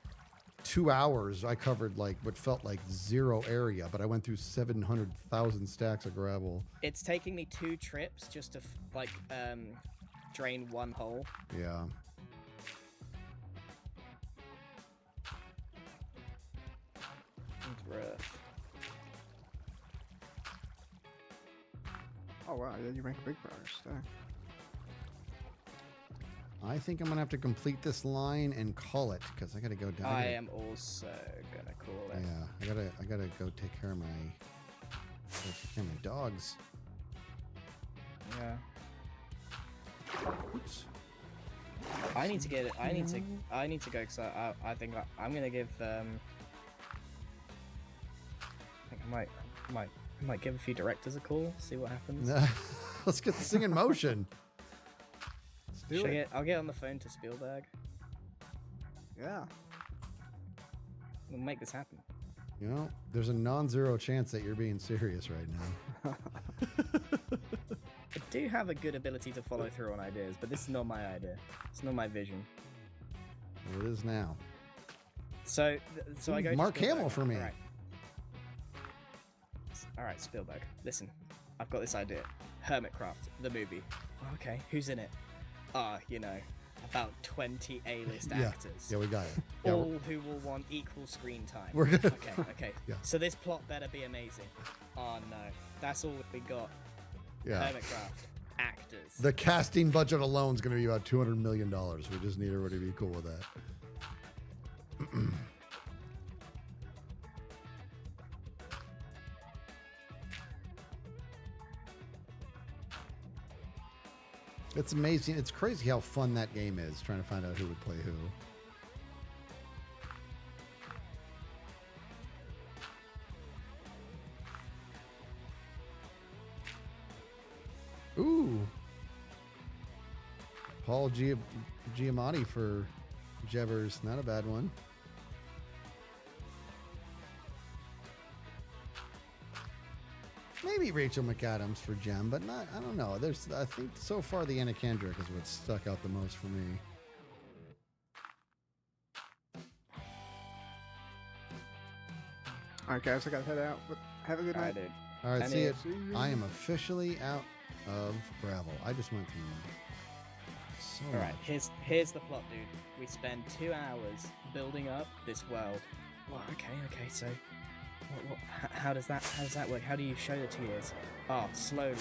2 hours, I covered like what felt like 0 area, but I went through 700,000 stacks of gravel. It's taking me 2 trips just to drain 1 hole. Yeah. It's rough. Oh wow, yeah, you make big progress there. I think I'm gonna have to complete this line and call it because I gotta go down. I am also gonna call it. Yeah, I gotta go take care of my dogs. Yeah. Oops. I need to get it. I need to go because I think I'm gonna give. I think I might give a few directors a call. See what happens. Let's get this thing in motion. Let's do it. I'll get on the phone to Spielberg. Yeah. We'll make this happen. You know, there's a non-zero chance that you're being serious right now. I do have a good ability to follow through on ideas, but this is not my idea. It's not my vision. It is now. So I go. Mark to Spielberg. Hamill for me. All right, Spielberg. Listen, I've got this idea. Hermitcraft, the movie. Okay, who's in it? About 20 A-list actors. Yeah, we got it. Yeah, All who will want equal screen time. We're good. Okay. Yeah. So this plot better be amazing. Oh no, that's all we got. Yeah. Hermitcraft, actors. The casting budget alone is going to be about $200 million. We just need everybody to be cool with that. It's amazing. It's crazy how fun that game is, trying to find out who would play who. Ooh. Paul Giamatti for Jevers. Not a bad one. Maybe Rachel McAdams for Gem, but not. I don't know. I think so far the Anna Kendrick is what stuck out the most for me. All right, guys, I gotta head out. But have a good night. Dude. All right, see Penny. it. I am officially out of gravel. I just went through so All right, much. here's the plot, dude. We spend 2 hours building up this world. Well, okay. So, how does that work? How do you show the 2 years? Oh, slowly,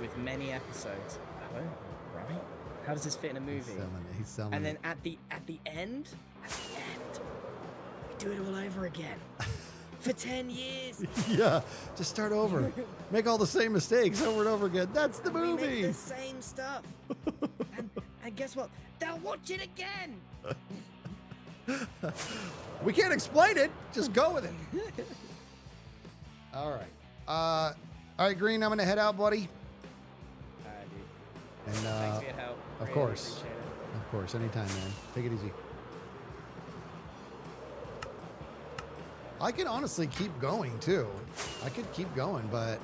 with many episodes. Oh, right. How does this fit in a movie? He's selling And it. then at the end, we do it all over again for 10 years. Yeah, just start over. Make all the same mistakes over and over again. That's the We make movie. the same stuff. and guess what? They'll watch it again. We can't explain it. Just go with it. All right. All right, Green, I'm going to head out, buddy. Dude. And Thanks for your help. of Really course. appreciate it. Of course, anytime, man. Take it easy. I can honestly keep going too. I could keep going, but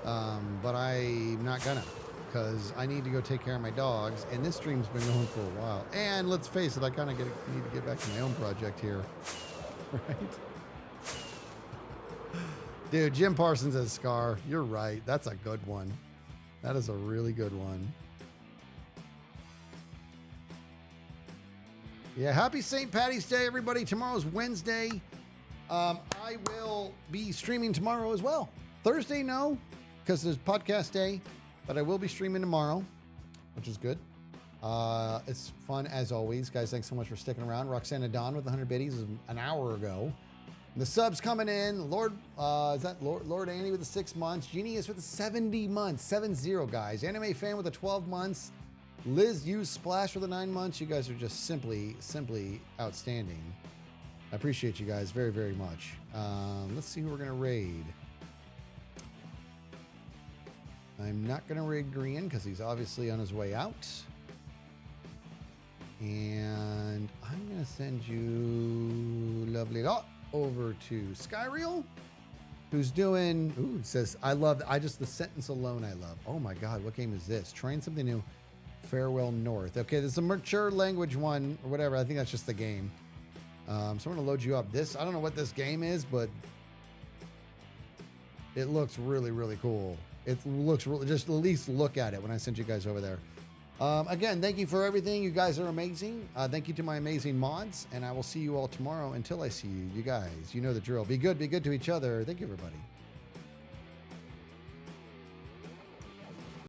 I'm not gonna, because I need to go take care of my dogs, and this stream's been going for a while. And let's face it, I kind of need to get back to my own project here, right? Dude, Jim Parsons as Scar. You're right. That's a good one. That is a really good one. Yeah, happy St. Patty's Day, everybody. Tomorrow's Wednesday. I will be streaming tomorrow as well. Thursday, no, because there's podcast day, but I will be streaming tomorrow, which is good. It's fun as always. Guys, thanks so much for sticking around. Roxana Don with 100 biddies an hour ago. The subs coming in. Lord, is that Lord Andy with the 6 months? Genius with the 70 months. 70, guys. Anime Fan with the 12 months. Liz used Splash for the 9 months. You guys are just simply outstanding. I appreciate you guys very, very much. Let's see who we're going to raid. I'm not going to raid Grian because he's obviously on his way out. And I'm going to send you lovely lot over to Skyreal, who's doing, ooh, it says, the sentence alone I love. Oh my God, what game is this? Trying something new. Farewell North. Okay, there's a mature language one or whatever. I think that's just the game. So I'm going to load you up. I don't know what this game is, but it looks really, really cool. It looks really, just at least look at it when I send you guys over there. Again, thank you for everything. You guys are amazing. Thank you to my amazing mods, and I will see you all tomorrow. Until I see you, you guys, you know the drill. Be good to each other. Thank you, everybody.